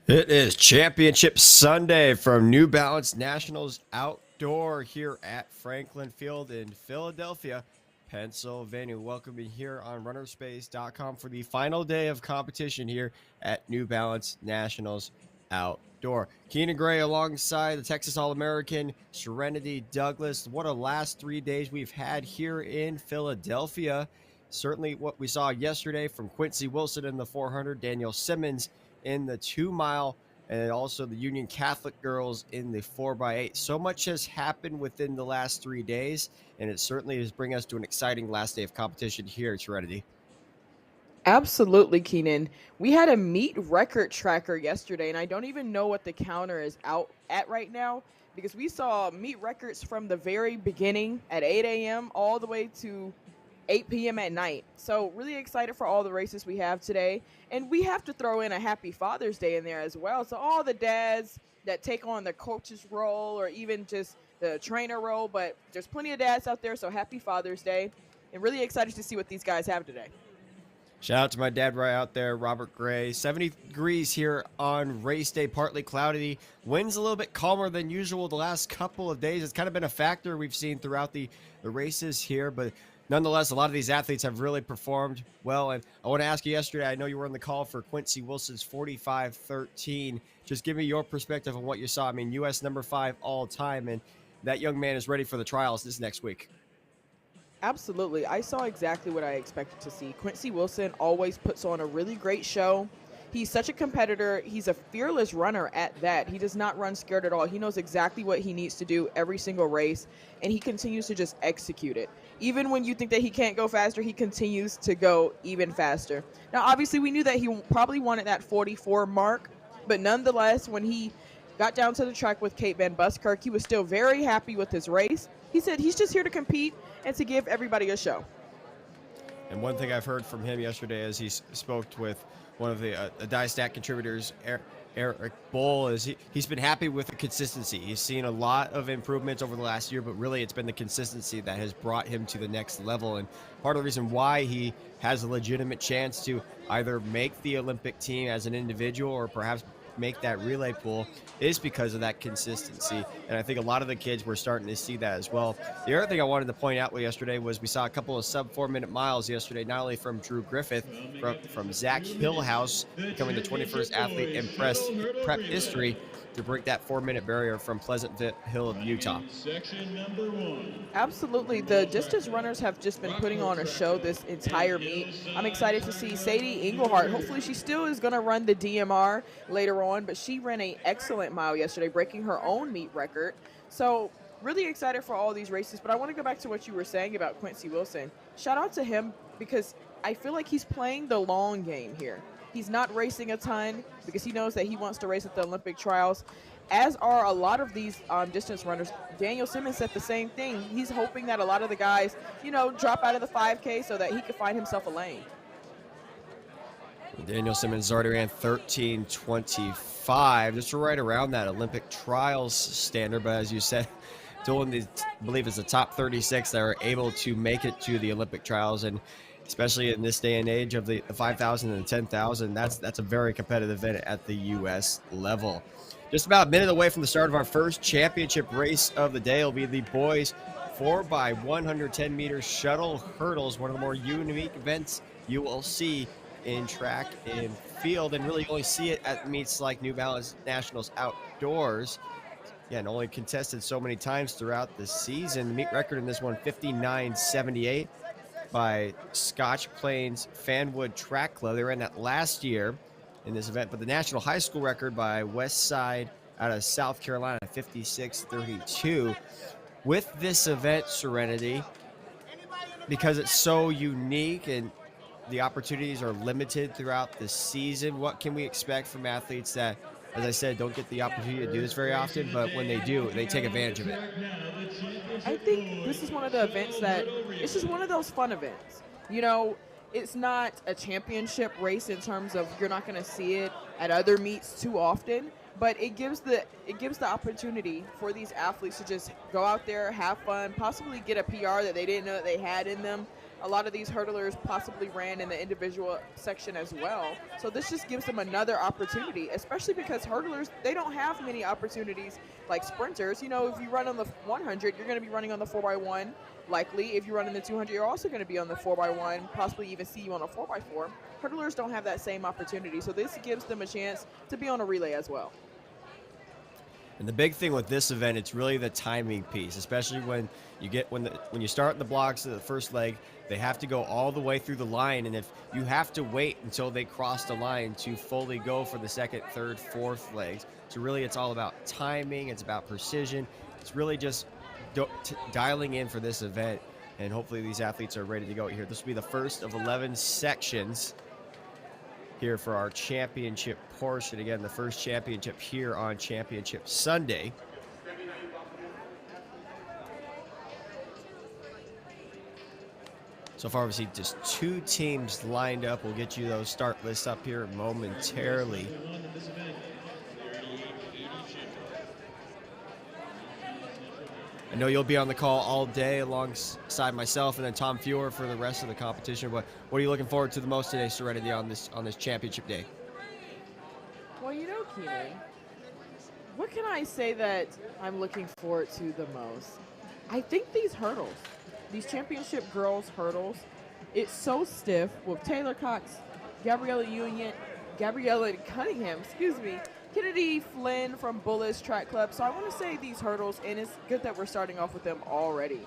It is Championship Sunday from New Balance Nationals Outdoor here at Franklin Field in Philadelphia, Pennsylvania. Welcome you here on runnerspace.com for the final day of competition here at New Balance Nationals Outdoor. Keenan Gray alongside the Texas All-American Serenity Douglas. What a last 3 days we've had here in Philadelphia. Certainly what we saw yesterday from Quincy Wilson in the 400, Daniel Simmons in the 2 mile, and also the Union Catholic girls in the 4x8. So much has happened within the last 3 days, and it certainly is bringing us to an exciting last day of competition here at Serenity. Absolutely, Keenan. We had a meet record tracker yesterday, and I don't even know what the counter is out at right now because we saw meet records from the very beginning at 8 a.m. all the way to 8 p.m. at night. So really excited for all the races we have today. And we have to throw in a happy Father's Day in there as well. So all the dads that take on the coach's role or even just the trainer role, but there's plenty of dads out there. So happy Father's Day, and really excited to see what these guys have today. Shout out to my dad right out there, Robert Gray. 70 degrees here on race day, partly cloudy. Winds a little bit calmer than usual the last couple of days. It's kind of been a factor we've seen throughout the races here, but nonetheless, a lot of these athletes have really performed well. And I want to ask you yesterday, I know you were on the call for Quincy Wilson's 45-13. Just give me your perspective on what you saw. I mean, U.S. number 5 all time, and that young man is ready for the trials this next week. Absolutely. I saw exactly what I expected to see. Quincy Wilson always puts on a really great show. He's such a competitor. He's a fearless runner at that. He does not run scared at all. He knows exactly what he needs to do every single race, and he continues to just execute it. Even when you think that he can't go faster, he continues to go even faster. Now, obviously, we knew that he probably wanted that 44 mark, but nonetheless, when he got down to the track with Kate Van Buskirk, he was still very happy with his race. He said he's just here to compete and to give everybody a show. And one thing I've heard from him yesterday as he spoke with one of the Die-Stat contributors, Eric Bull, is he's been happy with the consistency. He's seen a lot of improvements over the last year, but really it's been the consistency that has brought him to the next level. And part of the reason why he has a legitimate chance to either make the Olympic team as an individual or perhaps make that relay pool is because of that consistency. And I think a lot of the kids were starting to see that as well. The other thing I wanted to point out yesterday was we saw a couple of sub 4 minute miles yesterday, not only from Drew Griffith, from Zach Hillhouse, becoming the 21st athlete in prep history to break that 4 minute barrier from Pleasant Hill of Utah. Absolutely. The distance runners have just been putting on a show this entire meet. I'm excited to see Sadie Englehart. Hopefully she still is going to run the DMR later on, but she ran an excellent mile yesterday, breaking her own meet record. So really excited for all these races, but I want to go back to what you were saying about Quincy Wilson. Shout out to him because I feel like he's playing the long game here. He's not racing a ton because he knows that he wants to race at the Olympic trials, as are a lot of these distance runners. Daniel Simmons said the same thing. He's hoping that a lot of the guys, drop out of the 5K so that he could find himself a lane. Daniel Simmons already ran 13:25, just right around that Olympic trials standard. But as you said, Dolan, I believe, is the top 36 that are able to make it to the Olympic trials. And especially in this day and age of the 5,000 and the 10,000. That's a very competitive event at the U.S. level. Just about a minute away from the start of our first championship race of the day will be the boys 4x110 meters shuttle hurdles, one of the more unique events you will see in track and field, and really only see it at meets like New Balance Nationals Outdoors. Yeah, and only contested so many times throughout the season. The meet record in this one, 59.78 by Scotch Plains Fanwood Track Club. They ran that last year in this event, but the national high school record by West Side out of South Carolina, 56.32. With this event, Serenity, because it's so unique and the opportunities are limited throughout the season, what can we expect from athletes that, as I said, don't get the opportunity to do this very often, but when they do, they take advantage of it? I think this is one of the events that it's just one of those fun events. You know, it's not a championship race in terms of you're not going to see it at other meets too often, but it gives the opportunity for these athletes to just go out there, have fun, possibly get a PR that they didn't know that they had in them. A lot of these hurdlers possibly ran in the individual section as well. So this just gives them another opportunity, especially because hurdlers, they don't have many opportunities like sprinters. You know, if you run on the 100, you're going to be running on the 4x1. Likely, if you run in the 200, you're also going to be on the 4x1, possibly even see you on a 4x4. Hurdlers don't have that same opportunity. So this gives them a chance to be on a relay as well. And the big thing with this event, it's really the timing piece, especially when you start in the blocks of the first leg, they have to go all the way through the line. And if you have to wait until they cross the line to fully go for the second, third, fourth legs. So really it's all about timing. It's about precision. It's really just dialing in for this event. And hopefully these athletes are ready to go here. This will be the first of 11 sections here for our championship portion. Again, the first championship here on Championship Sunday. So far, obviously, just two teams lined up. We'll get you those start lists up here momentarily. I know you'll be on the call all day alongside myself and then Tom Fuhr for the rest of the competition. What are you looking forward to the most today, Serenity, on this championship day? Well, you know, Keenan, what can I say that I'm looking forward to the most? I think these hurdles, these championship girls hurdles, it's so stiff with Taylor Cox, Gabriella Cunningham, Kennedy Flynn from Bullis Track Club. So I want to say these hurdles, and it's good that we're starting off with them already.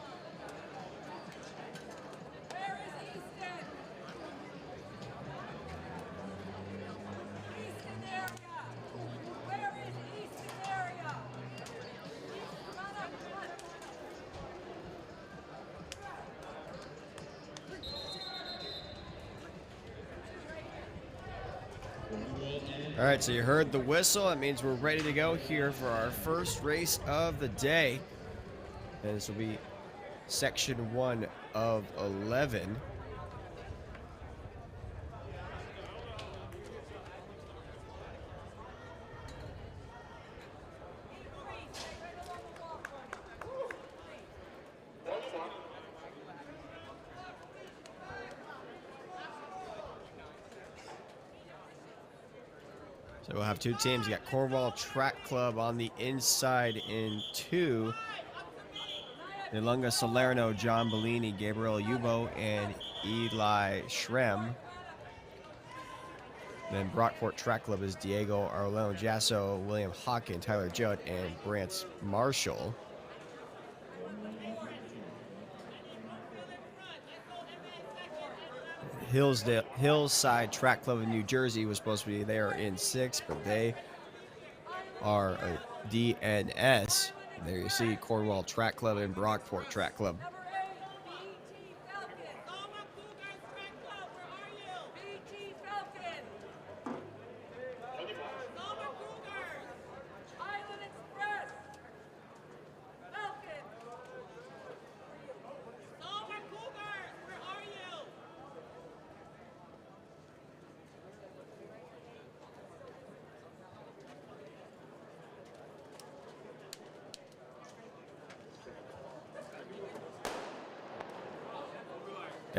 All right, so you heard the whistle. That means we're ready to go here for our first race of the day. And this will be section 1 of 11. So we'll have two teams. You got Cornwall Track Club on the inside in 2. Ilunga Salerno, John Bellini, Gabriel Yubo, and Eli Shrem. Then Brockport Track Club is Diego Arleno Jasso, William Hawkin, Tyler Judd, and Brant Marshall. Hillside Track Club in New Jersey was supposed to be there in 6, but they are a DNS. There you see Cornwall Track Club and Brockport Track Club.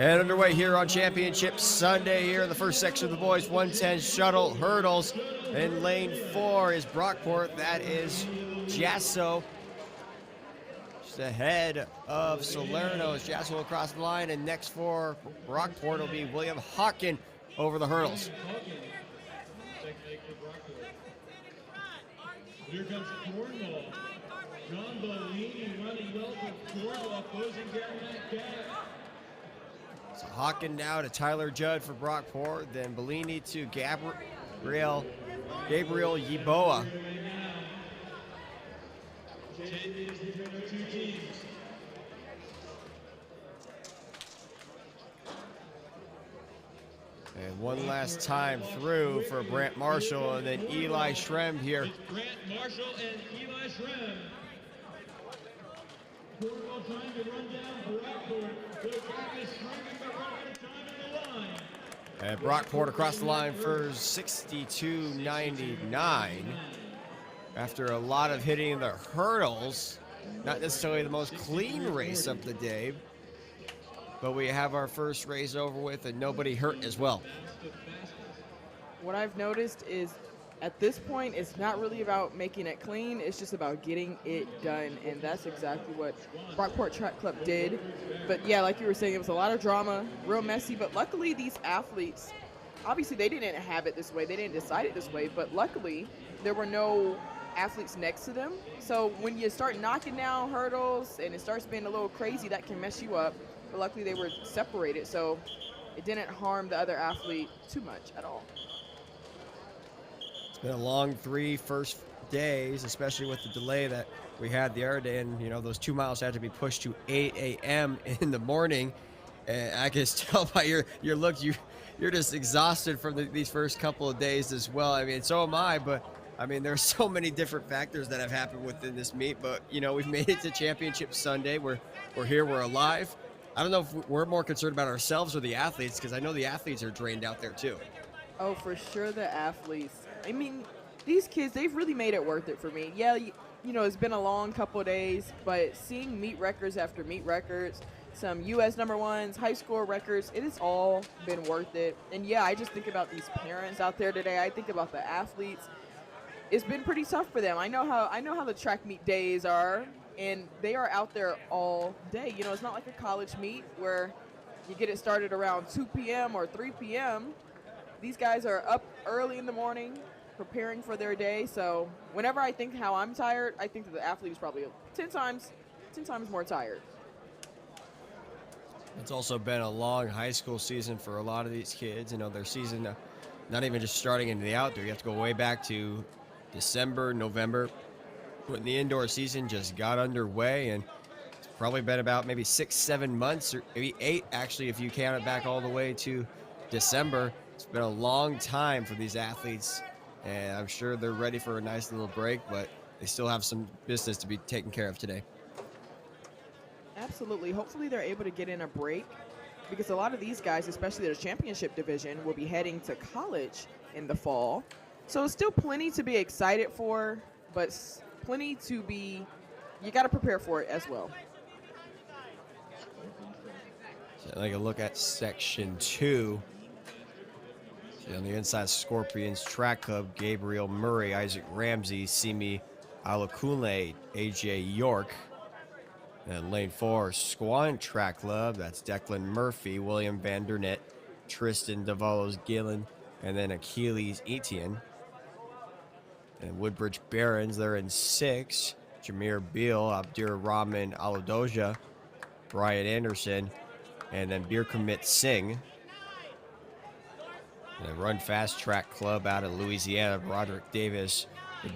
And underway here on Championship Sunday here in the first section of the boys 110 shuttle hurdles. In lane 4 is Brockport. That is Jasso. Just ahead of Salerno as Jasso will cross the line. And next for Brockport will be William Hawken over the hurdles. Here comes Cornwall. John Bellini running well for Cornwall, closing down that gap. So Hawken now to Tyler Judd for Brockport, then Bellini to Gabriel Yeboah. 10 minutes between the two teams. And one last time through for Brant Marshall and then Eli Shrem here. Brant Marshall and Eli Shrem. Cornwall trying to run down Brockport. The gap is shrinking, but run out of time in the line. And Brockport across the line for 62.99. After a lot of hitting the hurdles, not necessarily the most clean race of the day, but we have our first race over with and nobody hurt as well. What I've noticed is at this point, it's not really about making it clean. It's just about getting it done, and that's exactly what Brockport Track Club did. But yeah, like you were saying, it was a lot of drama, real messy, but luckily these athletes, obviously they didn't have it this way, they didn't decide it this way, but luckily there were no athletes next to them. So when you start knocking down hurdles and it starts being a little crazy, that can mess you up. But luckily they were separated, so it didn't harm the other athlete too much at all. It's been a long 3 first days, especially with the delay that we had the other day, and you know those 2 miles had to be pushed to 8 a.m. in the morning. And I can tell by your look, you're just exhausted from these first couple of days as well. I mean, so am I, but I mean, there's so many different factors that have happened within this meet, but you know, we've made it to Championship Sunday. We're here, we're alive. I don't know if we're more concerned about ourselves or the athletes, because I know the athletes are drained out there too. Oh, for sure, the athletes. I mean, these kids, they've really made it worth it for me. Yeah, you know, it's been a long couple of days, but seeing meet records after meet records, some U.S. number ones, high score records, it has all been worth it. And yeah, I just think about these parents out there today. I think about the athletes. It's been pretty tough for them. I know how the track meet days are, and they are out there all day. You know, it's not like a college meet where you get it started around 2 p.m. or 3 p.m. These guys are up early in the morning preparing for their day. So whenever I think how I'm tired, I think that the athlete is probably 10 times more tired. It's also been a long high school season for a lot of these kids. You know, their season, not even just starting into the outdoor. You have to go way back to December, November, when the indoor season just got underway, and it's probably been about maybe 6-7 months, or maybe 8 actually, if you count it back all the way to December. It's been a long time for these athletes, and I'm sure they're ready for a nice little break, but they still have some business to be taken care of today. Absolutely. Hopefully they're able to get in a break, because a lot of these guys, especially their championship division, will be heading to college in the fall. So still plenty to be excited for, but plenty to be, you got to prepare for it as well. So like a look at section 2. So on the inside, Scorpions Track Club, Gabriel Murray, Isaac Ramsey, Simi Alakunle, AJ York. And lane 4, Squan Track Club, that's Declan Murphy, William Vandernet, Tristan Davalos Gillen, and then Achilles Etienne. And Woodbridge Barons, they're in 6. Jameer Beal, Abdur Rahman Aladoja, Brian Anderson, and then Birkamit Singh. And then Run Fast Track Club out of Louisiana, Broderick Davis,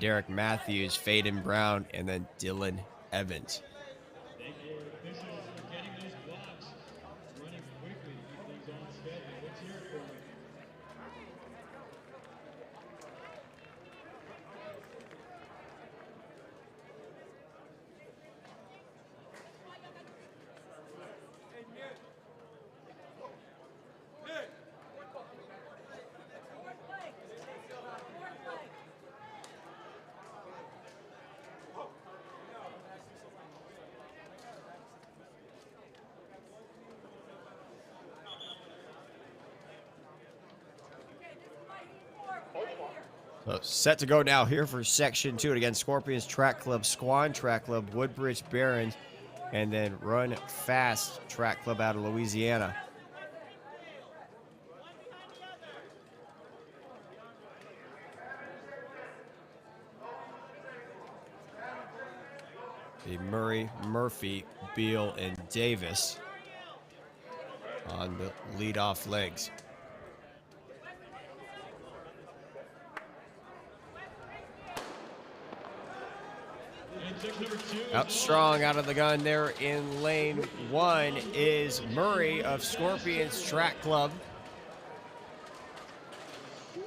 Derek Matthews, Faden Brown, and then Dylan Evans. So set to go now here for section 2. And again, Scorpions Track Club, Squan Track Club, Woodbridge Barons, and then Run Fast Track Club out of Louisiana. The Murray, Murphy, Beal, and Davis on the leadoff legs. Out strong out of the gun there in lane 1 is Murray of Scorpions Track Club.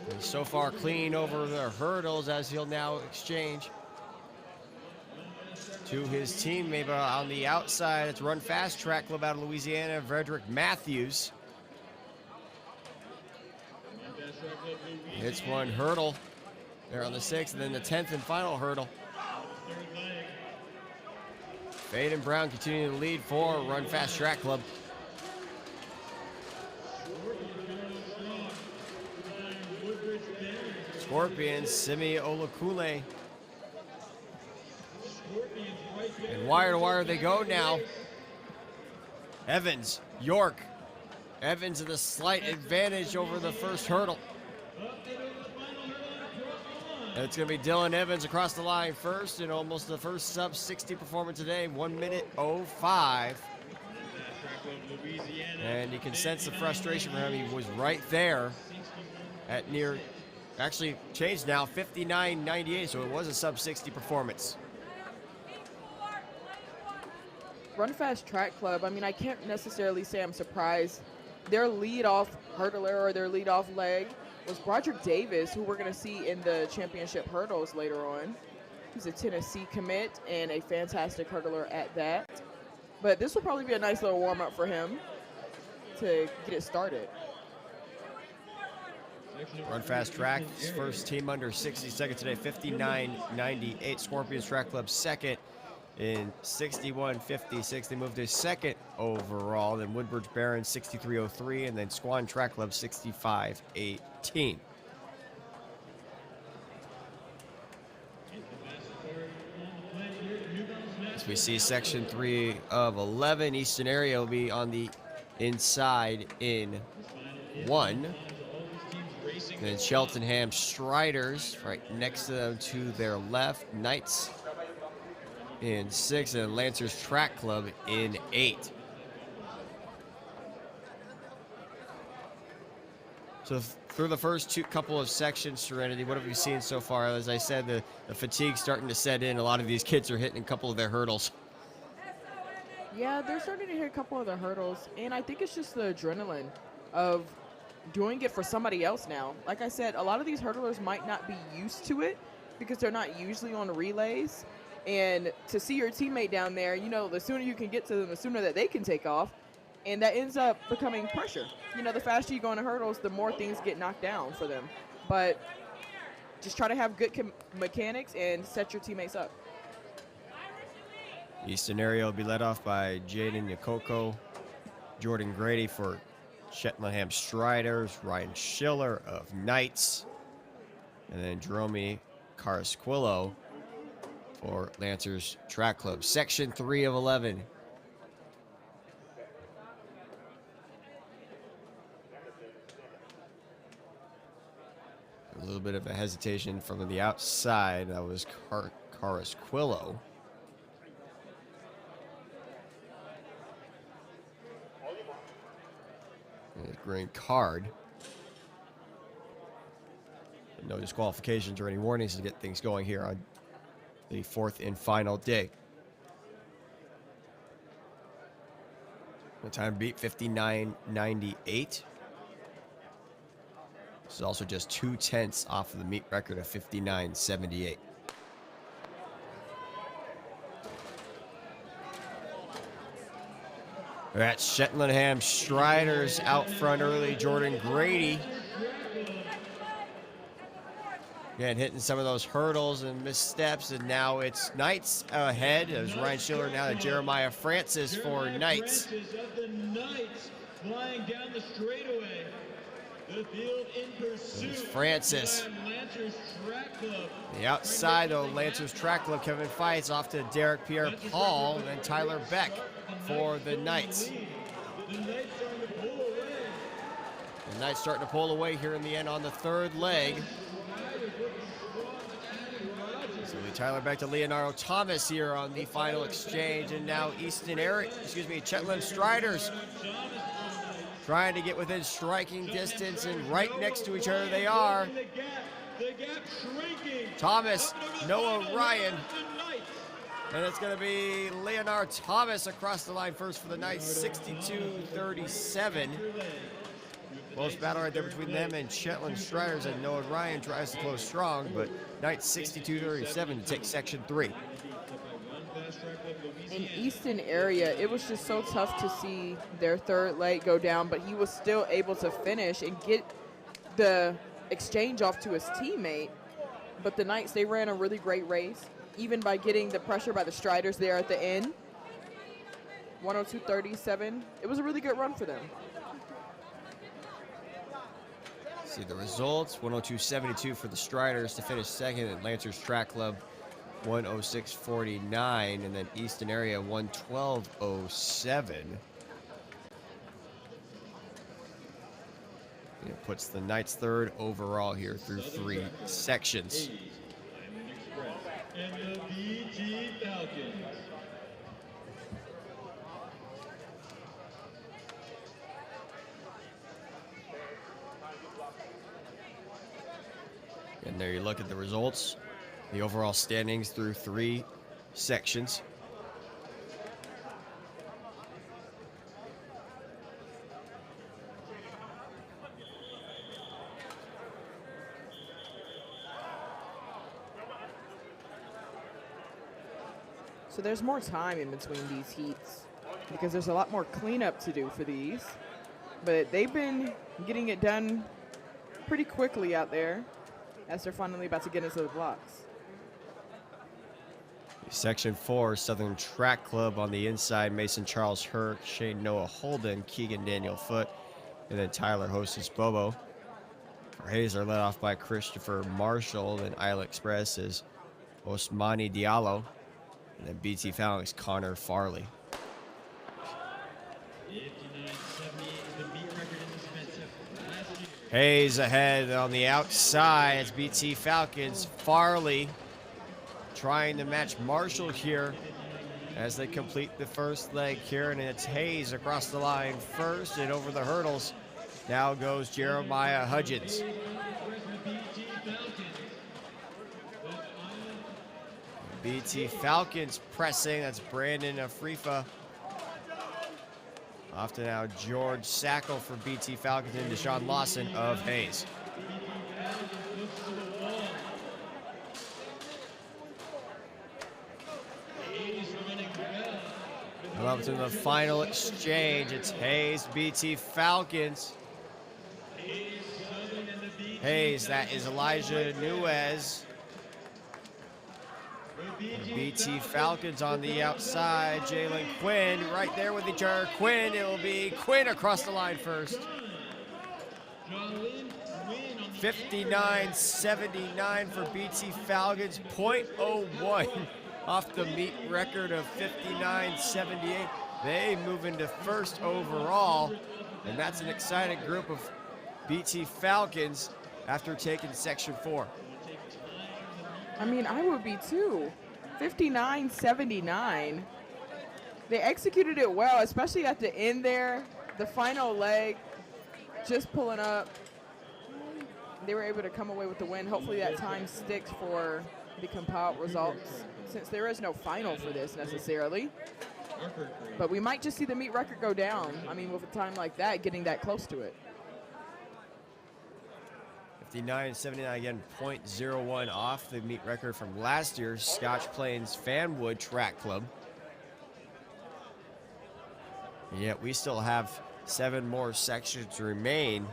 And so far clean over the hurdles as he'll now exchange to his teammate on the outside. It's Run Fast Track Club out of Louisiana, Frederick Matthews. It's one hurdle there on the 6th, and then the 10th and final hurdle. Fade and Brown continuing to lead for Run Fast Track Club. Scorpions, Simi Olakule. And wire to wire they go now. Evans, York. Evans with a slight advantage over the first hurdle. And it's going to be Dylan Evans across the line first, and almost the first sub-60 performance today, 1 minute 05. And you can sense the frustration for him. He was right there at near, actually changed now, 59.98, so it was a sub-60 performance. Run Fast Track Club, I mean, I can't necessarily say I'm surprised. Their lead-off hurdler or their lead-off leg was Broderick Davis, who we're going to see in the championship hurdles later on. He's a Tennessee commit and a fantastic hurdler at that. But this will probably be a nice little warm-up for him to get it started. Run Fast Track, his first team under 60 seconds today, 59.98. Scorpions Track Club second in 61.56. They moved to second overall. Then Woodbridge Barons 63.03, and then Squan Track Club 65.18. As we see section 3 of 11, Eastern area will be on the inside in 1. And then Cheltenham Striders right next to them to their left. Knights in 6, and Lancers Track Club in 8. So through the first couple of sections, Serenity, what have we seen so far? As I said, the fatigue starting to set in. A lot of these kids are hitting a couple of their hurdles. Yeah, they're starting to hit a couple of the hurdles, and I think it's just the adrenaline of doing it for somebody else now. Like I said, a lot of these hurdlers might not be used to it because they're not usually on relays. And to see your teammate down there, you know, the sooner you can get to them, the sooner that they can take off. And that ends up becoming pressure. You know, the faster you go on the hurdles, the more things get knocked down for them. But just try to have good mechanics and set your teammates up. Eastern area will be led off by Jaden Yakoko, Jordan Grady for Cheltenham Striders, Ryan Schiller of Knights, and then Jerome Carasquillo for Lancers Track Club. Section 3 of 11. A little bit of a hesitation from the outside. That was Carasquillo. Green card. No disqualifications or any warnings to get things going here on the 4th and final day. The time beat 59.98. This is also just 0.2 off of the meet record of 59.78. That's Cheltenham Striders out front early. Jordan Grady. Again, hitting some of those hurdles and missteps, and now it's Knights ahead. There's Ryan Schiller now to Jeremiah Francis for Knights. Flying down the straightaway. The field in pursuit. Francis. Lancers Track Club. The outside, though, Lancers Track Club, Kevin Feitz off to Derek Pierre-Paul, and then Tyler Beck for the Knights. The Knights starting to pull away. The Knights starting to pull away here in the end on the third leg. So Tyler Beck to Leonardo Thomas here on the final exchange, and now Shetland Striders trying to get within striking distance, and right next to each other they are. The gap shrinking. Thomas, Noah Ryan, and it's going to be Leonard Thomas across the line first for the Knights, 62-37. Close battle right there between them and Shetland Striders, and Noah Ryan tries to close strong, but Knights 62-37 to take section 3. In Easton area, it was just so tough to see their third leg go down, but he was still able to finish and get the exchange off to his teammate. But the Knights, they ran a really great race, even by getting the pressure by the Striders there at the end. 102.37. It was a really good run for them. See the results, 102.72 for the Striders to finish second, and Lancers Track Club 106.49, and then Easton area 112.07. It puts the Knights third overall here through 3 sections. And the BT Falcons. And there you look at the results, the overall standings through 3 sections. So there's more time in between these heats because there's a lot more cleanup to do for these. But they've been getting it done pretty quickly out there as they're finally about to get into the blocks. Section 4, Southern Track Club on the inside, Mason Charles Herc, Shane Noah Holden, Keegan Daniel Foote, and then Tyler Hostess Bobo. For Hayes are led off by Christopher Marshall, then Isle Express is Osmani Diallo, and then BT Falcons Connor Farley. 59.78, the beat record in this event last year. Hayes ahead on the outside. It's BT Falcons. Farley trying to match Marshall here as they complete the first leg here, and it's Hayes across the line first, and over the hurdles now goes Jeremiah Hudgens. BT Falcons pressing, that's Brandon Afrifa. Off to now George Sackle for BT Falcons and Deshaun Lawson of Hayes. Up to the final exchange, it's Hayes, BT Falcons. Hayes, that is Elijah Nuez. BT Falcons on the outside, Jalen Quinn right there with each other. Quinn, it will be Quinn across the line first. 59.79 for BT Falcons, .01 off the meet record of 59.78. They move into first overall, and that's an excited group of BT Falcons after taking section 4. I mean, I would be too. 59.79. They executed it well, especially at the end there. The final leg, just pulling up. They were able to come away with the win. Hopefully that time sticks for the compiled results, since there is no final for this necessarily. But we might just see the meet record go down. I mean, with a time like that, getting that close to it. 59.79 again, .01 off the meet record from last year's Scotch Plains Fanwood Track Club. And yet we still have 7 more sections remain.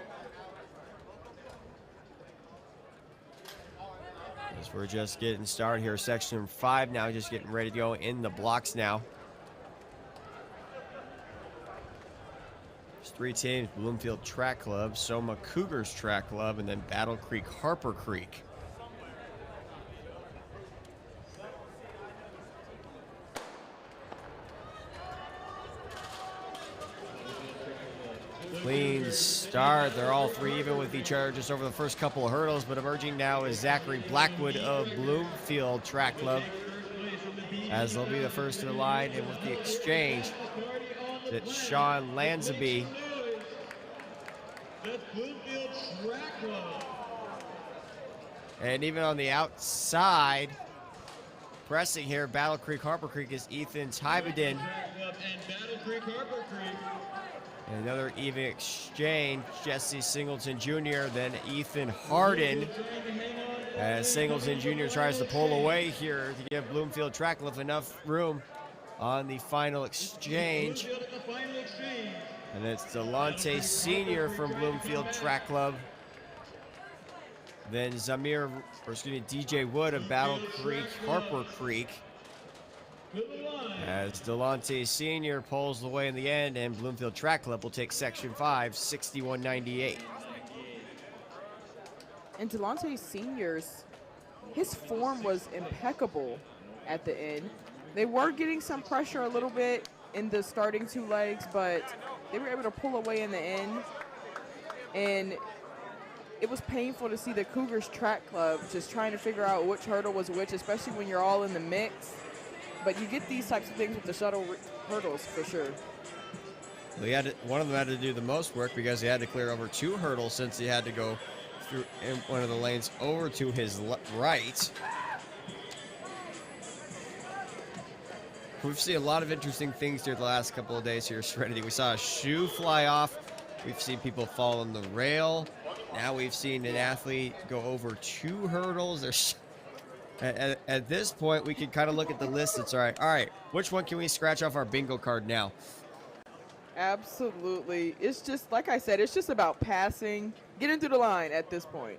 As we're just getting started here, section 5 now, just getting ready to go in the blocks now. There's 3 teams: Bloomfield Track Club, Soma Cougars Track Club, and then Battle Creek Harper Creek. Clean start. They're all three even with each other just over the first couple of hurdles, but emerging now is Zachary Blackwood of Bloomfield Track Club, as they'll be the first to the line. And with the exchange, it's Sean Lansby. That's Bloomfield Track Club. And even on the outside, pressing here, Battle Creek, Harper Creek, is Ethan Tybeden. Track Club and Battle Creek, Harper Creek. And another even exchange, Jesse Singleton Jr., then Ethan Harden. As Singleton Jr. tries to pull away here to give Bloomfield Track Club enough room on the final exchange. Bloomfield at the final exchange. And it's Delonte Sr. from Bloomfield Track Club. Then DJ Wood of Battle Creek, Harper Creek. As Delonte Sr. pulls the way in the end, and Bloomfield Track Club will take Section 5, 61.98. And Delonte Sr.'s, his form was impeccable at the end. They were getting some pressure a little bit in the starting two legs, but they were able to pull away in the end. And it was painful to see the Cougars Track Club just trying to figure out which hurdle was which, especially when you're all in the mix. But you get these types of things with the shuttle hurdles for sure. One of them had to do the most work because he had to clear over 2 hurdles since he had to go through in one of the lanes over to his right. We've seen a lot of interesting things here the last couple of days here at Serenity. We saw a shoe fly off. We've seen people fall on the rail. Now we've seen an athlete go over 2 hurdles. There's At this point, we can kind of look at the list. It's all right. All right, which one can we scratch off our bingo card now? Absolutely. It's just, like I said, it's just about passing, getting through the line at this point.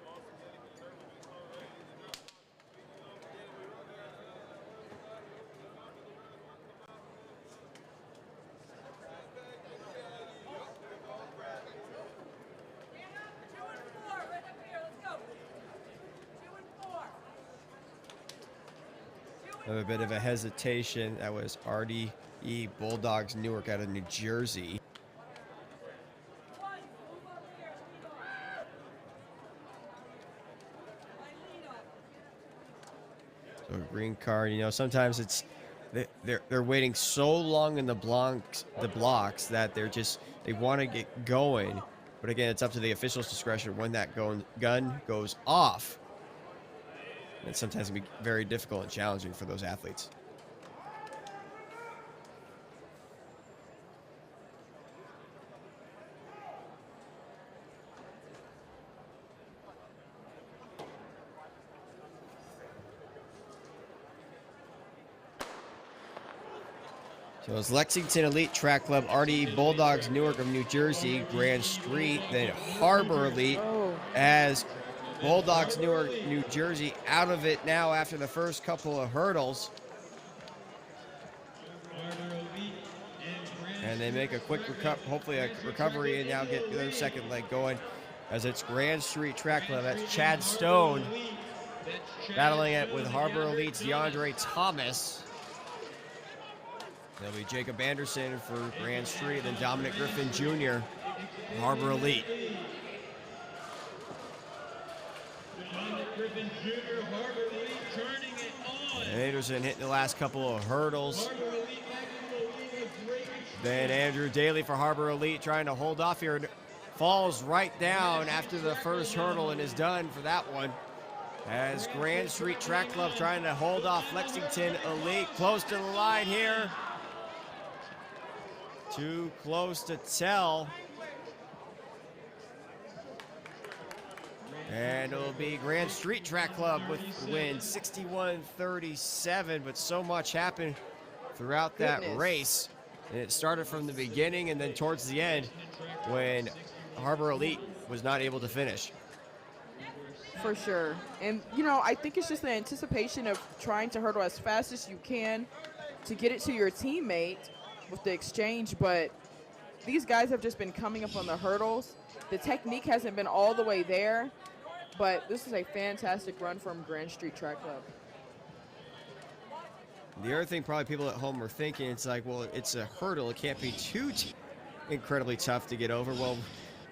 A bit of a hesitation. That was RDE Bulldogs Newark out of New Jersey. So green card, you know, sometimes it's they're waiting so long in the blocks that they want to get going. But again, it's up to the official's discretion when that gun goes off. And sometimes it can be very difficult and challenging for those athletes. So it's Lexington Elite Track Club, RDE Bulldogs Newark of New Jersey, Grand Street, then Harbor Elite as Bulldogs Newark, New Jersey out of it now after the first couple of hurdles. And they make a quick hopefully a recovery and now get their second leg going as it's Grand Street Track Club. That's Chad Stone battling it with Harbor Elite's DeAndre Thomas. There'll be Jacob Anderson for Grand Street, then Dominic Griffin Jr., Harbor Elite. Griffin Jr., Harbor Elite, turning it on. Anderson hitting the last couple of hurdles. Then Andrew Daly for Harbor Elite trying to hold off here. Falls right down after the first hurdle and is done for that one. As Grand Street Track Club trying to hold off Lexington Elite. Close to the line here. Too close to tell. And it'll be Grand Street Track Club with the win, 61-37, but so much happened throughout that race. And it started from the beginning and then towards the end when Harbor Elite was not able to finish. For sure. And, you know, I think it's just the anticipation of trying to hurdle as fast as you can to get it to your teammate with the exchange, but these guys have just been coming up on the hurdles. The technique hasn't been all the way there, but this is a fantastic run from Grand Street Track Club. The other thing probably people at home are thinking, it's like, well, it's a hurdle. It can't be too incredibly tough to get over? Well,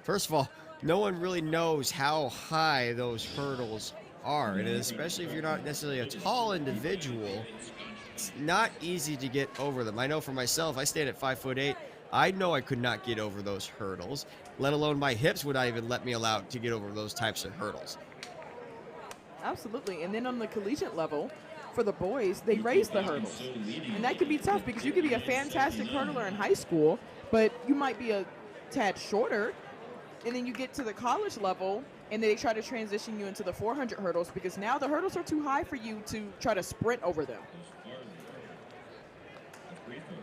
first of all, no one really knows how high those hurdles are, and especially if you're not necessarily a tall individual, it's not easy to get over them. I know for myself, I stand at 5'8". I know I could not get over those hurdles, let alone my hips would not even let me allow to get over those types of hurdles. Absolutely. And then on the collegiate level, for the boys, they raise the hurdles. And that could be tough because you could be a fantastic hurdler in high school, but you might be a tad shorter. And then you get to the college level, and they try to transition you into the 400 hurdles because now the hurdles are too high for you to try to sprint over them.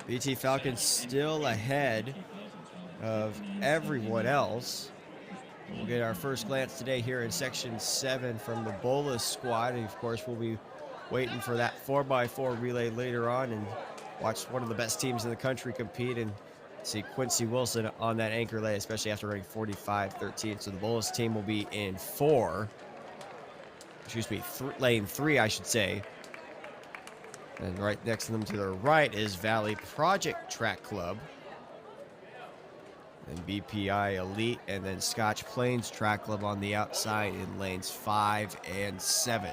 BT Falcons still ahead of everyone else. We'll get our first glance today here in Section 7 from the Bolus squad. And, of course, we'll be waiting for that 4x4 relay later on and watch one of the best teams in the country compete and see Quincy Wilson on that anchor lay, especially after running 45-13. So the Bolus team will be in lane 3, I should say. And right next to them to their right is Valley Project Track Club. And BPI Elite, and then Scotch Plains Track Club on the outside in lanes 5 and 7.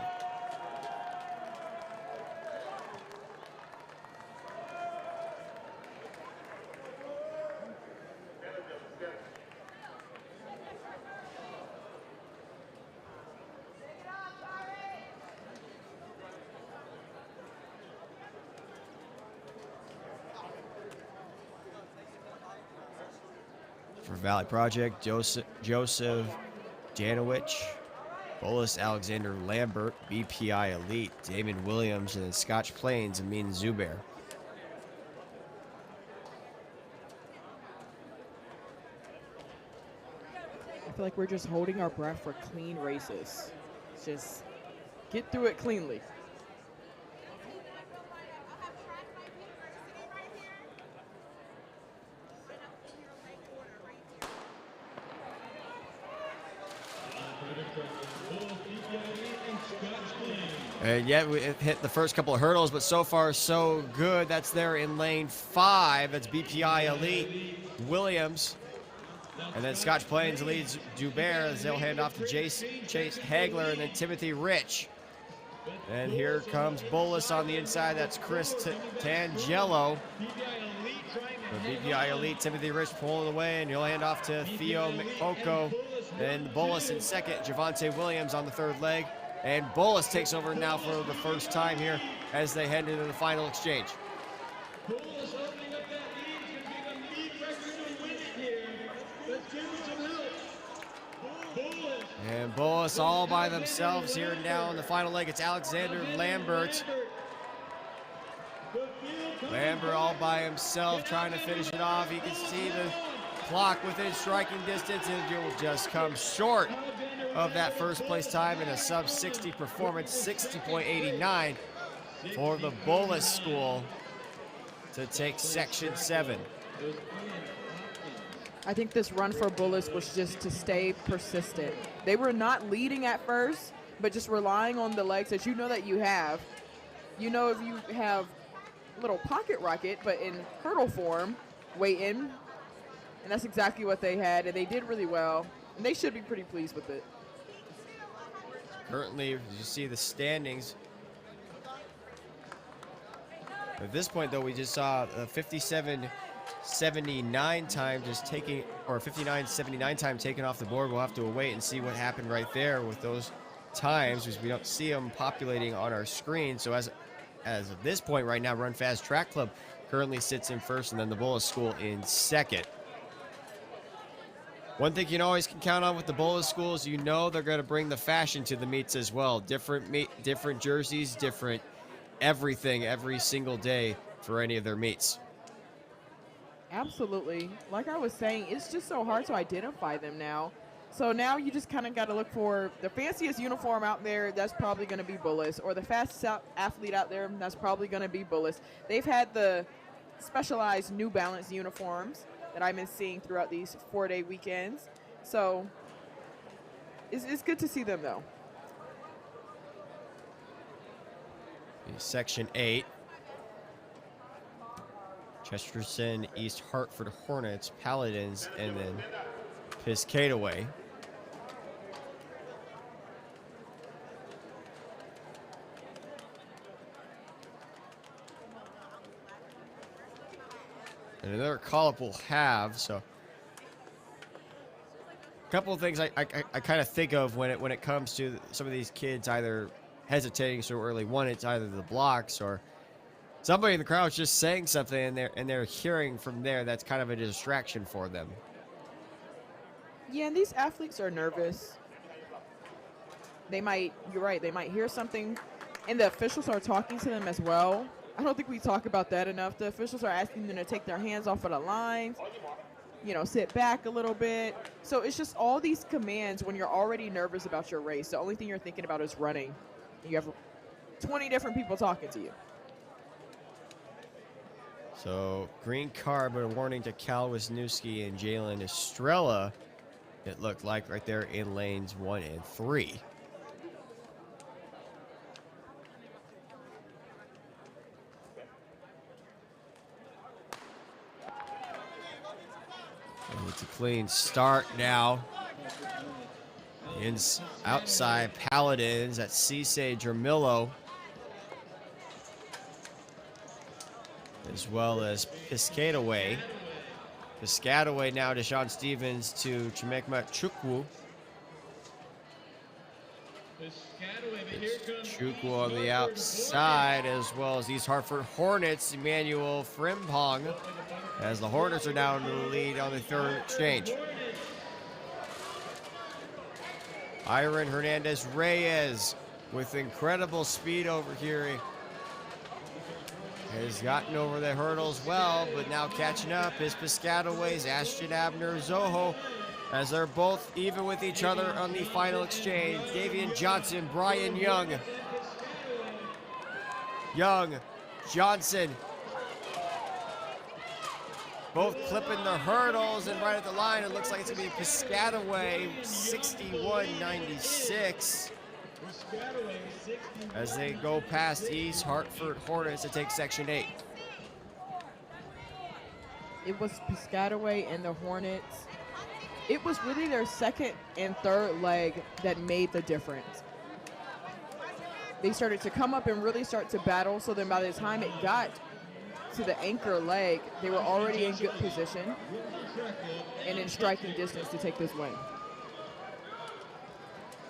For Valley Project, Joseph Janowicz, Bolus Alexander Lambert, BPI Elite, Damon Williams, and then Scotch Plains, Amin Zubair. I feel like we're just holding our breath for clean races. Just get through it cleanly. And yet we hit the first couple of hurdles, but so far so good. That's there in lane 5. That's BPI Elite, Williams. And then Scotch Plains leads Zubair as they'll hand off to Chase Hagler and then Timothy Rich. And here comes Bolus on the inside. That's Chris Tangelo. The BPI Elite, Timothy Rich pulling away, and you'll hand off to Theo McPoco. And Bolus in second, Javante Williams on the third leg. And Bolus takes over now for the first time here as they head into the final exchange. Bolus opening up that lead can be the lead record to win it here. Let's give him some help. Bolus. And Bolus all by themselves here now in the final leg. It's Alexander Lambert. Lambert all by himself trying to finish it off. You can see the clock within striking distance, and it will just come short of that first place time in a sub 60 performance, 60.89 for the Bolus school to take Section 7. I think this run for Bolus was just to stay persistent. They were not leading at first, but just relying on the legs that you know that you have. You know, if you have a little pocket rocket, but in hurdle form, waiting. And that's exactly what they had, and they did really well. And they should be pretty pleased with it. Currently, as you see the standings. At this point, though, we just saw a 57.79 time just taking, or 59.79 time taken off the board. We'll have to wait and see what happened right there with those times, because we don't see them populating on our screen. So as of this point right now, Run Fast Track Club currently sits in first, and then the Bolus School in second. One thing you always can count on with the Bolus schools, you know they're going to bring the fashion to the meets as well. Different jerseys, different everything every single day for any of their meets. Absolutely. Like I was saying, it's just so hard to identify them now. So now you just kind of got to look for the fanciest uniform out there. That's probably going to be Bolus, or the fastest athlete out there. That's probably going to be Bolus. They've had the specialized New Balance uniforms that I've been seeing throughout these 4-day weekends. So it's good to see them, though. Section 8. Chesterton, East Hartford Hornets, Paladins, and then Piscataway. And another call-up we'll have, so a couple of things I kind of think of when it comes to some of these kids either hesitating so early. One, it's either the blocks or somebody in the crowd's just saying something and they're hearing from there. That's kind of a distraction for them. Yeah, and these athletes are nervous. You're right, they might hear something, and the officials are talking to them as well. I don't think we talk about that enough. The officials are asking them to take their hands off of the lines, sit back a little bit. So it's just all these commands when you're already nervous about your race. The only thing you're thinking about is running. You have 20 different people talking to you. So green card, but a warning to Cal Wisniewski and Jalen Estrella. It looked like right there in lanes 1 and 3. And it's a clean start now. Outside Paladins at Cisse Dramillo, as well as Piscataway. Piscataway now to Sean Stevens to Chimekma Chukwu. Chukwu on the outside, as well as these Hartford Hornets, Emmanuel Frimpong, as the Hornets are now in the lead on the third exchange. Iron Hernandez Reyes with incredible speed over here. Has gotten over the hurdles well, but now catching up is Piscataway's Ashton Abner Zoho, as they're both even with each other on the final exchange. Davian Johnson, Brian Young. Johnson. Both clipping the hurdles, and right at the line, it looks like it's going to be Piscataway, 61.96. As they go past East Hartford Hornets to take Section 8. It was Piscataway and the Hornets. It was really their second and third leg that made the difference. They started to come up and really start to battle, so then by the time it got to the anchor leg, they were already in good position and in striking distance to take this win.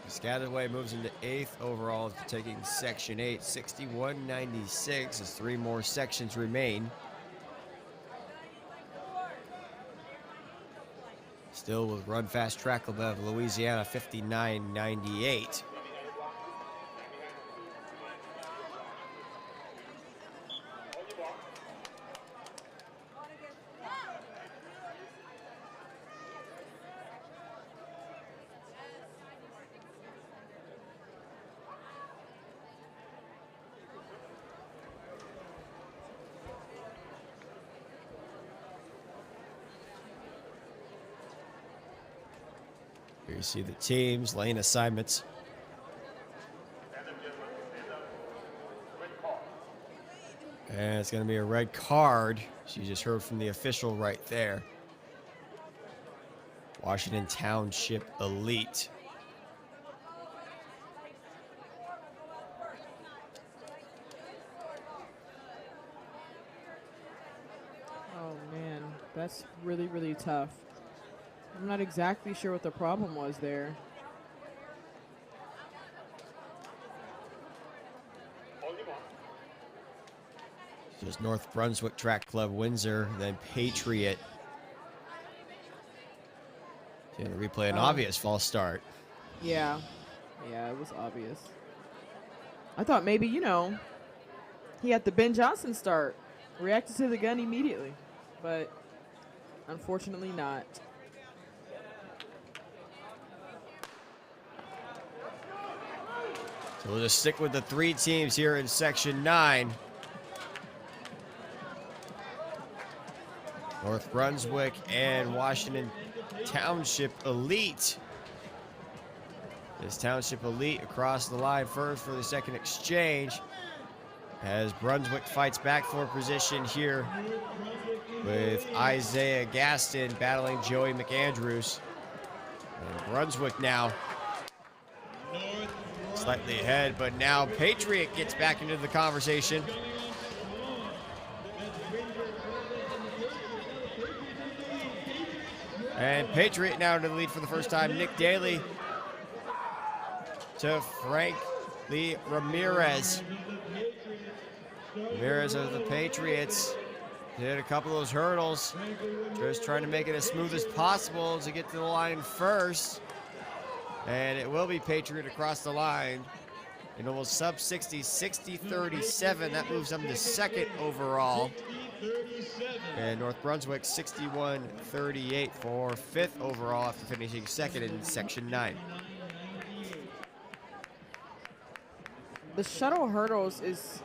Piscataway moves into 8th overall, taking Section 8, 61.96 as 3 more sections remain. Still with Run Fast Track above Louisiana, 59.98. Here you see the teams, lane assignments. And it's going to be a red card. So you just heard from the official right there. Washington Township Elite. Oh, man, that's really, really tough. I'm not exactly sure what the problem was there. Just North Brunswick Track Club, Windsor, then Patriot. Going to replay an obvious false start. Yeah, it was obvious. I thought maybe, he had the Ben Johnson start. Reacted to the gun immediately, but unfortunately not. So we'll just stick with the 3 teams here in Section 9. North Brunswick and Washington Township Elite. This Township Elite across the line first for the second exchange, as Brunswick fights back for position here with Isaiah Gaston battling Joey McAndrews. And Brunswick now slightly ahead, but now Patriot gets back into the conversation. And Patriot now to the lead for the first time. Nick Daly to Frank Lee Ramirez. Ramirez of the Patriots did a couple of those hurdles, just trying to make it as smooth as possible to get to the line first. And it will be Patriot across the line in almost sub 60, 60-37. That moves them to second overall. And North Brunswick 61-38 for fifth overall after finishing second in section 9. The shuttle hurdles is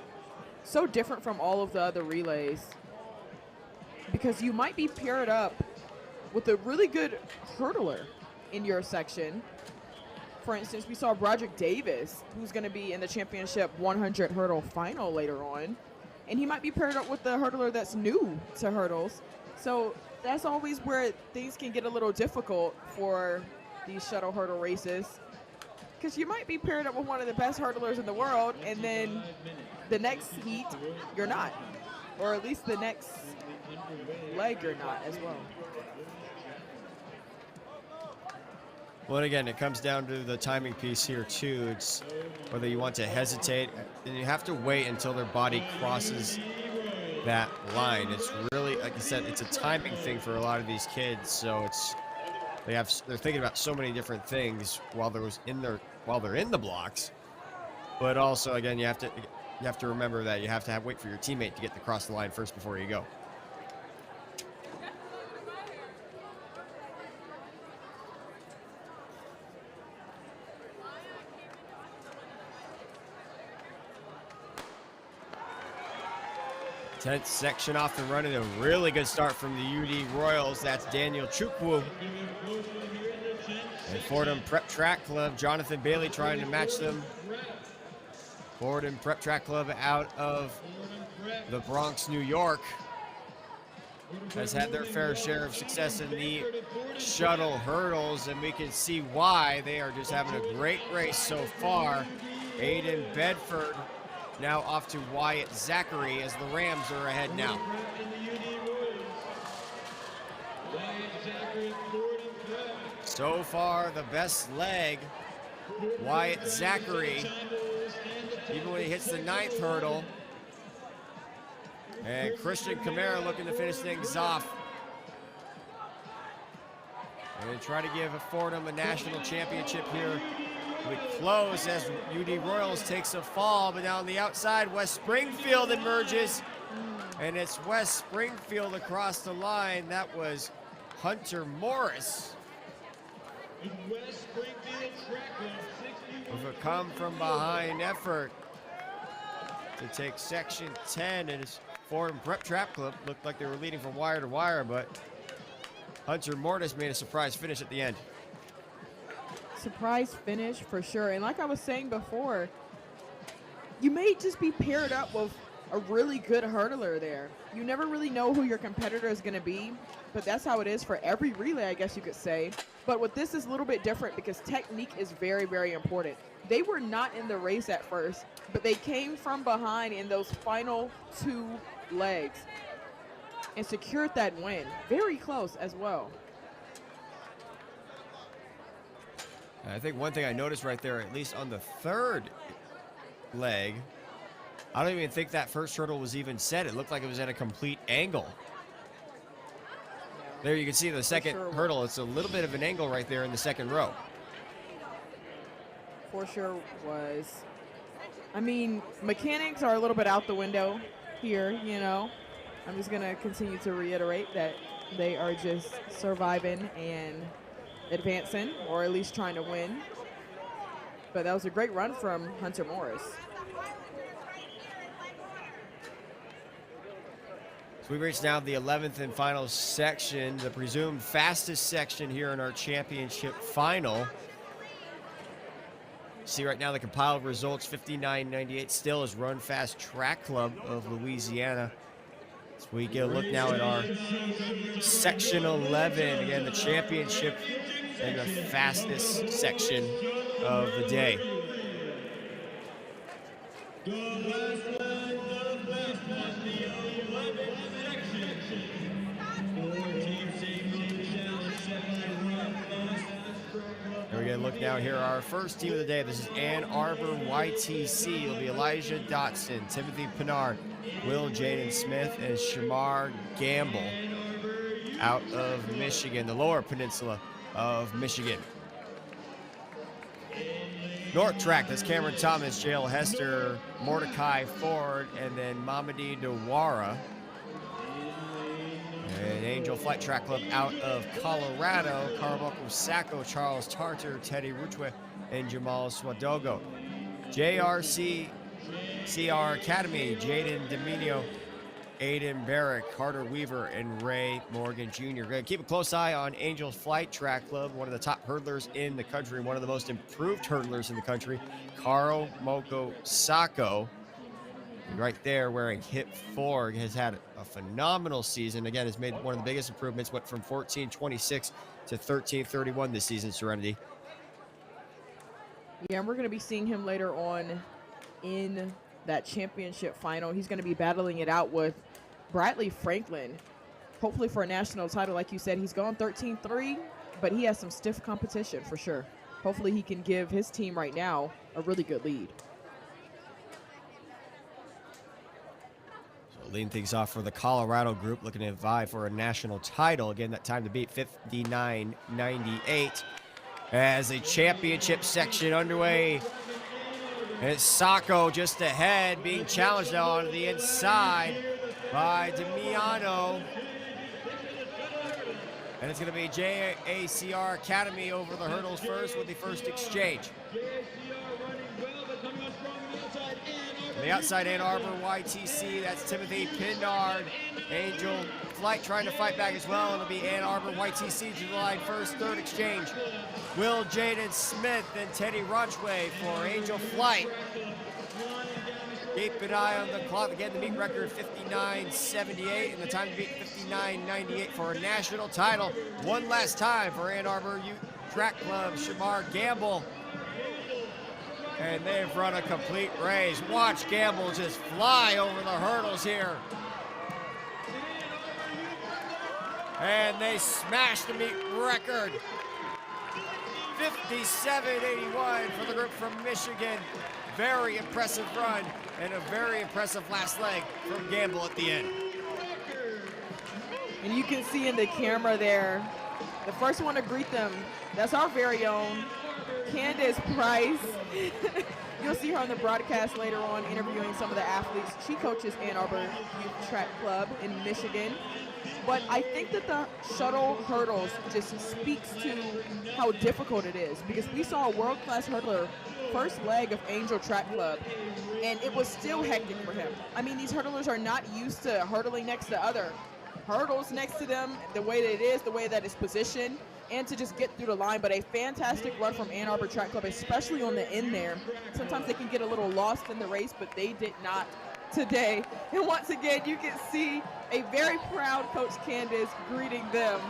so different from all of the other relays because you might be paired up with a really good hurdler in your section. For instance, we saw Broderick Davis, who's going to be in the championship 100 hurdle final later on, and he might be paired up with the hurdler that's new to hurdles. So that's always where things can get a little difficult for these shuttle hurdle races, because you might be paired up with one of the best hurdlers in the world, and then the next heat, you're not. Or at least the next leg, you're not as well. Well, and again, it comes down to the timing piece here, too. It's whether you want to hesitate, and you have to wait until their body crosses that line. It's really, like I said, it's a timing thing for a lot of these kids. So they're thinking about so many different things while they're in the blocks. But also, again, you have to remember that you have to wait for your teammate to get across the line first before you go. Tenth section off and running. A really good start from the UD Royals. That's Daniel Chukwu. And Fordham Prep Track Club, Jonathan Bailey trying to match them. Fordham Prep Track Club out of the Bronx, New York, has had their fair share of success in the shuttle hurdles, and we can see why. They are just having a great race so far. Aiden Bedford now off to Wyatt Zachary as the Rams are ahead now. So far, the best leg, Wyatt Zachary, even when he hits the 9th hurdle. And Christian Camara looking to finish things off. And try to give Fordham a national championship here. We close as UD Royals takes a fall, but down the outside, West Springfield emerges. And it's West Springfield across the line. That was Hunter Morris. With a come from behind effort to take section 10, and his Fordham Prep Trap Club looked like they were leading from wire to wire, but Hunter Morris made a surprise finish at the end. Surprise finish for sure. And like I was saying before, you may just be paired up with a really good hurdler there. You never really know who your competitor is going to be, but that's how it is for every relay, I guess you could say. But with this is a little bit different because technique is very, very important. They were not in the race at first, but they came from behind in those final 2 legs and secured that win. Very close as well. I think one thing I noticed right there, at least on the 3rd leg, I don't even think that first hurdle was even set. It looked like it was at a complete angle. There you can see the second hurdle. It's a little bit of an angle right there in the 2nd row. For sure was. I mean, mechanics are a little bit out the window here, you know. I'm just going to continue to reiterate that they are just surviving and advancing, or at least trying to win. But that was a great run from Hunter Morris. So we reached now the 11th and final section, the presumed fastest section here in our championship final. See right now the compiled results, 59.98 still is Run Fast Track Club of Louisiana. It's We get a look now at our section 11, again, the championship and the fastest section of the day. The last leg of fastest, the 11th section. 4 team challenge semi-run fast. And we're going to look now here. Our first team of the day. This is Ann Arbor YTC. It'll be Elijah Dotson, Timothy Pinard, Will Jaden Smith, and Shamar Gamble out of Michigan, the lower peninsula of Michigan. North track, that's Cameron Thomas, Jael Hester, Mordecai Ford, and then Mamadi Dewara. And Angel Flight Track Club out of Colorado, Carbuncle Sacco, Charles Tartar, Teddy Ruchwe, and Jamal Swadogo. JRC CR Academy, Jaden Dominio, Aiden Barrick, Carter Weaver, and Ray Morgan Jr. We're going to keep a close eye on Angel Flight Track Club, one of the top hurdlers in the country, one of the most improved hurdlers in the country, Karo Moko Sako. And right there, wearing hip 4, has had a phenomenal season. Again, has made one of the biggest improvements, went from 14.26 to 13.31 this season, Serenity. Yeah, and we're going to be seeing him later on in that championship final. He's going to be battling it out with Bradley Franklin, hopefully for a national title. Like you said, he's gone 13-3, but he has some stiff competition for sure. Hopefully he can give his team right now a really good lead. So leading things off for the Colorado group, looking to vie for a national title. Again, that time to beat 59.98 as a championship section underway. And it's Sacco just ahead, being challenged now on the inside by Damiano. And it's going to be JACR Academy over the hurdles first with the first exchange. On the outside, Ann Arbor YTC, that's Timothy Pinard. Angel Flight trying to fight back as well. It'll be Ann Arbor YTC to the line first, third exchange. Will Jaden Smith and Teddy Ronchway for Angel Flight. Keep an eye on the clock. Again, the meet record 59.78 and the time to beat 59.98 for a national title. One last time for Ann Arbor Track Club, Shamar Gamble. And they've run a complete race. Watch Gamble just fly over the hurdles here. And they smashed the meet record. 57.81 for the group from Michigan. Very impressive run and a very impressive last leg from Gamble at the end. And you can see in the camera there, the first one to greet them, that's our very own Candace Price. You'll see her on the broadcast later on interviewing some of the athletes. She coaches Ann Arbor Youth Track Club in Michigan. But I think that the shuttle hurdles just speaks to how difficult it is, because we saw a world-class hurdler first leg of Angel Track Club, and it was still hectic for him. I mean, these hurdlers are not used to hurdling next to other hurdles next to them, the way that it is, the way that it's positioned, and to just get through the line. But a fantastic run from Ann Arbor Track Club, especially on the end there. Sometimes they can get a little lost in the race, but they did not today. And once again, you can see a very proud Coach Candace greeting them.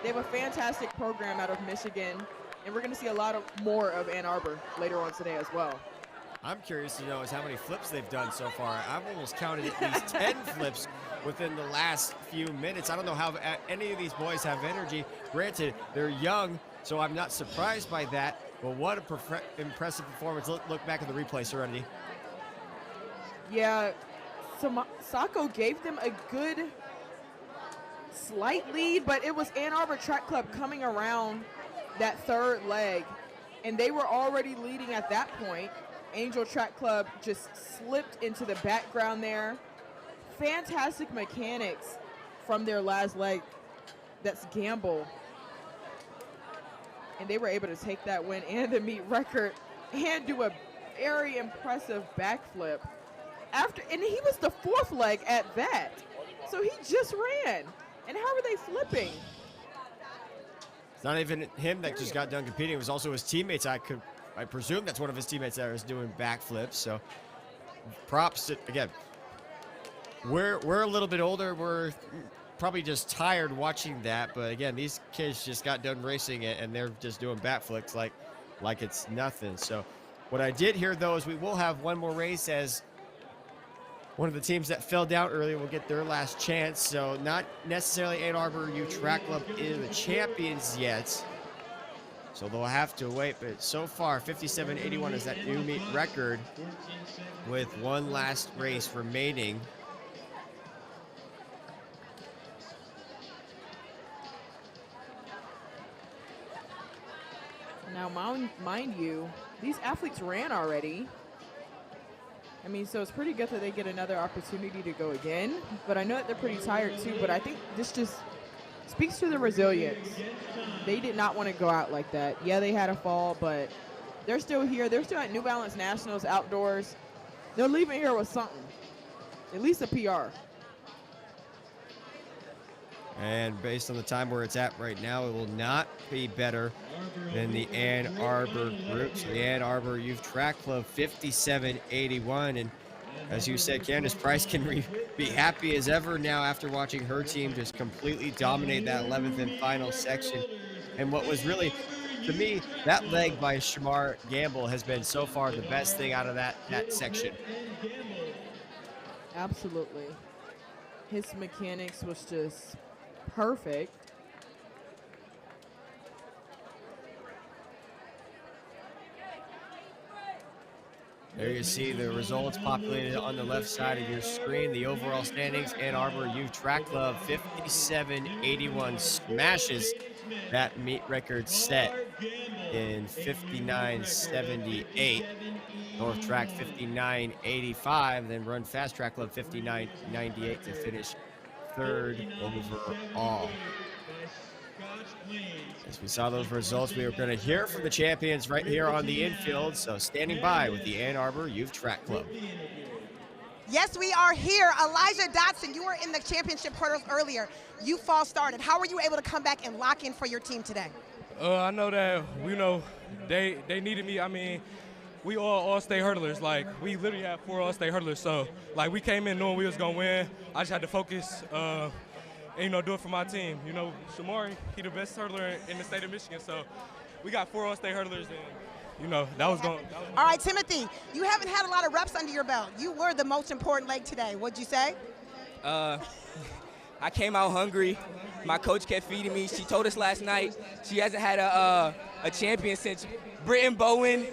They have a fantastic program out of Michigan, and we're going to see a lot more of Ann Arbor later on today as well. I'm curious to know is how many flips they've done so far. I've almost counted at least 10 flips within the last few minutes. I don't know how any of these boys have energy. Granted, they're young, so I'm not surprised by that. But what a impressive performance. Look back at the replay, Serenity. Yeah, so Sacco gave them a good slight lead, but it was Ann Arbor Track Club coming around that third leg, and they were already leading at that point. Angel Track Club just slipped into the background there. Fantastic mechanics from their last leg. That's Gamble. And they were able to take that win and the meet record and do a very impressive backflip. And he was the fourth leg at that. So he just ran. And how are they flipping? It's not even him that just got done competing. It was also his teammates. I presume that's one of his teammates that was doing backflips. So props to, again, we're a little bit older. We're probably just tired watching that. But again, these kids just got done racing it, and they're just doing backflips like it's nothing. So what I did hear, though, is we will have one more race as one of the teams that fell down earlier will get their last chance. So not necessarily Ann Arbor U Track Club is the champions yet. So they'll have to wait. But so far, 57.81 is that new meet record with one last race remaining. Now, mind you, these athletes ran already. I mean, so it's pretty good that they get another opportunity to go again. But I know that they're pretty tired too. But I think this just speaks to the resilience. They did not want to go out like that. Yeah, they had a fall, but they're still here. They're still at New Balance Nationals outdoors. They're leaving here with something, at least a PR. And based on the time where it's at right now, it will not be better than the Ann Arbor group. So the Ann Arbor Youth Track Club, 57.81. And as you said, Candace Price can be happy as ever now after watching her team just completely dominate that 11th and final section. And what was really, to me, that leg by Shamar Gamble has been so far the best thing out of that section. Absolutely. His mechanics was just perfect. There you see the results populated on the left side of your screen. The overall standings, Ann Arbor Youth Track Club, 57.81, smashes that meet record set in 59.78. North Track 59.85, then Run Fast Track Club 59.98 to finish third overall. As we saw those results, we are going to hear from the champions right here on the infield. So standing by with the Ann Arbor Youth Track Club. Yes, we are here. Elijah Dotson, you were in the championship hurdles earlier. You fall started. How were you able to come back and lock in for your team today? I know that they needed me. I mean, we all-state hurdlers. Like, we literally have 4 all-state hurdlers. So, like, we came in knowing we was going to win. I just had to focus and, do it for my team. Shamari, he the best hurdler in the state of Michigan. So, we got 4 all-state hurdlers, and, that was going. All right, Timothy, you haven't had a lot of reps under your belt. You were the most important leg today. What'd you say? I came out hungry. My coach kept feeding me. She told us last night she hasn't had a champion since Britton Bowen,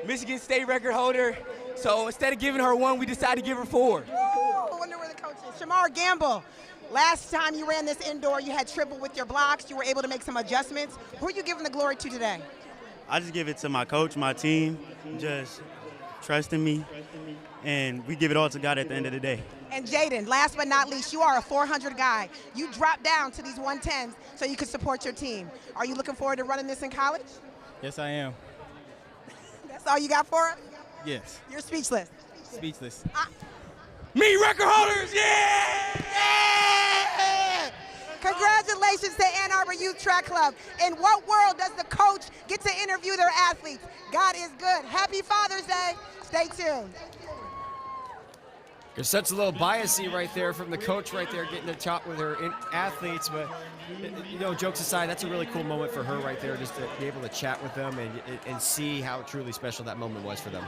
Michigan State record holder. So instead of giving her 1, we decided to give her 4. Woo! I wonder where the coach is. Shamar Gamble, last time you ran this indoor, you had trouble with your blocks. You were able to make some adjustments. Who are you giving the glory to today? I just give it to my coach, my team, just trusting me, and we give it all to God at the end of the day. And Jaden, last but not least, you are a 400 guy. You dropped down to these 110s so you could support your team. Are you looking forward to running this in college? Yes, I am. That's all you got for us? Yes. You're speechless. Speechless. Me record holders, yeah! Yeah! Congratulations to Ann Arbor Youth Track Club. In what world does the coach get to interview their athletes? God is good. Happy Father's Day. Stay tuned. There's such a little biasy right there from the coach right there getting to talk with her athletes. But, jokes aside, that's a really cool moment for her right there, just to be able to chat with them and see how truly special that moment was for them.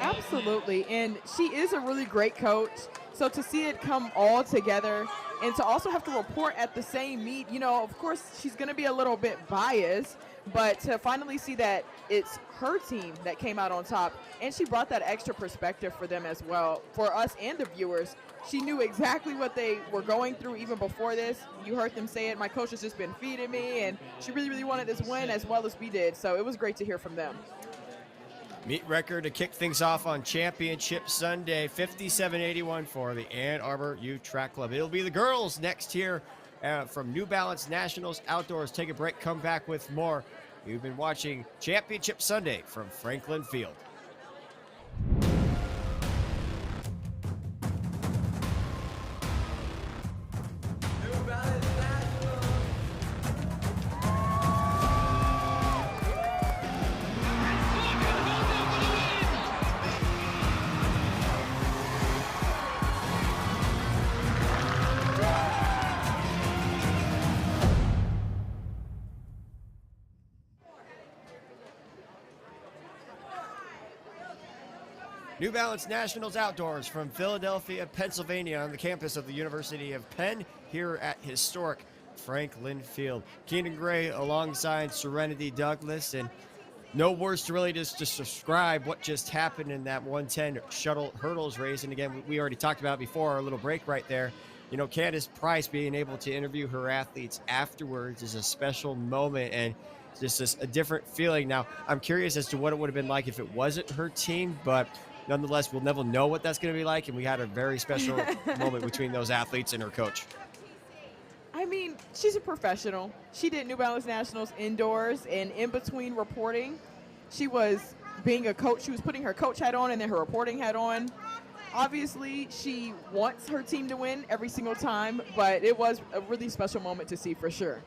Absolutely, and she is a really great coach. So to see it come all together and to also have to report at the same meet, of course, she's going to be a little bit biased, but to finally see that it's her team that came out on top, and she brought that extra perspective for them as well, for us and the viewers. She knew exactly what they were going through even before this. You heard them say it, my coach has just been feeding me, and she really, really wanted this win as well as we did, so it was great to hear from them. Meet record to kick things off on Championship Sunday, 57.81 for the Ann Arbor Youth Track Club. It'll be the girls next here from New Balance Nationals Outdoors. Take a break, come back with more. You've been watching Championship Sunday from Franklin Field. New Balance Nationals Outdoors from Philadelphia, Pennsylvania, on the campus of the University of Penn, here at historic Franklin Field. Keenan Gray alongside Serenity Douglas, and no words to really just describe what just happened in that 110 shuttle hurdles race. And again, we already talked about before our little break right there. You know, Candace Price being able to interview her athletes afterwards is a special moment and just a different feeling. Now, I'm curious as to what it would have been like if it wasn't her team, but nonetheless, we'll never know what that's going to be like. And we had a very special moment between those athletes and her coach. I mean, she's a professional. She did New Balance Nationals indoors, and in between reporting, she was being a coach. She was putting her coach hat on and then her reporting hat on. Obviously, she wants her team to win every single time, but it was a really special moment to see for sure.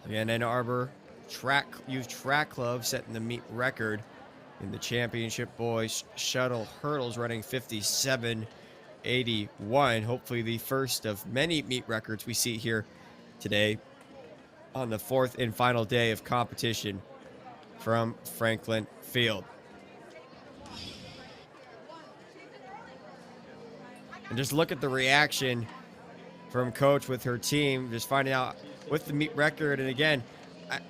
Again, Ann Arbor Youth Track Club setting the meet record in the championship boys shuttle hurdles, running 57:81. Hopefully the first of many meet records we see here today on the fourth and final day of competition from Franklin Field. And just look at the reaction from coach with her team, just finding out with the meet record. And again,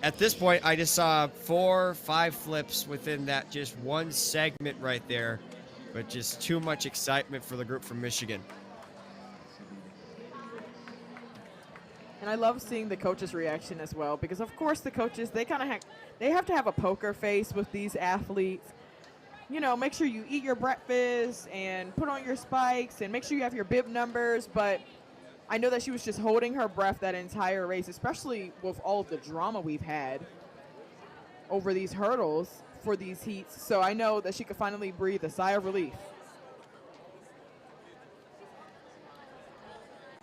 at this point, I just saw 4 or 5 flips within that just one segment right there, but just too much excitement for the group from Michigan. And I love seeing the coaches' reaction as well, because of course the coaches, they have to have a poker face with these athletes. You know, make sure you eat your breakfast and put on your spikes and make sure you have your bib numbers. But I know that she was just holding her breath that entire race, especially with all of the drama we've had over these hurdles for these heats. So I know that she could finally breathe a sigh of relief.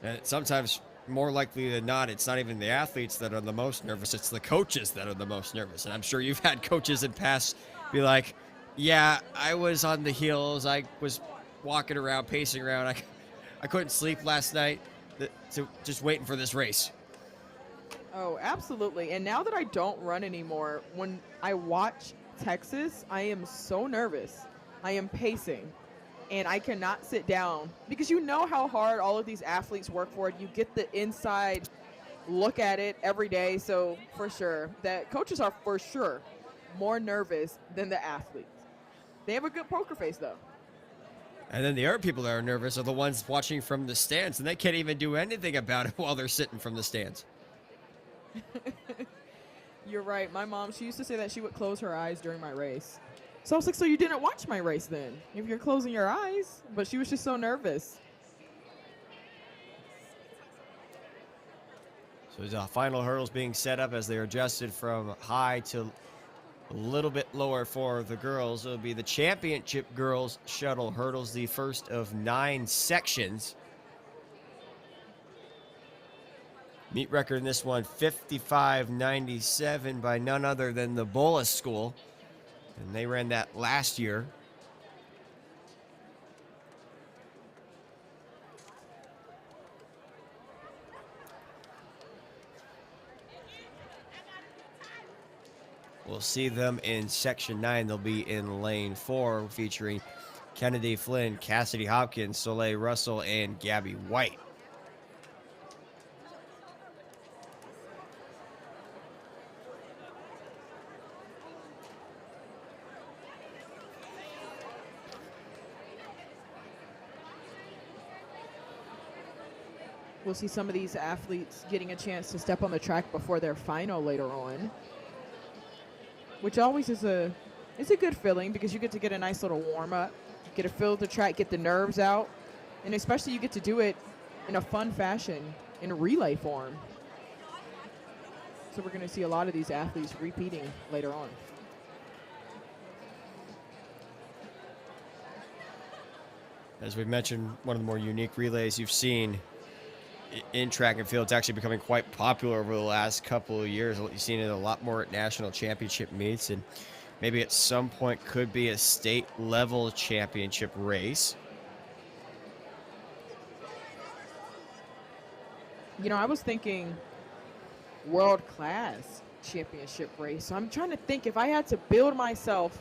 And sometimes, more likely than not, it's not even the athletes that are the most nervous, it's the coaches that are the most nervous. And I'm sure you've had coaches in past be like, yeah, I was on the heels, I was walking around, pacing around, I couldn't sleep last night, so just waiting for this race. Oh, absolutely. And now that I don't run anymore, when I watch Texas, I am so nervous. I am pacing, and I cannot sit down because you know how hard all of these athletes work for it. You get the inside look at it every day. So for sure, that coaches are for sure more nervous than the athletes. They have a good poker face, though. And then the other people that are nervous are the ones watching from the stands, and they can't even do anything about it while they're sitting from the stands. You're right. My mom, she used to say that she would close her eyes during my race. So I was like, so you didn't watch my race then, if you're closing your eyes? But she was just so nervous. So the final hurdles being set up as they're adjusted from high to a little bit lower for the girls. It'll be the championship girls shuttle hurdles, the first of 9 sections. Meet record in this one, 55:97 by none other than the Bullis School. And they ran that last year. We'll see them in section 9. They'll be in lane 4, featuring Kennedy Flynn, Cassidy Hopkins, Soleil Russell, and Gabby White. We'll see some of these athletes getting a chance to step on the track before their final later on, which always is a good feeling because you get to get a nice little warm up, get to feel the track, get the nerves out, and especially you get to do it in a fun fashion in relay form. So we're going to see a lot of these athletes repeating later on. As we mentioned, one of the more unique relays you've seen in track and field. It's actually becoming quite popular over the last couple of years. You've seen it a lot more at national championship meets, and maybe at some point could be a state level championship race. You know, I was thinking world class championship race. So I'm trying to think if I had to build myself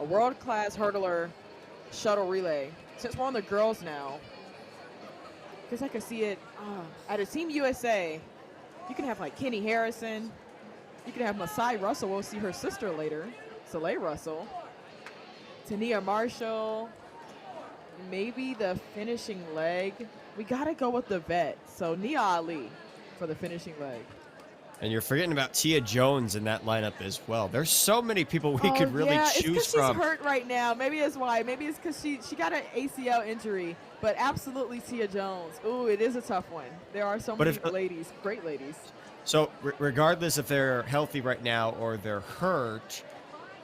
a world-class hurdler shuttle relay. Since we're on the girls now, because I could see it at a Team USA, you can have like Kenny Harrison, you can have Masai Russell, we'll see her sister later, Soleil Russell, Tania Marshall, maybe the finishing leg. We gotta go with the vet, so Nia Ali for the finishing leg. And you're forgetting about Tia Jones in that lineup as well. There's so many people we could really choose it's from. She's hurt right now. Maybe that's why. Maybe it's because she got an ACL injury. But absolutely Tia Jones. Ooh, it is a tough one. There are so many ladies, great ladies. So regardless if they're healthy right now or they're hurt,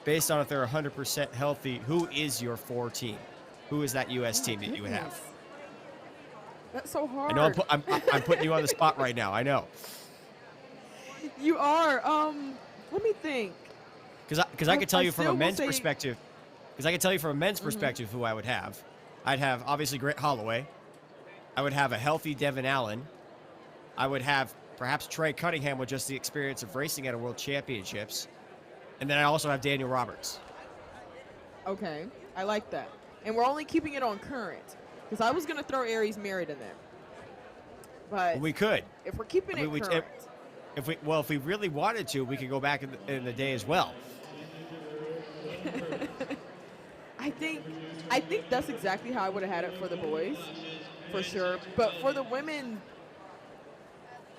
based on if they're 100% healthy, who is your 4 team? Who is that U.S. team that you would have? That's so hard. I know I'm putting you on the spot right now. I know. You are. Let me think. Because I could tell you from a men's perspective. Because I could tell you from a men's perspective who I would have. I'd have obviously Grant Holloway. I would have a healthy Devin Allen. I would have perhaps Trey Cunningham with just the experience of racing at a World Championships. And then I also have Daniel Roberts. Okay, I like that. And we're only keeping it on current. Because I was going to throw Aries Merritt in there. But we could. If we're keeping it current. If we really wanted to, we could go back in the day as well. I think that's exactly how I would have had it for the boys, for sure. But for the women,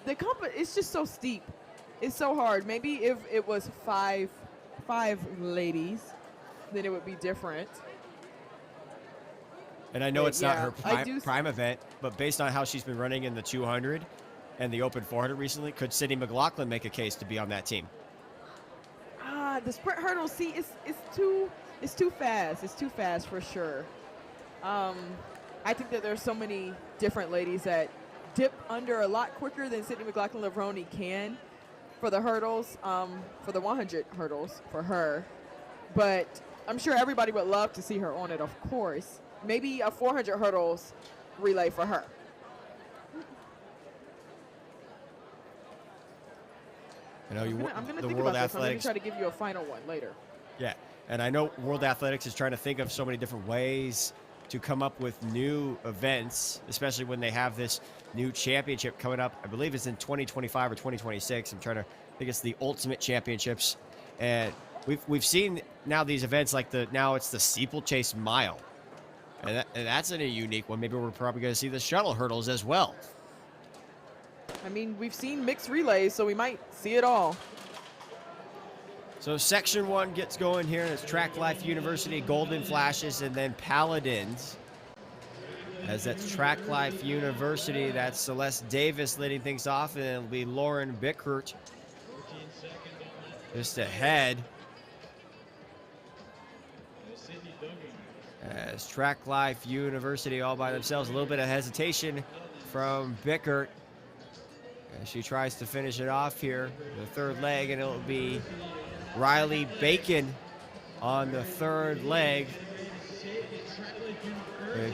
it's just so steep. It's so hard. Maybe if it was five ladies, then it would be different. And I know it's not her prime event, but based on how she's been running in the 200 and the Open 400 recently, could Sydney McLaughlin make a case to be on that team? The sprint hurdle, see, it's too fast. It's too fast for sure. I think that there's so many different ladies that dip under a lot quicker than Sydney McLaughlin-Levrone can for the hurdles, for the 100 hurdles for her. But I'm sure everybody would love to see her on it, of course. Maybe a 400 hurdles relay for her. I know I'm gonna think World about this. I'm Athletics. gonna try to give you a final one later. Yeah, and I know World Athletics is trying to think of so many different ways to come up with new events, especially when they have this new championship coming up. I believe it's in 2025 or 2026. I'm trying to think it's the Ultimate Championships, and we've seen now these events like now it's the Steeplechase Mile, and that's a unique one. Maybe we're probably going to see the shuttle hurdles as well. I mean, we've seen mixed relays, so we might see it all. So Section 1 gets going here, and it's Track Life University, Golden Flashes, and then Paladins. As that's Track Life University, that's Celeste Davis leading things off, and it'll be Lauren Bickert just ahead. As Track Life University all by themselves, a little bit of hesitation from Bickert as she tries to finish it off here, the third leg, and it'll be Riley Bacon on the third leg.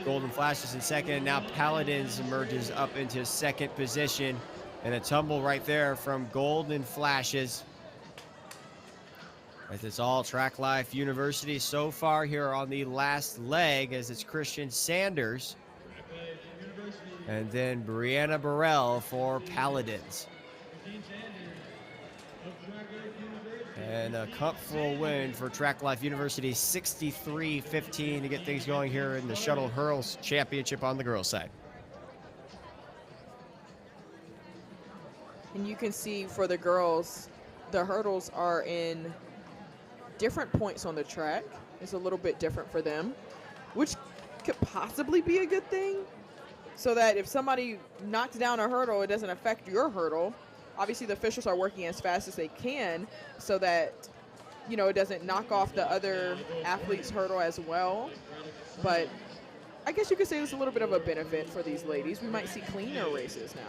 Golden Flashes in second, and now Paladins emerges up into second position, and a tumble right there from Golden Flashes. As it's all Track Life University so far here on the last leg, as it's Christian Sanders and then Brianna Burrell for Paladins. And a comfortable win for Track Life University, 63-15 to get things going here in the Shuttle Hurls Championship on the girls' side. And you can see for the girls, the hurdles are in different points on the track. It's a little bit different for them, which could possibly be a good thing, so that if somebody knocks down a hurdle, it doesn't affect your hurdle. Obviously, the officials are working as fast as they can so that, you know, it doesn't knock off the other athlete's hurdle as well. But I guess you could say it's a little bit of a benefit for these ladies. We might see cleaner races now.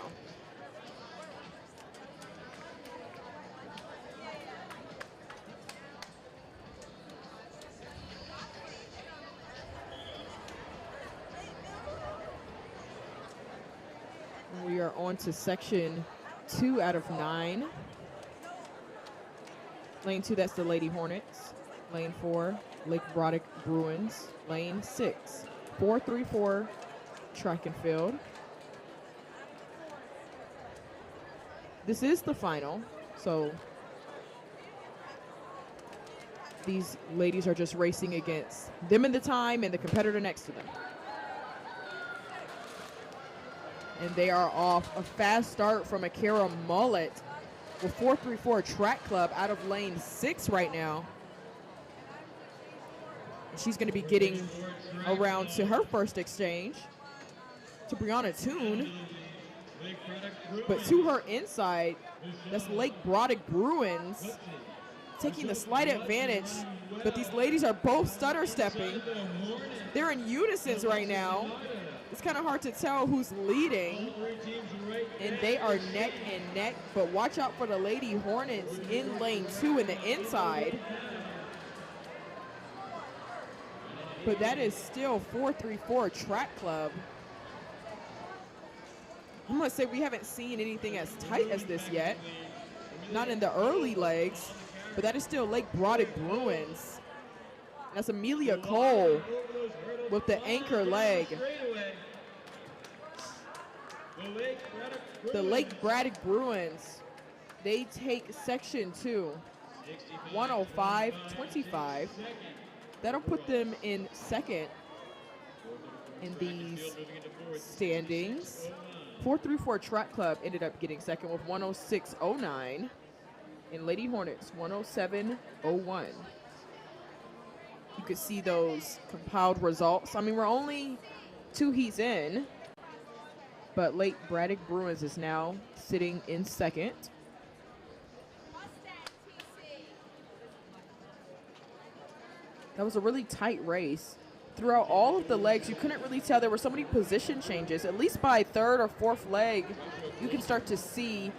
We are on to section 2 out of 9. Lane 2, that's the Lady Hornets. Lane 4, Lake Broderick Bruins, lane 6. 4-3-4 track and field. This is the final, so these ladies are just racing against them in the time and the competitor next to them. And they are off a fast start from Akira Mullet with 4-3-4 Track Club out of lane 6 right now. And she's going to be getting around to her first exchange to Brianna Toon. But to her inside, that's Lake Broderick Bruins taking the slight advantage. But these ladies are both stutter stepping. They're in unison right now. It's kind of hard to tell who's leading, and they are neck and neck, but watch out for the Lady Hornets in lane 2 in the inside. But that is still 4-3-4 Track Club. I'm gonna say we haven't seen anything as tight as this yet, not in the early legs, but that is still Lake Broderick Bruins. That's Amelia Cole with the anchor leg. The Lake Braddock Bruins, they take section 2, 105-25. That'll put them in second in these standings. 4-3-4 Track Club ended up getting second with 106.09, and Lady Hornets 107.01. You could see those compiled results. I mean, we're only 2 heats in, but Lake Braddock Bruins is now sitting in second. That was a really tight race. Throughout all of the legs, you couldn't really tell. There were so many position changes. At least by third or fourth leg, you can start to see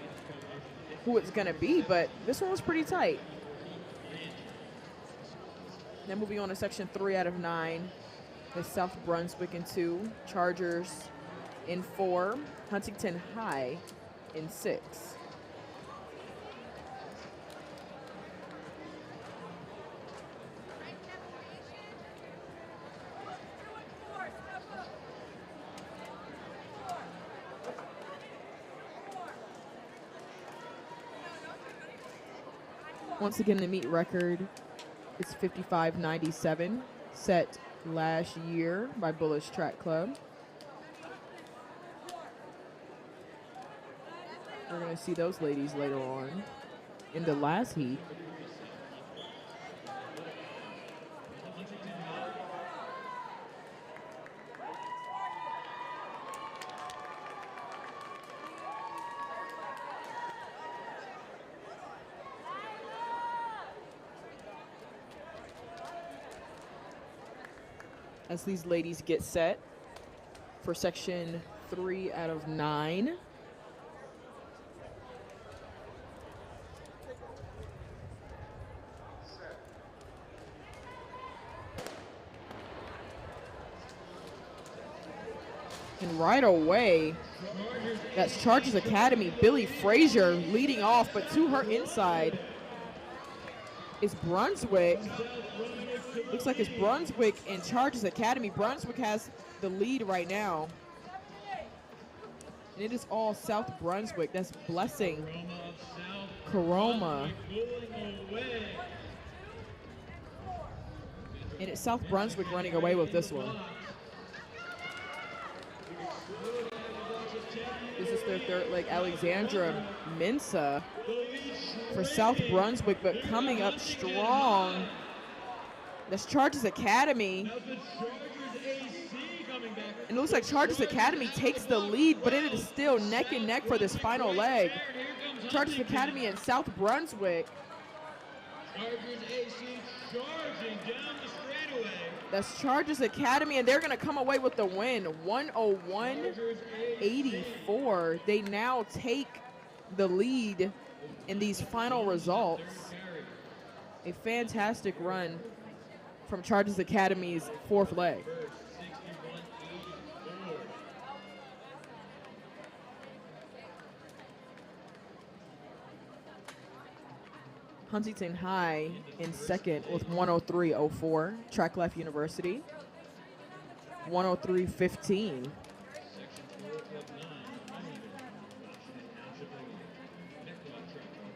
who it's going to be, but this one was pretty tight. Then moving on to section 3 out of 9, the South Brunswick in 2, Chargers in 4, Huntington High in 6. Once again, the meet record is 55.97, set last year by Bullish Track Club. We're going to see those ladies later on in the last heat. As these ladies get set for section 3 out of 9. And right away, that's Chargers Academy, Billy Frazier leading off, but to her inside is Brunswick. Looks like it's Brunswick and Chargers Academy. Brunswick has the lead right now. And it is all South Brunswick. That's Blessing, Caroma. And it's South Brunswick running away with this one. This is their third leg. Alexandra Mensa for South Brunswick, but coming up strong. That's Chargers Academy. And it looks like Chargers Academy takes the lead, but it is still neck and neck for this final leg. Chargers Academy and South Brunswick. Chargers AC charging down the straightaway. That's Chargers Academy, and they're going to come away with the win, 101-84. They now take the lead in these final results. A fantastic run from Chargers Academy's fourth leg. Huntington High in second with 103.04. Track Life University, 103.15.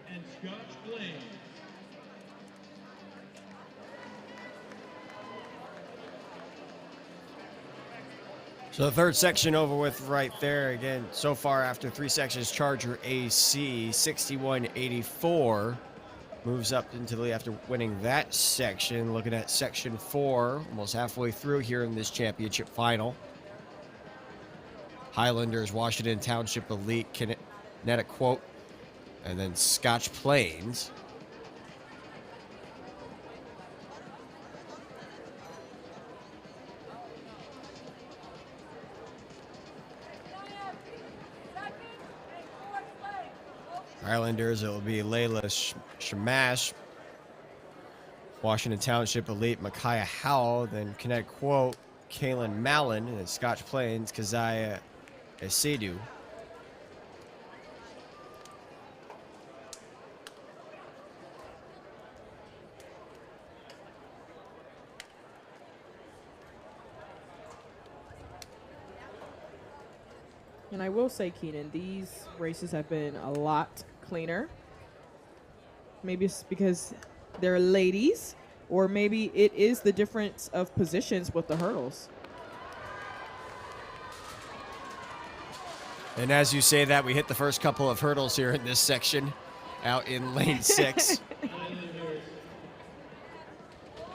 And Scotch Plains. So the third section over with right there. Again, so far after 3 sections, Charger AC 61.84 moves up into the lead after winning that section. Looking at section 4, almost halfway through here in this championship final. Highlanders, Washington Township Elite, Kinetic Quote, and then Scotch Plains. Highlanders, it will be Layla Shamash, Washington Township Elite, Micaiah Howell, then Kinetic Quote, Kaylin Mallon, and Scotch Plains, Keziah Esidu. And I will say, Keenan, these races have been a lot cleaner. Maybe it's because they're ladies, or maybe it is the difference of positions with the hurdles. And as you say that, we hit the first couple of hurdles here in this section out in lane 6.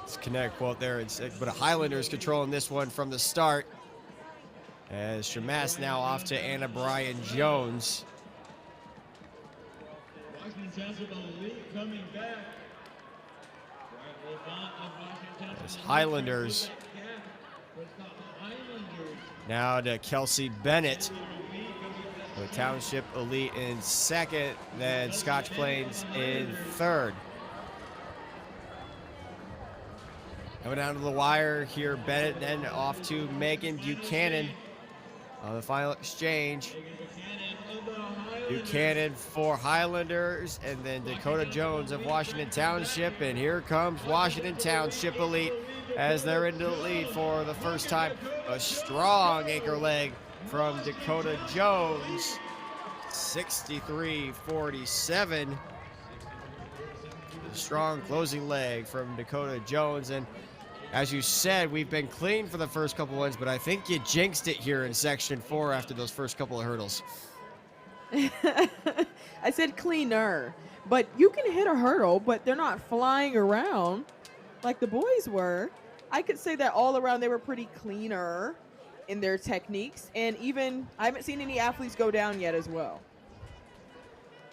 It's Kinetic Quote there, but a Highlanders controlling this one from the start. As Shamash now off to Anna Bryan Jones. Washington Township Elite coming back. As Highlanders now to Kelsey Bennett. With Township Elite in second, then Scotch Plains in third. Coming down to the wire here, Bennett, then off to Megan Buchanan on the final exchange. Buchanan for Highlanders, and then Dakota Jones of Washington Township, and here comes Washington Township Elite as they're into the lead for the first time. A strong anchor leg from Dakota Jones, 63.47. Strong closing leg from Dakota Jones, and as you said, we've been clean for the first couple ones, but I think you jinxed it here in section 4 after those first couple of hurdles. I said cleaner, but you can hit a hurdle, but they're not flying around like the boys were. I could say that all around they were pretty cleaner in their techniques, and even I haven't seen any athletes go down yet as well.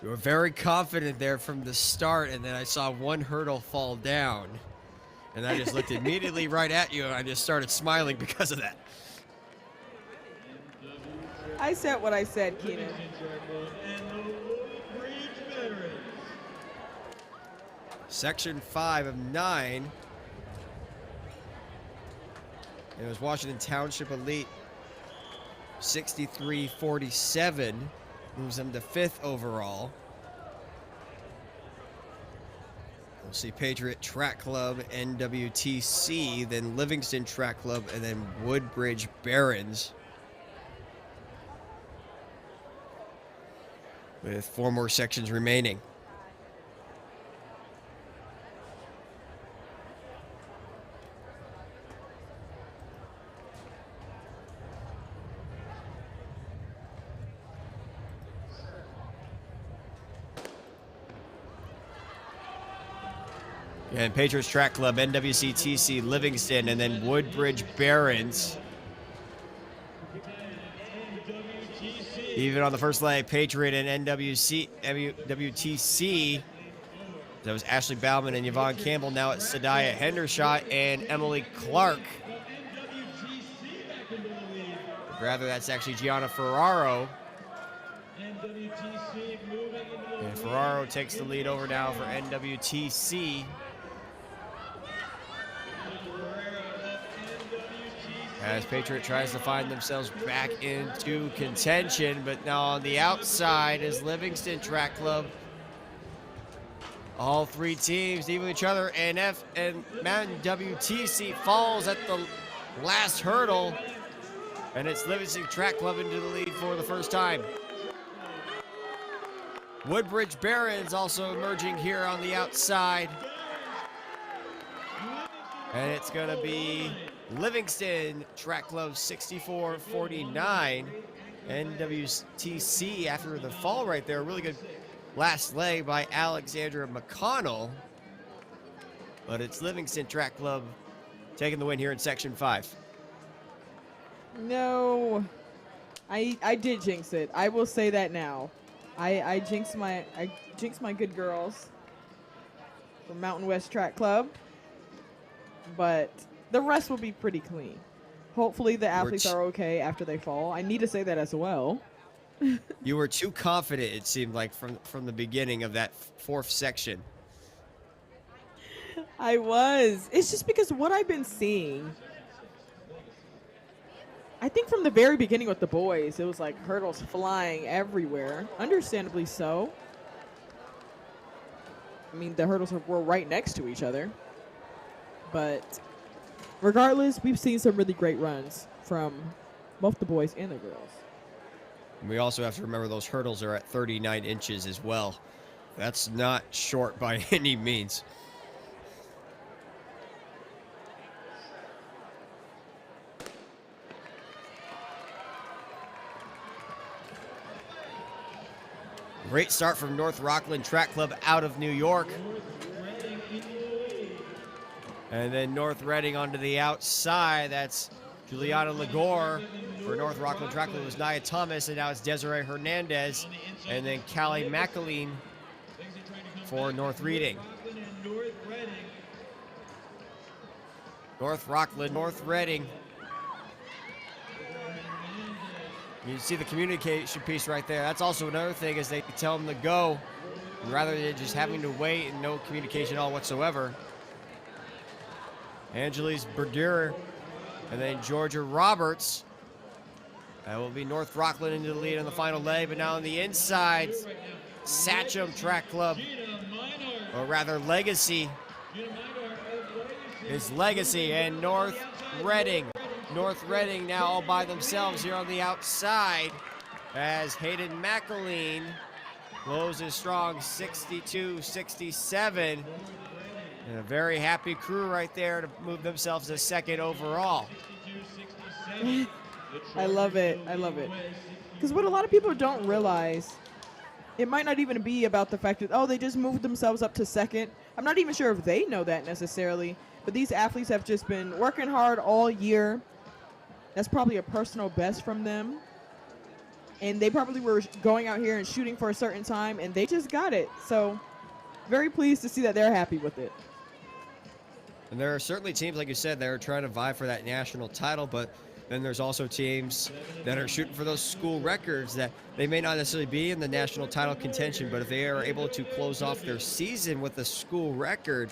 You were very confident there from the start, and then I saw one hurdle fall down. And I just looked immediately right at you, and I just started smiling because of that. I said what I said, Keenan. Section 5 of 9. It was Washington Township Elite, 63.47. Moves them to 5th overall. We'll see Patriot Track Club, NWTC, then Livingston Track Club, and then Woodbridge Barons. With 4 more sections remaining. And Patriots Track Club, NWCTC, Livingston, and then Woodbridge Barons. Even on the first leg, Patriot and WTC. That was Ashley Bauman and Yvonne Campbell. Now it's Sadiah Hendershot and Emily Clark. Rather, that's actually Gianna Ferraro. And Ferraro takes the lead over now for NWTC. As Patriot tries to find themselves back into contention, but now on the outside is Livingston Track Club. All three teams even each other, and Mountain WTC falls at the last hurdle, and it's Livingston Track Club into the lead for the first time. Woodbridge Barons also emerging here on the outside. And it's gonna be Livingston Track Club 64-49. NWTC after the fall right there. Really good last leg by Alexandra McConnell. But it's Livingston Track Club taking the win here in Section 5. No, I did jinx it. I will say that now. I jinxed my good girls from Mountain West Track Club, but the rest will be pretty clean. Hopefully the athletes are okay after they fall. I need to say that as well. You were too confident, it seemed like, from the beginning of that fourth section. I was. It's just because what I've been seeing, I think from the very beginning with the boys, it was like hurdles flying everywhere. Understandably so. I mean, the hurdles were right next to each other. But regardless, we've seen some really great runs from both the boys and the girls. And we also have to remember those hurdles are at 39 inches as well. That's not short by any means. Great start from North Rockland Track Club out of New York. And then North Reading onto the outside. That's Juliana Lagore. For North Rockland Track Club, it was Nia Thomas, and now it's Desiree Hernandez. And then Callie McAleen for North Reading. North Rockland, North Reading. You see the communication piece right there. That's also another thing, is they tell them to go rather than just having to wait and no communication at all whatsoever. Angeles Berger and then Georgia Roberts. That will be North Rockland into the lead on the final leg, but now on the inside, Satcham Track Club, or rather Legacy, is Legacy, and North Reading. North Reading now all by themselves here on the outside as Hayden McAleen closes strong 62-67. And a very happy crew right there to move themselves to second overall. I love it. I love it. Because what a lot of people don't realize, it might not even be about the fact that, oh, they just moved themselves up to second. I'm not even sure if they know that necessarily, but these athletes have just been working hard all year. That's probably a personal best from them. And they probably were going out here and shooting for a certain time, and they just got it. So very pleased to see that they're happy with it. And there are certainly teams, like you said, that are trying to vie for that national title, but then there's also teams that are shooting for those school records that they may not necessarily be in the national title contention, but if they are able to close off their season with a school record,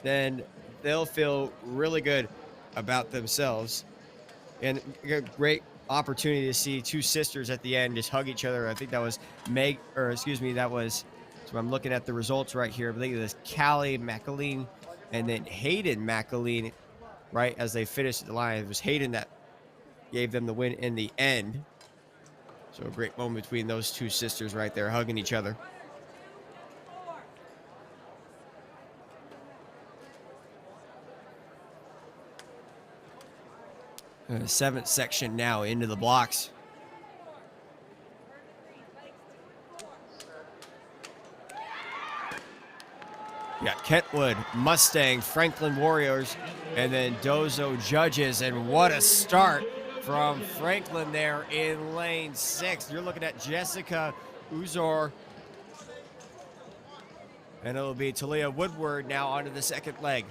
then they'll feel really good about themselves. And a great opportunity to see two sisters at the end just hug each other. I think that was so I'm looking at the results right here. I think it was Callie McAleen and then Hayden McAleen, right as they finished the line. It was Hayden that gave them the win in the end. So a great moment between those two sisters right there, hugging each other. The seventh section now into the blocks. You got Kentwood, Mustang, Franklin Warriors, and then Dozo Judges. And what a start from Franklin there in lane 6. You're looking at Jessica Uzor. And it'll be Talia Woodward now onto the second leg.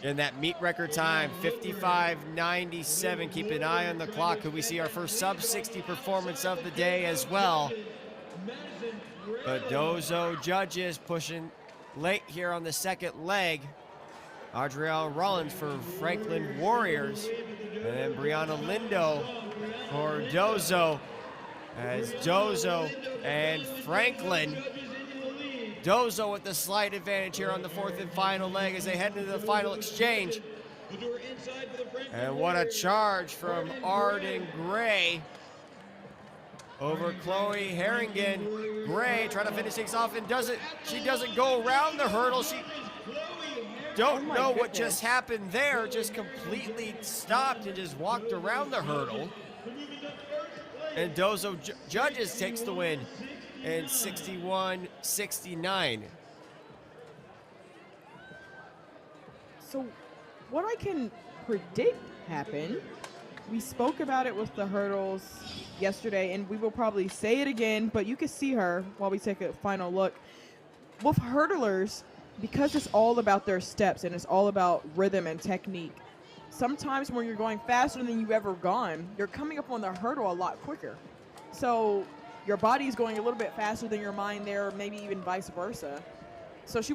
In that meet record time, 55:97. Keep an eye on the clock. Could we see our first sub-60 performance of the day as well? But Dozo Judges pushing late here on the second leg. Adrielle Rollins for Franklin Warriors. And then Brianna Lindo for Dozo. as Dozo and Franklin. Dozo with the slight advantage here on the fourth and final leg as they head into the final exchange. And what a charge from Arden Gray over Chloe Harrington. Gray trying to finish things off and she doesn't go around the hurdle. She don't know what just happened there, just completely stopped and just walked around the hurdle. And Dozo Judges takes the win in 61-69. So what I can predict happen, we spoke about it with the hurdles yesterday, and we will probably say it again, but you can see her while we take a final look. With hurdlers, because it's all about their steps and it's all about rhythm and technique, sometimes when you're going faster than you've ever gone, you're coming up on the hurdle a lot quicker. So your body is going a little bit faster than your mind there, maybe even vice versa. So she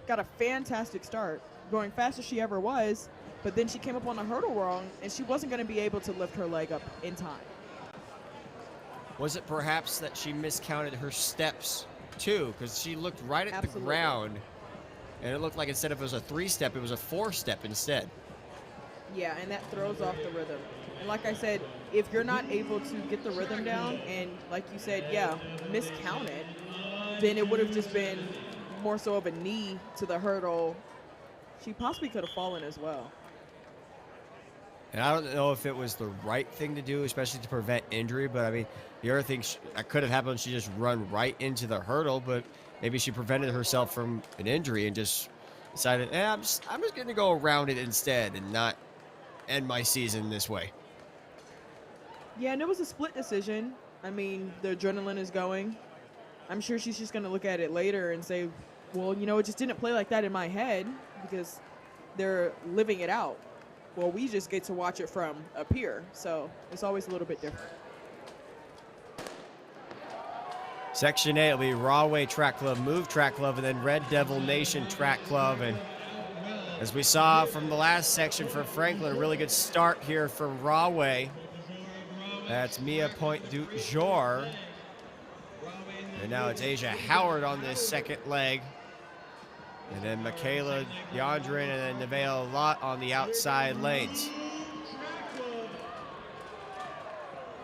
got a fantastic start, going fast as she ever was, but then she came up on the hurdle wrong, and she wasn't going to be able to lift her leg up in time. Was it perhaps that she miscounted her steps too? Because she looked right at the ground, and it looked like instead of it was a 3-step, it was a 4-step instead. Yeah, and that throws off the rhythm. And like I said, if you're not able to get the rhythm down, and like you said, miscount it, then it would have just been more so of a knee to the hurdle. She possibly could have fallen as well. And I don't know if it was the right thing to do, especially to prevent injury, but I mean, the other thing that could have happened, she just run right into the hurdle, but maybe she prevented herself from an injury and just decided, I'm just going to go around it instead and not end my season this way. Yeah, and it was a split decision. I mean, the adrenaline is going. I'm sure she's just going to look at it later and say, well, it just didn't play like that in my head because they're living it out. Well, we just get to watch it from up here, so it's always a little bit different. Section 8 will be Rahway Track Club, Move Track Club, and then Red Devil Nation Track Club. And as we saw from the last section for Franklin, a really good start here for Rahway. That's Mia Point du Jour. And now it's Asia Howard on this second leg. And then Michaela Yondrin and then Nevaeh Lott on the outside lanes.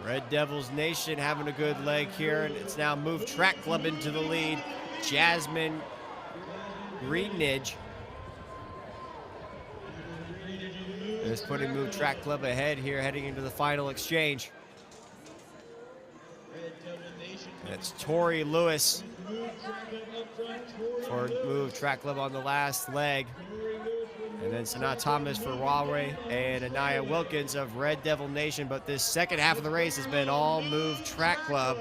Red Devils Nation having a good leg here, and it's now Move Track Club into the lead. Jasmine Greenidge is putting Move Track Club ahead here, heading into the final exchange. And it's Tori Lewis for Move Track Club on the last leg. And then Sanaa Thomas for Rahway and Anaya Wilkins of Red Devil Nation. But this second half of the race has been all Move Track Club.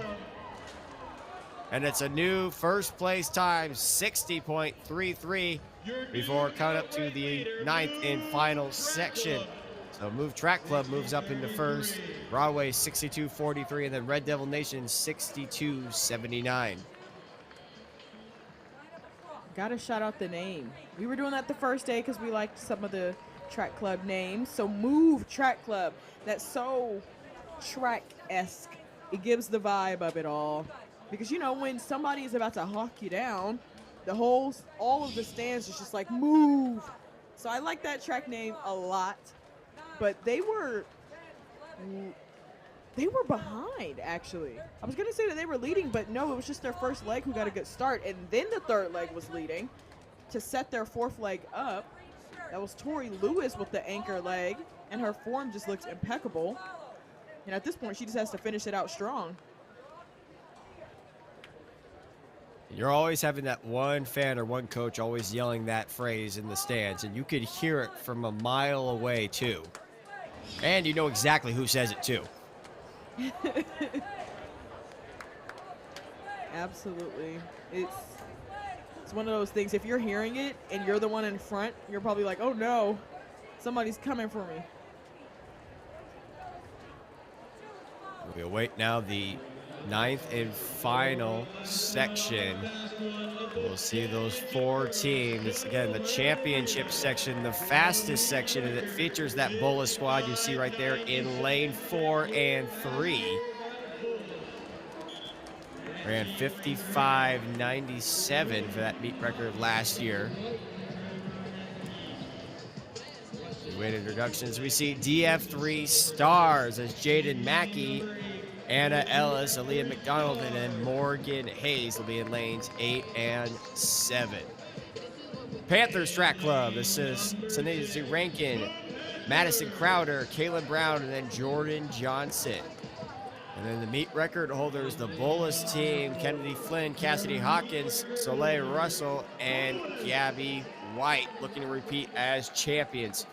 And it's a new first place time, 60.33, before coming up to the 9th and final section. So Move Track Club moves up into first, Rahway 62.43, and then Red Devil Nation 62.79. Gotta shout out the name. We were doing that the first day because we liked some of the track club names. So Move Track Club, that's so track-esque. It gives the vibe of it all. Because, when somebody is about to hawk you down, all of the stands is just like, move. So I like that track name a lot. But they were behind, actually. I was going to say that they were leading, but no, it was just their first leg who got a good start. And then the third leg was leading to set their fourth leg up. That was Tori Lewis with the anchor leg, and her form just looks impeccable. And at this point, she just has to finish it out strong. You're always having that one fan or one coach always yelling that phrase in the stands, and you could hear it from a mile away, too. And you know exactly who says it, too. Absolutely. It's one of those things, if you're hearing it and you're the one in front, you're probably like, oh no, somebody's coming for me. We await now the 9th and final section. We'll see those 4 teams. It's, again, the championship section, the fastest section, and it features that Bola squad you see right there in lane 4 and 3. Ran 55.97 for that meet record last year. Weight introductions, we see DF3 stars as Jaden Mackey, Anna Ellis, Aaliyah McDonald, and then Morgan Hayes will be in lanes 8 and 7. Panthers Track Club, this is Sanezi Rankin, Madison Crowder, Kaylin Brown, and then Jordan Johnson. And then the meet record holders, the Bullis team, Kennedy Flynn, Cassidy Hawkins, Soleil Russell, and Gabby White, looking to repeat as champions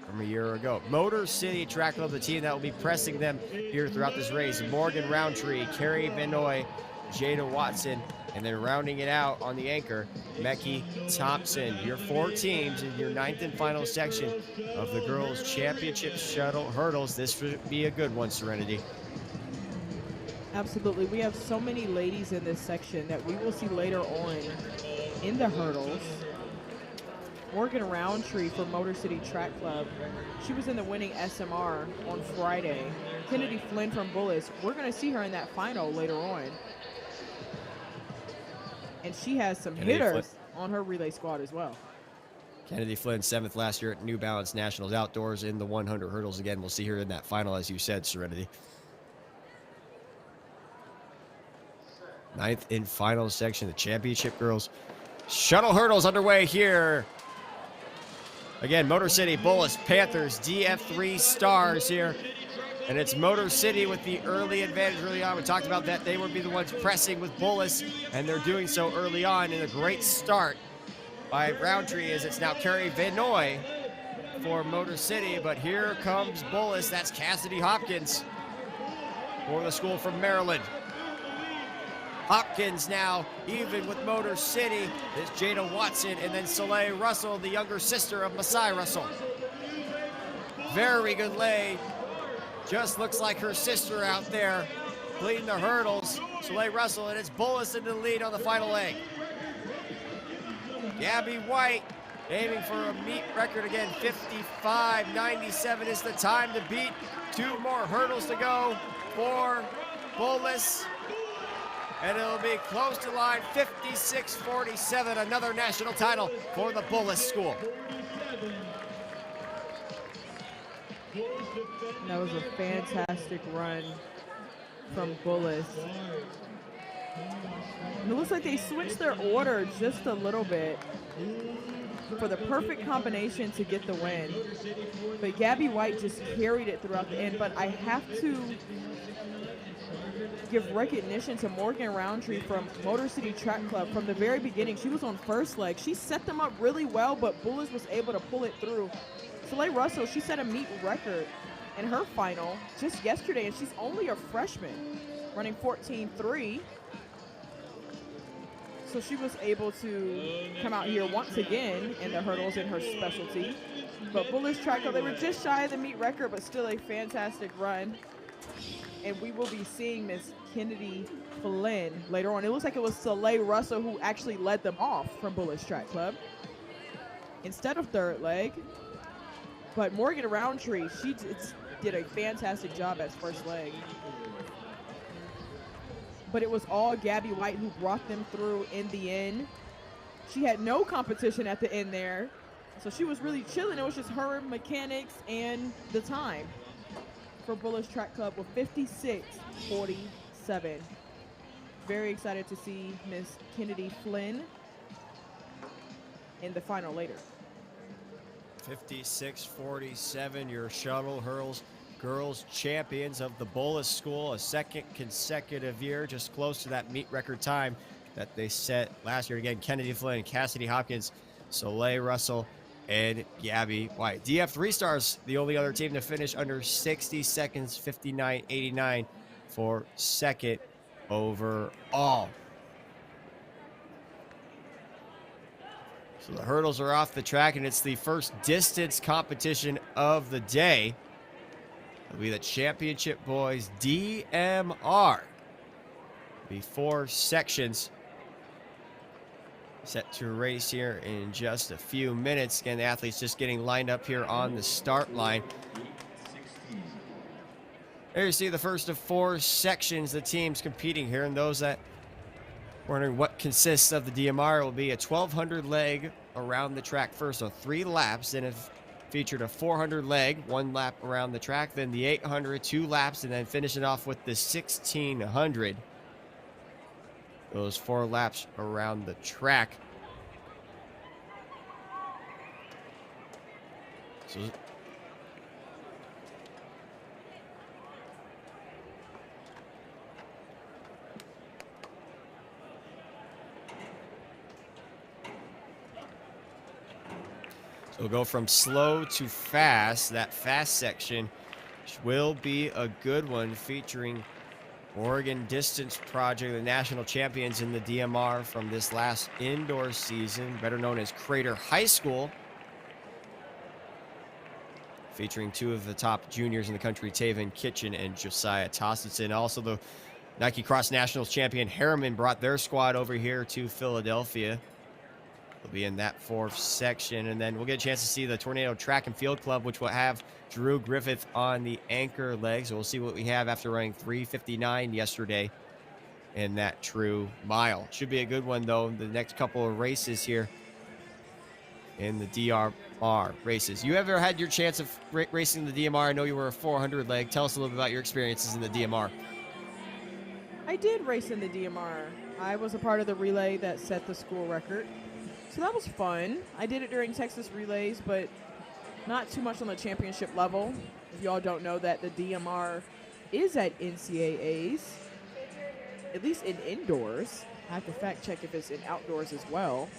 from a year ago. Motor City Track Club, the team that will be pressing them here throughout this race. Morgan Roundtree, Carrie Vanoy, Jada Watson, and then rounding it out on the anchor, Mecky Thompson. Your 4 teams in your 9th and final section of the girls' championship shuttle hurdles. This should be a good one, Serenity. Absolutely. We have so many ladies in this section that we will see later on in the hurdles. Morgan Roundtree for Motor City Track Club. She was in the winning SMR on Friday. Kennedy Flynn from Bullis. We're going to see her in that final later on. And she has some hitters on her relay squad as well. Kennedy Flynn, 7th last year at New Balance Nationals Outdoors in the 100 hurdles. Again, we'll see her in that final, as you said, Serenity. 9th and final section, the championship girls. Shuttle hurdles underway here. Again, Motor City, Bullis, Panthers, DF3 stars here. And it's Motor City with the early advantage early on. We talked about that. They would be the ones pressing with Bullis, and they're doing so early on. And a great start by Roundtree as it's now Carrie Vanoy for Motor City. But here comes Bullis. That's Cassidy Hopkins for the school from Maryland. Hopkins now even with Motor City. There's Jada Watson and then Soleil Russell, the younger sister of Masai Russell. Very good lay. Just looks like her sister out there leading the hurdles. Soleil Russell, and it's Bullis in the lead on the final leg. Gabby White aiming for a meet record again. 55.97 is the time to beat. 2 more hurdles to go for Bullis. And it'll be close to line, 56.47, another national title for the Bullis school. That was a fantastic run from Bullis. And it looks like they switched their order just a little bit for the perfect combination to get the win. But Gabby White just carried it throughout the end. But I have to give recognition to Morgan Roundtree from Motor City Track Club. From the very beginning, she was on first leg. She set them up really well, but Bullis was able to pull it through. Soleil Russell, she set a meet record in her final just yesterday, and she's only a freshman, running 14.3. So she was able to come out here once again in the hurdles in her specialty. But Bullis Track Club, they were just shy of the meet record, but still a fantastic run. And we will be seeing Miss Kennedy Flynn later on. It looks like it was Soleil Russell who actually led them off from Bullis Track Club instead of third leg. But Morgan Roundtree, she did a fantastic job as first leg. But it was all Gabby White who brought them through in the end. She had no competition at the end there. So she was really chilling. It was just her mechanics and the time for Bullis Track Club with 56.47. Very excited to see Miss Kennedy Flynn in the final later. 56.47, your shuttle hurls girls champions of the Bullis school, a 2nd consecutive year, just close to that meet record time that they set last year. Again, Kennedy Flynn, Cassidy Hopkins, Soleil Russell, and Gabby White. DF3 stars, the only other team to finish under 60 seconds, 59.89 for 2nd overall. So the hurdles are off the track, and it's the first distance competition of the day. It'll be the championship boys DMR. It'll be 4 sections set to race here in just a few minutes. Again, the athletes just getting lined up here on the start line. There you see the first of 4 sections, the teams competing here, and those that Wondering what consists of the DMR. It will be a 1,200 leg around the track first, so 3 laps. Then it featured a 400 leg, 1 lap around the track. Then the 800, 2 laps, and then finishing off with the 1,600. Those 4 laps around the track. So we'll go from slow to fast. That fast section will be a good one, featuring Oregon Distance Project, the national champions in the DMR from this last indoor season, better known as Crater High School, featuring 2 of the top juniors in the country, Taven Kitchen and Josiah Tostenson. Also, the Nike Cross Nationals champion Harriman brought their squad over here to Philadelphia. They'll be in that 4th section, and then we'll get a chance to see the Tornado Track and Field Club, which will have Drew Griffith on the anchor leg. So we'll see what we have after running 3:59 yesterday in that true mile. Should be a good one, though, the next couple of races here in the DMR races. You ever had your chance of racing the DMR? I know you were a 400 leg. Tell us a little bit about your experiences in the DMR. I did race in the DMR. I was a part of the relay that set the school record. So that was fun. I did it during Texas relays, but not too much on the championship level. If y'all don't know that, the DMR is at NCAAs, at least in indoors. I have to fact check if it's in outdoors as well.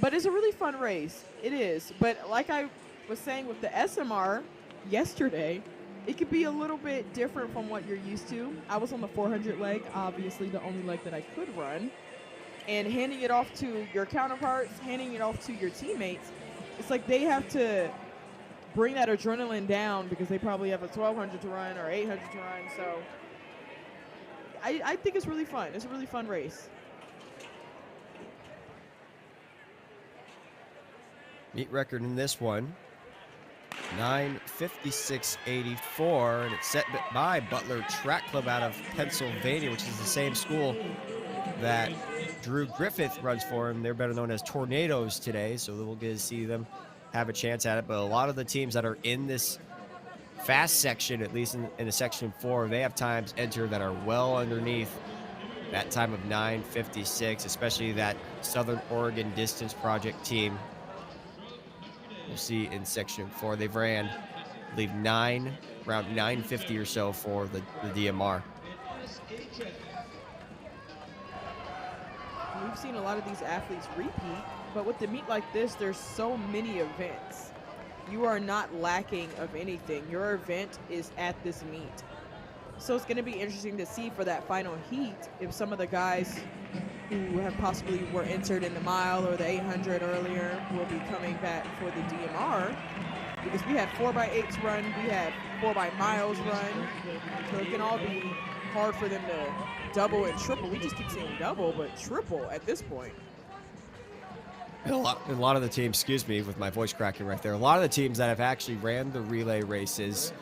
But it's a really fun race. It is. But like I was saying with the SMR yesterday, it could be a little bit different from what you're used to. I was on the 400 leg, obviously the only leg that I could run. And handing it off to your counterparts, handing it off to your teammates, it's like they have to bring that adrenaline down because they probably have a 1,200 to run or 800 to run. So I think it's really fun. It's a really fun race. Meet record in this one, 9:56.84, and it's set by Butler Track Club out of Pennsylvania, which is the same school that Drew Griffith runs for, and they're better known as Tornadoes today, so we'll get to see them have a chance at it. But a lot of the teams that are in this fast section, at least in the section 4, they have times entered that are well underneath that time of 9:56, especially that Southern Oregon Distance Project team. We'll see in section 4. They've ran, I believe, around 9:50 or so for the DMR. We've seen a lot of these athletes repeat, but with the meet like this, there's so many events. You are not lacking of anything. Your event is at this meet. So it's going to be interesting to see for that final heat if some of the guys who have possibly were entered in the mile or the 800 earlier will be coming back for the DMR, because we had 4x8s run, we had 4x-miles run, so it can all be hard for them to double and triple. We just keep seeing double, but triple at this point. A lot of the teams, excuse me with my voice cracking right there, a lot of the teams that have actually ran the relay races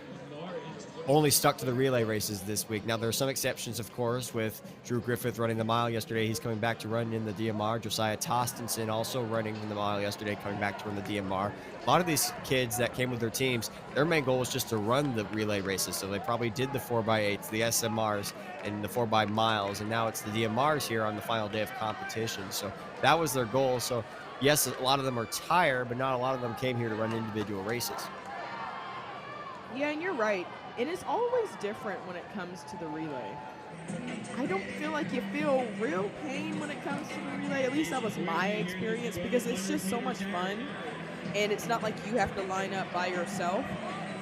only stuck to the relay races this week. Now, there are some exceptions, of course, with Drew Griffith running the mile yesterday. He's coming back to run in the DMR. Josiah Tostenson also running in the mile yesterday, coming back to run the DMR. A lot of these kids that came with their teams, their main goal was just to run the relay races. So they probably did the 4x8s, the SMRs, and the 4x-miles. And now it's the DMRs here on the final day of competition. So that was their goal. So, yes, a lot of them are tired, but not a lot of them came here to run individual races. Yeah, and you're right. And it's always different when it comes to the relay. I don't feel like you feel real pain when it comes to the relay. At least that was my experience, because it's just so much fun. And it's not like you have to line up by yourself.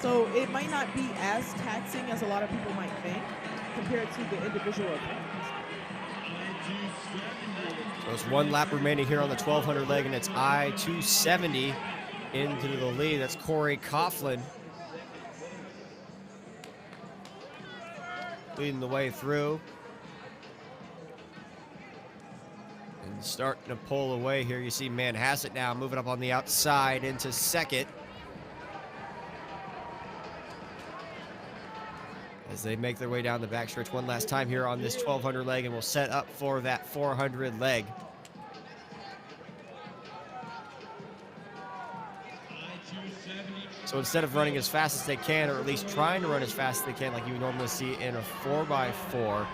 So it might not be as taxing as a lot of people might think compared to the individual events. So it's 1 lap remaining here on the 1,200 leg, and it's I-270 into the lead. That's Corey Coughlin leading the way through. And starting to pull away here. You see Manhasset now moving up on the outside into second. as they make their way down the backstretch one last time here on this 1200 leg, and we'll set up for that 400 leg. So instead of running as fast as they can, or at least trying to run as fast as they can like you normally see in a 4x4,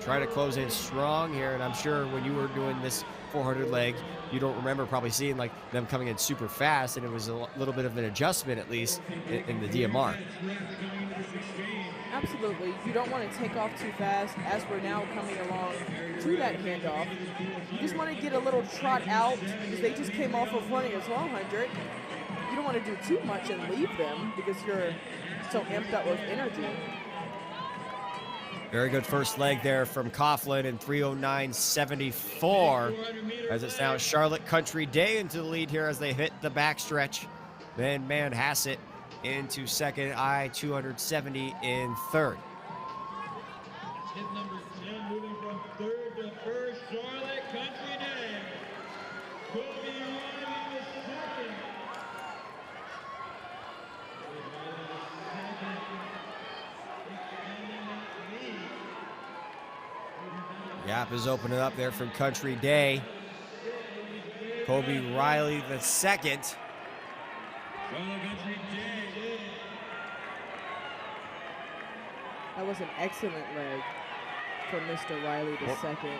try to close in strong here. And I'm sure when you were doing this 400 leg, you don't remember probably seeing like them coming in super fast, and it was a little bit of an adjustment at least in the DMR. Absolutely. You don't want to take off too fast as we're now coming along to that handoff. You just want to get a little trot out because they just came off of running a 1200. You don't want to do too much and leave them because you're so amped up with energy. Very good first leg there from Coughlin in 309.74. As it's now Charlotte Country Day into the lead here as they hit the backstretch. Then Manhasset into second, I-270 in third. Hit number 10, moving from third to first, Charlotte Country Day. Kobe Riley the second. Gap is opening up there from Country Day. Kobe Riley the second. Charlotte Country Day. That was an excellent leg from Mr. Riley the second.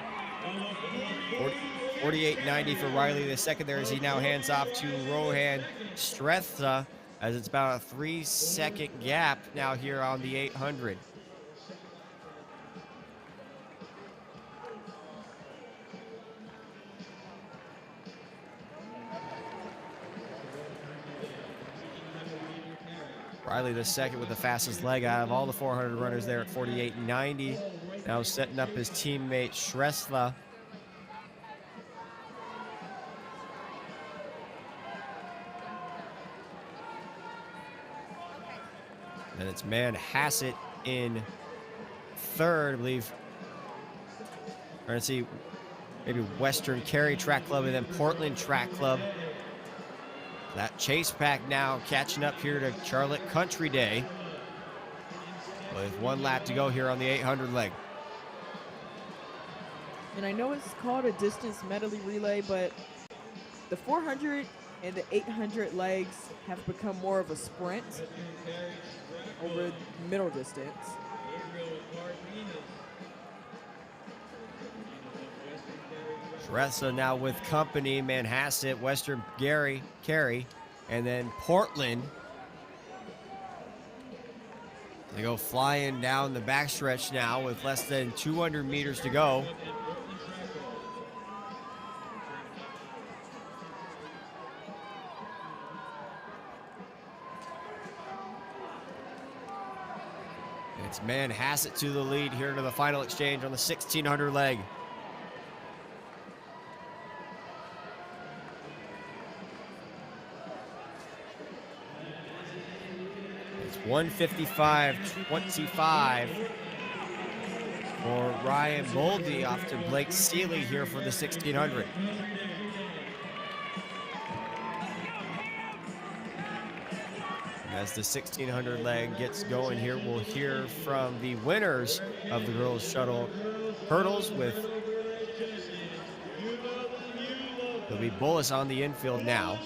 48.90 for Riley the second there as he now hands off to Rohan Stretha as it's about a 3-second gap now here on the 800. Riley the second with the fastest leg out of all the 400 runners there at 48.90. Now setting up his teammate Shrestha. And it's Manhasset in third, I believe. Trying to see maybe Western Cary Track Club and then Portland Track Club. That chase pack now catching up here to Charlotte Country Day with one lap to go here on the 800 leg. And I know it's called a distance medley relay, but the 400 and the 800 legs have become more of a sprint over middle distance. Shrestha now with company, Manhasset, Western Cary, and then Portland. They go flying down the backstretch now with less than 200 meters to go. It's Manhasset to the lead here to the final exchange on the 1600 leg. It's 155.25 for Ryan Boldy off to Blake Seeley here for the 1600. As the 1600 leg gets going here, we'll hear from the winners of the girls shuttle hurdles with there'll be Bullis on the infield now.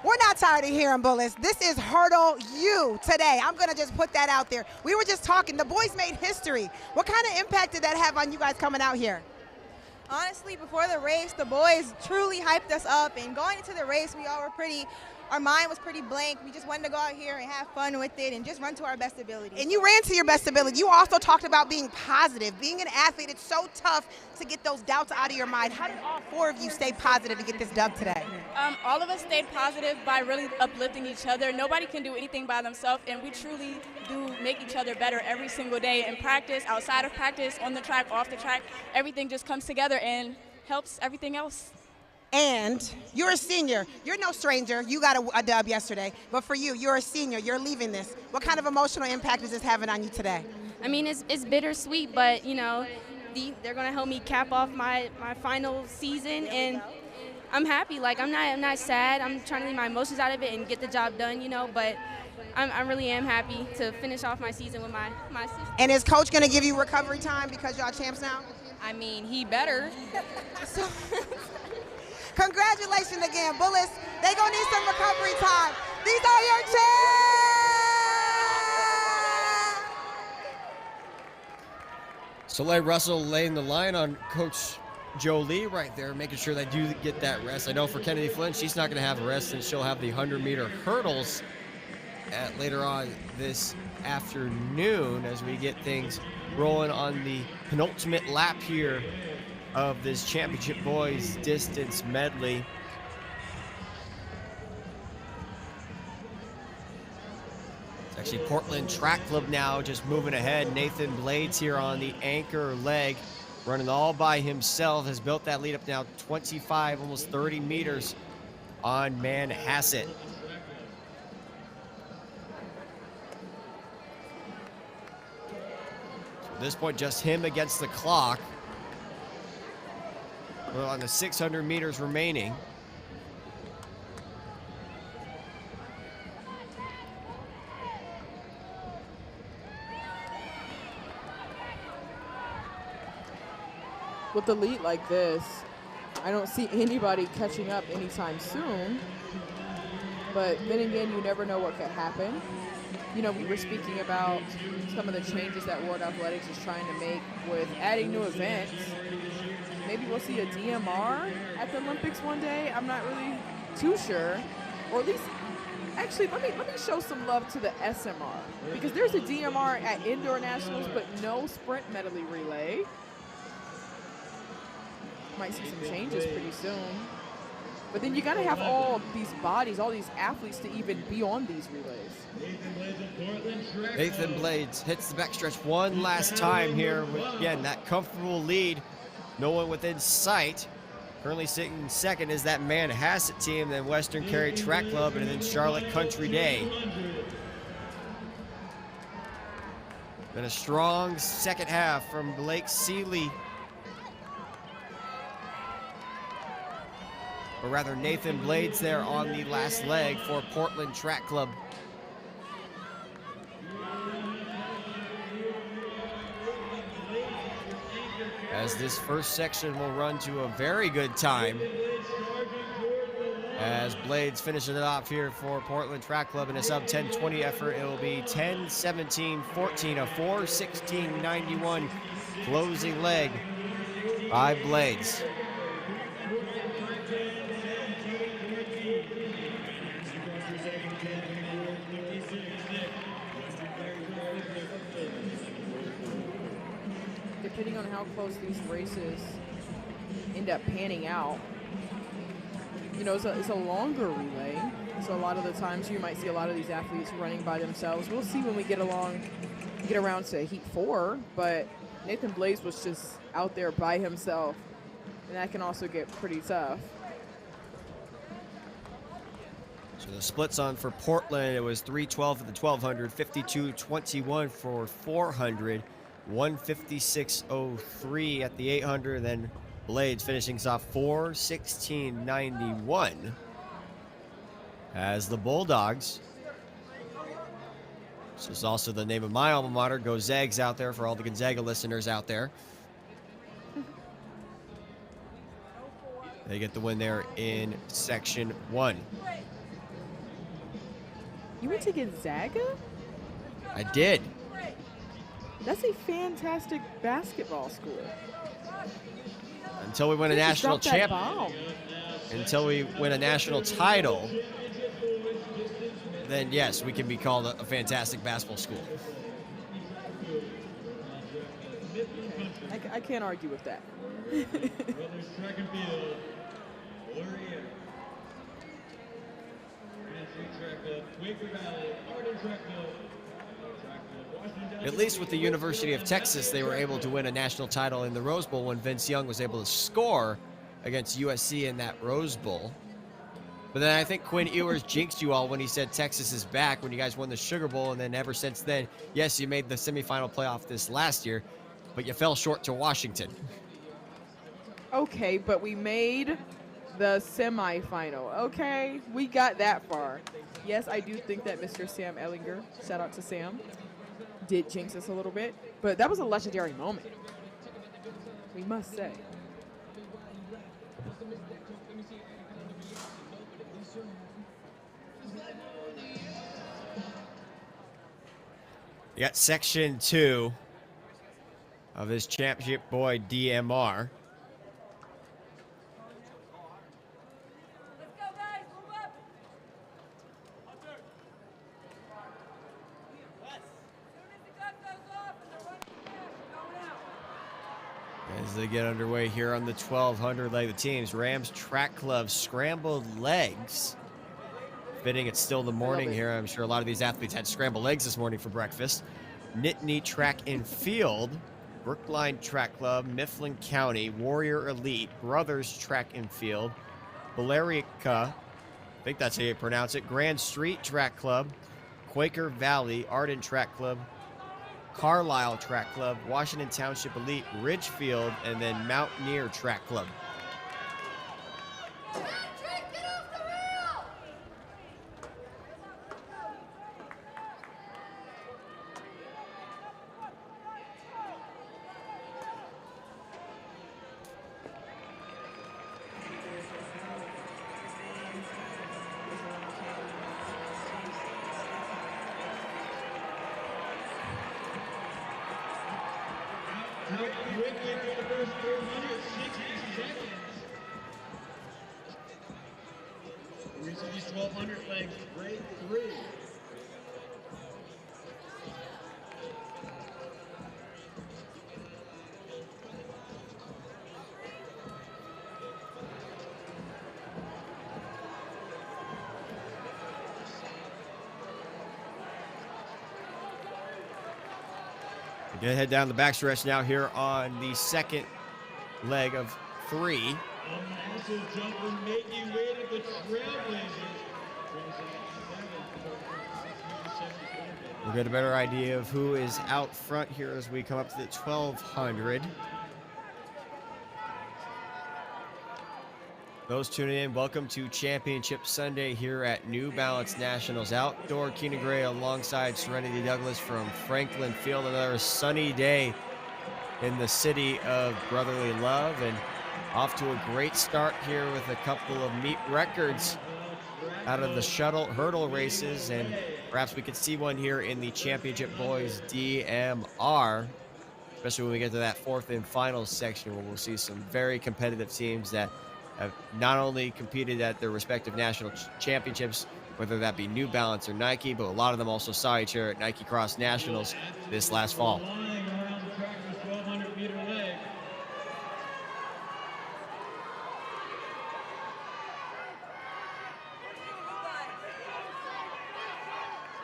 We're not tired of hearing Bullis. This is Hurdle U today. I'm going to just put that out there. We were just talking. The boys made history. What kind of impact did that have on you guys coming out here? Honestly, before the race, the boys truly hyped us up, and going into the race, our mind was pretty blank. We just wanted to go out here and have fun with it and just run to our best ability. And you ran to your best ability. You also talked about being positive. Being an athlete, it's so tough to get those doubts out of your mind. How did all four of you stay positive to get this dub today? All of us stayed positive by really uplifting each other. Nobody can do anything by themselves, and we truly do make each other better every single day in practice, outside of practice, on the track, off the track. Everything just comes together and helps everything else. And you're a senior. You're no stranger. You got a dub yesterday. But for you, you're a senior. You're leaving this. What kind of emotional impact is this having on you today? I mean, it's bittersweet, but, you know, they're going to help me cap off my final season, and I'm happy. Like, I'm not sad. I'm trying to leave my emotions out of it and get the job done, you know, but I really am happy to finish off my season with my season. And is coach going to give you recovery time because y'all champs now? I mean, he better. So, congratulations again, Bullets. They gonna need some recovery time. These are your champs. Soleil Russell laying the line on Coach Jolie right there, making sure they do get that rest. I know for Kennedy Flynn, she's not going to have a rest, and she'll have the 100-meter hurdles later on this afternoon as we get things rolling on the penultimate lap here of this championship boys distance medley. It's actually Portland Track Club now just moving ahead. Nathan Blades here on the anchor leg, running all by himself, has built that lead up now 25, almost 30 meters on Manhasset. At this point, just him against the clock. We're on the 600 meters remaining. With the lead like this, I don't see anybody catching up anytime soon. But then again, you never know what could happen. You know, we were speaking about some of the changes that World Athletics is trying to make with adding new events. Maybe we'll see a DMR at the Olympics one day. I'm not really too sure. Or at least, actually, let me show some love to the SMR. Because there's a DMR at Indoor Nationals, but no sprint medley relay. Might see some changes pretty soon. But then you gotta have all these bodies, all these athletes to even be on these relays. Nathan Blades hits the backstretch one last time here with, again, that comfortable lead. No one within sight. Currently sitting second is that Manhasset team, then Western Carry Track Club, and then Charlotte Country Day. Been a strong second half from Blake Seeley. Or rather, Nathan Blades there on the last leg for Portland Track Club. As this first section will run to a very good time. As Blades finishes it off here for Portland Track Club in a sub 10:20 effort, it will be 10:17:14, a 4:16:91 closing leg by Blades. Depending on how close these races end up panning out, you know, it's a longer relay. So a lot of the times you might see a lot of these athletes running by themselves. We'll see when we get around to Heat 4, but Nathan Blades was just out there by himself, and that can also get pretty tough. So the splits on for Portland, it was 3:12 for the 1200, 52:21 for 400. 156.03 at the 800, then Blades finishing us off 4:16.91 as the Bulldogs. This is also the name of my alma mater. Go Zags out there for all the Gonzaga listeners out there. They get the win there in section 1. You went to Gonzaga? I did. That's a fantastic basketball school. Until we win a national until we win a national title, then yes, we can be called a fantastic basketball school. I can't argue with that. At least with the University of Texas, they were able to win a national title in the Rose Bowl when Vince Young was able to score against USC in that Rose Bowl. But then I think Quinn Ewers jinxed you all when he said Texas is back when you guys won the Sugar Bowl, and then ever since then, yes, you made the semifinal playoff this last year, but you fell short to Washington. Okay, but we made the semifinal. Okay, we got that far. Yes, I do think that Mr. Sam Ellinger, shout out to Sam, did jinx us a little bit, but that was a legendary moment, we must say. You got section 2 of this championship boy DMR. As they get underway here on the 1200 leg, the teams Rams Track Club scrambled legs. Fitting it's still the morning here. I'm sure a lot of these athletes had scrambled legs this morning for breakfast. Nittany Track and Field, Brookline Track Club, Mifflin County, Warrior Elite, Brothers Track and Field, Billerica, I think that's how you pronounce it, Grand Street Track Club, Quaker Valley, Arden Track Club, Carlisle Track Club, Washington Township Elite, Ridgefield, and then Mountaineer Track Club. How quickly for the first 460 seconds. Reaching these 1200 legs, grade 3. We're gonna head down the backstretch now here on the second leg of 3. A massive jumper making way to the Trailblazers. We'll get a better idea of who is out front here as we come up to the 1200. Those tuning in, welcome to Championship Sunday here at New Balance Nationals Outdoor. Keenan Gray alongside Serenity Douglas from Franklin Field. Another sunny day in the city of brotherly love, and off to a great start here with a couple of meet records out of the Shuttle hurdle races, and perhaps we could see one here in the Championship Boys DMR, especially when we get to that fourth and final section where we'll see some very competitive teams that have not only competed at their respective national championships, whether that be New Balance or Nike, but a lot of them also saw each other at Nike Cross Nationals this last fall. Flying around the track with 1200 meter leg.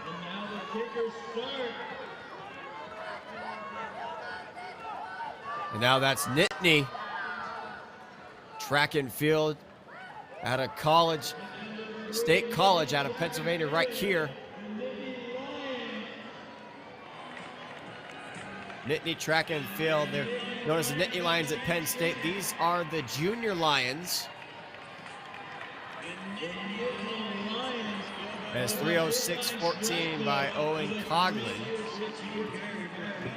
And now the kickers start. And now that's Nittany Track and Field out of college, State College out of Pennsylvania right here. Nittany Track and Field. They're known as the Nittany Lions at Penn State. These are the junior Lions. And it's 3:06.14 by Owen Coughlin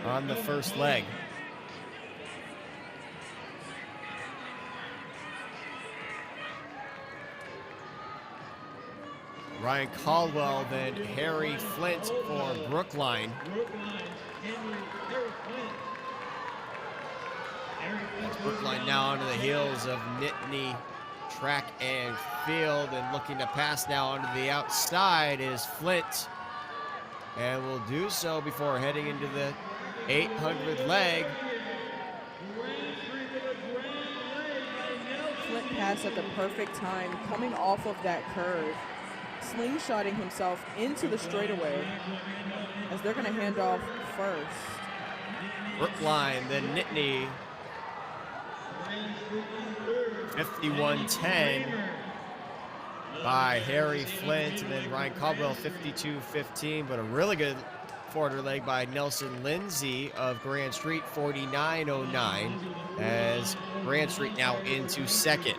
on the first leg. Ryan Caldwell, then Harry Flint for Brookline. That's Brookline now onto the heels of Nittany Track and Field, and looking to pass now onto the outside is Flint, and will do so before heading into the 800 leg. Flint passed at the perfect time, coming off of that curve, slingshotting himself into the straightaway as they're going to hand off first. Brookline, then Nittany, 51-10 by Harry Flint, and then Ryan Caldwell 52-15, but a really good 400 leg by Nelson Lindsay of Grand Street, 49-09, as Grand Street now into second.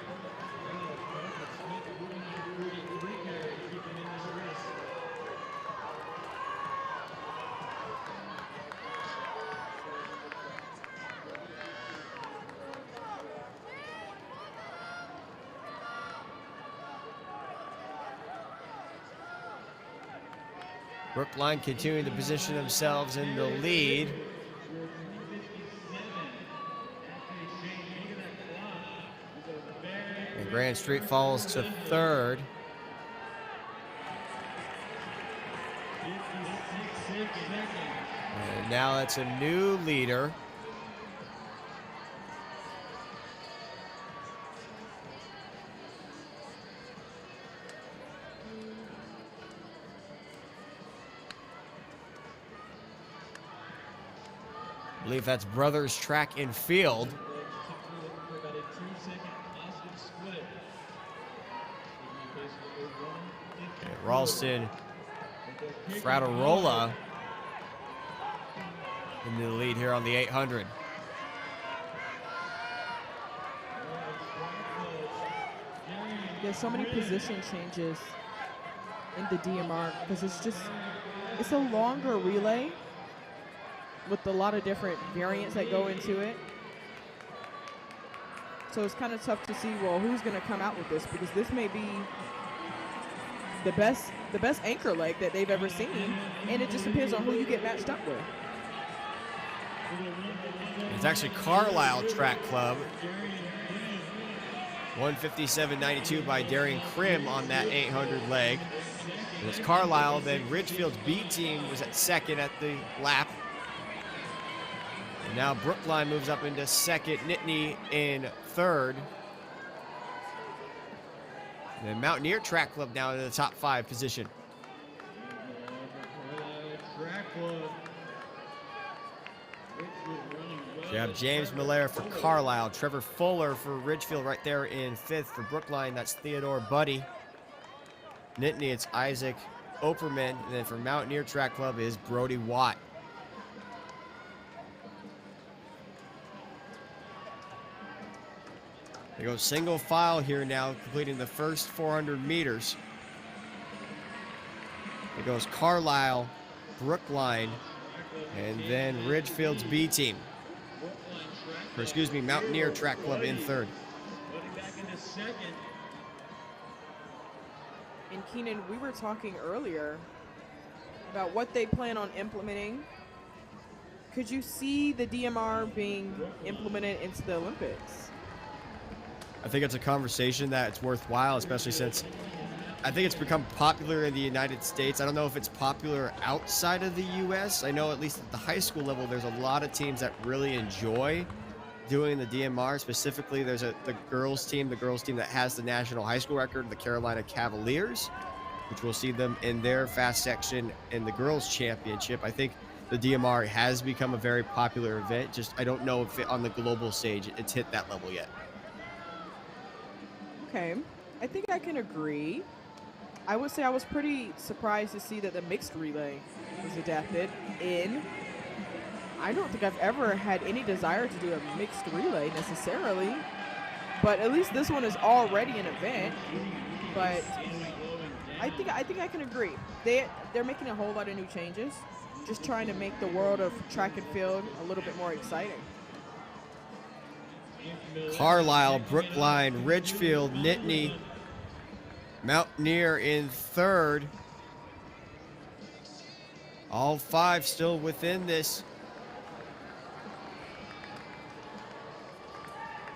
Brookline continuing to position themselves in the lead. And Grand Street falls to third. And now that's a new leader. I believe that's Brothers Track and Field. And Ralston Fraterola in the lead here on the 800. There's so many position changes in the DMR because it's a longer relay with a lot of different variants that go into it. So it's kind of tough to see, well, who's going to come out with this, because this may be the best anchor leg that they've ever seen, and it just depends on who you get matched up with. It's actually Carlisle Track Club. 157.92 by Darian Krim on that 800 leg. And it's Carlisle, then Ridgefield's B team was at second at the lap. And now Brookline moves up into second, Nittany in third. And then Mountaineer Track Club now in the top 5 position. So you have James Miller for Carlisle, Trevor Fuller for Ridgefield right there in 5th. For Brookline, that's Theodore Buddy. Nittany, it's Isaac Operman. And then for Mountaineer Track Club is Brody Watt. They go single file here now, completing the first 400 meters. It goes Carlisle, Brookline, and then Ridgefield's B team. Or excuse me, Mountaineer Track Club in third. And Keenan, we were talking earlier about what they plan on implementing. Could you see the DMR being implemented into the Olympics? I think it's a conversation that it's worthwhile, especially since I think it's become popular in the United States. I don't know if it's popular outside of the U.S. I know at least at the high school level, there's a lot of teams that really enjoy doing the DMR. Specifically, there's the girls team that has the national high school record, the Carolina Cavaliers, which we'll see them in their fast section in the girls championship. I think the DMR has become a very popular event. Just I don't know if on the global stage it's hit that level yet. Okay, I think I can agree. I would say I was pretty surprised to see that the mixed relay was adapted in. I don't think I've ever had any desire to do a mixed relay necessarily, but at least this one is already an event. But I think I can agree. They're making a whole lot of new changes, just trying to make the world of track and field a little bit more exciting. Carlisle, Brookline, Ridgefield, Nittany, Mountaineer in third. All 5 still within this.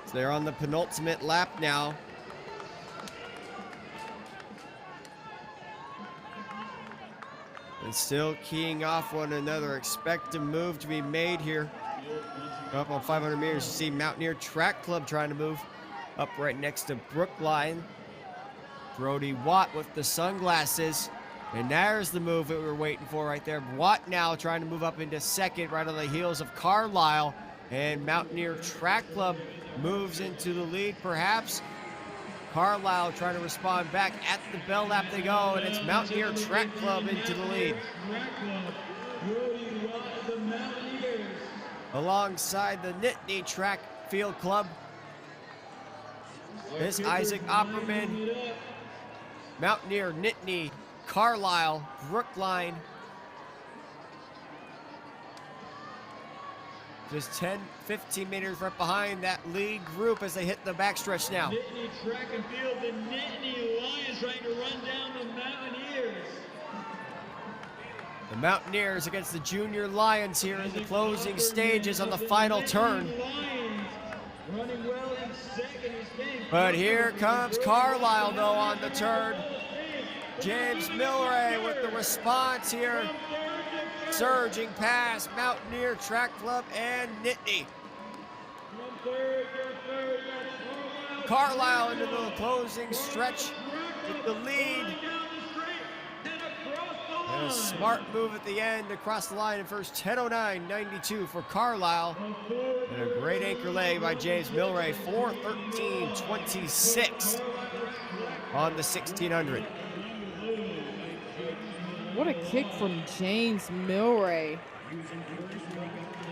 So they're on the penultimate lap now. And still keying off one another. Expect a move to be made here. Up on 500 meters, you see Mountaineer Track Club trying to move up right next to Brookline. Brody Watt with the sunglasses. And there's the move that we were waiting for right there. Watt now trying to move up into second, right on the heels of Carlisle. And Mountaineer Track Club moves into the lead, perhaps. Carlisle trying to respond back. At the bell lap they go, and it's Mountaineer Track Club into the lead. Alongside the Nittany Track Field Club is Isaac Opperman, Mountaineer, Nittany, Carlisle, Brookline. Just 10, 15 meters right behind that lead group as they hit the backstretch now. Nittany Track and Field, the Nittany Lions trying to run down the Mountaineers. The Mountaineers against the Junior Lions here in the closing stages on the final turn. But here comes Carlisle, though, on the turn. James Milray with the response here. Surging past Mountaineer Track Club and Nittany. Carlisle into the closing stretch with the lead. And a smart move at the end across the line in first, 10:09.92 for Carlisle. And a great anchor leg by James Milray, 4:13.26 on the 1600. What a kick from James Milray.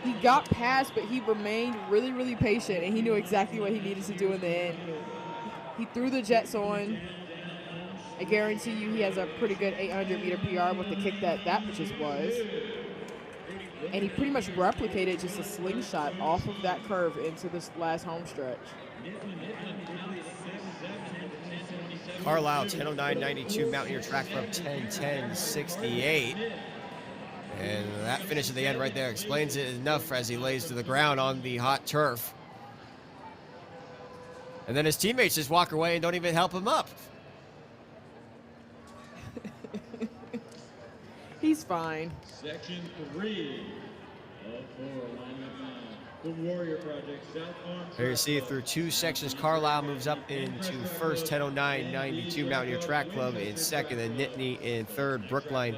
He got past, but he remained really, really patient, and he knew exactly what he needed to do in the end. He threw the jets on. I guarantee you he has a pretty good 800-meter PR with the kick that just was. And he pretty much replicated just a slingshot off of that curve into this last home stretch. Carlisle, 10:09.92, Mountaineer Track Club, 10:10.68. And that finish at the end right there explains it enough as he lays to the ground on the hot turf. And then his teammates just walk away and don't even help him up. He's fine. Section 3 of 4, lining up now. The Warrior Project, South Farm. Here you see through two sections, Carlisle moves up into first, 10:09.92, Mountaineer Track Club in second, and Nittany in third, Brookline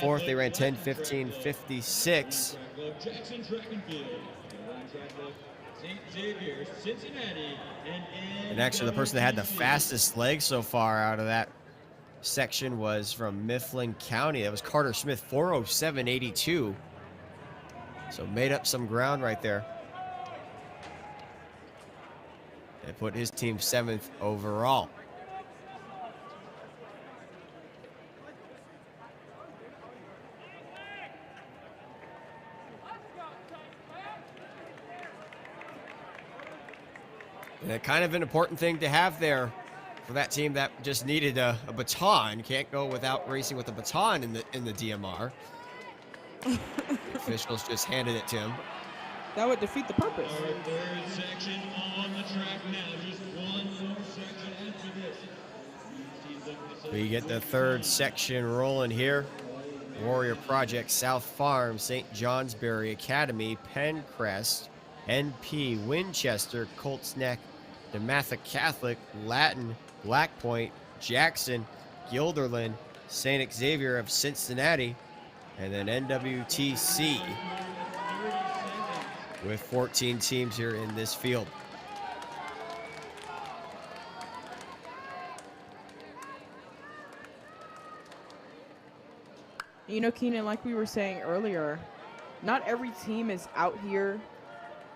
fourth. They ran 10:15.56. Jackson Track and Field, Track Club, St. Xavier, Cincinnati, And actually the person that had the fastest leg so far out of that section was from Mifflin County. That was Carter Smith, 4:07.82. So made up some ground right there. And put his team 7th overall. And kind of an important thing to have there for that team that just needed a baton. Can't go without racing with a baton in the DMR. The officials just handed it to him. That would defeat the purpose. Our third section on the track now. Just one more section after this. We get the third section rolling here. Warrior Project, South Farm, St. Johnsbury Academy, Pencrest, NP, Winchester, Colts Neck, DeMatha Catholic, Latin, Black Point, Jackson, Guilderland, St. Xavier of Cincinnati, and then NWTC with 14 teams here in this field. You know, Keenan, like we were saying earlier, not every team is out here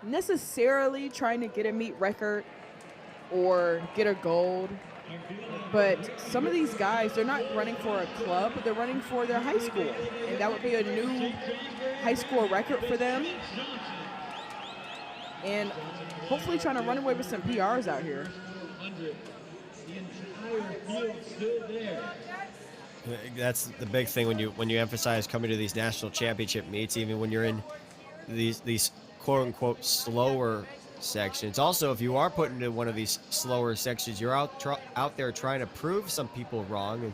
necessarily trying to get a meet record or get a gold. But some of these guys, they're not running for a club, they're running for their high school. And that would be a new high school record for them. And hopefully trying to run away with some PRs out here. The entire field still there. That's the big thing when you emphasize coming to these national championship meets, even when you're in these quote unquote slower sections. Also, if you are put into one of these slower sections, you're out there trying to prove some people wrong and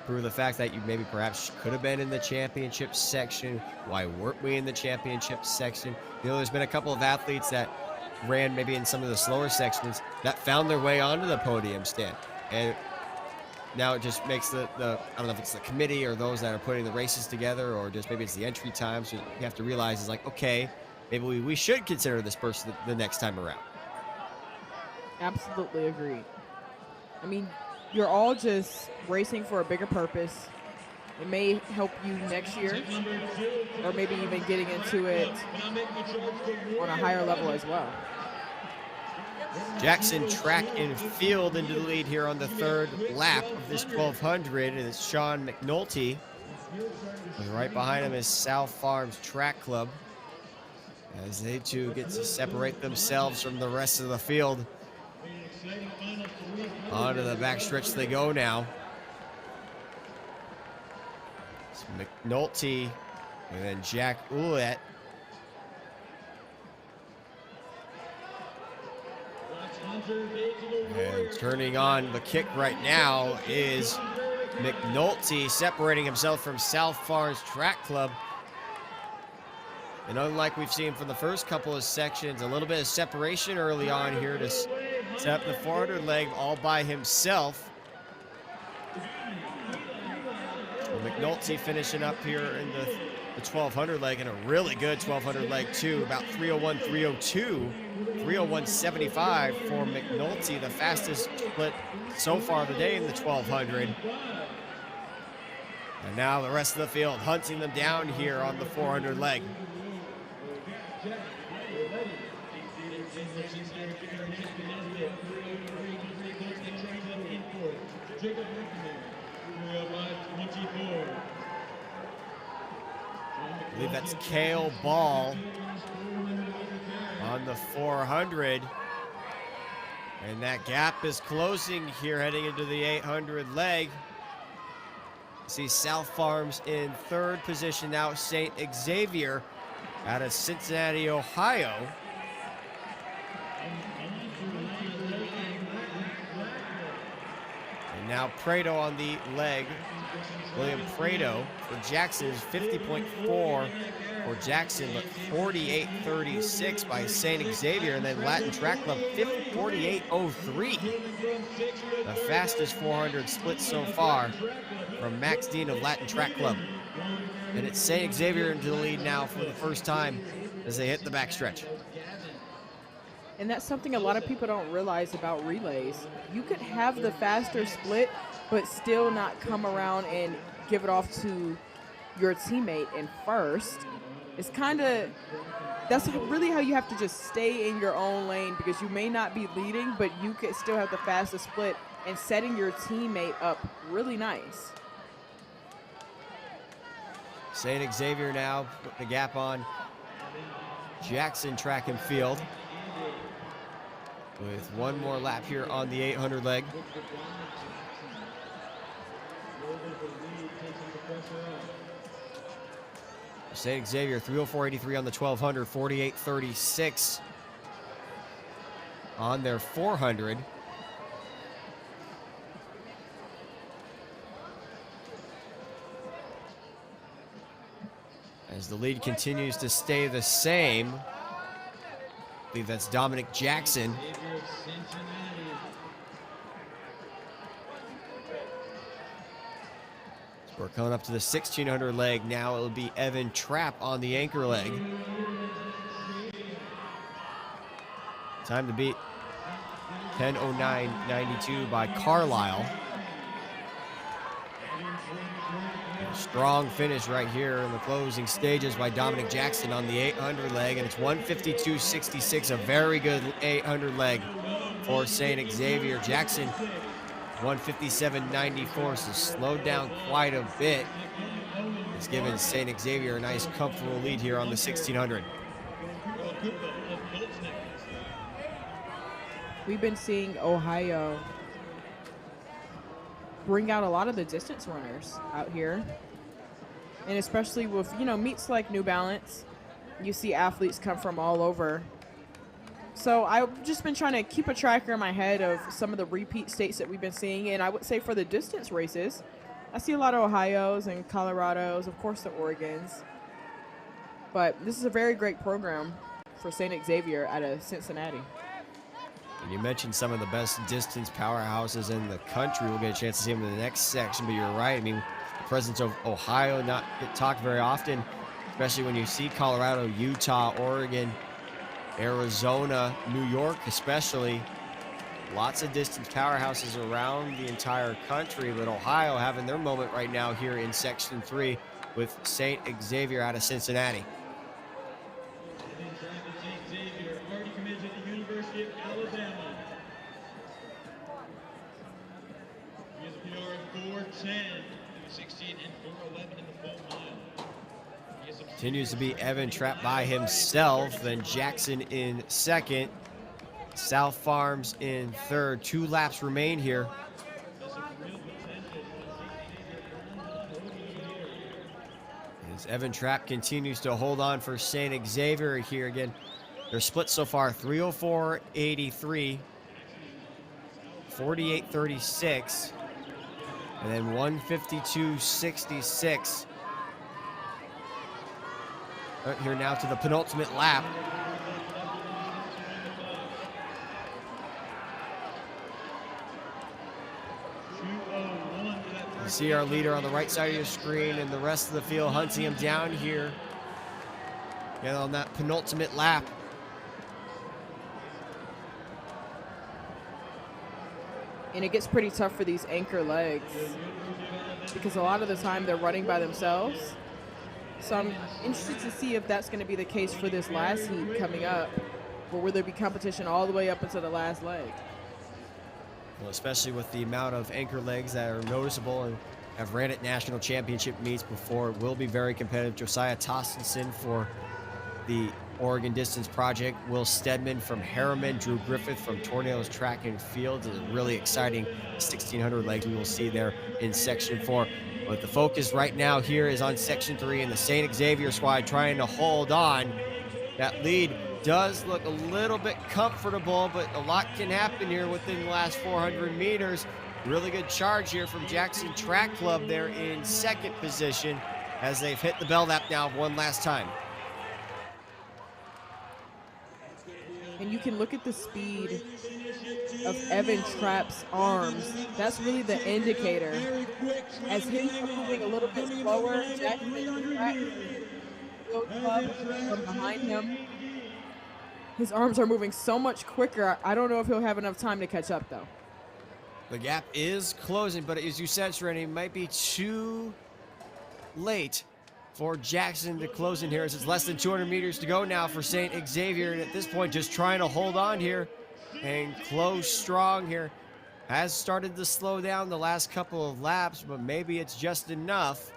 prove the fact that you maybe perhaps could have been in the championship section. Why weren't we in the championship section? You know, there's been a couple of athletes that ran maybe in some of the slower sections that found their way onto the podium stand. And now it just makes the I don't know if it's the committee or those that are putting the races together, or just maybe it's the entry time. So you have to realize it's like, okay, maybe we should consider this person the next time around. Absolutely agree. I mean, you're all just racing for a bigger purpose. It may help you next year, or maybe even getting into it on a higher level as well. Jackson Track and Field into the lead here on the third lap of this 1200, and it's Sean McNulty. And right behind him is South Farms Track Club, as they too get to separate themselves from the rest of the field. Onto the backstretch they go now. It's McNulty and then Jack Ouellette. And turning on the kick right now is McNulty, separating himself from South Farms Track Club. And unlike we've seen from the first couple of sections, a little bit of separation early on here to set up the 400 leg all by himself. Well, McNulty finishing up here in the 1200 leg, and a really good 1200 leg too, about 301, 302, 301.75 for McNulty, the fastest split so far of the day in the 1200. And now the rest of the field hunting them down here on the 400 leg. I believe that's Cale Ball on the 400. And that gap is closing here heading into the 800 leg. See South Farms in third position now, St. Xavier out of Cincinnati, Ohio. And now Prado on the leg. William Prado for Jackson is 50.4 for Jackson, but 48.36 by St. Xavier. And then Latin Track Club 48.03. The fastest 400 split so far from Max Dean of Latin Track Club. And it's St. Xavier into the lead now for the first time as they hit the backstretch. And that's something a lot of people don't realize about relays. You could have the faster split, but still not come around and give it off to your teammate in first. It's kind of, that's really how you have to just stay in your own lane, because you may not be leading, but you could still have the fastest split and setting your teammate up really nice. St. Xavier now put the gap on Jackson Track and Field with one more lap here on the 800 leg. St. Xavier 304.83 on the 1200, 48.36 on their 400. As the lead continues to stay the same, I believe that's Dominic Jackson. So we're coming up to the 1600 leg. Now it'll be Evan Trapp on the anchor leg. Time to beat 10:09.92 by Carlisle. Strong finish right here in the closing stages by Dominic Jackson on the 800 leg, and it's 152.66, a very good 800 leg for St. Xavier. Jackson 157.94, so slowed down quite a bit. It's given St. Xavier a nice comfortable lead here on the 1600. We've been seeing Ohio bring out a lot of the distance runners out here. And especially with, meets like New Balance, you see athletes come from all over. So I've just been trying to keep a tracker in my head of some of the repeat states that we've been seeing. And I would say for the distance races, I see a lot of Ohios and Colorados, of course the Oregons. But this is a very great program for St. Xavier out of Cincinnati. And you mentioned some of the best distance powerhouses in the country. We'll get a chance to see them in the next section, but you're right. I mean, the presence of Ohio not get talked very often, especially when you see Colorado, Utah, Oregon, Arizona, New York especially. Lots of distance powerhouses around the entire country, but Ohio having their moment right now here in Section 3 with St. Xavier out of Cincinnati. Continues to be Evan Trapp by himself, then Jackson in second, South Farms in third. 2 laps remain here. As Evan Trapp continues to hold on for St. Xavier here again. They're split so far 304.83, 48.36, and then 152.66. Right here now to the penultimate lap. You see our leader on the right side of your screen and the rest of the field hunting him down here. And on that penultimate lap. And it gets pretty tough for these anchor legs because a lot of the time they're running by themselves. So I'm interested to see if that's going to be the case for this last heat coming up, or will there be competition all the way up into the last leg? Well, especially with the amount of anchor legs that are noticeable and have ran at national championship meets before, it will be very competitive. Josiah Tostenson for the Oregon Distance Project, Will Stedman from Harriman, Drew Griffith from Tornadoes Track and Field. It's a really exciting 1,600 legs we will see there in Section 4. But the focus right now here is on Section 3 and the St. Xavier squad trying to hold on. That lead does look a little bit comfortable, but a lot can happen here within the last 400 meters. Really good charge here from Jackson Track Club there in second position as they've hit the bell lap now one last time. And you can look at the speed of Evan Trapp's arms. That's really the indicator. As his are moving a little bit slower, Jackson Track Club from behind him, his arms are moving so much quicker. I don't know if he'll have enough time to catch up, though. The gap is closing, but as you said, Serenity, it might be too late for Jackson to close in here, as it's less than 200 meters to go now for St. Xavier. And at this point, just trying to hold on here and close strong here. Has started to slow down the last couple of laps, but maybe it's just enough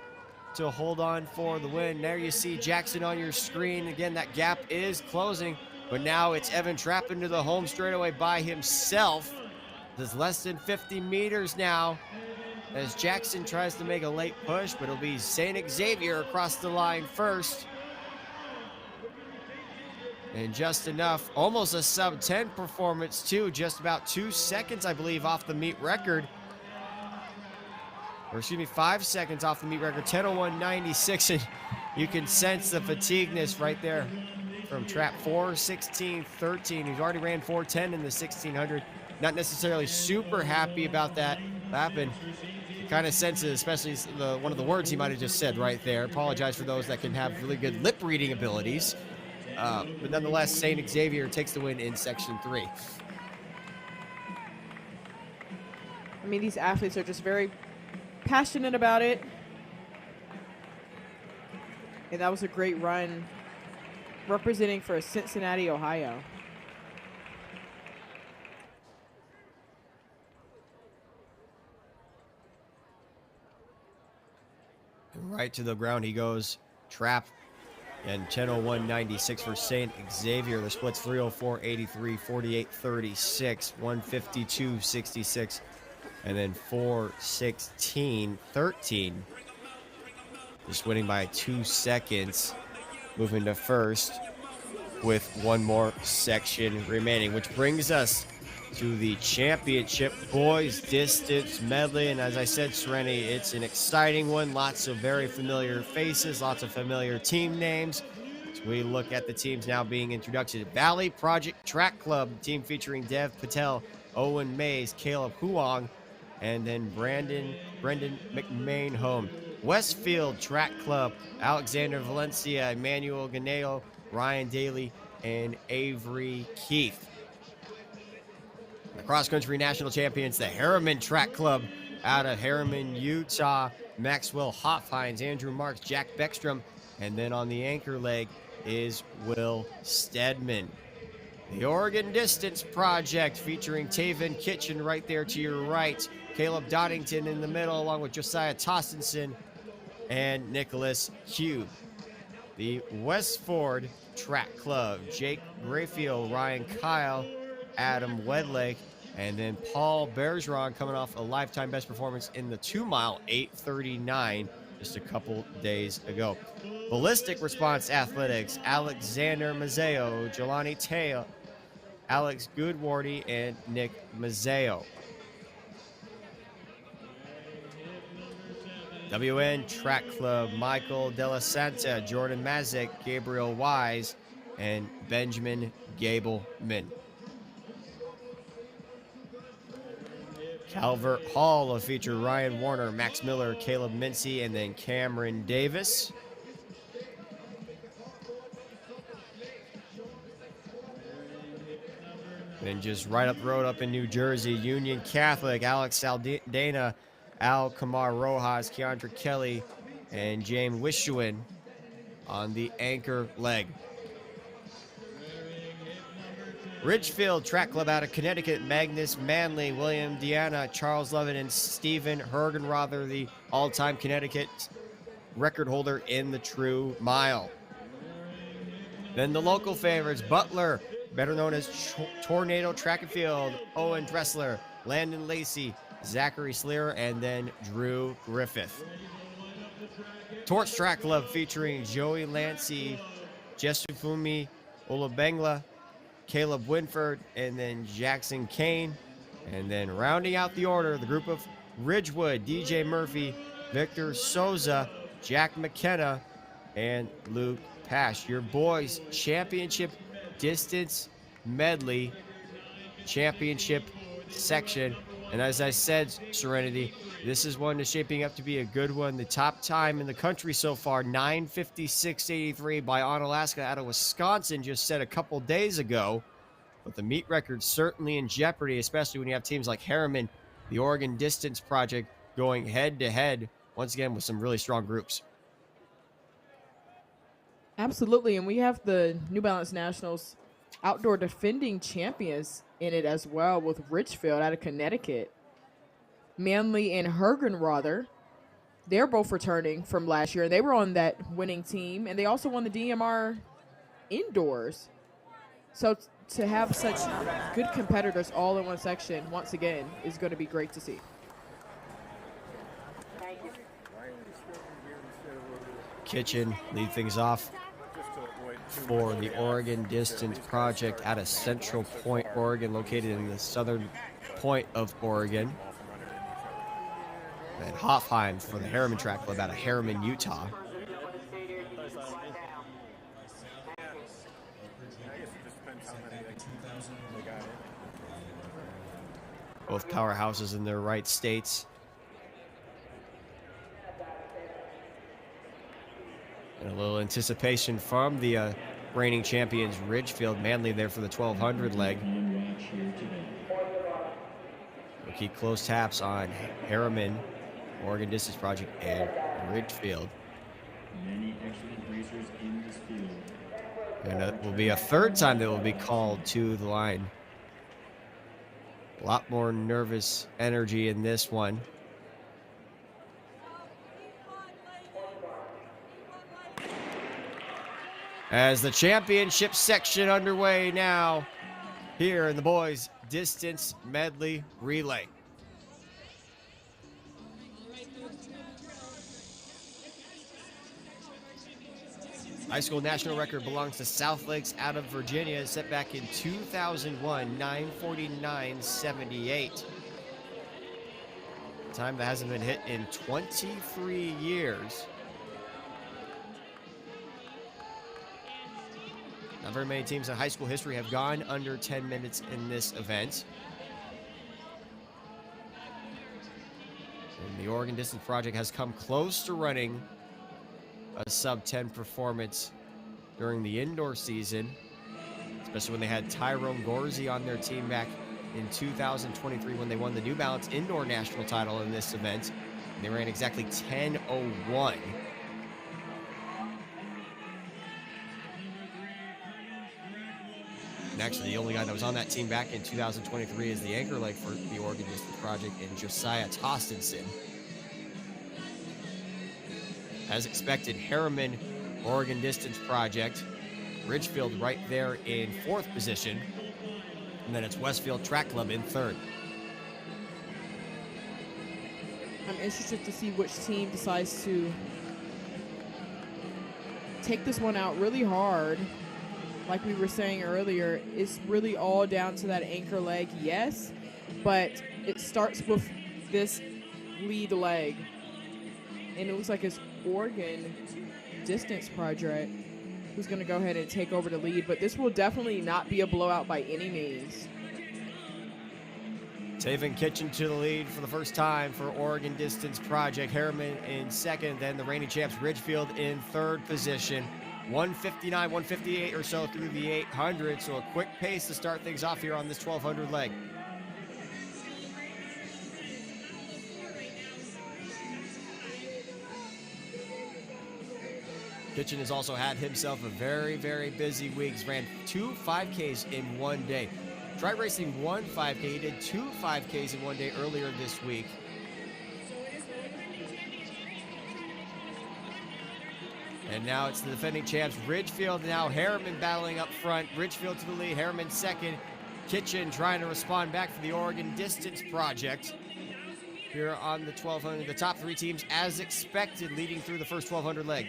to hold on for the win. There you see Jackson on your screen. Again, that gap is closing, but now it's Evan Trapp into the home straightaway by himself. There's less than 50 meters now as Jackson tries to make a late push, but it'll be St. Xavier across the line first. And just enough, almost a sub-10 performance too, just about 2 seconds, I believe, off the meet record. Or excuse me, 5 seconds off the meet record, 10:01.96, and you can sense the fatigueness right there from Trapp. 4:16.13, he's already ran 4:10 in the 1600. Not necessarily super happy about that lap, and kind of senses, especially one of the words he might have just said right there. Apologize for those that can have really good lip reading abilities. But nonetheless, St. Xavier takes the win in Section 3. I mean, these athletes are just very passionate about it. And that was a great run representing for Cincinnati, Ohio. Right to the ground he goes. Trapp and 10:01.96 for St. Xavier. The split's 304.83, 48.36, 152.66, and then 4:16.13. Just winning by 2 seconds. Moving to first with one more section remaining, which brings us to the championship boys distance medley. And as I said, Serenity, it's an exciting one. Lots of very familiar faces, lots of familiar team names. So we look at the teams now being introduced. Valley Project Track Club, team featuring Dev Patel, Owen Mays, Caleb Huang, and then Brendan McMahon home. Westfield Track Club, Alexander Valencia, Emmanuel Ganeo, Ryan Daly, and Avery Keith. The cross-country national champions, the Harriman Track Club out of Harriman, Utah, Maxwell Hofhines, Andrew Marks, Jack Beckstrom, and then on the anchor leg is Will Stedman. The Oregon Distance Project featuring Taven Kitchen right there to your right, Caleb Doddington in the middle along with Josiah Tostenson and Nicholas Hugh. The Westford Track Club, Jake Grayfield, Ryan Kyle, Adam Wedlake, and then Paul Bergeron coming off a lifetime best performance in the 2 mile, 8:39. just a couple days ago. Ballistic Response Athletics, Alexander Mazzeo, Jelani Teo, Alex Goodwardy, and Nick Mazzeo. WN Track Club, Michael Della Santa, Jordan Mazik, Gabriel Wise, and Benjamin Gableman. Calvert Hall will feature Ryan Warner, Max Miller, Caleb Mincy, and then Cameron Davis. Then just right up the road up in New Jersey, Union Catholic, Alex Saldana, Al Kamar Rojas, Keandra Kelly, and James Wishuin on the anchor leg. Ridgefield Track Club out of Connecticut, Magnus Manley, William Deanna, Charles Levin, and Stephen Hergenrother, the all-time Connecticut record holder in the true mile. Then the local favorites, Butler, better known as Tornado Track and Field, Owen Dressler, Landon Lacey, Zachary Sleer, and then Drew Griffith. Torch Track Club featuring Joey Lancey, Jesufumi Olabengla, Caleb Winford, and then Jackson Kane. And then rounding out the order, the group of Ridgewood, DJ Murphy, Victor Souza, Jack McKenna, and Luke Pash. Your boys championship distance medley championship section. And as I said, Serenity, this is one that's shaping up to be a good one. The top time in the country so far, 9:56.83 by Onalaska out of Wisconsin, just set a couple days ago. But the meet record's certainly in jeopardy, especially when you have teams like Harriman, the Oregon Distance Project, going head-to-head, once again, with some really strong groups. Absolutely, and we have the New Balance Nationals outdoor defending champions in it as well, with Richfield out of Connecticut. Manley and Hergenrother, they're both returning from last year, and they were on that winning team, and they also won the DMR indoors. So to have such good competitors all in one section, once again, is going to be great to see. Kitchen lead things off for the Oregon Distance Project out of Central Point, Oregon, located in the southern point of Oregon. And Hoffheim for the Harriman Track Club out of Harriman, Utah. Both powerhouses in their right states. And a little anticipation from the reigning champions, Ridgefield. Manley there for the 1200 leg. We'll keep close taps on Harriman, Oregon Distance Project, and Ridgefield. And it will be a third time that will be called to the line. A lot more nervous energy in this one. As the championship section underway now here in the boys distance medley relay. High school national record belongs to South Lakes out of Virginia, set back in 2001, 9:49.78. Time that hasn't been hit in 23 years. Not very many teams in high school history have gone under 10 minutes in this event. And the Oregon Distance Project has come close to running a sub-10 performance during the indoor season, especially when they had Tyrone Gorzi on their team back in 2023 when they won the New Balance indoor national title in this event. And they ran exactly 10:01. And actually, the only guy that was on that team back in 2023 is the anchor leg for the Oregon Distance Project, and Josiah Tostenson. As expected, Harriman, Oregon Distance Project, Ridgefield right there in fourth position, and then it's Westfield Track Club in third. I'm interested to see which team decides to take this one out really hard. Like we were saying earlier, it's really all down to that anchor leg, yes, but it starts with this lead leg. And it looks like it's Oregon Distance Project who's going to go ahead and take over the lead, but this will definitely not be a blowout by any means. Taven Kitchen to the lead for the first time for Oregon Distance Project. Harriman in second, then the reigning champs Ridgefield in third position. 159, 158 or so through the 800, so a quick pace to start things off here on this 1200 leg. Kitchen has also had himself a very, very busy week. He's ran 2 5Ks in one day. Tried racing 1 5K. He did 2 5Ks in one day earlier this week. And now it's the defending champs, Ridgefield. Now Harriman battling up front. Ridgefield to the lead, Harriman second. Kitchen trying to respond back for the Oregon Distance Project. Here on the 1200, the top 3 teams as expected leading through the first 1200 leg.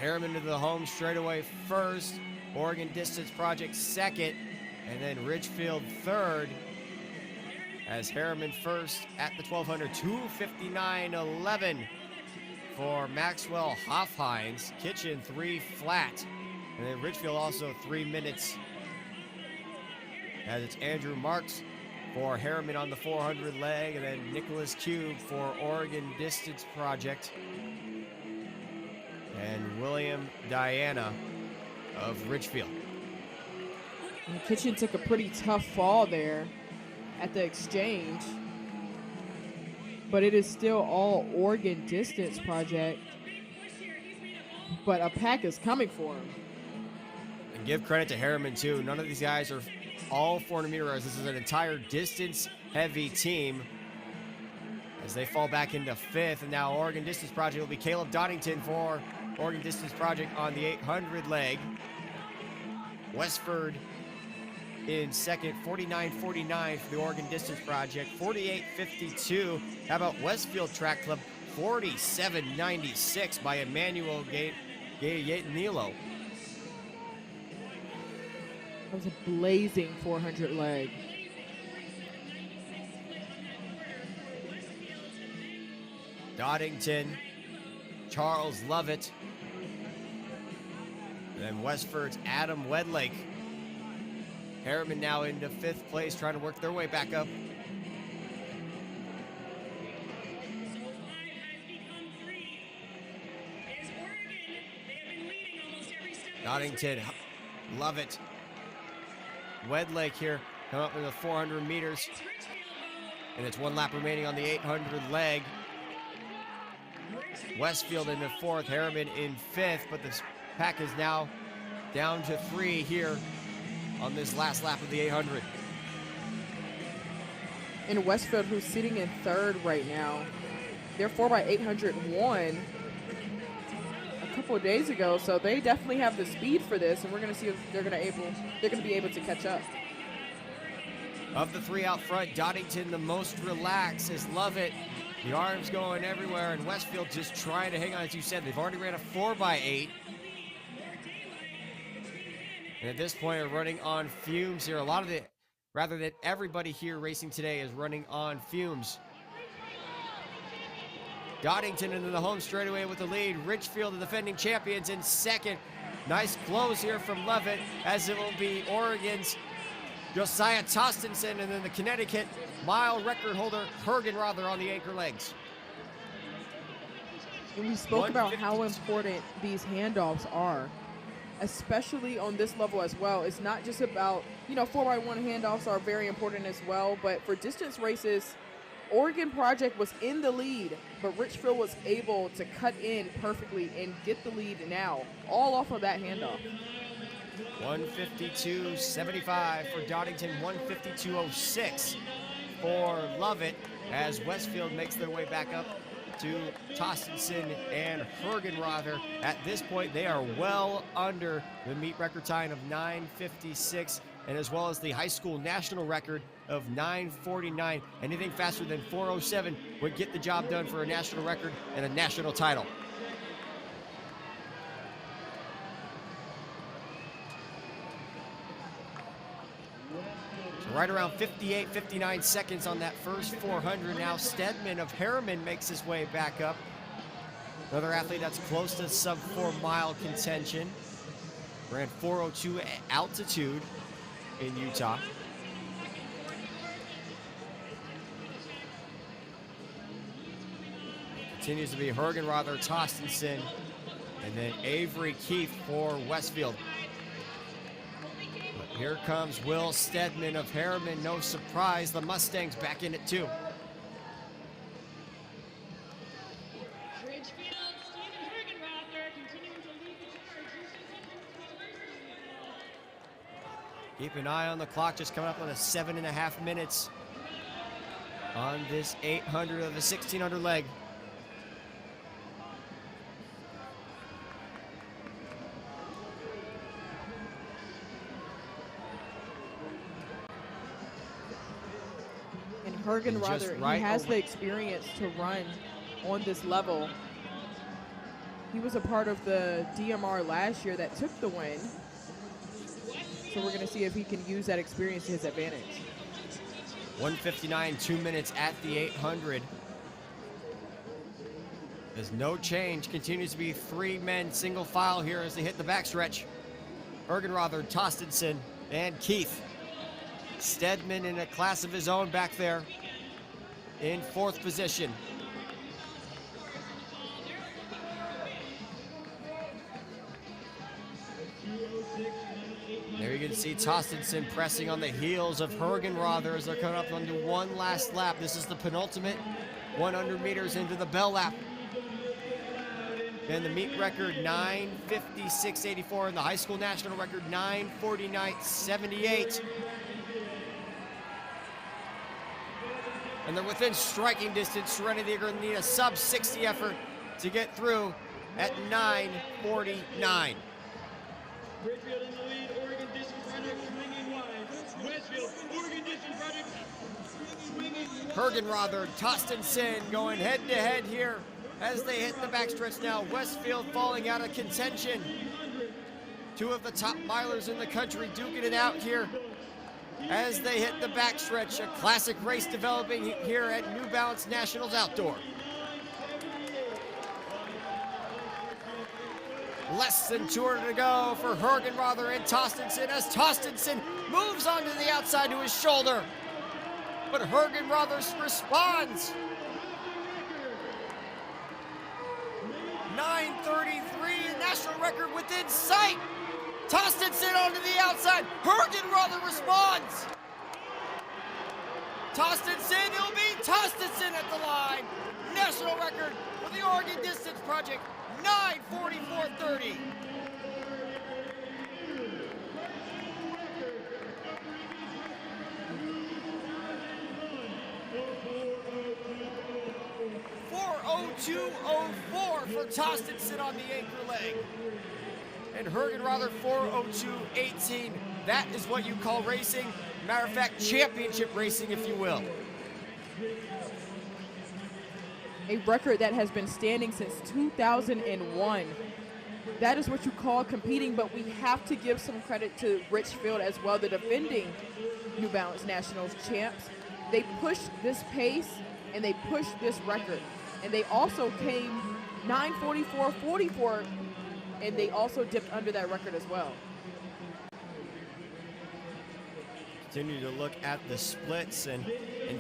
Harriman to the home straightaway first, Oregon Distance Project second, and then Ridgefield third. As Harriman first at the 1200, 2:59.11 for Maxwell Hoffhines. Kitchen 3 flat, and then Ridgefield also 3 minutes. As it's Andrew Marks for Harriman on the 400 leg, and then Nicholas Cube for Oregon Distance Project. And William Diana of Ridgefield. And Kitchen took a pretty tough fall there at the exchange, but it is still all Oregon Distance Project, but a pack is coming for him. And give credit to Harriman too. None of these guys are all 400 meter runners. This is an entire distance heavy team as they fall back into 5th. And now Oregon Distance Project will be Caleb Doddington for Oregon Distance Project on the 800 leg. Westford in second, 49.49 for the Oregon Distance Project, 48.52. How about Westfield Track Club, 47.96 by Emmanuel Gaetnilo. That was a blazing 400 leg. Doddington, Charles Lovett, and then Westford's Adam Wedlake. Harriman now into 5th place, trying to work their way back up. Doddington, Lovett, Wedlake here, come up in the 400 meters. And it's 1 lap remaining on the 800 leg. Westfield into 4th, Harriman in 5th, but this pack is now down to 3 here on this last lap of the 800. And Westfield, who's sitting in 3rd right now, they're 4x800 won a couple of days ago, so they definitely have the speed for this, and we're going to see if they're going to be able to catch up. Of the 3 out front, Doddington the most relaxed as Lovett, the arms going everywhere, and Westfield just trying to hang on. As you said, they've already ran a 4x8. And at this point, are running on fumes here. Rather than everybody here racing today is running on fumes. Doddington into the home straightaway with the lead. Ridgefield, the defending champions, in second. Nice close here from Lovett, as it will be Oregon's Josiah Tostenson, and then the Connecticut mile record holder Hergenrother on the anchor legs. And we spoke about how important these handoffs are, especially on this level as well. It's not just about, 4x1 handoffs are very important as well, but for distance races, Oregon Project was in the lead, but Ridgefield was able to cut in perfectly and get the lead now, all off of that handoff. 152.75 for Doddington, 152.06 for Lovett, as Westfield makes their way back up to Tostenson and Hergenrother. At this point, they are well under the meet record time of 9:56. and as well as the high school national record of 9:49. Anything faster than 4:07 would get the job done for a national record and a national title. So right around 58, 59 seconds on that first 400. Now Stedman of Harriman makes his way back up. Another athlete that's close to sub 4 mile contention. Ran 4:02 at altitude in Utah. Continues to be Hergenrother, Tostenson, and then Avery Keefe for Westfield. But here comes Will Stedman of Harriman. No surprise, the Mustangs back in it too. Keep an eye on the clock, just coming up on the 7.5 minutes on this 800 of the 1600 leg. And Hergenrother, right he has over- the experience to run on this level. He was a part of the DMR last year that took the win. So we're going to see if he can use that experience to his advantage. 1:59, 2 minutes at the 800. There's no change. Continues to be 3 men single file here as they hit the backstretch. Hergenrother, Tostenson, and Keith. Stedman in a class of his own back there in 4th position. There you can see Tostenson pressing on the heels of Hergenrother as they're coming up onto one last lap. This is the penultimate 100 meters into the bell lap. And the meet record 9:56.84 and the high school national record 9:49.78. And they're within striking distance. Serenity, they're going to need a sub 60 effort to get through at 9:49. Bridgefield in the lead, Oregon Distance Project swinging wide. Westfield, Oregon Distance Project swinging wide. Hergenrother, Tostenson going head to head here as they hit the backstretch now. Westfield falling out of contention. 2 of the top milers in the country duking it out here as they hit the backstretch. A classic race developing here at New Balance Nationals Outdoor. Less than 200 to go for Hergenrother and Tostenson as Tostenson moves onto the outside to his shoulder. But Hergenrother responds. 9:33, national record within sight. Tostenson onto the outside. Hergenrother responds. Tostenson, it'll be Tostenson at the line. National record for the Oregon Distance Project, 9:44.30. .402.04 for Tostenson on the anchor leg. And Hergenrother 4:02.18. That is what you call racing. Matter of fact, championship racing, if you will. A record that has been standing since 2001. That is what you call competing, but we have to give some credit to Richfield as well, the defending New Balance Nationals champs. They pushed this pace and they pushed this record. And they also came 9:44.44, and they also dipped under that record as well. Continue to look at the splits, and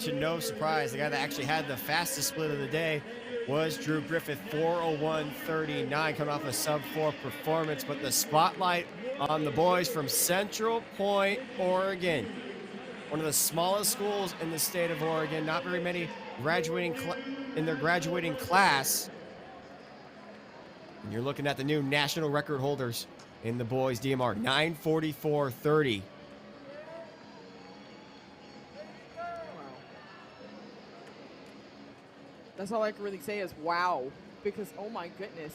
to no surprise, the guy that actually had the fastest split of the day was Drew Griffith, 4:01.39, coming off a sub-4 performance. But the spotlight on the boys from Central Point, Oregon, one of the smallest schools in the state of Oregon. Not very many graduating in their graduating class. And you're looking at the new national record holders in the boys DMR, 9:44.30. That's all I can really say is wow, because oh my goodness.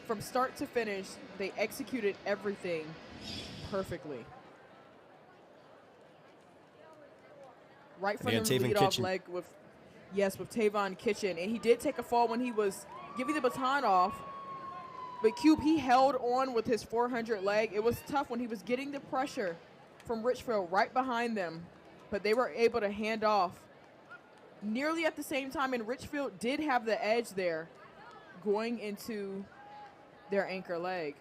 From start to finish, they executed everything perfectly. Right from Again, the Tavon leadoff Kitchen. leg with Tavon Kitchen. And he did take a fall when he was giving the baton off. But Cube, he held on with his 400 leg. It was tough when he was getting the pressure from Richfield right behind them. But they were able to hand off nearly at the same time. And Richfield did have the edge there going into their anchor leg.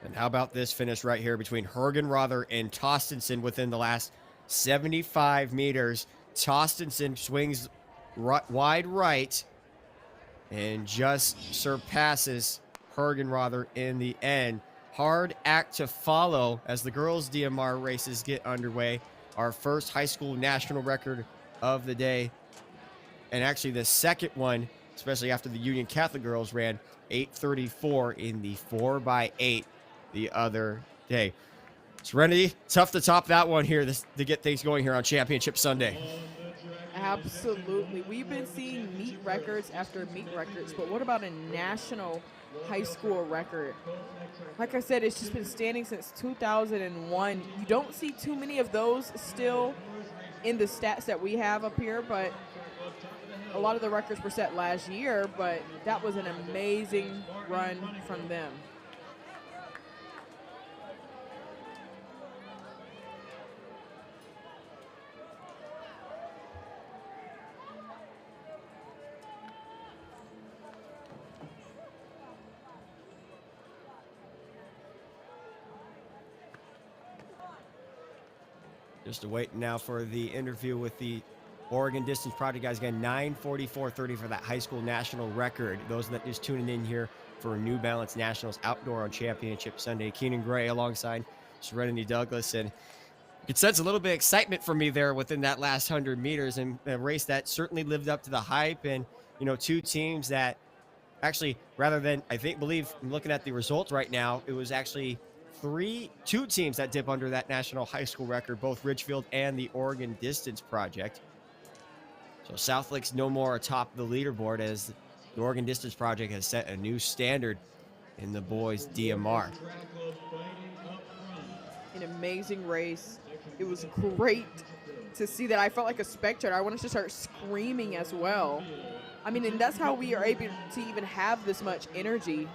And how about this finish right here between Hergenrother and Tostenson within the last 75 meters. Tostenson swings wide right and just surpasses Hergenrother in the end. Hard act to follow as the girls' DMR races get underway. Our first high school national record of the day. And actually the second one, especially after the Union Catholic girls ran 8:34 in the 4x8 the other day. Serenity, tough to top that one here to get things going here on Championship Sunday. Absolutely. We've been seeing meet records after meet records, but what about a national high school record? Like I said, it's just been standing since 2001. You don't see too many of those still in the stats that we have up here, but a lot of the records were set last year, but that was an amazing run from them. Just waiting now for the interview with the Oregon Distance Project guys. Again, 9:44:30 for that high school national record. Those that just tuning in here for New Balance Nationals Outdoor on Championship Sunday. Keenan Gray alongside Serenity Douglas. And you could sense a little bit of excitement from me there within that last 100 meters, and a race that certainly lived up to the hype. And, you know, two teams that actually, rather than, believe, I'm looking at the results right now, it was actually two teams that dip under that national high school record, both Ridgefield and the Oregon Distance Project. So South Lake's no more atop the leaderboard, as the Oregon Distance Project has set a new standard in the boys' DMR. An amazing race. It was great to see that. I felt like a spectator. I wanted to start screaming as well. I mean, and that's how we are able to even have this much energy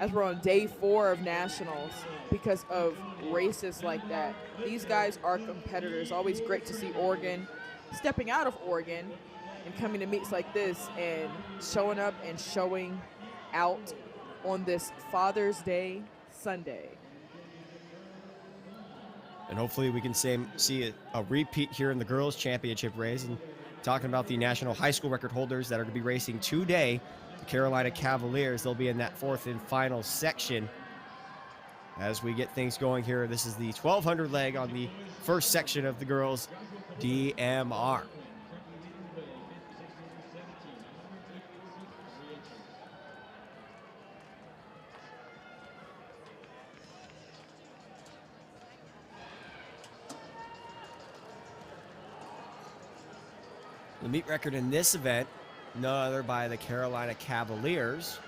as we're on day 4 of nationals, because of races like that. These guys are competitors. Always great to see Oregon stepping out of Oregon and coming to meets like this and showing up and showing out on this Father's Day Sunday. And hopefully we can see a repeat here in the girls' championship race. And talking about the national high school record holders that are going to be racing today, the Carolina Cavaliers, they'll be in that 4th and final section as we get things going here. This is the 1200 leg on the first section of the girls' DMR. The meet record in this event, none other by the Carolina Cavaliers,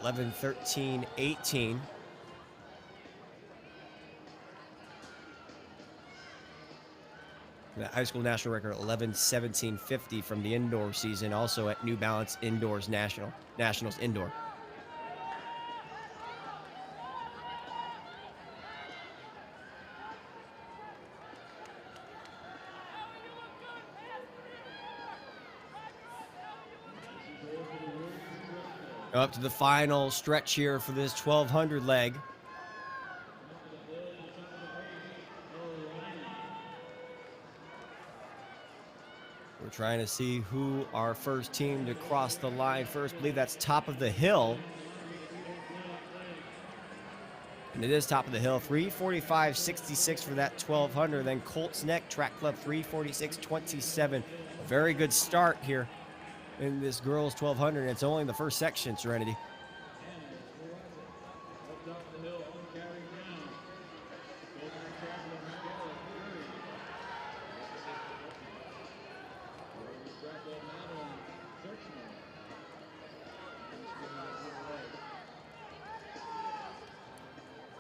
11:13:18. The high school national record, 11:17:50 from the indoor season, also at New Balance Indoors Nationals Indoor. Up to the final stretch here for this 1200 leg. We're trying to see who our first team to cross the line first. I believe that's Top of the Hill. And it is Top of the Hill, 3:45:66 for that 1200. Then Colts Neck Track Club, 3:46:27. A very good start here in this girls 1200. It's only the first section, Serenity.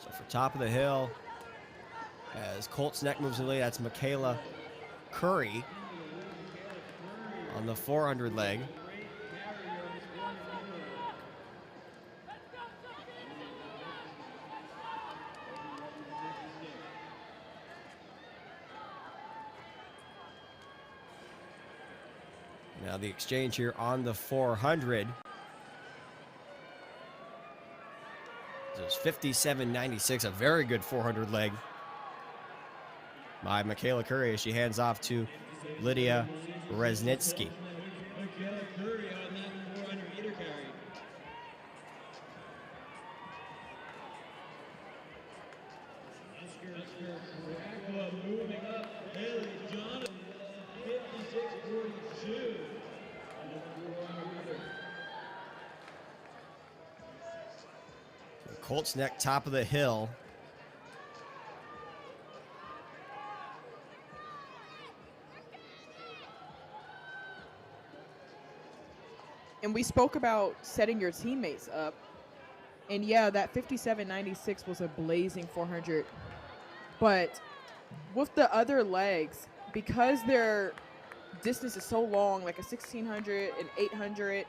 So for top of the hill, as Colt's neck moves in the lead, that's Michaela Curry on the 400 leg. Now the exchange here on the 400. This is 57.96, a very good 400 leg by Michaela Curry as she hands off to Lydia Resnitsky. Michaela Curry on that 400 meter carry. Oscar moving up. Haley Jonathan, 56.42. Colt's neck, top of the hill. And we spoke about setting your teammates up. And yeah, that 57.96 was a blazing 400. But with the other legs, because their distance is so long, like a 1600 and 800,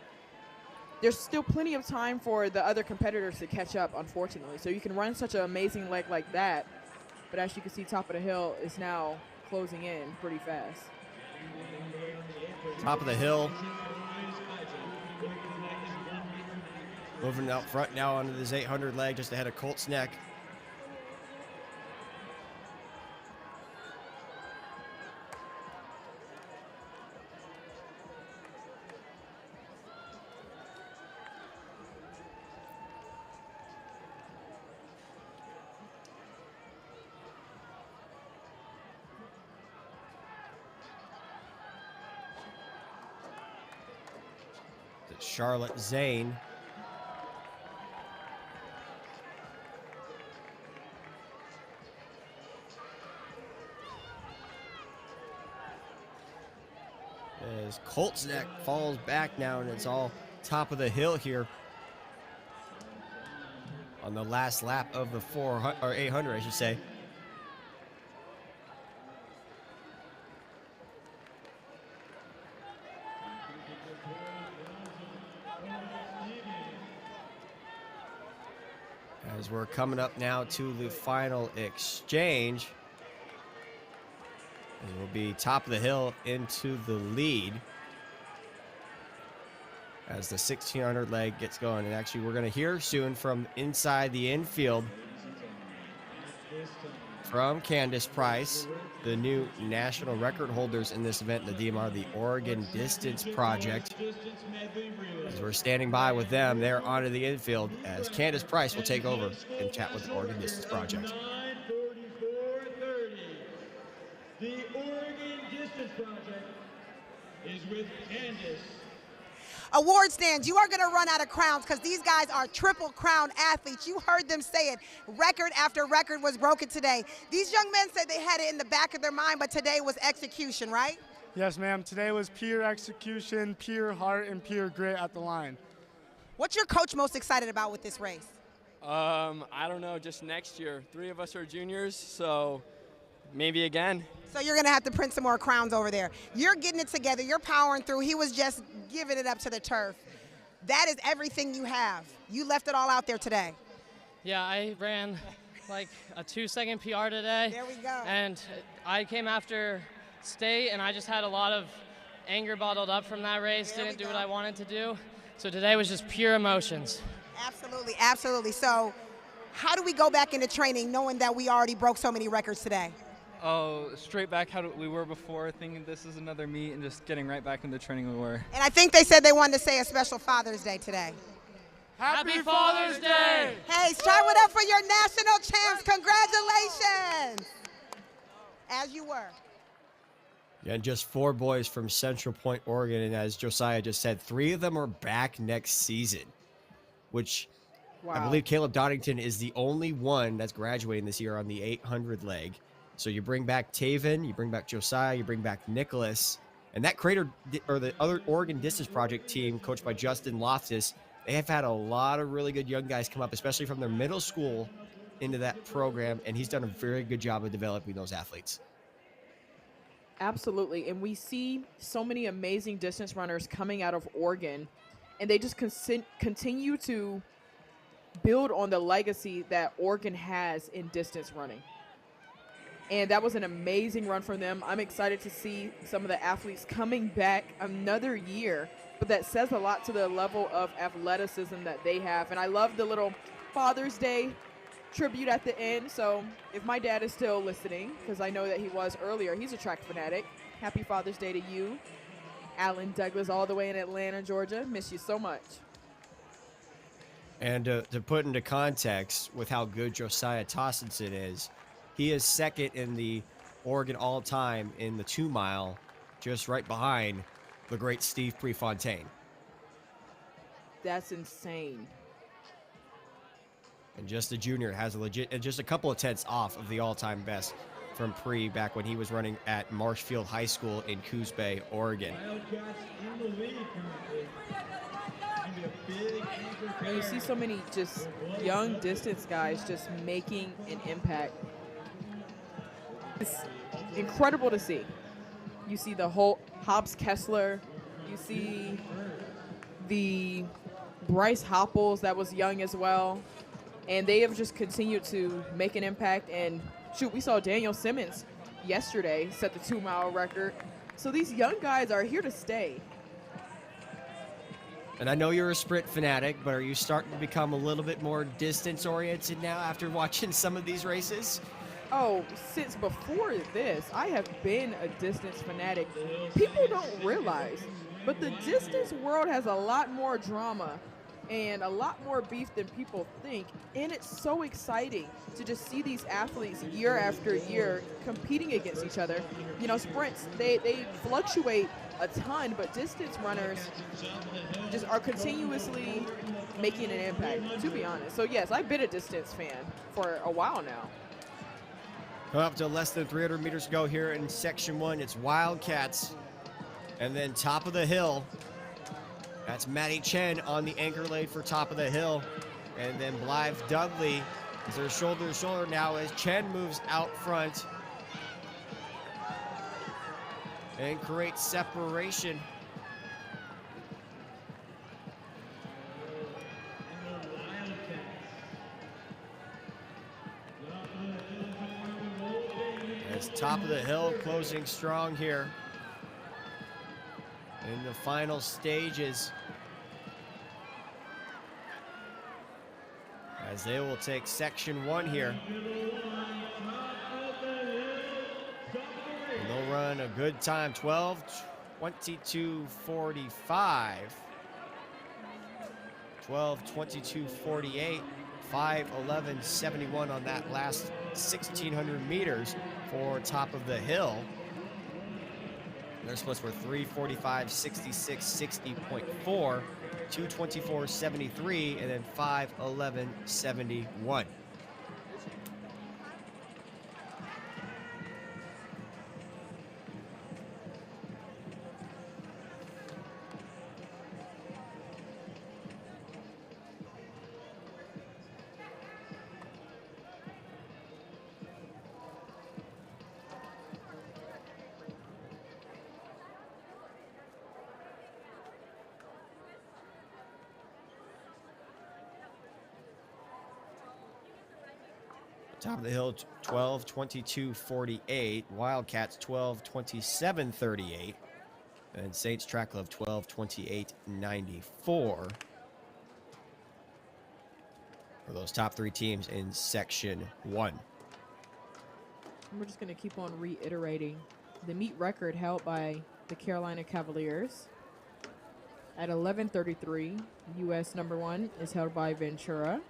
there's still plenty of time for the other competitors to catch up, unfortunately. So you can run such an amazing leg like that, but as you can see, top of the hill is now closing in pretty fast. Top of the hill. Moving out front now onto this 800 leg just ahead of Colt's neck. Charlotte Zane. As Colt's neck falls back now, and it's all top of the hill here on the last lap of the 400 or 800, I should say. As we're coming up now to the final exchange. It will be top of the hill into the lead as the 1600 leg gets going. And actually, we're going to hear soon from inside the infield from Candace Price, the new national record holders in this event in the DMR, the Oregon Distance Project. As we're standing by with them, they're onto the infield as Candace Price will take over and chat with the Oregon Distance Project. The Oregon Distance Project is with Candace. Award stands, you are going to run out of crowns because these guys are triple crown athletes. You heard them say it. Record after record was broken today. These young men said they had it in the back of their mind, but today was execution, right? Yes, ma'am. Today was pure execution, pure heart, and pure grit at the line. What's your coach most excited about with this race? I don't know, just next year. 3 of us are juniors, so maybe again. So you're going to have to print some more crowns over there. You're getting it together. You're powering through. He was just giving it up to the turf. That is everything you have. You left it all out there today. Yeah, I ran like a 2-second PR today. There we go. And I came after state, and I just had a lot of anger bottled up from that race. Didn't do what I wanted to do. So today was just pure emotions. Absolutely, absolutely. So how do we go back into training knowing that we already broke so many records today? Oh, straight back how we were before, thinking this is another meet and just getting right back into training we were. And I think they said they wanted to say a special Father's Day today. Happy Father's Day! Hey, strive it up for your national champs. Congratulations! As you were. Yeah, and just 4 boys from Central Point, Oregon, and as Josiah just said, 3 of them are back next season, which I believe Caleb Doddington is the only one that's graduating this year on the 800 leg. So you bring back Taven, you bring back Josiah, you bring back Nicholas, and that the other Oregon Distance Project team, coached by Justin Loftus, they have had a lot of really good young guys come up, especially from their middle school into that program, and he's done a very good job of developing those athletes. Absolutely. And we see so many amazing distance runners coming out of Oregon, and they just continue to build on the legacy that Oregon has in distance running. And that was an amazing run for them. I'm excited to see some of the athletes coming back another year, but that says a lot to the level of athleticism that they have. And I love the little Father's Day tribute at the end. So if my dad is still listening, because I know that he was earlier, he's a track fanatic. Happy Father's Day to you, Alan Douglas, all the way in Atlanta, Georgia. Miss you so much. And to put into context with how good Josiah Tossinson is, he is second in the Oregon all-time in the 2 mile, just right behind the great Steve Prefontaine. That's insane. And just a junior has a legit, just a couple of tenths off of the all-time best from Pre back when he was running at Marshfield High School in Coos Bay, Oregon. Wildcats in the lead currently. Maybe a big anchor And you see so many just young distance guys just making an impact. It's incredible to see. You see the whole Hobbs Kessler. You see the Bryce Hopples that was young as well. And they have just continued to make an impact. And shoot, we saw Daniel Simmons yesterday set the 2 mile record. So these young guys are here to stay. And I know you're a sprint fanatic, but are you starting to become a little bit more distance oriented now after watching some of these races? Oh, since before this, I have been a distance fanatic. People don't realize, but the distance world has a lot more drama and a lot more beef than people think. And it's so exciting to just see these athletes year after year competing against each other. You know, sprints, they fluctuate a ton, but distance runners just are continuously making an impact, to be honest. So yes, I've been a distance fan for a while now. Up to less than 300 meters to go here in section 1. It's Wildcats. And then top of the hill. That's Maddie Chen on the anchor lane for top of the hill. And then Blythe Dudley is their shoulder to shoulder now as Chen moves out front and creates separation. As top of the hill closing strong here in the final stages, as they will take section 1 here. And they'll run a good time, 12:22:45, 12:22:48, 5:11:71 on that last 1,600 meters for top of the hill. Their splits were 3:45:66, 60.4, 2:24:73, and then 5:11:71. Top of the hill, 12:22:48. Wildcats, 12:27:38. And Saints Track Club, 12:28:94. For those top 3 teams in section 1. We're just going to keep on reiterating the meet record held by the Carolina Cavaliers at 11:33. U.S. number 1 is held by Ventura,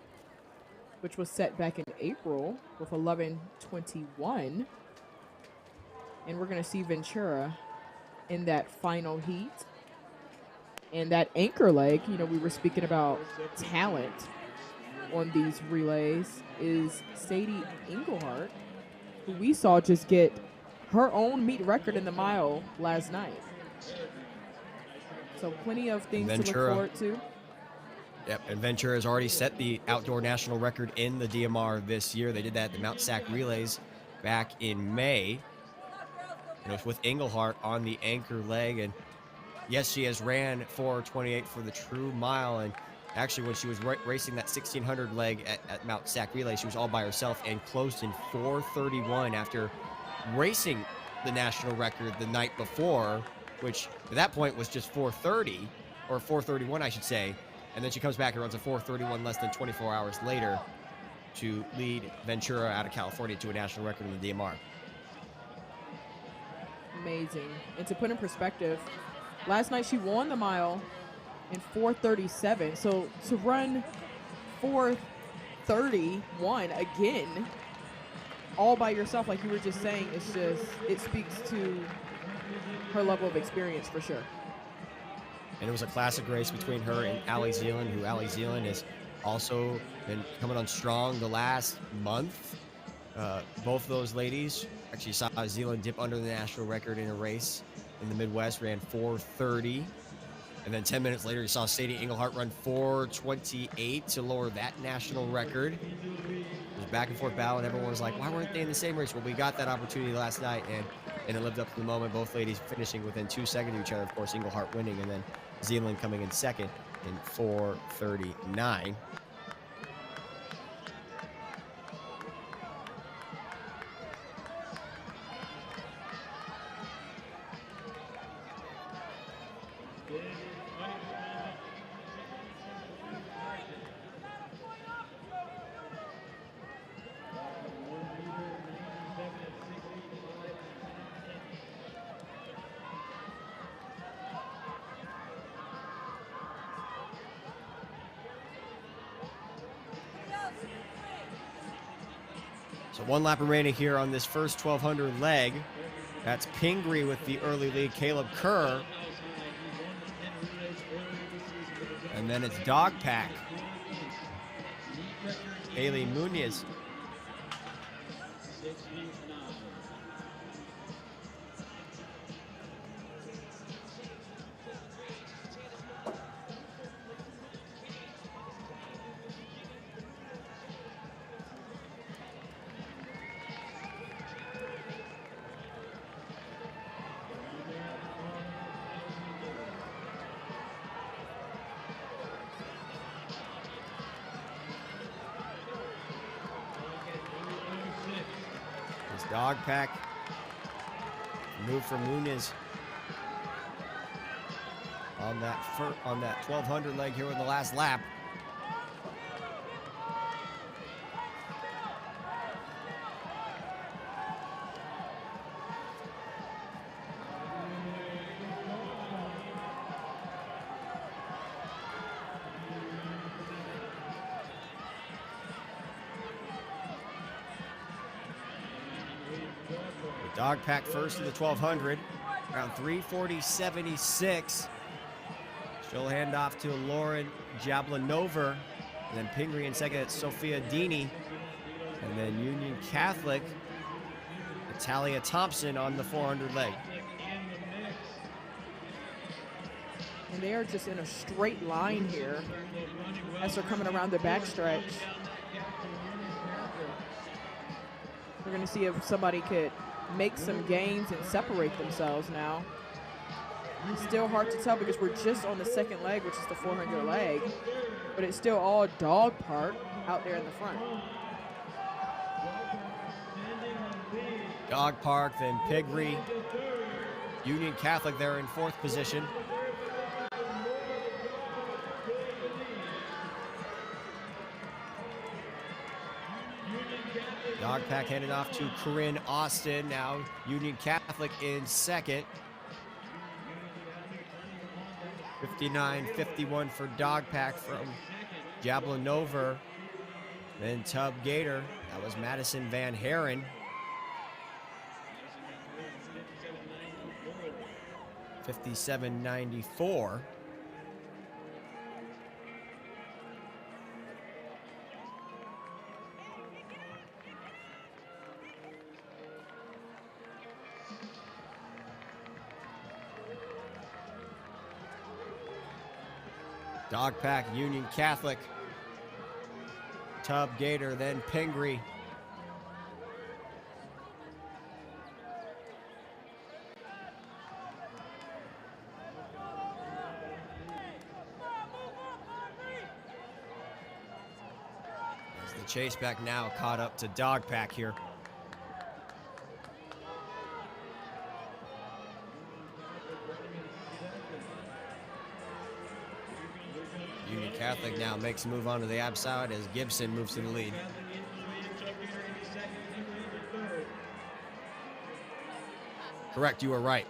which was set back in April with 11:21. And we're going to see Ventura in that final heat. And that anchor leg, you know, we were speaking about talent on these relays, is Sadie Englehart, who we saw just get her own meet record in the mile last night. So plenty of things to look forward to. Yep, and Ventura has already set the outdoor national record in the DMR this year. They did that at the Mount Sac Relays back in May. And it was with Englehart on the anchor leg. And yes, she has ran 4:28 for the true mile. And actually, when she was racing that 1600 leg at Mount Sac Relay, she was all by herself and closed in 4:31 after racing the national record the night before, which at that point was just 4:30 or 4:31, I should say. And then she comes back and runs a 4:31 less than 24 hours later to lead Ventura out of California to a national record in the DMR. Amazing. And to put in perspective, last night she won the mile in 4:37. So to run 4:31 again, all by yourself, like you were just saying, it speaks to her level of experience for sure. And it was a classic race between her and Allie Zealand, who Allie Zealand has also been coming on strong the last month. Both of those ladies actually saw Zealand dip under the national record in a race in the Midwest, ran 4:30. And then 10 minutes later, you saw Sadie Englehart run 4:28 to lower that national record. It was back and forth battle, and everyone was like, why weren't they in the same race? Well, we got that opportunity last night, and it lived up to the moment. Both ladies finishing within 2 seconds of each other. Of course, Englehart winning, and then Zealand coming in second in 4:39. So one lap remaining here on this first 1200 leg. That's Pingree with the early lead, Caleb Kerr. And then it's Dog Pack, Haley Munoz. Dog Pack, move from Munoz on that 1200 leg here in the last lap. Dog Pack first in the 1200, around 3:40.76. She'll hand off to Lauren Jablanova, and then Pingree in second at Sophia Dini, and then Union Catholic, Natalia Thompson on the 400 leg. And they are just in a straight line here as they're coming around the backstretch. We're going to see if somebody could make some gains and separate themselves now. It's still hard to tell because we're just on the second leg, which is the 400 leg, but it's still all dog park out there in the front. Dog Park, then Pingree. Union Catholic there in fourth position. Dog Pack handed off to Corinne Austin. Now Union Catholic in second. 59.51 for Dog Pack from Jablanova. Then Tub Gator. That was Madison Van Haren. 57.94. Dog Pack, Union Catholic, Tub Gator, then Pingree. As the chase back now caught up to Dog Pack here. Union Catholic now makes a move onto the outside as Gibson moves to the lead. Correct, you are right.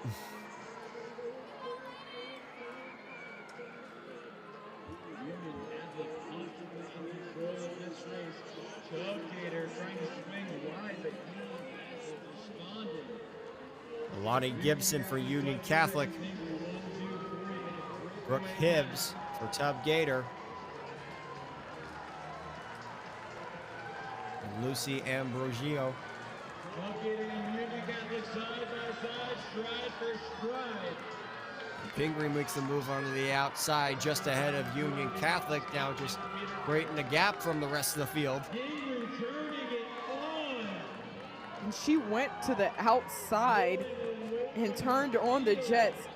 Lonnie Gibson for Union Catholic. Brooke Hibbs for Tub Gator. And Lucy Ambrosio. Tub Gator and Union Catholic side by side, stride for stride. Pingree makes the move onto the outside just ahead of Union Catholic, now just creating a gap from the rest of the field. And she went to the outside and turned on the jets.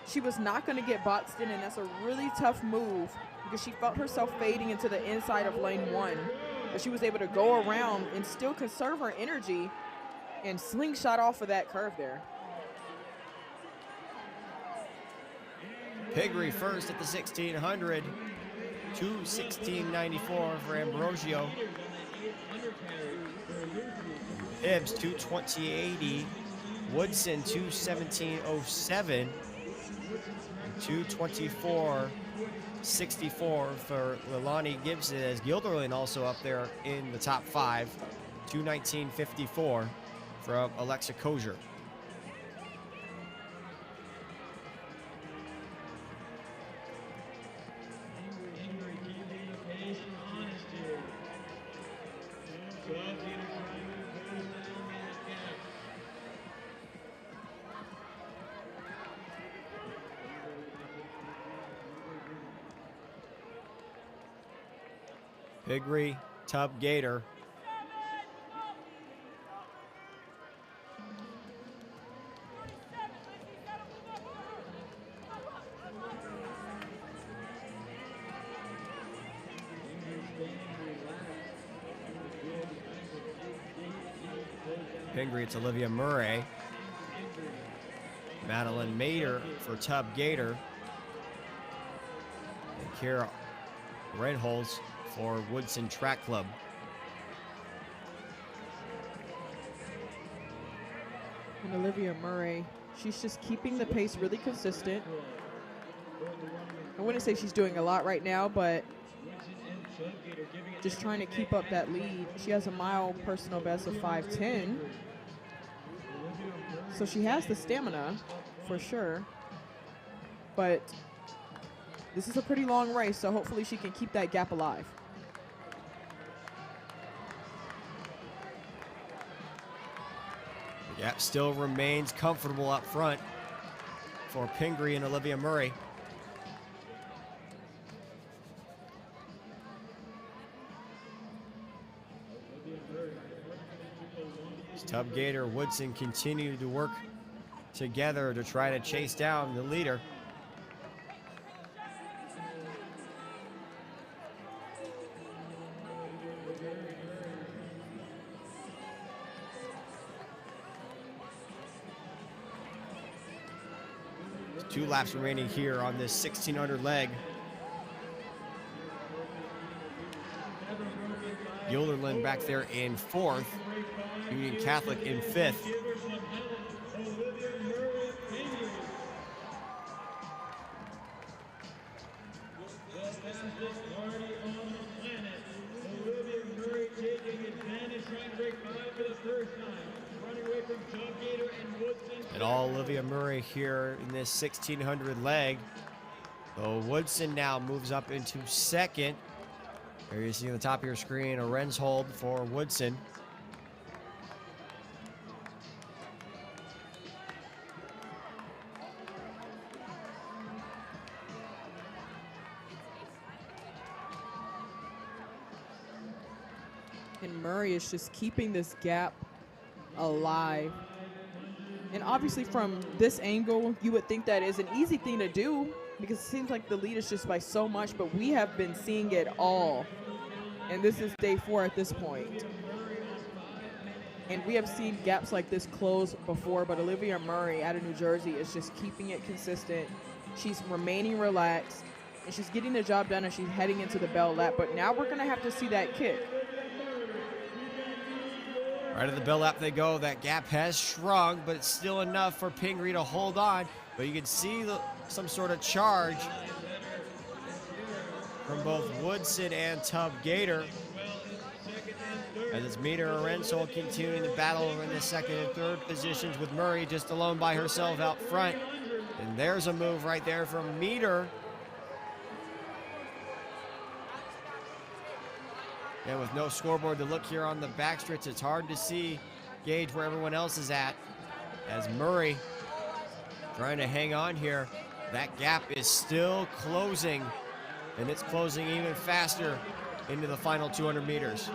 She was not going to get boxed in, and that's a really tough move because she felt herself fading into the inside of lane 1. But she was able to go around and still conserve her energy and slingshot off of that curve there. Pingree first at the 1600, 2:16.94 for Ambrosio. Hibbs 2:20.80, Woodson 2:17.07, 2:24.64 for Lilani Gibson, as Gilderlin also up there in the top 5, 2:19.54 from Alexa Kozier. Pingree, Tub Gator. Pingree, it's Olivia Murray. Madeline Mader for Tub Gator. And Kara Redholz for Woodson Track Club. And Olivia Murray, she's just keeping the pace really consistent. I wouldn't say she's doing a lot right now, but just trying to keep up that lead. She has a mile personal best of 5:10. So she has the stamina for sure. But this is a pretty long race, so hopefully she can keep that gap alive. The gap still remains comfortable up front for Pingree and Olivia Murray. Tub Gator, Woodson continue to work together to try to chase down the leader. There's 2 laps remaining here on this 1600 leg. Gilderlin back there in 4th. Union Catholic in 5th. And all Olivia Murray here in this 1600 leg. So Woodson now moves up into 2nd. There you see on the top of your screen a Ren's hold for Woodson. And Murray is just keeping this gap alive. And obviously from this angle, you would think that is an easy thing to do because it seems like the lead is just by so much, but we have been seeing it all. And this is day 4 at this point. And we have seen gaps like this close before, but Olivia Murray out of New Jersey is just keeping it consistent. She's remaining relaxed, and she's getting the job done as she's heading into the bell lap. But now we're going to have to see that kick. Right at the bell lap they go. That gap has shrunk, but it's still enough for Pingree to hold on. But you can see some sort of charge from both Woodson and Tub Gator. As it's Meter and Rensol continuing the battle in the second and third positions with Murray just alone by herself out front. And there's a move right there from Meter. And with no scoreboard to look here on the backstretch, it's hard to gauge where everyone else is at. As Murray trying to hang on here. That gap is still closing, and it's closing even faster into the final 200 meters.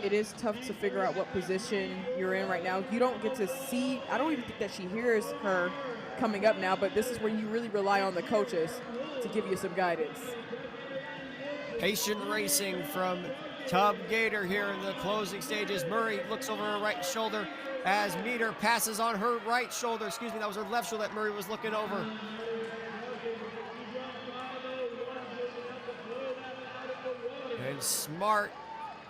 It is tough to figure out what position you're in right now. You don't get to see, I don't even think that she hears her coming up now, but this is where you really rely on the coaches to give you some guidance. Patient racing from Tub Gator here in the closing stages. Murray looks over her right shoulder as Meter passes on her right shoulder. Excuse me, that was her left shoulder that Murray was looking over. And smart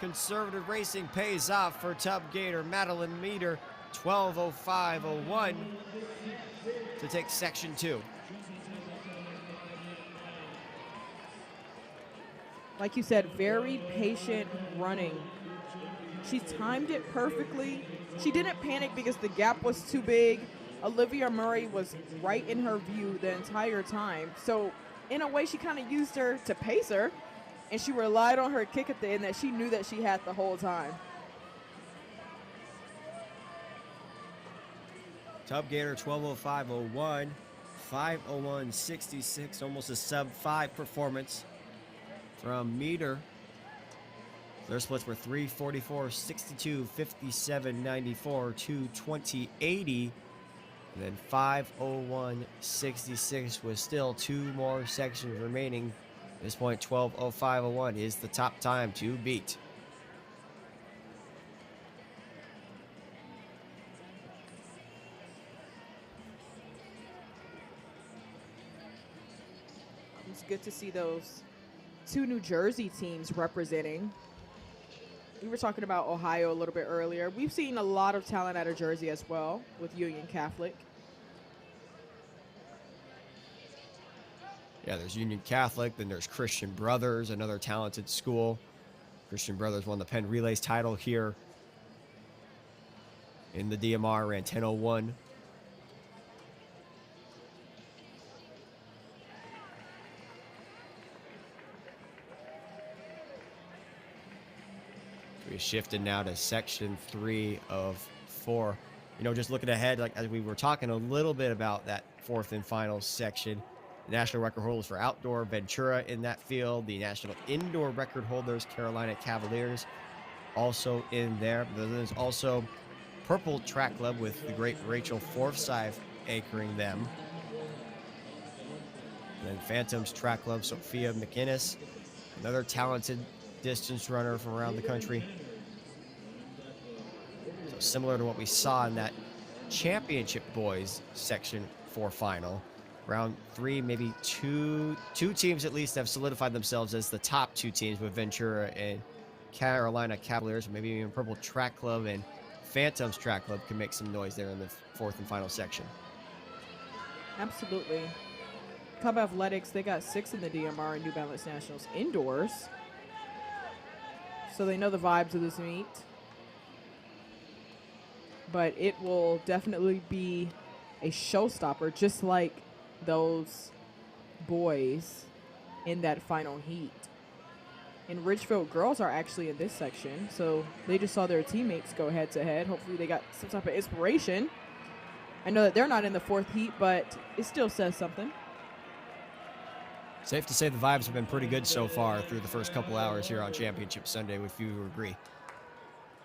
conservative racing pays off for Tub Gator. Madeline Meter, 12:05:01 to take section 2. Like you said, very patient running. She timed it perfectly. She didn't panic because the gap was too big. Olivia Murray was right in her view the entire time. So in a way, she kind of used her to pace her, and she relied on her kick at the end that she knew that she had the whole time. Tub Gator 12:05:01, 5:01:66, almost a sub-5 performance from Meter. Their splits were 3:44:62, 57:94, 2:20:80, and then 5:01:66 with still 2 more sections remaining. At this point, 12:05:01 is the top time to beat. It's good to see those 2 New Jersey teams representing. We were talking about Ohio a little bit earlier. We've seen a lot of talent out of Jersey as well with Union Catholic. Yeah, there's Union Catholic, then there's Christian Brothers, another talented school. Christian Brothers won the Penn Relays title here in the DMR, ran 10:01. We shifted now to section 3 of 4. You know, just looking ahead, like as we were talking a little bit about that 4th and final section, the national record holders for outdoor, Ventura in that field. The national indoor record holders, Carolina Cavaliers, also in there. There's also Purple Track Club with the great Rachel Forsyth anchoring them. And then Phantoms Track Club, Sophia McInnes, another talented distance runner from around the country. So similar to what we saw in that championship boys section 4 final. Round 3, maybe two teams at least have solidified themselves as the top 2 teams with Ventura and Carolina Cavaliers. Maybe even Purple Track Club and Phantoms Track Club can make some noise there in the 4th and final section. Absolutely. Cub Athletics, they got 6 in the DMR and New Balance Nationals indoors. So they know the vibes of this meet. But it will definitely be a showstopper, just like those boys in that final heat. And Ridgefield girls are actually in this section, so they just saw their teammates go head to head. Hopefully they got some type of inspiration. I know that they're not in the 4th heat, but it still says something. Safe to say the vibes have been pretty good so far through the first couple hours here on Championship Sunday, if you agree.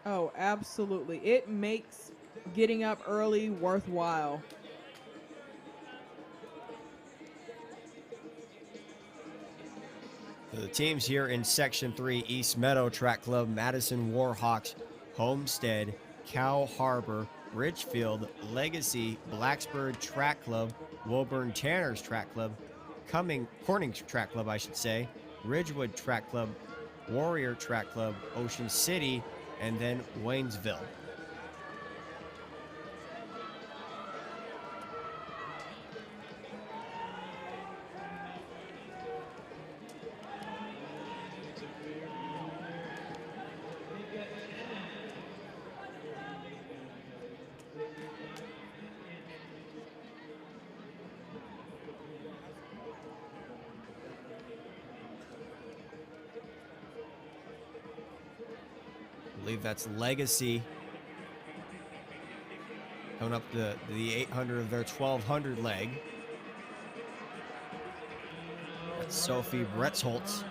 Oh, absolutely. It makes getting up early worthwhile. The teams here in Section 3, East Meadow Track Club, Madison Warhawks, Homestead, Cow Harbor, Ridgefield, Legacy, Blacksburg Track Club, Woburn Tanners Track Club, Corning Track Club, I should say, Ridgewood Track Club, Warrior Track Club, Ocean City, and then Waynesville. I believe that's Legacy coming up the 800 of their 1200 leg. That's Sophie Bretzholtz.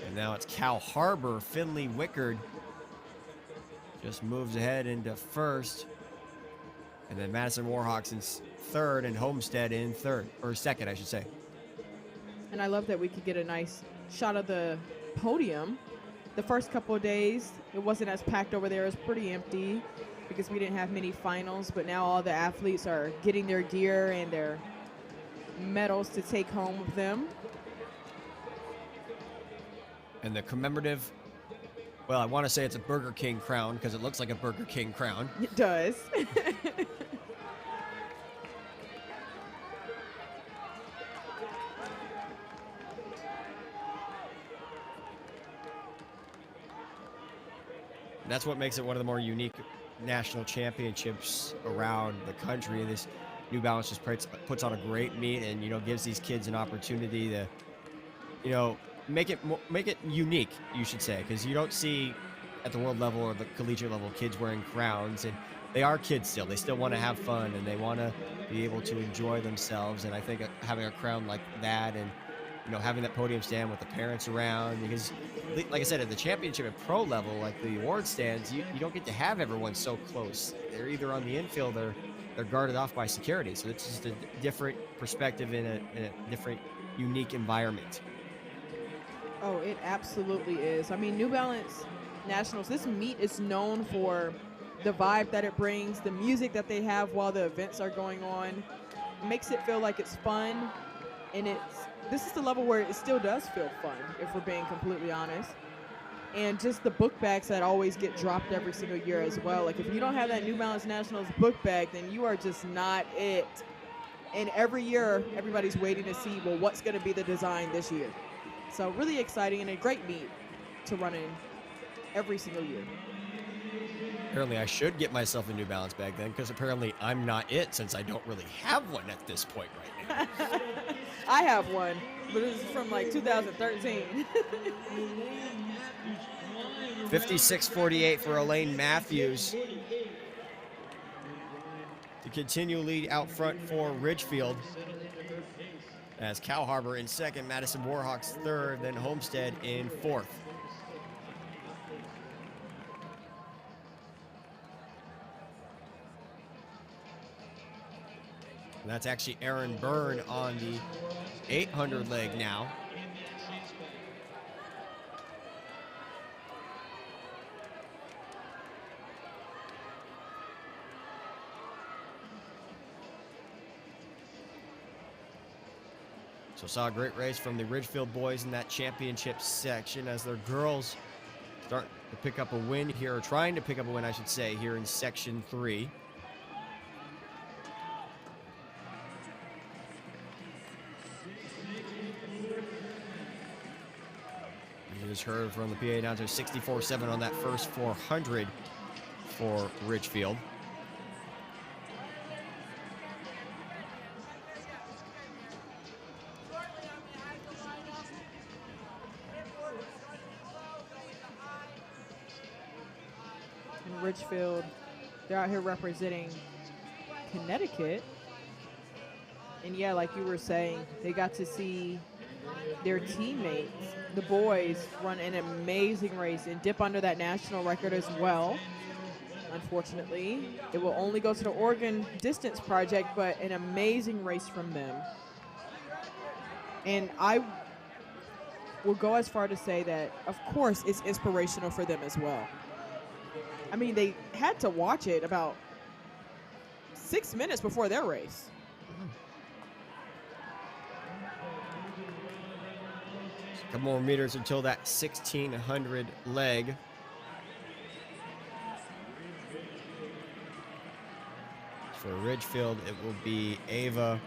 And now it's Cow Harbor. Finley Wickard just moves ahead into first. And then Madison Warhawks in third and Homestead in second, I should say. And I love that we could get a nice shot of the podium. The first couple of days, it wasn't as packed over there. It was pretty empty because we didn't have many finals, but now all the athletes are getting their gear and their medals to take home with them. And the commemorative, well, I want to say it's a Burger King crown because it looks like a Burger King crown. It does. That's what makes it one of the more unique national championships around the country. This New Balance just puts on a great meet and, gives these kids an opportunity to, make it unique, you should say, because you don't see at the world level or the collegiate level kids wearing crowns, and they are kids still. They still want to have fun and they want to be able to enjoy themselves. And I think having a crown like that and, having that podium stand with the parents around, because like I said, at the championship at pro level, like the award stands, you don't get to have everyone so close. They're either on the infield or they're guarded off by security. So it's just a different perspective in a different, unique environment. Oh, it absolutely is. I mean, New Balance Nationals, this meet is known for the vibe that it brings, the music that they have while the events are going on. It makes it feel like it's fun, and this is the level where it still does feel fun, if we're being completely honest. And just the book bags that always get dropped every single year as well. Like, if you don't have that New Balance Nationals book bag, then you are just not it. And every year, everybody's waiting to see, well, what's going to be the design this year? So really exciting and a great meet to run in every single year. Apparently, I should get myself a New Balance bag then, because apparently I'm not it, since I don't really have one at this point right now. I have one, but this is from like 2013. 56-48 for Elaine Matthews to continue lead out front for Ridgefield. As Cow Harbor in second, Madison Warhawks third, then Homestead in fourth. And that's actually Aaron Byrne on the 800 leg now. So saw a great race from the Ridgefield boys in that championship section as their girls start to pick up a win here, or trying to pick up a win, I should say, here in Section 3. You just heard from the PA announcer, 64-7 on that first 400 for Ridgefield. Ridgefield, they're out here representing Connecticut. And yeah, like you were saying, they got to see their teammates, the boys, run an amazing race and dip under that national record as well. Unfortunately, it will only go to the Oregon Distance Project, but an amazing race from them. And I will go as far to say that, of course, it's inspirational for them as well. I mean, they had to watch it about 6 minutes before their race. A couple more meters until that 1600 leg. For Ridgefield, it will be Ava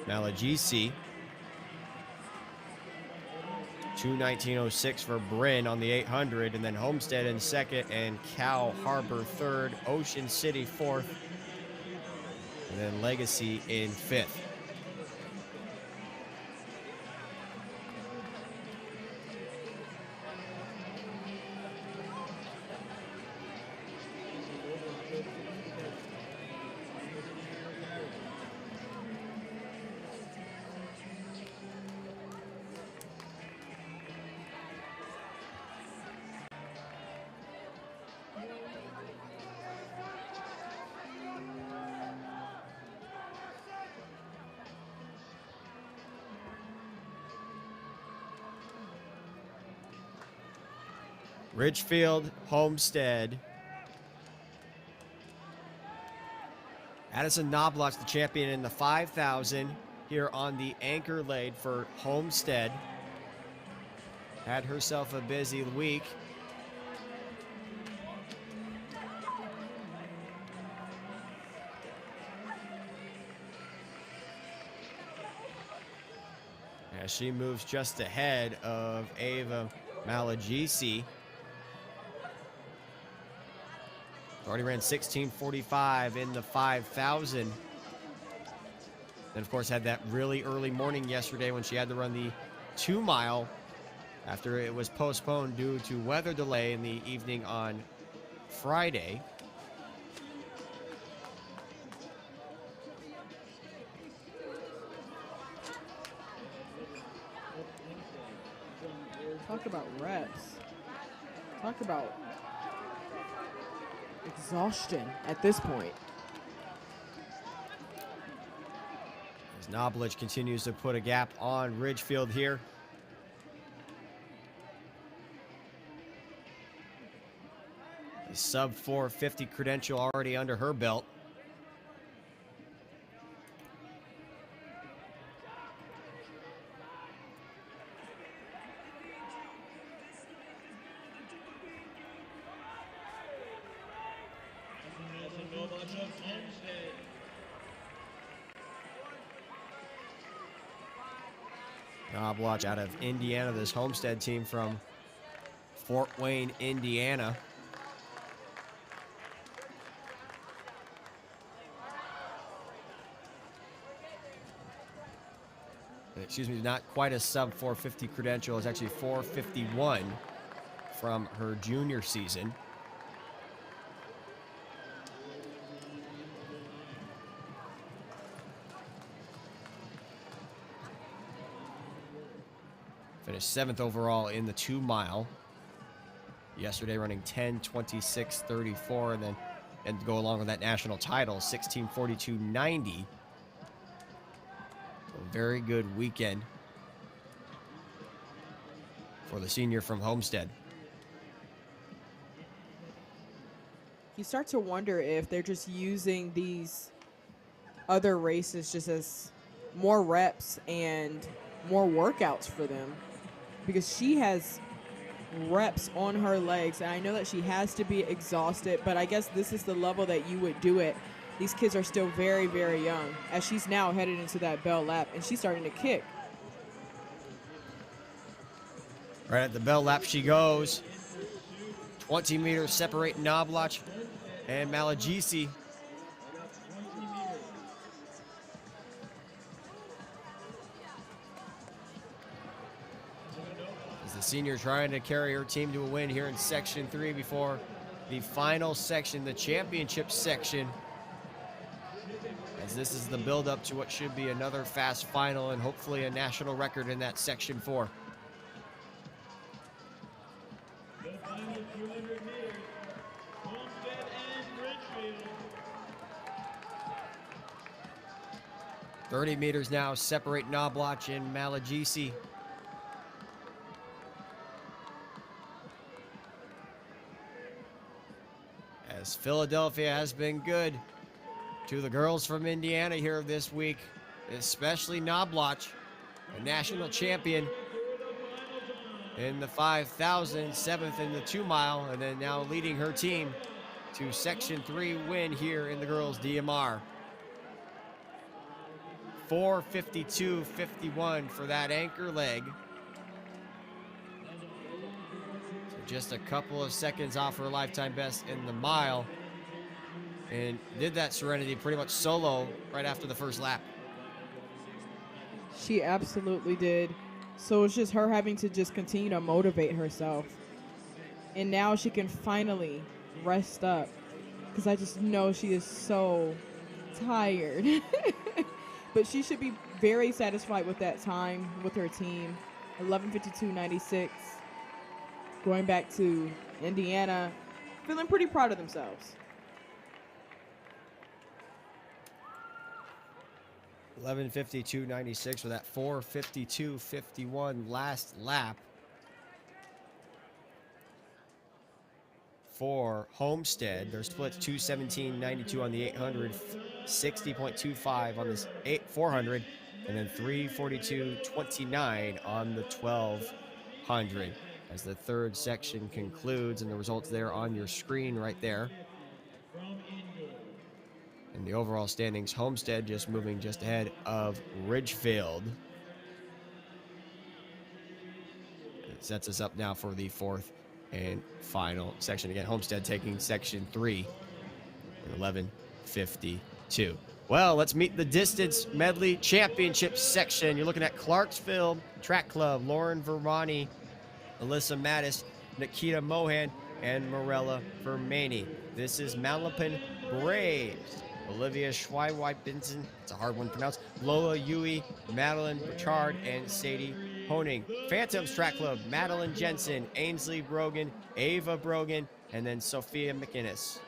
Malagisi. 2:19.06 for Bryn on the 800, and then Homestead in second, and Cal Harbor third, Ocean City fourth, and then Legacy in fifth. Ridgefield, Homestead. Addison Knobloch's the champion in the 5,000 here on the anchor lane for Homestead. Had herself a busy week. As she moves just ahead of Ava Malagisi. Already ran 16:45 in the 5,000. Then, of course, had that really early morning yesterday when she had to run the 2 mile after it was postponed due to weather delay in the evening on Friday. Talk about reps. Talk about exhaustion at this point. As Knoblich continues to put a gap on Ridgefield here. A sub 450 credential already under her belt. Knobloch out of Indiana, this Homestead team from Fort Wayne, Indiana. Excuse me, not quite a sub 450 credential. It's actually 451 from her junior season. Finished 7th overall in the 2 mile. Yesterday running 10:26.34, and then to go along with that national title, 16:42.90. A very good weekend for the senior from Homestead. You start to wonder if they're just using these other races just as more reps and more workouts for them, because she has reps on her legs, and I know that she has to be exhausted, but I guess this is the level that you would do it. These kids are still very, very young, as she's now headed into that bell lap, and she's starting to kick. Right at the bell lap she goes. 20 meters separating Knobloch and Malagisi. As the senior trying to carry her team to a win here in Section 3 before the final section, the championship section. as this is the build-up to what should be another fast final and hopefully a national record in that Section 4. The final 200 meters, Homestead and Ridgefield. 30 meters now separate Knobloch and Malagisi. As Philadelphia has been good to the girls from Indiana here this week, especially Knobloch, a national champion in the 5,000, 7th in the 2 mile, and then now leading her team to Section 3 win here in the girls' DMR. 4:52.51 for that anchor leg. So just a couple of seconds off her lifetime best in the mile, and did that Serenity pretty much solo right after the first lap. She absolutely did. So it's just her having to just continue to motivate herself. And now she can finally rest up, because I just know she is so tired. But she should be very satisfied with that time with her team. 11:52.96. Going back to Indiana, feeling pretty proud of themselves. 11:52.96 with that 4:52.51 last lap for Homestead. Their splits 2:17.92 on the 800, 60.25 on this 400, and then 3:42.29 on the 1200. As the third section concludes, and the results there on your screen right there. In the overall standings, Homestead just moving just ahead of Ridgefield. It sets us up now for the fourth and final section. Again, Homestead taking Section 3 at 11:52. Well, let's meet the distance medley championship section. You're looking at Clarksville Track Club, Lauren Vermani, Alyssa Mattis, Nikita Mohan, and Morella Vermani. This is Malapin Braves, Olivia Schweiweit-Benson, it's a hard one to pronounce, Lola Yui, Madeline Burchard, and Sadie Honing. Phantoms Track Club, Madeline Jensen, Ainsley Brogan, Ava Brogan, and then Sophia McInnes.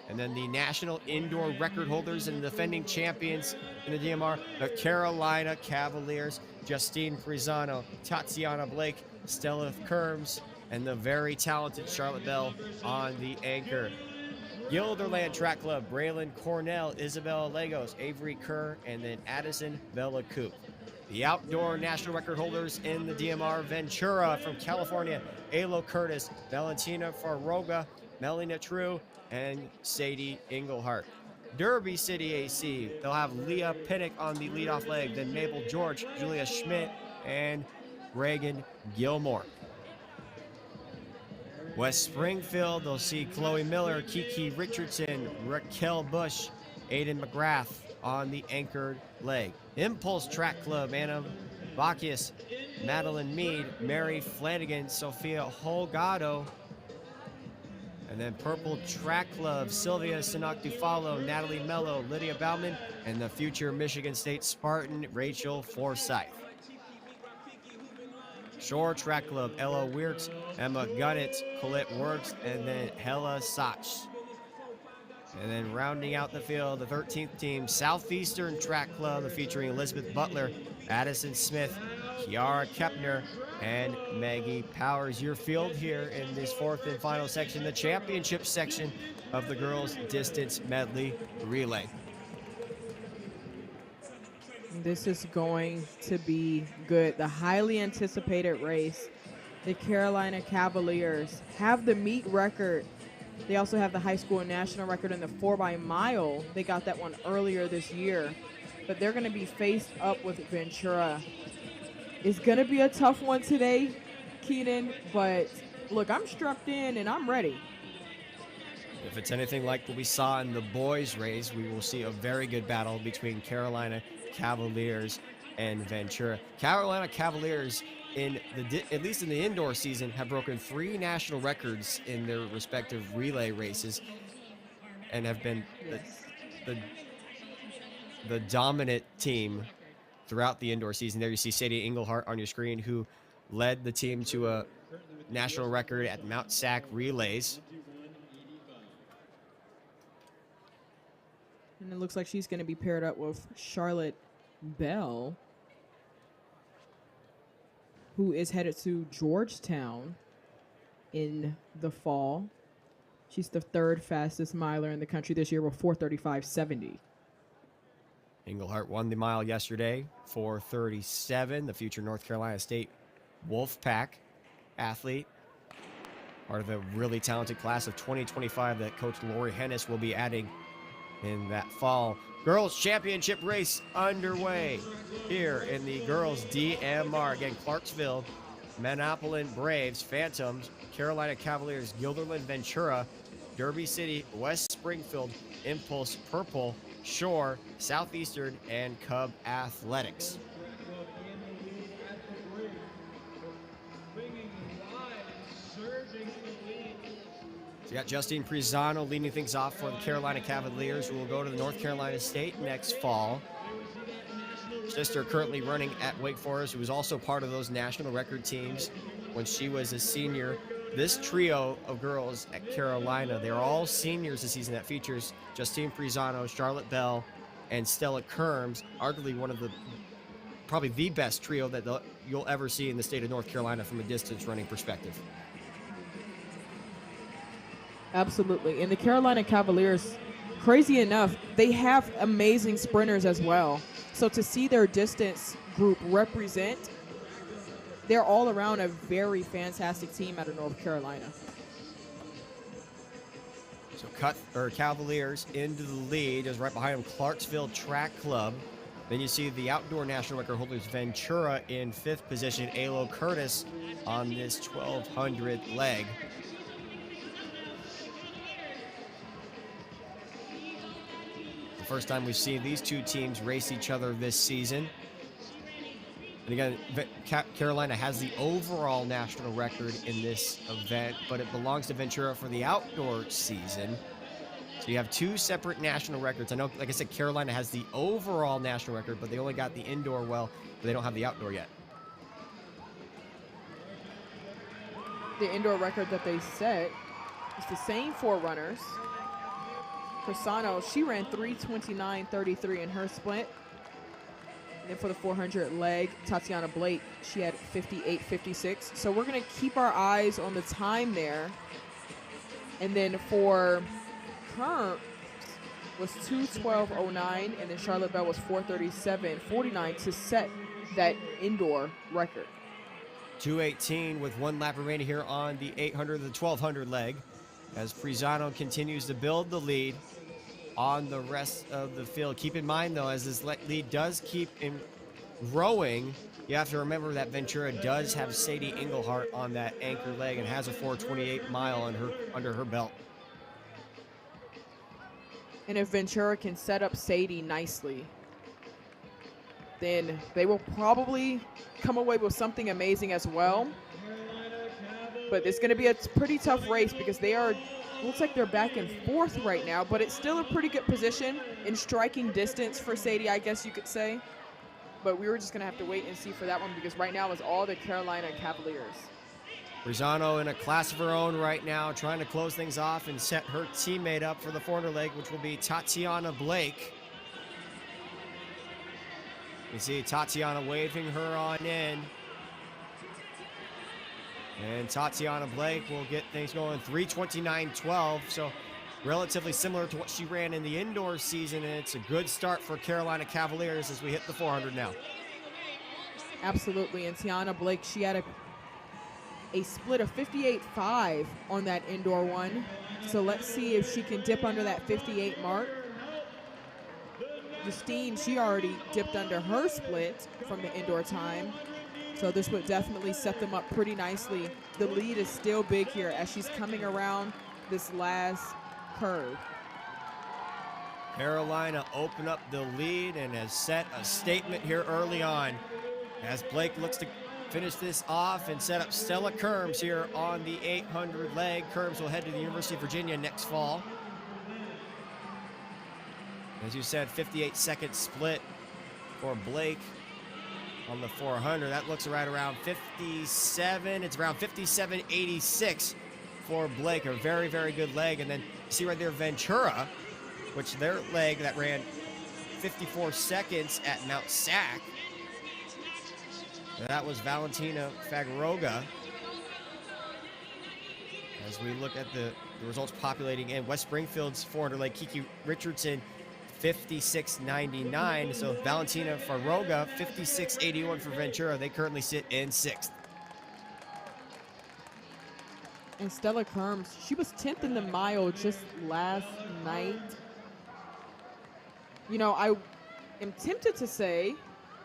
And then the national indoor record holders and defending champions in the DMR, the Carolina Cavaliers, Justine Frisano, Tatiana Blake, Stella Kerms, and the very talented Charlotte Bell on the anchor. Gilderland Track Club, Braylon Cornell, Isabella Legos, Avery Kerr, and then Addison Bella Coop. The outdoor national record holders in the DMR, Ventura from California, Alo Curtis, Valentina Farroga, Melina True, and Sadie Englehart. Derby City AC, they'll have Leah Pinnock on the leadoff leg, then Mabel George, Julia Schmidt, and Reagan Gilmore. West Springfield, they'll see Chloe Miller, Kiki Richardson, Raquel Bush, Aiden McGrath on the anchored leg. Impulse Track Club, Anna Bacchius, Madeline Mead, Mary Flanagan, Sophia Holgado. And then Purple Track Club, Sylvia Sinok-Dufalo, Natalie Mello, Lydia Bauman, and the future Michigan State Spartan, Rachel Forsyth. Shore Track Club, Ella Wirtz, Emma Gunnett, Colette Works, and then Hella Sachs. And then rounding out the field, the 13th team, Southeastern Track Club, featuring Elizabeth Butler, Addison Smith, Kiara Kepner, and Maggie Powers. Your field here in this fourth and final section, the championship section of the girls' distance medley relay. This is going to be good. The highly anticipated race. The Carolina Cavaliers have the meet record. They also have the high school and national record in the 4x-mile. They got that one earlier this year. But they're going to be faced up with Ventura. It's going to be a tough one today, Keenan. But, look, I'm strapped in and I'm ready. If it's anything like what we saw in the boys' race, we will see a very good battle between Carolina Cavaliers and Ventura. Carolina Cavaliers, at least in the indoor season, have broken 3 national records in their respective relay races and have been the dominant team throughout the indoor season. There you see Sadie Englehart on your screen, who led the team to a national record at Mount Sac relays. And it looks like she's going to be paired up with Charlotte Bell, who is headed to Georgetown in the fall. She's the third fastest miler in the country this year with 4:35.70. Englehart won the mile yesterday, 4:37. The future North Carolina State Wolfpack athlete, part of the really talented class of 2025 that Coach Lori Hennis will be adding in that fall. Girls Championship race underway here in the girls DMR. Again, Clarksville, Monopolin Braves, Phantoms, Carolina Cavaliers, Guilderland Ventura, Derby City, West Springfield, Impulse Purple, Shore, Southeastern, and Cub Athletics. So you got Justine Prisano leading things off for the Carolina Cavaliers, who will go to the North Carolina State next fall. Sister currently running at Wake Forest, who was also part of those national record teams when she was a senior. This trio of girls at Carolina, they're all seniors this season. That features Justine Prisano, Charlotte Bell, and Stella Kerms, arguably one of the, probably the best trio that you'll ever see in the state of North Carolina from a distance running perspective. Absolutely. And the Carolina Cavaliers, crazy enough, they have amazing sprinters as well. So to see their distance group represent, they're all around a very fantastic team out of North Carolina. So Cavaliers into the lead, is right behind them Clarksville Track Club. Then you see the outdoor national record holders Ventura in 5th position, Alo Curtis on this 1200 leg. The first time we've seen these two teams race each other this season. And again, Carolina has the overall national record in this event, but it belongs to Ventura for the outdoor season. So you have two separate national records. I know, like I said, Carolina has the overall national record, but they only got the indoor well, but they don't have the outdoor yet. The indoor record that they set is the same four runners. Prisano, she ran 3:29.33 in her split. And then for the 400 leg, Tatiana Blake, she had 58.56. So we're going to keep our eyes on the time there. And then for her was 2:12.09, and then Charlotte Bell was 4:37.49 to set that indoor record. 2:18 with one lap remaining here on the 800, the 1200 leg, as Prisano continues to build the lead on the rest of the field. Keep in mind, though, as this lead does keep growing, you have to remember that Ventura does have Sadie Englehart on that anchor leg and has a 4:28 mile under her belt. And if Ventura can set up Sadie nicely, then they will probably come away with something amazing as well. But it's going to be a pretty tough race because they are, looks like they're back and forth right now, but it's still a pretty good position in striking distance for Sadie, I guess you could say. But we were just going to have to wait and see for that one because right now it's all the Carolina Cavaliers. Prisano in a class of her own right now, trying to close things off and set her teammate up for the 400 leg, which will be Tatiana Blake. You see Tatiana waving her on in. And Tatiana Blake will get things going 3:29.12, so relatively similar to what she ran in the indoor season, and it's a good start for Carolina Cavaliers as we hit the 400 now. Absolutely, and Tiana Blake, she had a split of 58.5 on that indoor one, so let's see if she can dip under that 58 mark. Justine, she already dipped under her split from the indoor time. So this would definitely set them up pretty nicely. The lead is still big here as she's coming around this last curve. Carolina opened up the lead and has set a statement here early on as Blake looks to finish this off and set up Stella Kerms here on the 800 leg. Kerms will head to the University of Virginia next fall. As you said, 58-second split for Blake on the 400. That looks right around 57. It's around 57.86 for Blake. A very, very good leg. And then you see right there Ventura, which their leg that ran 54 seconds at Mount Sac. And that was Valentina Fagaroga. As we look at the results populating in, West Springfield's 400 leg, Kiki Richardson, 56.99. So Valentina Fagaroga, 56.81 for Ventura. They currently sit in 6th. And Stella Kerms, she was 10th in the mile just last night. You know, I am tempted to say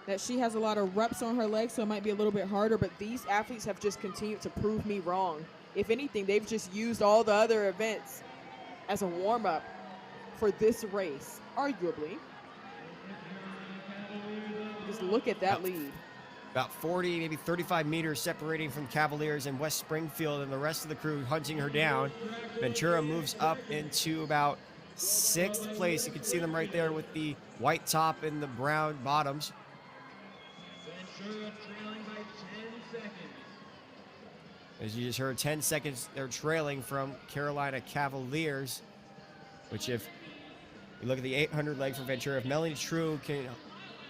that she has a lot of reps on her legs, so it might be a little bit harder, but these athletes have just continued to prove me wrong. If anything, they've just used all the other events as a warm-up for this race, arguably. Just look at that lead. About 40, maybe 35 meters separating from Cavaliers and West Springfield and the rest of the crew hunting her down. Ventura moves up into about 6th place. You can see them right there with the white top and the brown bottoms. Ventura trailing by 10 seconds. As you just heard, 10 seconds they're trailing from Carolina Cavaliers, which if you look at the 800 leg for Ventura, if Melanie True can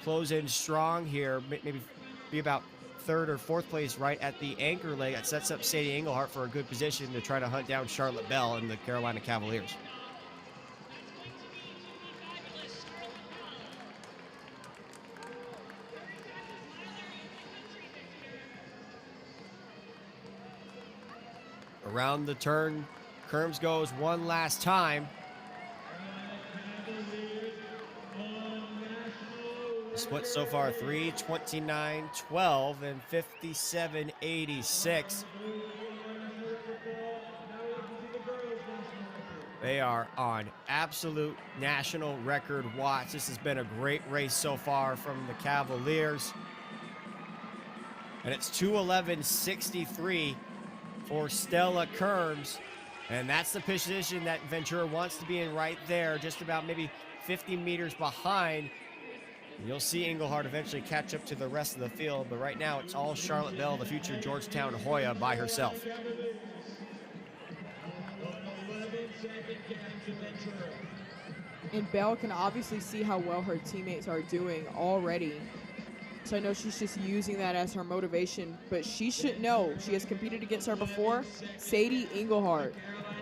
close in strong here, maybe be about 3rd or 4th place right at the anchor leg, that sets up Sadie Englehart for a good position to try to hunt down Charlotte Bell and the Carolina Cavaliers. Around the turn, Kerms goes one last time. Split so far 3:29.12 and 57.86. They are on absolute national record watch. This has been a great race so far from the Cavaliers. And it's 2:11.63 for Stella Kerms. And that's the position that Ventura wants to be in right there, just about maybe 50 meters behind. You'll see Englehart eventually catch up to the rest of the field, but right now it's all Charlotte Bell, the future Georgetown Hoya, by herself. And Bell can obviously see how well her teammates are doing already. So I know she's just using that as her motivation, but she should know, she has competed against her before. Sadie Englehart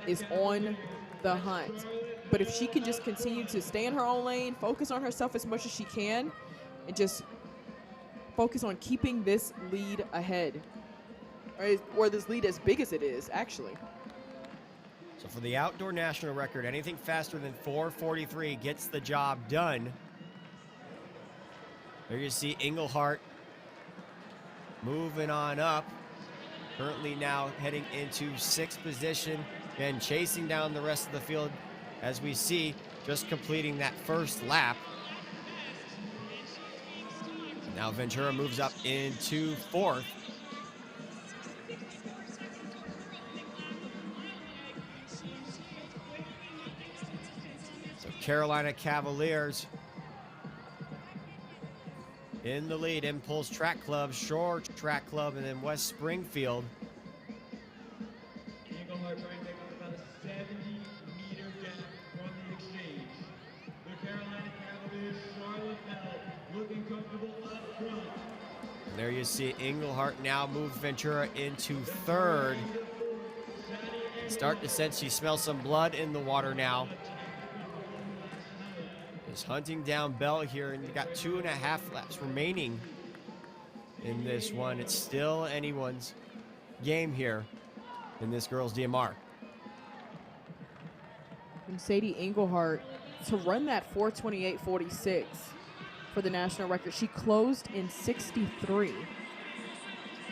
is on the hunt. But if she can just continue to stay in her own lane, focus on herself as much as she can, and just focus on keeping this lead ahead, or this lead as big as it is, actually. So for the outdoor national record, anything faster than 4:43 gets the job done. There you see Englehart moving on up. Currently now heading into 6th position and chasing down the rest of the field, as we see, just completing that first lap. Now Ventura moves up into 4th. So Carolina Cavaliers in the lead. Impulse Track Club, Shore Track Club, and then West Springfield. Englehart trying to make up about a 70-meter gap from the exchange. The Carolina Cavaliers, Charlotte Bell, looking comfortable up front. And there you see Englehart now move Ventura into 3rd. Start to sense she smells some blood in the water now. Is hunting down Bell here, and you got 2.5 laps remaining in this one. It's still anyone's game here in this girls' DMR. And Sadie Englehart, to run that 4:28.46 for the national record, she closed in 63.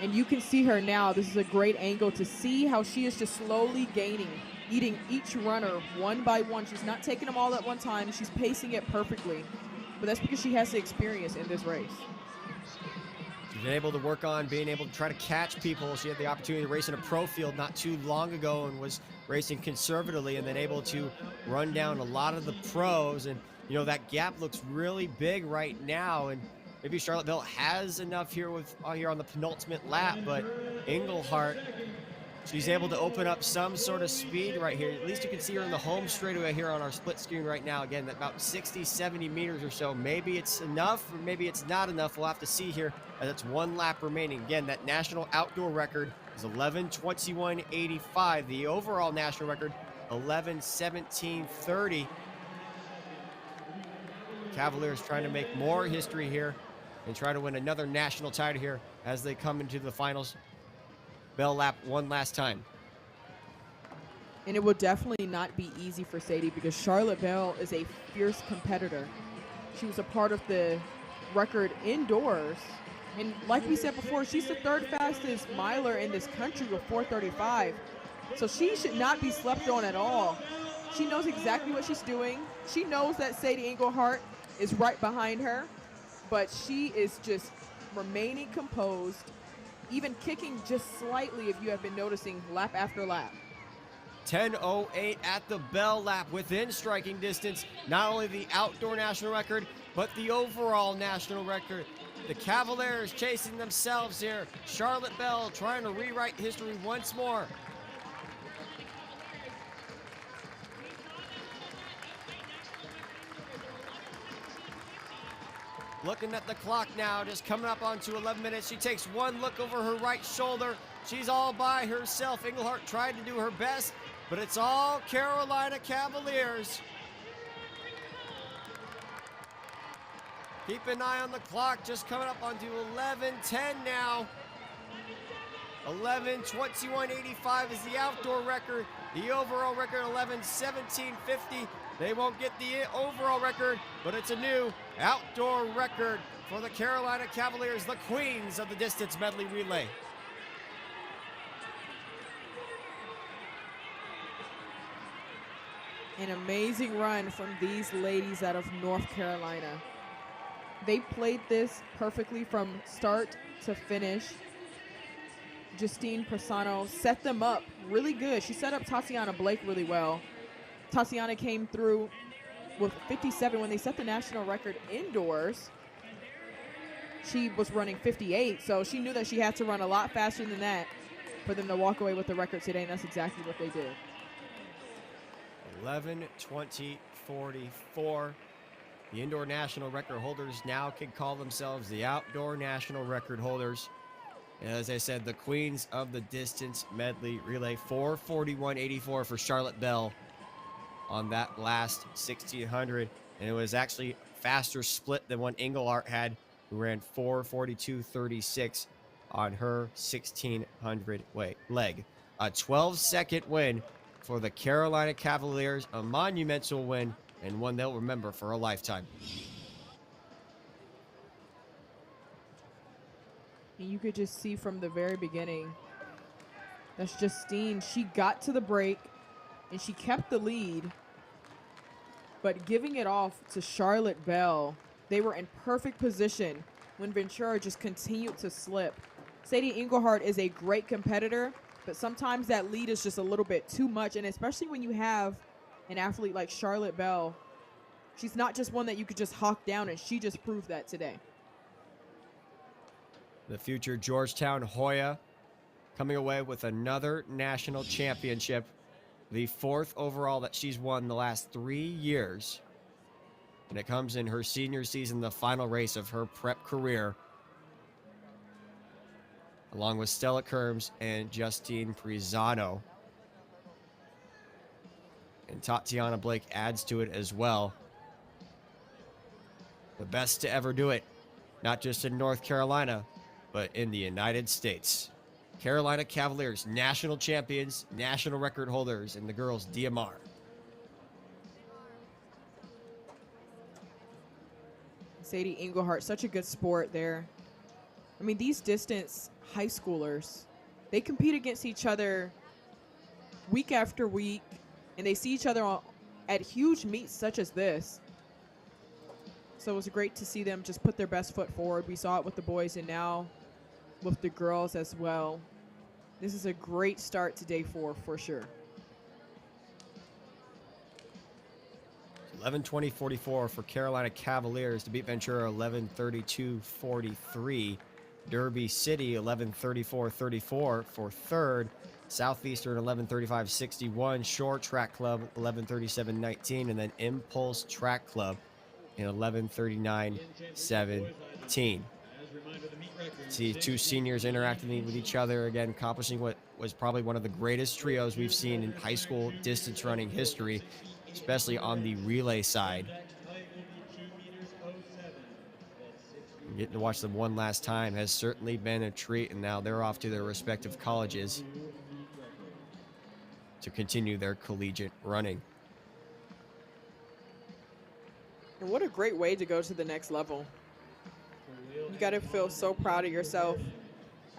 And you can see her now. This is a great angle to see how she is just slowly gaining, eating each runner one by one. She's not taking them all at one time. She's pacing it perfectly. But that's because she has the experience in this race. She's been able to work on being able to try to catch people. She had the opportunity to race in a pro field not too long ago and was racing conservatively, and then able to run down a lot of the pros and you know, that gap looks really big right now, and maybe Charlotte Bell has enough here here on the penultimate lap, but Englehart, she's able to open up some sort of speed right here. At least you can see her in the home straightaway here on our split screen right now. Again, about 60, 70 meters or so. Maybe it's enough or maybe it's not enough. We'll have to see here as it's one lap remaining. Again, that national outdoor record is 11:21.85. The overall national record, 11:17.30. Cavaliers trying to make more history here and try to win another national title here as they come into the finals. Bell lap one last time. And it will definitely not be easy for Sadie because Charlotte Bell is a fierce competitor. She was a part of the record indoors. And like we said before, she's the third fastest miler in this country with 4:35. So she should not be slept on at all. She knows exactly what she's doing. She knows that Sadie Englehart is right behind her, but she is just remaining composed, even kicking just slightly if you have been noticing lap after lap. 10:08 at the Bell lap, within striking distance, not only the outdoor national record, but the overall national record. The Cavaliers chasing themselves here. Charlotte Bell trying to rewrite history once more. Looking at the clock now, just coming up onto 11 minutes. She takes one look over her right shoulder. She's all by herself. Englehart tried to do her best, but it's all Carolina Cavaliers. Keep an eye on the clock, just coming up onto 11:10 now. 11:21.85 is the outdoor record. The overall record, 11:17.50. They won't get the overall record, but it's a new outdoor record for the Carolina Cavaliers, the queens of the distance medley relay. An amazing run from these ladies out of North Carolina. They played this perfectly from start to finish. Justine Persano set them up really good. She set up Tatiana Blake really well. Tatiana came through with 57 when they set the national record indoors. She was running 58, so she knew that she had to run a lot faster than that for them to walk away with the record today, and that's exactly what they did. 11:20.44. The indoor national record holders now can call themselves the outdoor national record holders. And as I said, the queens of the distance medley relay, 4:41.84 for Charlotte Bell on that last 1600. And it was actually faster split than what Englehart had, who ran 4:42.36 on her 1600 leg. A 12-second win for the Carolina Cavaliers, a monumental win, and one they'll remember for a lifetime. You could just see from the very beginning, that's Justine. She got to the break, and she kept the lead, but giving it off to Charlotte Bell, they were in perfect position when Ventura just continued to slip. Sadie Englehart is a great competitor, but sometimes that lead is just a little bit too much, and especially when you have an athlete like Charlotte Bell, she's not just one that you could just hawk down, and she just proved that today. The future Georgetown Hoya coming away with another national championship, the 4th overall that she's won the last 3 years. And it comes in her senior season, the final race of her prep career, along with Stella Kerms and Justine Prisano. And Tatiana Blake adds to it as well. The best to ever do it, not just in North Carolina, but in the United States. Carolina Cavaliers, national champions, national record holders in the girls' DMR. Sadie Englehart, such a good sport there. I mean, these distance high schoolers, they compete against each other week after week, and they see each other at huge meets such as this. So it was great to see them just put their best foot forward. We saw it with the boys and now with the girls as well. This is a great start to day 4 for sure. 11:20.44 for Carolina Cavaliers to beat Ventura 11:32.43. Derby City 11:34.34 for third. Southeastern 11:35.61. Shore Track Club 11:37.19, and then Impulse Track Club in 11:39.17. See two seniors interacting with each other again, accomplishing what was probably one of the greatest trios we've seen in high school distance running history, especially on the relay side. Getting to watch them one last time has certainly been a treat, and now they're off to their respective colleges to continue their collegiate running. And what a great way to go to the next level. You got to feel so proud of yourself.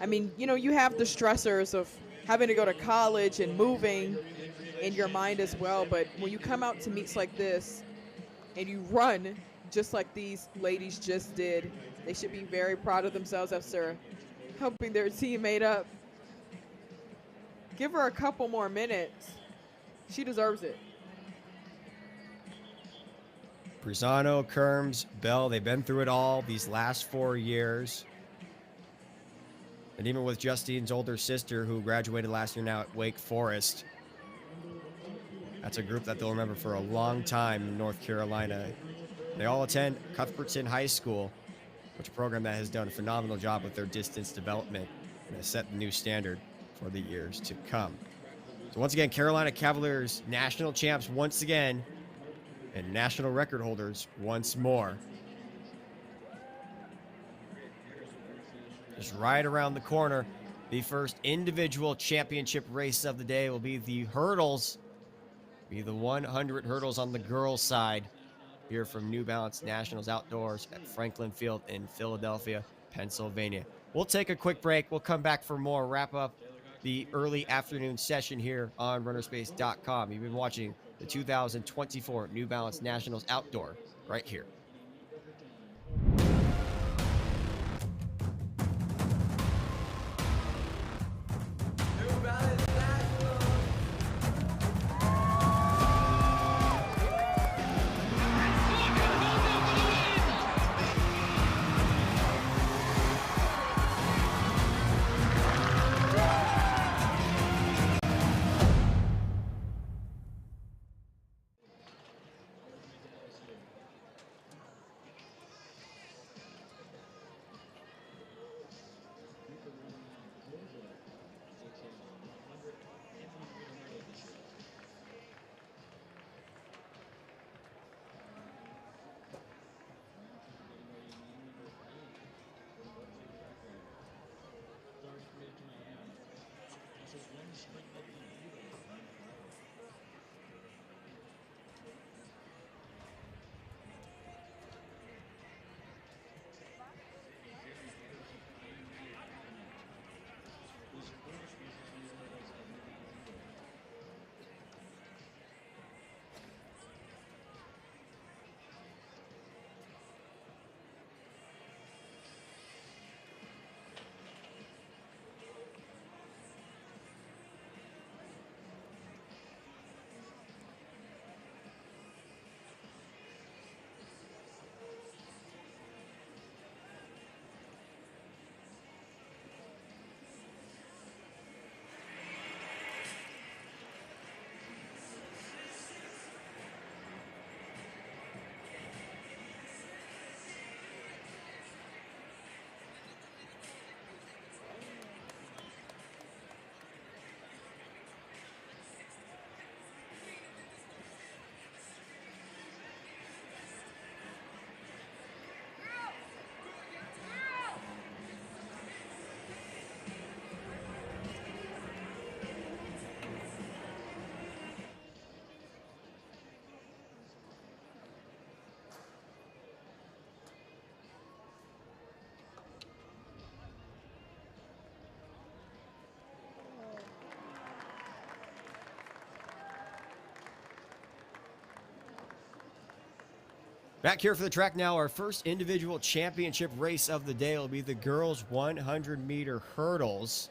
I mean, you know, you have the stressors of having to go to college and moving in your mind as well, but when you come out to meets like this and you run just like these ladies just did, they should be very proud of themselves after helping their teammate up. Give her a couple more minutes. She deserves it. Brisano, Kerms, Bell, they've been through it all these last 4 years. And even with Justine's older sister, who graduated last year now at Wake Forest, that's a group that they'll remember for a long time in North Carolina. They all attend Cuthbertson High School, which is a program that has done a phenomenal job with their distance development and has set the new standard for the years to come. So once again, Carolina Cavaliers national champs once again, and national record holders once more. Just right around the corner, the first individual championship race of the day will be the hurdles, the 100 hurdles on the girls' side here from New Balance Nationals Outdoors at Franklin Field in Philadelphia, Pennsylvania. We'll take a quick break. We'll come back for more, wrap up the early afternoon session here on runnerspace.com. You've been watching the 2024 New Balance Nationals Outdoor right here. Back here for the track now, our first individual championship race of the day will be the girls' 100-meter hurdles.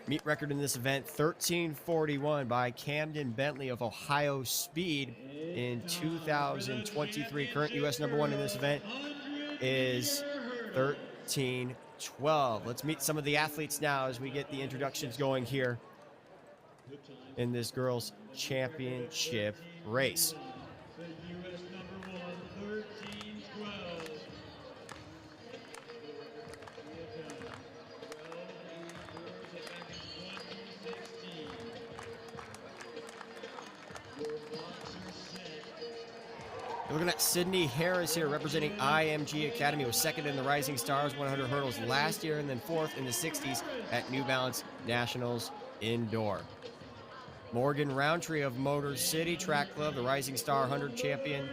Meet record in this event, 13:41 by Camden Bentley of Ohio Speed in 2023. Current U.S. #1 in this event is 13:12. Let's meet some of the athletes now as we get the introductions going here in this girls' championship race. The U.S. #1, 13:12. We're looking at Sydney Harris here representing IMG Academy, was second in the Rising Stars 100 hurdles last year and then fourth in the 60s at New Balance Nationals Indoor. Morgan Roundtree of Motor City Track Club, the Rising Star 100 champion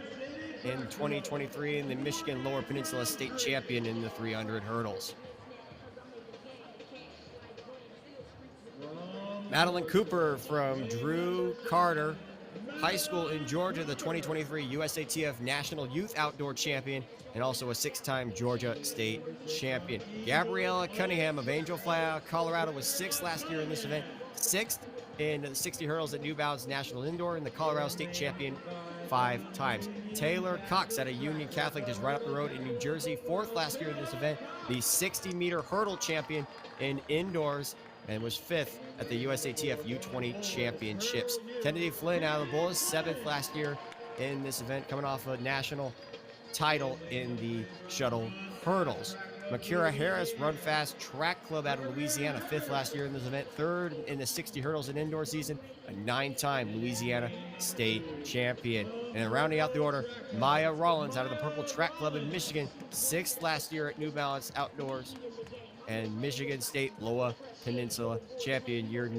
in 2023 and the Michigan Lower Peninsula State champion in the 300 hurdles. Madeline Cooper from Drew Carter High School in Georgia, the 2023 USATF National Youth Outdoor Champion and also a 6-time Georgia State Champion. Gabriella Cunningham of Angel Flat, Colorado was 6th last year in this event, 6th in the 60 hurdles at New Balance National Indoor and the Colorado State Champion 5 times. Taylor Cox out of Union Catholic just right up the road in New Jersey, 4th last year in this event, the 60-meter hurdle champion in indoors and was 5th at the USATF U20 Championships. Kennedy Flynn out of the Bulls, 7th last year in this event, coming off a national title in the shuttle hurdles. Makira Harris, Run Fast Track Club out of Louisiana, 5th last year in this event, 3rd in the 60 hurdles and indoor season, a 9-time Louisiana State Champion. And rounding out the order, Maya Rollins out of the Purple Track Club in Michigan, 6th last year at New Balance Outdoors and Michigan State Lower Peninsula Champion. Your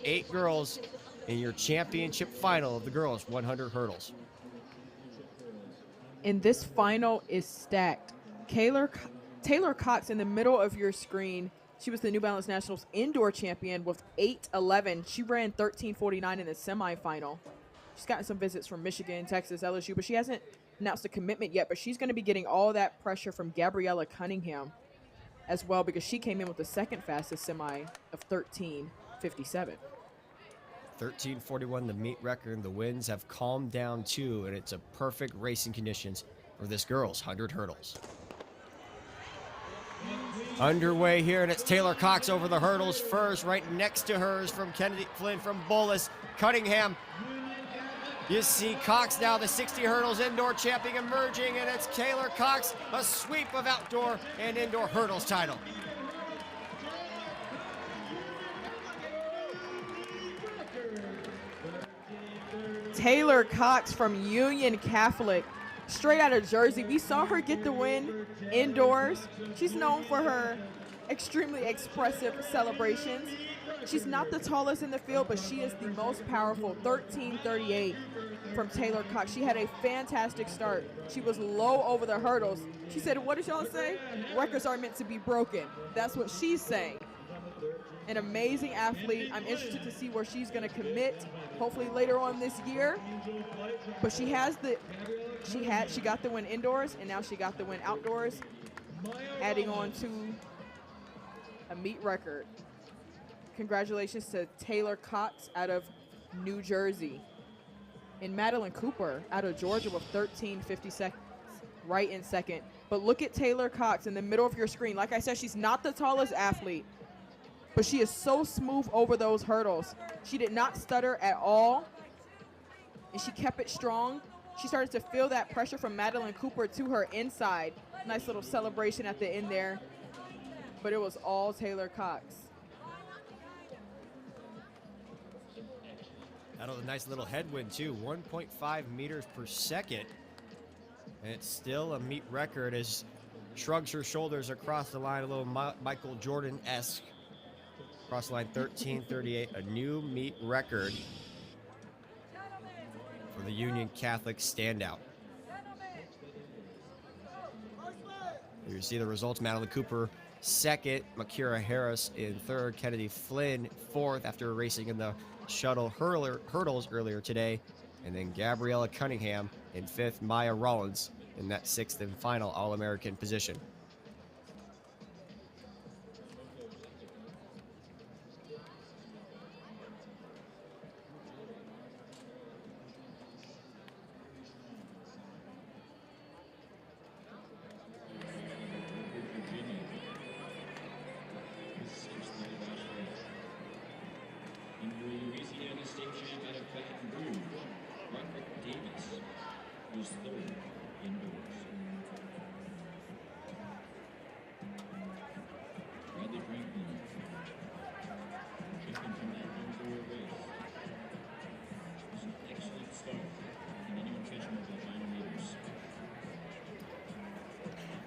8 girls in your championship final of the girls 100 hurdles. And this final is stacked. Taylor Cox in the middle of your screen. She was the New Balance Nationals indoor champion with 8:11. She ran 13:49 in the semifinal. She's gotten some visits from Michigan, Texas, LSU, but she hasn't announced a commitment yet. But she's going to be getting all that pressure from Gabriella Cunningham as well, because she came in with the second fastest semi of 13:57. 13:41, the meet record. The winds have calmed down too, and it's a perfect racing conditions for this girls 100 hurdles. Underway here, and it's Taylor Cox over the hurdles first. Right next to hers from Kennedy Flynn from Bullis. Cunningham. You see Cox now, the 60 hurdles indoor champion emerging, and it's Taylor Cox, a sweep of outdoor and indoor hurdles title. Taylor Cox from Union Catholic, straight out of Jersey. We saw her get the win indoors. She's known for her extremely expressive celebrations. She's not the tallest in the field, but she is the most powerful. 13:38 from Taylor Cox. She had a fantastic start. She was low over the hurdles. She said, what did y'all say? Records are meant to be broken. That's what she's saying. An amazing athlete. I'm interested to see where she's going to commit, hopefully later on this year. But she got the win indoors, and now she got the win outdoors, adding on to a meet record. Congratulations to Taylor Cox out of New Jersey. And Madeline Cooper out of Georgia with 13:50 seconds, right in second. But look at Taylor Cox in the middle of your screen. Like I said, she's not the tallest athlete, but she is so smooth over those hurdles. She did not stutter at all, and she kept it strong. She started to feel that pressure from Madeline Cooper to her inside. Nice little celebration at the end there, but it was all Taylor Cox. That was a nice little headwind too, 1.5 meters per second. And it's still a meet record as shrugs her shoulders across the line, a little Michael Jordan-esque. Cross the line, 13:38, a new meet record for the Union Catholic standout. You see the results. Madeline Cooper second, Makira Harris in third, Kennedy Flynn fourth after racing in the shuttle hurdles earlier today, and then Gabriella Cunningham in fifth, Maya Rollins in that sixth and final All-American position.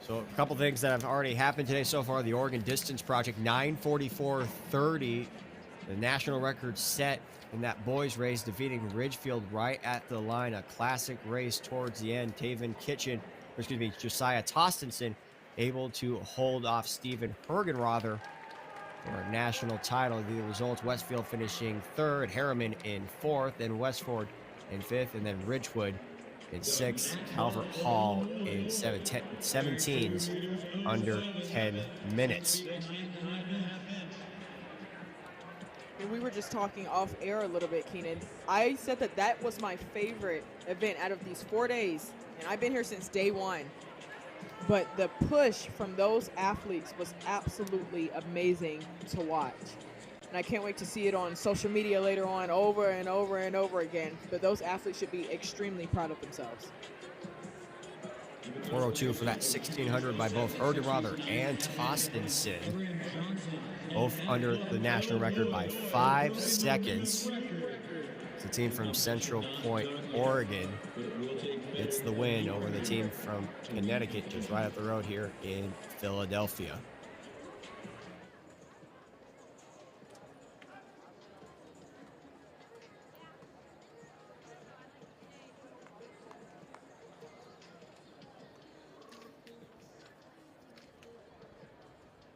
So a couple things that have already happened today so far. The Oregon Distance Project, 9:44:30. The national record set in that boys race, defeating Ridgefield right at the line. A classic race towards the end. Josiah Tostenson able to hold off Stephen Hergenrother for a national title. The results, Westfield finishing third, Harriman in fourth, and Westford in fifth, and then Ridgewood in sixth, Calvert Hall in 17s under 10 minutes. And we were just talking off air a little bit, Keenan. I said that that was my favorite event out of these 4 days, and I've been here since day one. But the push from those athletes was absolutely amazing to watch. And I can't wait to see it on social media later on over and over and over again. But those athletes should be extremely proud of themselves. 4:02 for that 1600 by both Hergenrother and Tostenson. Both under the national record by 5 seconds. It's the team from Central Point, Oregon. It's the win over the team from Connecticut, just right up the road here in Philadelphia.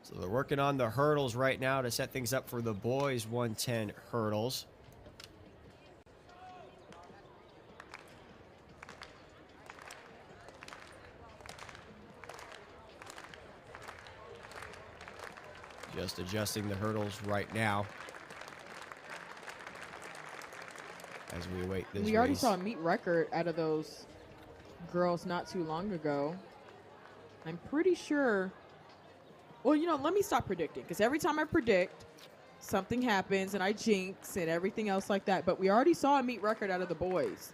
So they're working on the hurdles right now to set things up for the boys 110 hurdles. Just adjusting the hurdles right now as we await this We already race. saw a meet record out of those girls not too long ago. I'm pretty sure. Well, you know, let me stop predicting, because every time I predict, something happens and I jinx and everything else like that. But we already saw a meet record out of the boys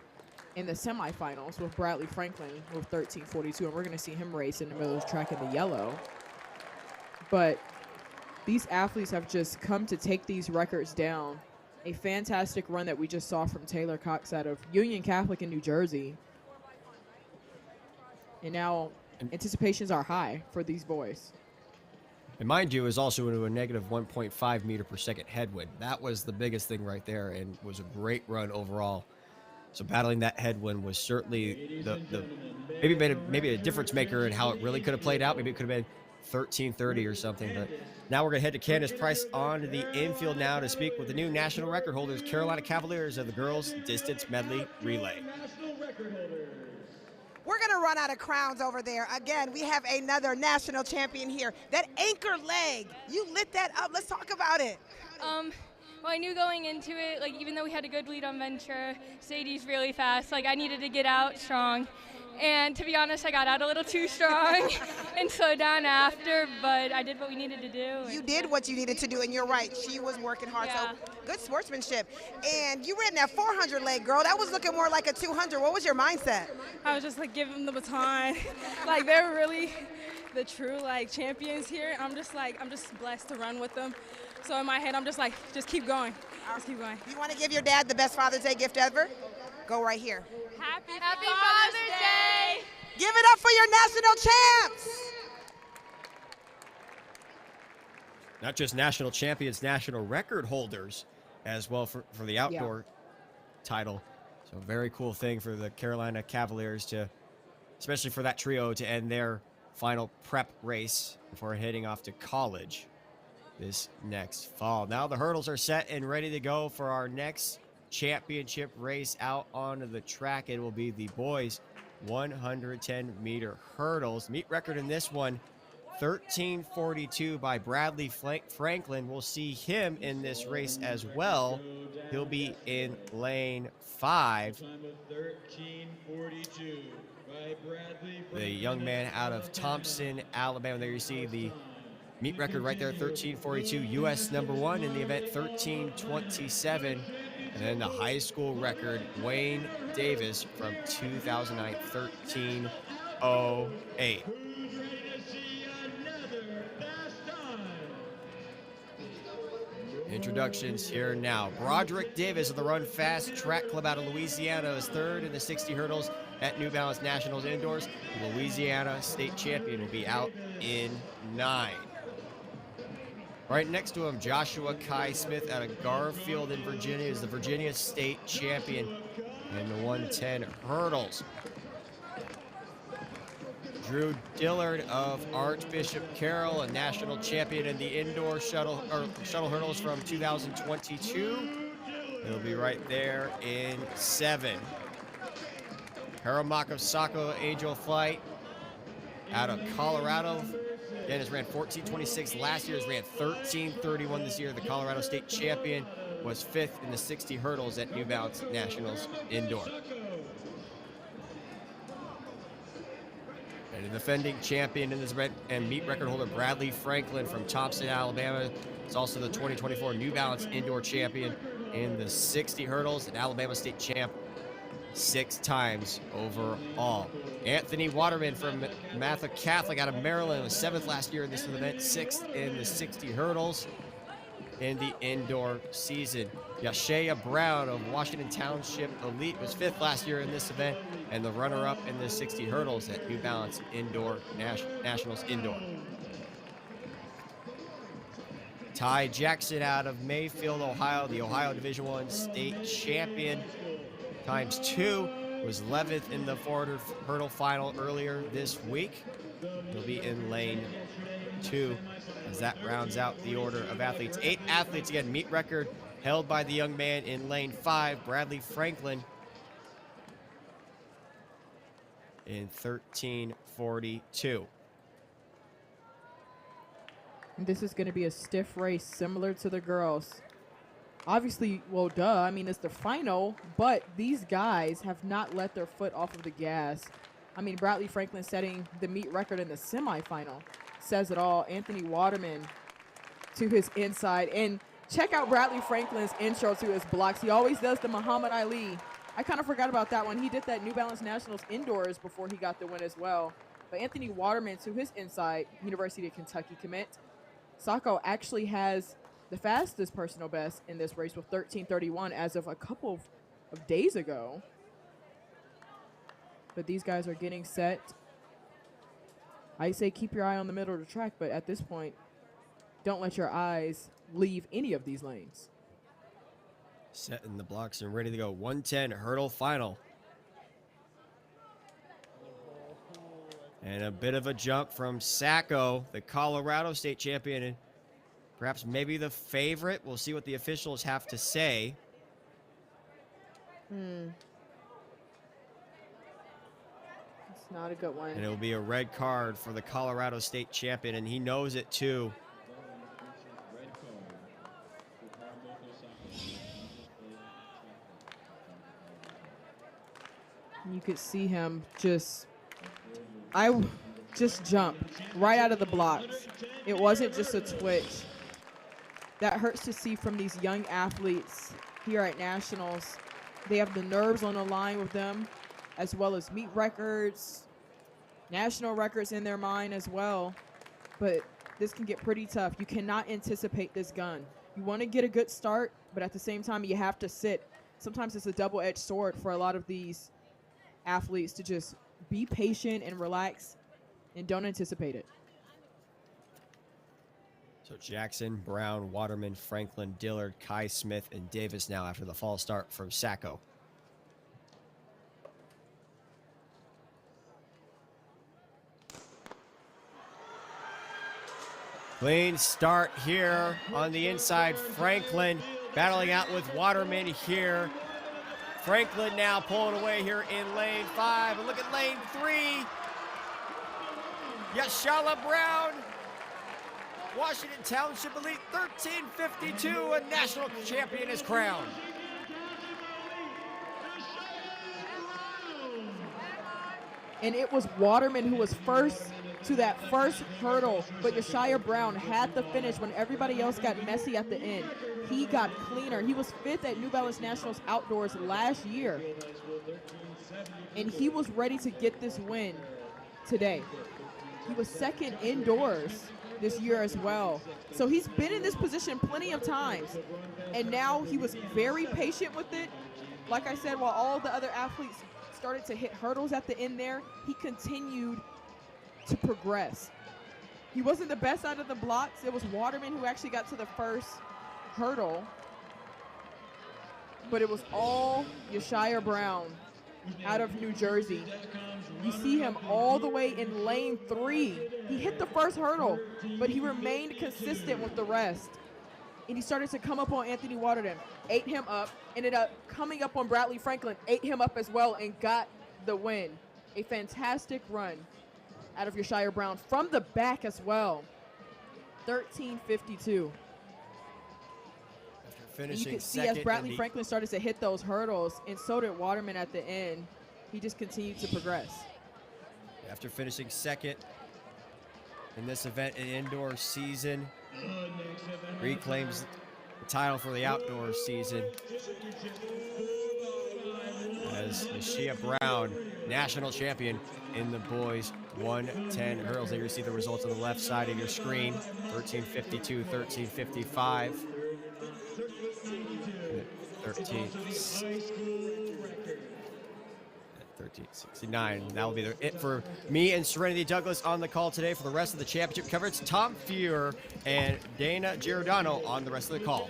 in the semifinals with Bradley Franklin with 13:42, and we're going to see him race in the middle of the track in the yellow. But these athletes have just come to take these records down. A fantastic run that we just saw from Taylor Cox out of Union Catholic in New Jersey. And now anticipations are high for these boys. And mind you, is also into a negative 1.5 meter per second headwind. That was the biggest thing right there, and was a great run overall. So battling that headwind was certainly the maybe a difference maker in how it really could have played out. Maybe it could have been 13:30 or something. But now we're gonna head to Candace Price on to the infield now to speak with the new national record holders, Carolina Cavaliers, of the girls distance medley relay. We're going to run out of crowns over there. Again, we have another national champion here. That anchor leg, you lit that up. Let's talk about it. Well, I knew going into it, like, even though we had a good lead on Ventura, Sadie's really fast. Like, I needed to get out strong. And to be honest, I got out a little too strong and slowed down after, but I did what we needed to do. You did what you needed to do, and you're right. She was working hard, Yeah. so good sportsmanship. And you ran that 400 leg, girl. That was looking more like a 200. What was your mindset? I was just like, give them the baton. Like, they're really the true, like, champions here. I'm just blessed to run with them. So in my head, I'm just like, just keep going. Just keep going. You want to give your dad the best Father's Day gift ever? Go right here. Happy Father's Day! Give it up for your national champs. Not just national champions, national record holders as well for the outdoor title. So very cool thing for the Carolina Cavaliers to, especially for that trio, to end their final prep race before heading off to college this next fall. Now the hurdles are set and ready to go for our next championship race out onto the track. It will be the boys 110 meter hurdles. Meet record in this one, 13:42 by Bradley Franklin. We'll see him in this race as well. He'll be in lane 5. The young man out of Thompson, Alabama. There you see the meet record right there, 13:42. U.S. #1 in the event, 13:27. And then the high school record, Wayne Davis from 2009, 13:08. Introductions here now. Broderick Davis of the Run Fast Track Club out of Louisiana is third in the 60 hurdles at New Balance Nationals Indoors. The Louisiana state champion will be out in 9. Right next to him, Joshua Kai Smith out of Garfield in Virginia is the Virginia state champion in the 110 hurdles. Drew Dillard of Archbishop Carroll, a national champion in the indoor shuttle hurdles from 2022. He'll be right there in 7. Haramak of Saco Angel Flight out of Colorado. Again, has ran 14:26 last year, has ran 13:31 this year. The Colorado state champion was 5th in the 60 hurdles at New Balance Nationals Indoor. And the defending champion in this and meet record holder Bradley Franklin from Thompson, Alabama. Is also the 2024 New Balance Indoor champion in the 60 hurdles and Alabama state champ 6 times overall. Anthony Waterman from Matha Catholic out of Maryland was 7th last year in this event, 6th in the 60 hurdles in the indoor season. Yashaya Brown of Washington Township Elite was 5th last year in this event and the runner-up in the 60 hurdles at New Balance Indoor Nationals Indoor. Ty Jackson out of Mayfield, Ohio, the Ohio Division I state champion ×2, was 11th in the 400 hurdle final earlier this week. He'll be in lane 2 as that rounds out the order of athletes. 8 athletes, again, meet record held by the young man in lane 5, Bradley Franklin, in 13:42. This is going to be a stiff race similar to the girls. Obviously, well, duh, I mean, it's the final, but these guys have not let their foot off of the gas. I mean, Bradley Franklin setting the meet record in the semifinal says it all. Anthony Waterman to his inside. And check out Bradley Franklin's intro to his blocks. He always does the Muhammad Ali. I kind of forgot about that one. He did that New Balance Nationals indoors before he got the win as well. But Anthony Waterman to his inside, University of Kentucky commit. Saco actually has the fastest personal best in this race with 13:31 as of a couple of days ago. But these guys are getting set. I say keep your eye on the middle of the track, but at this point, don't let your eyes leave any of these lanes. Setting the blocks and ready to go. 110 hurdle final. And a bit of a jump from Saco, the Colorado state champion, and perhaps maybe the favorite. We'll see what the officials have to say. It's not a good one. And it will be a red card for the Colorado state champion, and he knows it too. You could see him just jump right out of the blocks. It wasn't just a twitch. That hurts to see from these young athletes here at Nationals. They have the nerves on the line with them, as well as meet records, national records in their mind as well. But this can get pretty tough. You cannot anticipate this gun. You want to get a good start, but at the same time, you have to sit. Sometimes it's a double-edged sword for a lot of these athletes to just be patient and relax and don't anticipate it. So Jackson, Brown, Waterman, Franklin, Dillard, Kai Smith, and Davis now after the false start from Saco. Clean start here on the inside. Franklin battling out with Waterman here. Franklin now pulling away here in lane 5. And look at lane 3. Yashala Brown, Washington Township Elite, 13:52. A national champion is crowned. And it was Waterman who was first to that first hurdle, but Yeshaya Brown had the finish when everybody else got messy at the end. He got cleaner. He was 5th at New Balance Nationals Outdoors last year, and he was ready to get this win today. He was 2nd indoors this year as well. So he's been in this position plenty of times, and now he was very patient with it. Like I said, while all the other athletes started to hit hurdles at the end there, he continued to progress. He wasn't the best out of the blocks. It was Waterman who actually got to the first hurdle, but it was all Yeshaya Brown out of New Jersey. You see him all the way in lane 3. He hit the first hurdle, but he remained consistent with the rest. And he started to come up on Anthony Waterdam, ate him up, ended up coming up on Bradley Franklin, ate him up as well, and got the win. A fantastic run out of Yeshaya Brown from the back as well. 13:52. And you can see as Bradley Franklin started to hit those hurdles, and so did Waterman at the end. He just continued to progress. After finishing 2nd in this event in indoor season, reclaims the title for the outdoor season as Yeshaya Brown, national champion in the boys 110 hurdles. There you see the results on the left side of your screen. 13:52, 13:55. 13:69. That will be it for me and Serenity Douglas on the call today. For the rest of the championship coverage, Tom Fuhr and Dana Giordano on the rest of the call.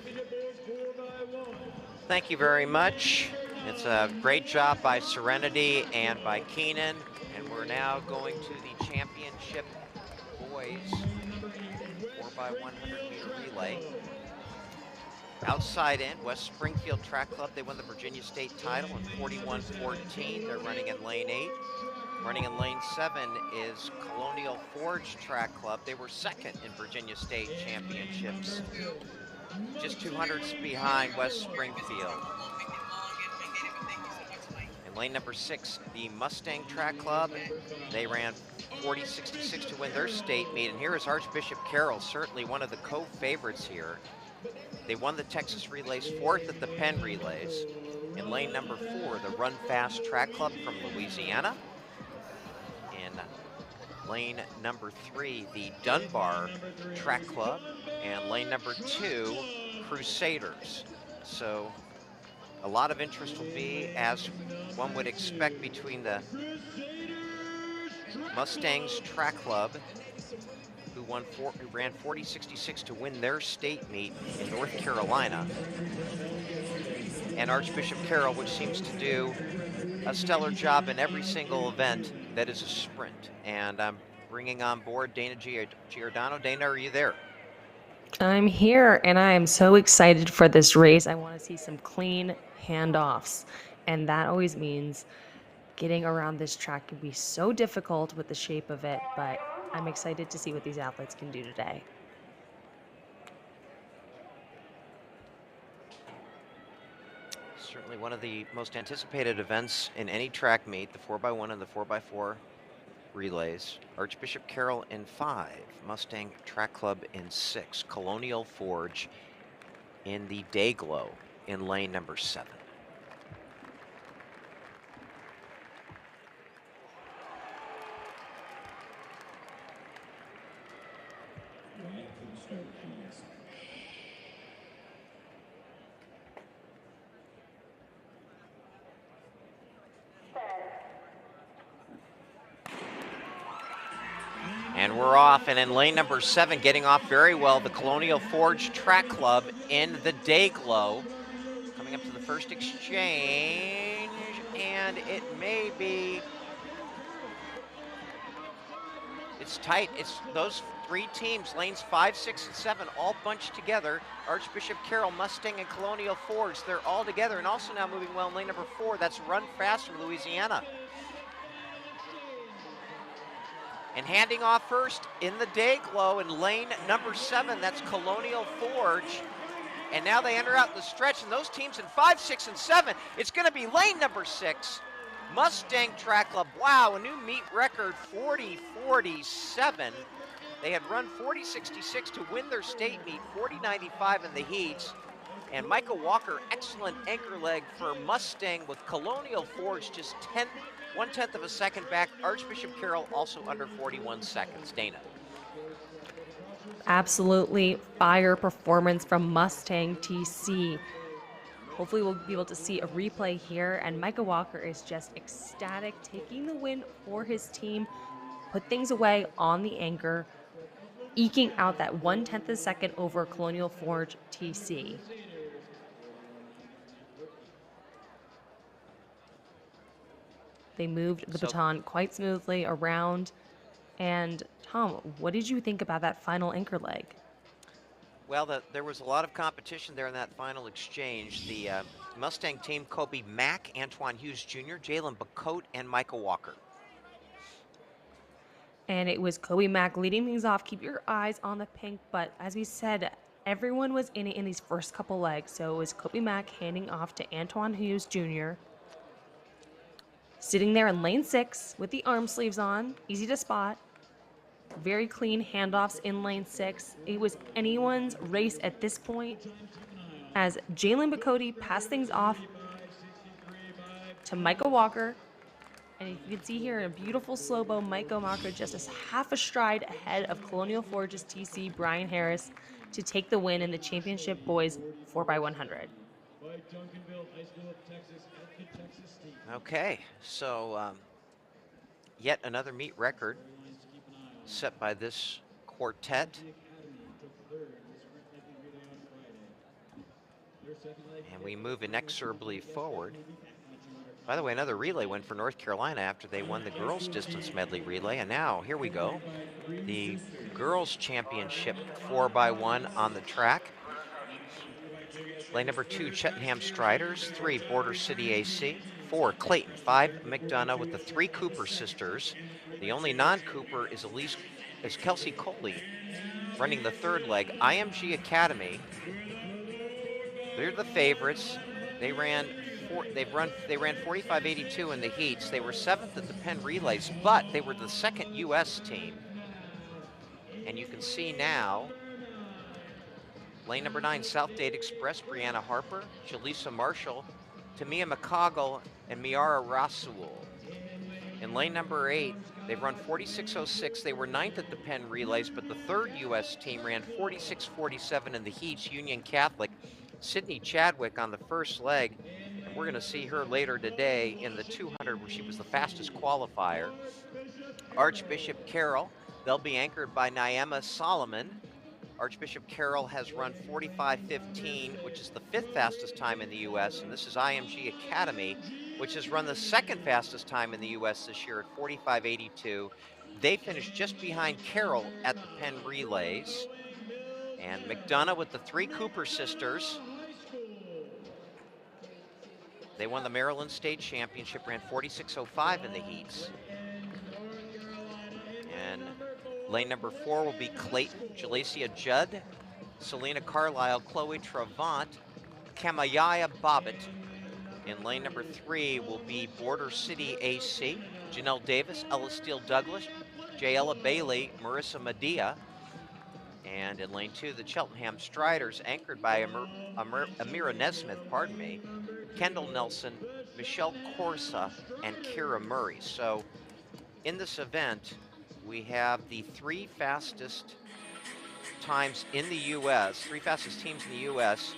Thank you very much. It's a great job by Serenity and by Keenan. And we're now going to the championship boys 4x100 meter relay. Outside in, West Springfield Track Club, they won the Virginia State title in 41-14. They're running in lane 8. Running in lane 7 is Colonial Forge Track Club. They were 2nd in Virginia State championships, just 200s behind West Springfield. In lane number 6, the Mustang Track Club, they ran 40-66 to win their state meet. And here is Archbishop Carroll, certainly one of the co-favorites here. They won the Texas Relays 4th at the Penn Relays. In lane number 4, the Run Fast Track Club from Louisiana. In lane number 3, the Dunbar Track Club. And lane number 2, Crusaders. So a lot of interest will be, as one would expect, between the Mustangs Track Club, who ran 40-66 to win their state meet in North Carolina, and Archbishop Carroll, which seems to do a stellar job in every single event that is a sprint. And I'm bringing on board Dana Giordano. Dana, are you there? I'm here, and I am so excited for this race. I want to see some clean handoffs, and that always means getting around this track can be so difficult with the shape of it, but I'm excited to see what these athletes can do today. Certainly one of the most anticipated events in any track meet, the 4x1 and the 4x4 relays. Archbishop Carroll in 5, Mustang Track Club in 6, Colonial Forge in the Dayglow in lane number 7. And we're off, and in lane number 7, getting off very well, the Colonial Forge Track Club in the Dayglow. Coming up to the first exchange, and it may be, it's tight. It's those 3 teams, lanes 5, 6, and 7, all bunched together. Archbishop Carroll, Mustang, and Colonial Forge, they're all together, and also now moving well in lane number 4, that's Run Fast from Louisiana. And handing off first in the Dayglow in lane number 7, that's Colonial Forge. And now they enter out the stretch, and those teams in 5, 6, and 7, it's going to be lane number 6 Mustang Track Club, wow, a new meet record, 40:47. They had run 40:66 to win their state meet, 40:95 in the heats. And Michael Walker, excellent anchor leg for Mustang with Colonial Forge just 1/10 of a second back. Archbishop Carroll also under 41 seconds. Dana. Absolutely fire performance from Mustang TC. Hopefully we'll be able to see a replay here, and Micah Walker is just ecstatic, taking the win for his team, put things away on the anchor, eking out that 1/10 of a second over Colonial Forge TC. They moved the baton quite smoothly around. And Tom, what did you think about that final anchor leg? Well, there was a lot of competition there in that final exchange. The Mustang team, Kobe Mack, Antoine Hughes Jr., Jalen Bacote, and Michael Walker. And it was Kobe Mack leading things off. Keep your eyes on the pink, but as we said, everyone was in it in these first couple legs. So it was Kobe Mack handing off to Antoine Hughes Jr., sitting there in lane 6 with the arm sleeves on, easy to spot. Very clean handoffs in lane 6. It was anyone's race at this point as Jalen Bacote passed things off to Michael Walker. And you can see here a beautiful slow bow, Michael Walker just a half a stride ahead of Colonial Forge's TC Brian Harris to take the win in the championship boys 4x100. Okay, so yet another meet record set by this quartet. And we move inexorably forward. By the way, another relay win for North Carolina after they won the girls' distance medley relay. And now, here we go, the girls' championship 4x1 on the track. Lane number 2, Cheltenham Striders, 3, Border City AC, 4, Clayton, 5, McDonough with the 3 Cooper sisters. The only non-Cooper is Kelsey Coley running the third leg. IMG Academy, they're the favorites. They ran 45:82 in the heats. They were 7th at the Penn Relays, but they were the second U.S. team. And you can see now, lane number 9, South Dade Express, Brianna Harper, Jaleesa Marshall, Tamia McCoggle, and Miara Rasul. In lane number 8, they've run 46:06. They were 9th at the Penn Relays, but the third U.S. team ran 46:47 in the heats, Union Catholic. Sydney Chadwick on the first leg. And we're going to see her later today in the 200, where she was the fastest qualifier. Archbishop Carroll, they'll be anchored by Naima Solomon. Archbishop Carroll has run 45:15, which is the 5th fastest time in the U.S., and this is IMG Academy, which has run the 2nd fastest time in the U.S. this year at 45:82. They finished just behind Carroll at the Penn Relays. And McDonough with the 3 Cooper sisters. They won the Maryland State Championship, ran 46:05 in the heats. And lane number 4 will be Clayton, Jalacia Judd, Selena Carlisle, Chloe Travant, Kamayaya Bobbitt. In lane number 3 will be Border City AC, Janelle Davis, Ella Steele Douglas, Jayella Bailey, Marissa Medea. And in lane 2, the Cheltenham Striders, anchored by Amira Nesmith, Kendall Nelson, Michelle Corsa, and Kira Murray. So in this event, we have the 3 fastest times in the U.S., 3 fastest teams in the U.S.,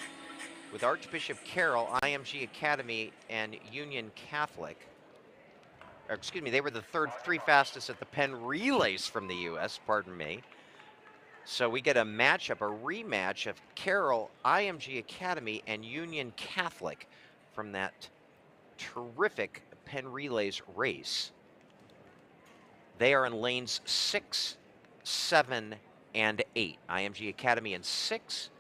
with Archbishop Carroll, IMG Academy, and Union Catholic. Or, excuse me, they were the 3 fastest at the Penn Relays from the U.S., So we get a matchup, a rematch of Carroll, IMG Academy, and Union Catholic from that terrific Penn Relays race. They are in lanes 6, 7, and 8. IMG Academy in 6,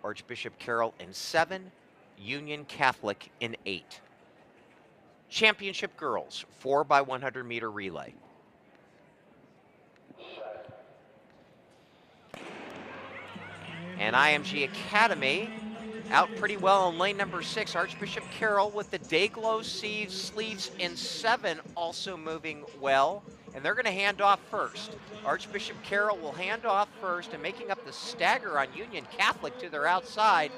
Archbishop Carroll in 7, Union Catholic in 8. Championship girls, 4x100 meter relay. And IMG Academy out pretty well in lane number 6. Archbishop Carroll with the Dayglow sleeves in 7 also moving well. And they're going to hand off first. Archbishop Carroll will hand off first, and making up the stagger on Union Catholic to their outside.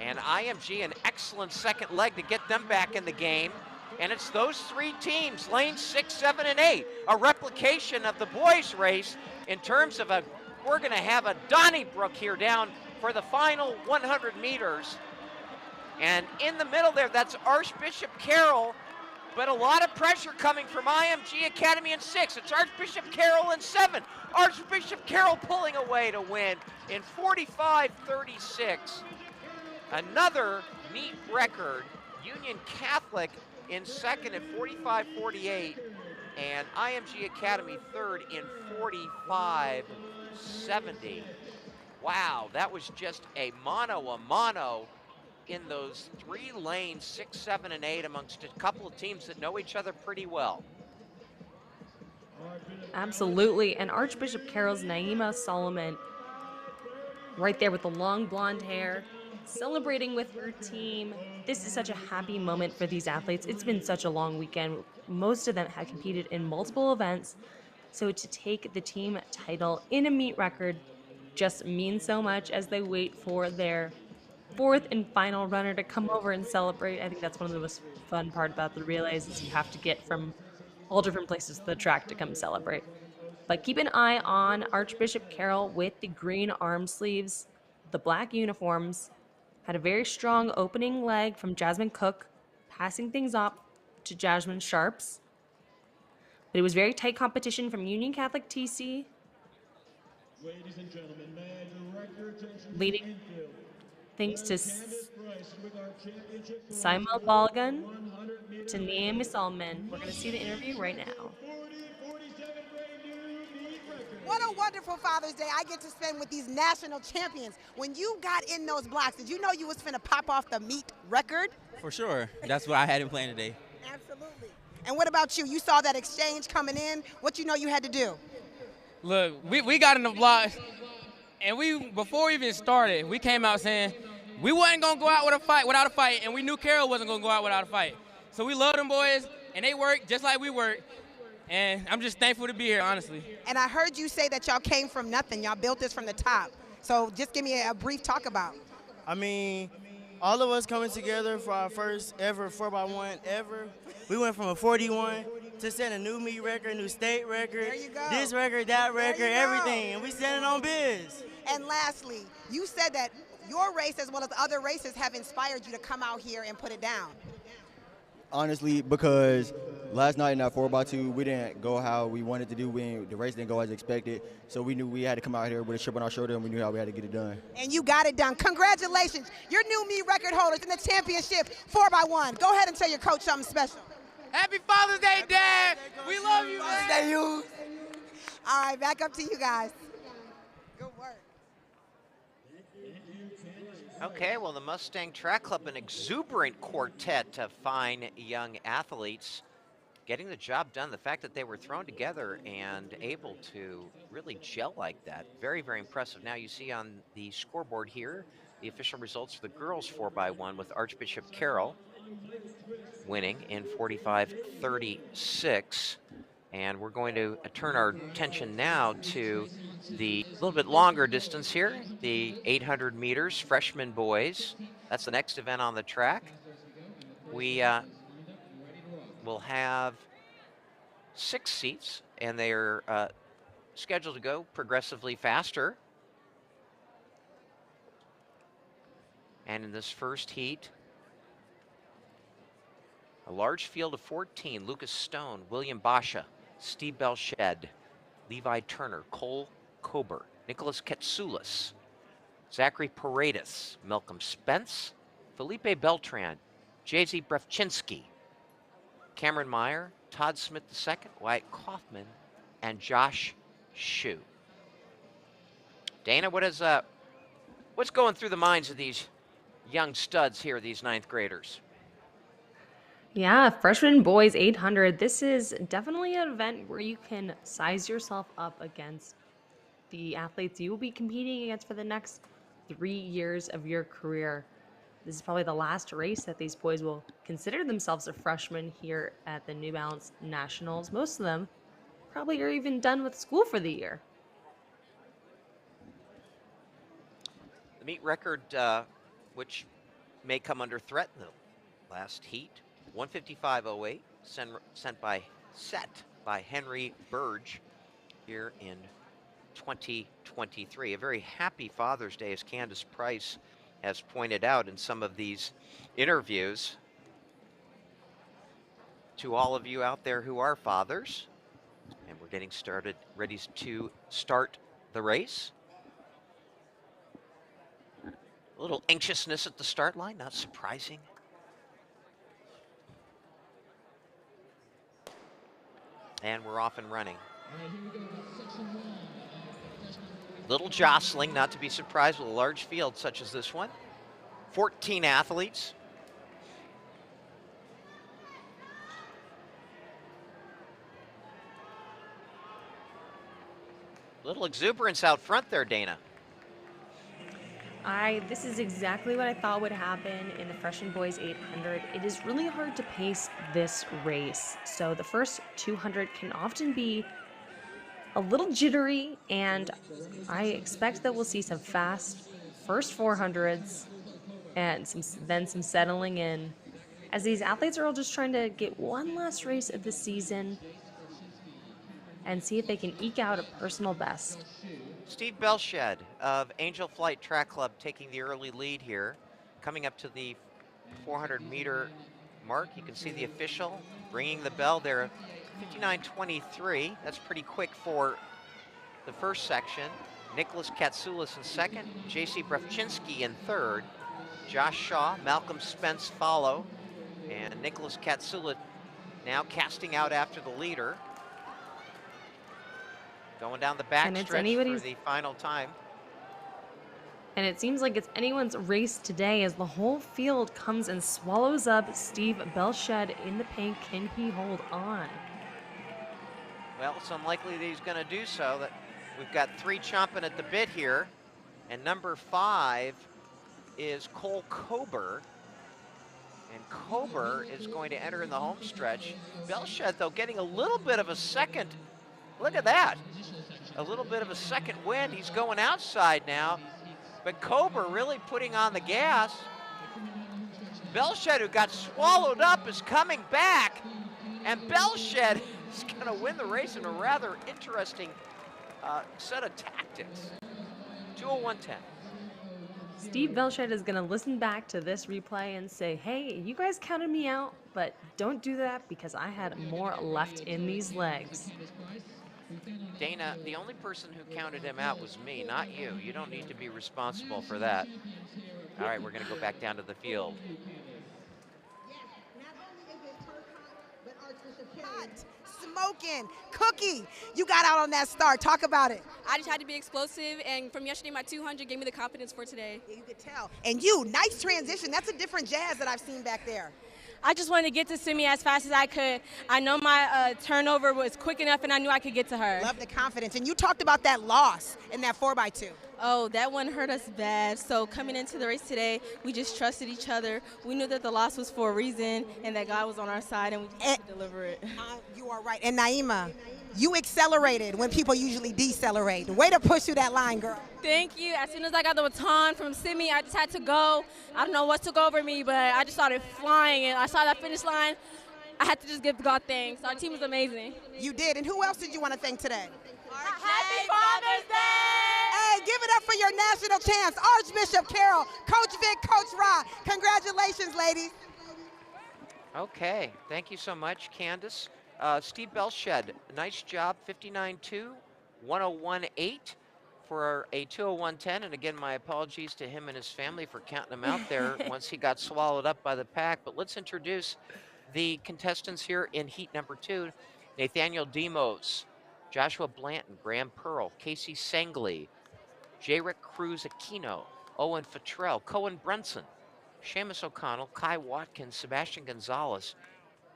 And IMG, an excellent second leg to get them back in the game. And it's those 3 teams, lanes 6, 7, and 8, a replication of the boys' race in terms of we're going to have a Donnybrook here down for the final 100 meters. And in the middle there, that's Archbishop Carroll, but a lot of pressure coming from IMG Academy in 6. It's Archbishop Carroll in 7. Archbishop Carroll pulling away to win in 45:36. Another meet record. Union Catholic in second at 45:48, and IMG Academy third in 45:70. Wow, that was just a mano in those 3 lanes, 6, 7, and 8, amongst a couple of teams that know each other pretty well. Absolutely. And Archbishop Carroll's Naima Solomon, right there with the long blonde hair, celebrating with her team. This is such a happy moment for these athletes. It's been such a long weekend. Most of them have competed in multiple events. So to take the team title in a meet record just means so much as they wait for their 4th and final runner to come over and celebrate. I think that's one of the most fun part about the relays is you have to get from all different places to the track to come celebrate. But keep an eye on Archbishop Carroll with the green arm sleeves, the black uniforms. Had a very strong opening leg from Jasmine Cook, passing things up to Jasmine Sharps. But it was very tight competition from Union Catholic TC. Ladies and gentlemen, may I direct your attention leading to infield. things to Candace Price with our championship Simon Balgan to Naomi Solomon. We're going to see the interview right now. What a wonderful Father's Day I get to spend with these national champions. When you got in those blocks, did you know you was finna pop off the meet record? For sure. That's what I had in plan today. Absolutely. And what about you? You saw that exchange coming in. What you know you had to do? Look, we got in the blocks, and before we even started, we came out saying we wasn't going to go out without a fight, and we knew Carroll wasn't going to go out without a fight. So we love them boys, and they work just like we work. And I'm just thankful to be here, honestly. And I heard you say that y'all came from nothing. Y'all built this from the top. So just give me a brief talk about. I mean, all of us coming together for our first ever 4x1 ever. We went from a 41 to set a new meet record, new state record, there you go. This record, that record, everything. And we standing on biz. And lastly, you said that your race as well as other races have inspired you to come out here and put it down. Honestly, because last night in that 4x2, we didn't go how we wanted to do. The race didn't go as expected, so we knew we had to come out here with a chip on our shoulder, and we knew how we had to get it done. And you got it done. Congratulations. You're new meet record holders in the championship 4x1. Go ahead and tell your coach something special. Happy Father's Day, Dad. We love you, man. Stay you. All right, back up to you guys. Good work. Okay, well, the Mustang Track Club, an exuberant quartet of fine young athletes getting the job done. The fact that they were thrown together and able to really gel like that, very, very impressive. Now you see on the scoreboard here the official results for the girls 4x1 with Archbishop Carroll winning in 45:36. And we're going to turn our attention now to the little bit longer distance here, the 800 meters, freshman boys. That's the next event on the track. We will have 6 seats, and they are scheduled to go progressively faster. And in this first heat, a large field of 14, Lucas Stone, William Basha, Steve Belched, Levi Turner, Cole Kober, Nicholas Ketsoulis, Zachary Paredes, Malcolm Spence, Felipe Beltran, J.Z. Brefchinsky, Cameron Meyer, Todd Smith II, Wyatt Kaufman, and Josh Shue. Dana, what's going through the minds of these young studs here, these 9th graders? Yeah, freshman boys 800. This is definitely an event where you can size yourself up against the athletes you will be competing against for the next 3 years of your career. This is probably the last race that these boys will consider themselves a freshman here at the New Balance Nationals. Most of them probably are even done with school for the year. The meet record, which may come under threat in the last heat, 155.08, set by Henry Burge here in 2023. A very happy Father's Day, as Candace Price has pointed out in some of these interviews. To all of you out there who are fathers, and we're getting started, ready to start the race. A little anxiousness at the start line, not surprising. And we're off and running. Little jostling, not to be surprised with a large field such as this one. 14 athletes. Little exuberance out front there, Dana. This is exactly what I thought would happen in the freshman boys 800. It is really hard to pace this race. So the first 200 can often be a little jittery, and I expect that we'll see some fast first 400s and then some settling in, as these athletes are all just trying to get one last race of the season and see if they can eke out a personal best. Steve Belshed of Angel Flight Track Club taking the early lead here. Coming up to the 400-meter mark, you can see the official ringing the bell there. 59.23, that's pretty quick for the first section. Nicholas Katsoulis in second, J.C. Brevchinsky in third. Josh Shaw, Malcolm Spence follow, and Nicholas Katsoulis now casting out after the leader. Going down the back stretch for the final time. And it seems like it's anyone's race today as the whole field comes and swallows up Steve Belshed in the paint. Can he hold on? Well, it's unlikely that he's going to do so. That we've got 3 chomping at the bit here, and number 5 is Cole Kober. And Kober is going to enter in the home stretch. Belshed, though, getting a little bit of a second. Look at that. A little bit of a second wind. He's going outside now. But Kober really putting on the gas. Belshed, who got swallowed up, is coming back. And Belshed is going to win the race in a rather interesting set of tactics. 2:01.10. Steve Belshed is going to listen back to this replay and say, hey, you guys counted me out, but don't do that because I had more left in these legs. Dana, the only person who counted him out was me, not you. You don't need to be responsible for that. All right, we're going to go back down to the field. Smoking. Cookie, you got out on that start. Talk about it. I just had to be explosive, and from yesterday, my 200 gave me the confidence for today. Yeah, you could tell. And you, nice transition. That's a different jazz that I've seen back there. I just wanted to get to Simi as fast as I could. I know my turnover was quick enough, and I knew I could get to her. Love the confidence. And you talked about that loss in that 4x2. Oh, that one hurt us bad. So coming into the race today, we just trusted each other. We knew that the loss was for a reason and that God was on our side, and we just had to deliver it. You are right. And Naima, you accelerated when people usually decelerate. Way to push through that line, girl. Thank you. As soon as I got the baton from Simi, I just had to go. I don't know what took over me, but I just started flying, and I saw that finish line. I had to just give God thanks. Our team was amazing. You did. And who else did you want to thank today? Happy Father's Day! Hey, give it up for your national champs, Archbishop Carroll, Coach Vic, Coach Rod. Congratulations, ladies. Okay, thank you so much, Candace. Steve Belshed, nice job, 59.2, 101.8 for a 2:01.10. And again, my apologies to him and his family for counting him out there once he got swallowed up by the pack. But let's introduce the contestants here in heat number 2. Nathaniel Demos, Joshua Blanton, Graham Pearl, Casey Sangley, J-Rick Cruz Aquino, Owen Futrell, Cohen Brunson, Seamus O'Connell, Kai Watkins, Sebastian Gonzalez,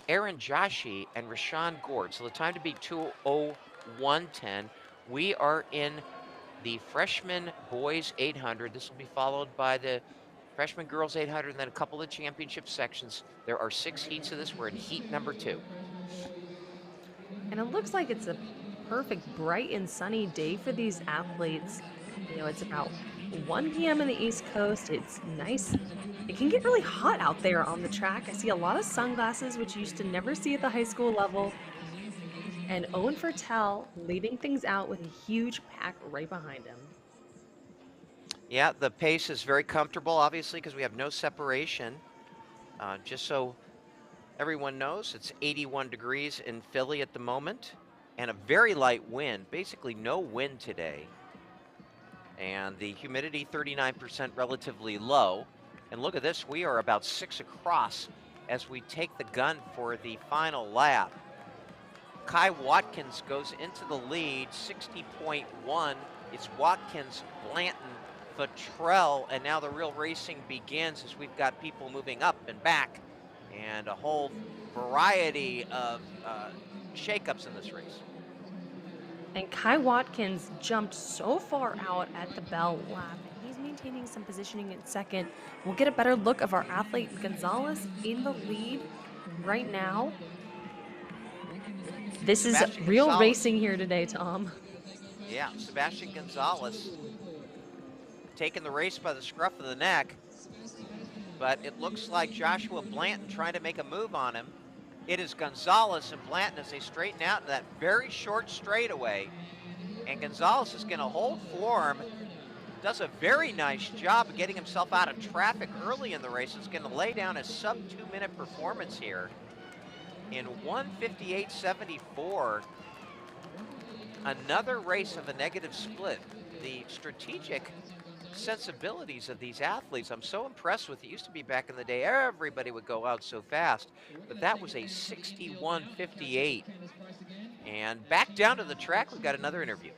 Aaron Joshi, and Rashawn Gord. So the time to beat 2:01.10. We are in the freshman boys 800. This will be followed by the freshman girls 800, and then a couple of championship sections. There are 6 heats of this. We're in heat number 2. And it looks like it's a perfect, bright and sunny day for these athletes. You know, it's about 1 p.m. on the East Coast. It's nice. It can get really hot out there on the track. I see a lot of sunglasses, which you used to never see at the high school level. And Owen Fertel leading things out with a huge pack right behind him. Yeah, the pace is very comfortable, obviously, because we have no separation. Just so everyone knows, it's 81 degrees in Philly at the moment, and a very light wind, basically no wind today. And the humidity 39%, relatively low. And look at this, we are about 6 across as we take the gun for the final lap. Kai Watkins goes into the lead, 60.1. It's Watkins, Blanton, Futrell, and now the real racing begins as we've got people moving up and back and a whole variety of shakeups in this race. And Kai Watkins jumped so far out at the bell lap. He's maintaining some positioning in second. We'll get a better look of our athlete Gonzalez in the lead right now. This is real Gonzalez. Racing here today, Tom. Yeah, Sebastian Gonzalez taking the race by the scruff of the neck, but it looks like Joshua Blanton trying to make a move on him. It is Gonzalez and Blanton as they straighten out in that very short straightaway, and Gonzalez is going to hold form, does a very nice job of getting himself out of traffic early in the race. It's going to lay down a sub 2-minute performance here in 1:58.74. Another race of a negative split. The strategic sensibilities of these athletes, I'm so impressed with. It used to be back in the day, everybody would go out so fast, but that was a 61:58. And back down to the track, we've got another interview.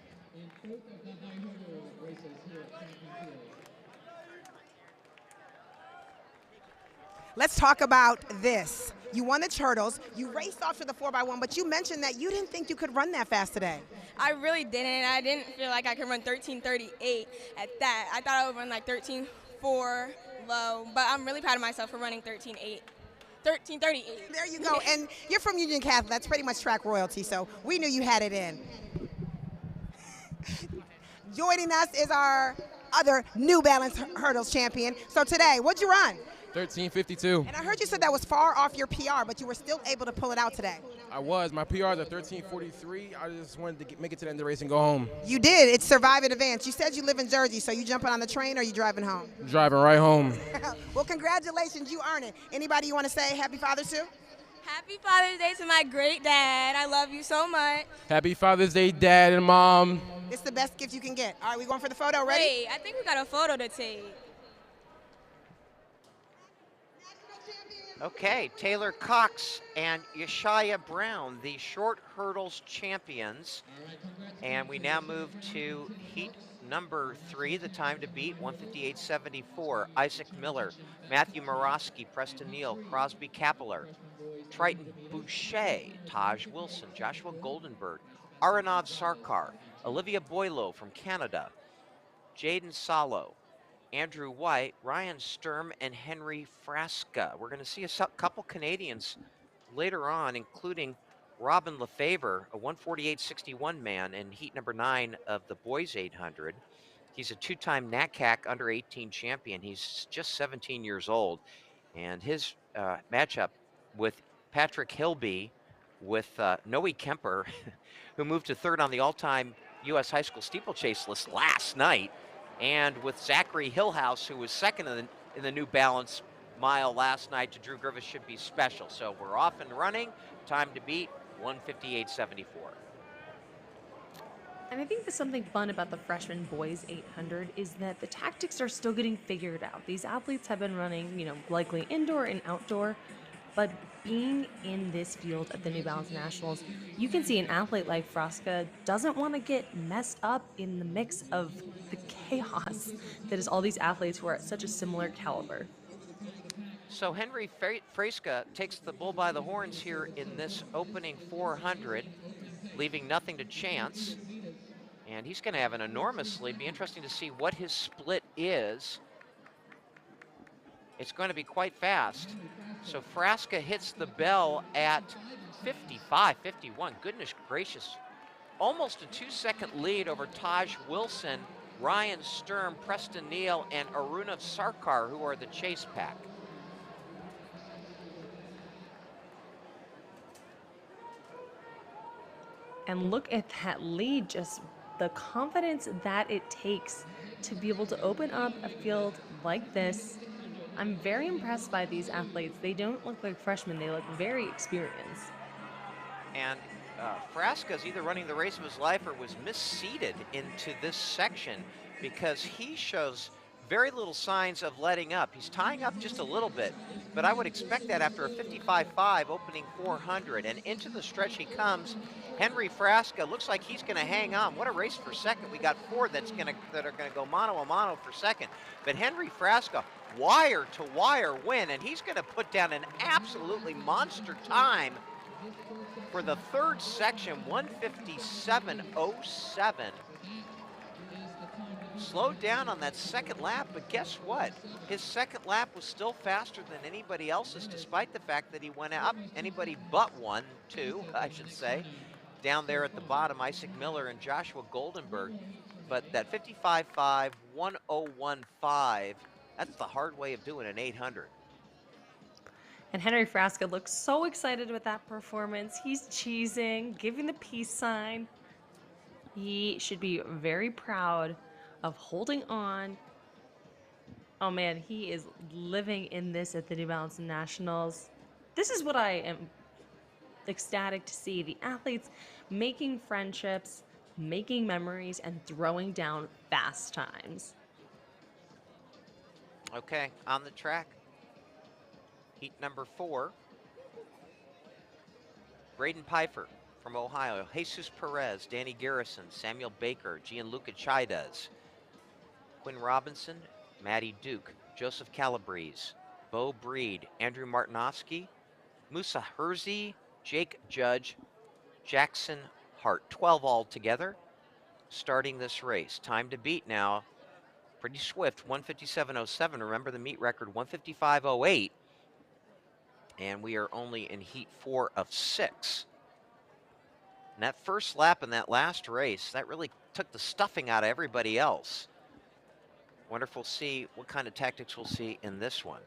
Let's talk about this. You won the hurdles. You raced off to the 4x1, but you mentioned that you didn't think you could run that fast today. I really didn't. I didn't feel like I could run 13:38 at that. I thought I would run like 13:4 low, but I'm really proud of myself for running 13:8. 13:38. There you go. And you're from Union Catholic. That's pretty much track royalty, so we knew you had it in. Joining us is our other New Balance hurdles champion. So today, what'd you run? 13:52. And I heard you said that was far off your PR, but you were still able to pull it out today. I was. My PR is at 13:43. I just wanted to make it to the end of the race and go home. You did. It's Survive in Advance. You said you live in Jersey, so you jumping on the train or you driving home? Driving right home. Well, congratulations. You earned it. Anybody you want to say Happy Father's to? Happy Father's Day to my great dad. I love you so much. Happy Father's Day, Dad and Mom. It's the best gift you can get. All right, we going for the photo. Ready? Wait, I think we got a photo to take. Okay, Taylor Cox and Yeshaya Brown, the short hurdles champions. And we now move to heat number 3, the time to beat, 1:58.74. Isaac Miller, Matthew Morosky, Preston Neal, Crosby Capeller, Triton Boucher, Taj Wilson, Joshua Goldenberg, Aranav Sarkar, Olivia Boileau from Canada, Jaden Salo, Andrew White, Ryan Sturm, and Henry Frasca. We're going to see a couple Canadians later on, including Robin Lefevre, a 1:48.61 man in heat number 9 of the boys 800. He's a 2-time NACAC under 18 champion. He's just 17 years old. And his matchup with Patrick Hilby, with Noe Kemper, who moved to 3rd on the all-time U.S. high school steeplechase list last night, and with Zachary Hillhouse, who was 2nd in the New Balance mile last night to Drew Griffith, should be special. So we're off and running. Time to beat, 1:58.74. And I think there's something fun about the freshman boys 800 is that the tactics are still getting figured out. These athletes have been running, likely indoor and outdoor, but being in this field at the New Balance Nationals, you can see an athlete like Frasca doesn't want to get messed up in the mix of the chaos that is all these athletes who are at such a similar caliber. So Henry Frasca takes the bull by the horns here in this opening 400, leaving nothing to chance. And he's going to have an enormous lead. Be interesting to see what his split is. It's going to be quite fast. So Frasca hits the bell at 55-51. Goodness gracious. Almost a 2-second lead over Taj Wilson, Ryan Sturm, Preston Neal, and Arunav Sarkar, who are the chase pack. And look at that lead, just the confidence that it takes to be able to open up a field like this. I'm very impressed by these athletes. They don't look like freshmen, they look very experienced. And Frasca's either running the race of his life or was misseeded into this section because he shows very little signs of letting up. He's tying up just a little bit, but I would expect that after a 55.5 opening 400. And into the stretch he comes. Henry Frasca looks like he's going to hang on. What a race for second. We got four that are going to go mano a mano for second. But Henry Frasca, wire to wire win, and he's going to put down an absolutely monster time for the third section, 157.07. Slowed down on that second lap, but guess what? His second lap was still faster than anybody else's, despite the fact that he went up anybody but two, I should say. Down there at the bottom, Isaac Miller and Joshua Goldenberg. But that 55.5, 1:01.5, that's the hard way of doing an 800. And Henry Frasca looks so excited with that performance. He's cheesing, giving the peace sign. He should be very proud of holding on. Oh man, he is living in this at the New Balance Nationals. This is what I am ecstatic to see. The athletes making friendships, making memories, and throwing down fast times. Okay, on the track. Heat number 4. Braden Pfeiffer from Ohio, Jesus Perez, Danny Garrison, Samuel Baker, Gianluca Chaidez, Quinn Robinson, Maddie Duke, Joseph Calabrese, Bo Breed, Andrew Martinovsky, Musa Herzi, Jake Judge, Jackson Hart. 12 all together starting this race. Time to beat now. Pretty swift, 157.07. Remember the meet record, 155.08. And we are only in heat 4 of 6. And that first lap in that last race, that really took the stuffing out of everybody else. Wonder if we'll see what kind of tactics we'll see in this one.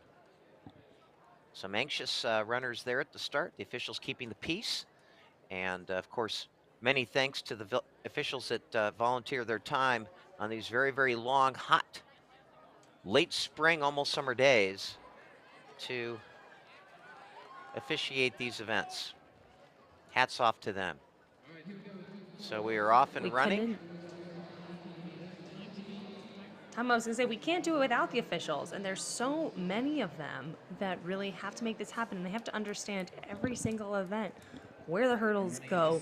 Some anxious runners there at the start. The officials keeping the peace. And, of course, many thanks to the officials that volunteer their time on these very, very long, hot, late spring, almost summer days to officiate these events. Hats off to them. So we are off and running. Tom, I was going to say, we can't do it without the officials, and there's so many of them that really have to make this happen, and they have to understand every single event, where the hurdles go,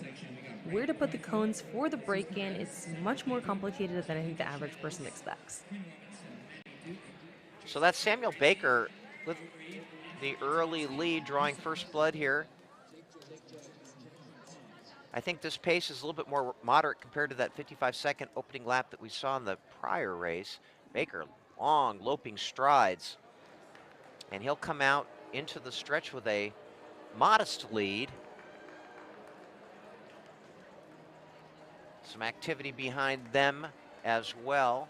where to put the cones for the break-in. It's much more complicated than I think the average person expects. So that's Samuel Baker with the early lead, drawing first blood here. I think this pace is a little bit more moderate compared to that 55-second opening lap that we saw in the prior race. Baker, long, loping strides. And he'll come out into the stretch with a modest lead. Some activity behind them as well.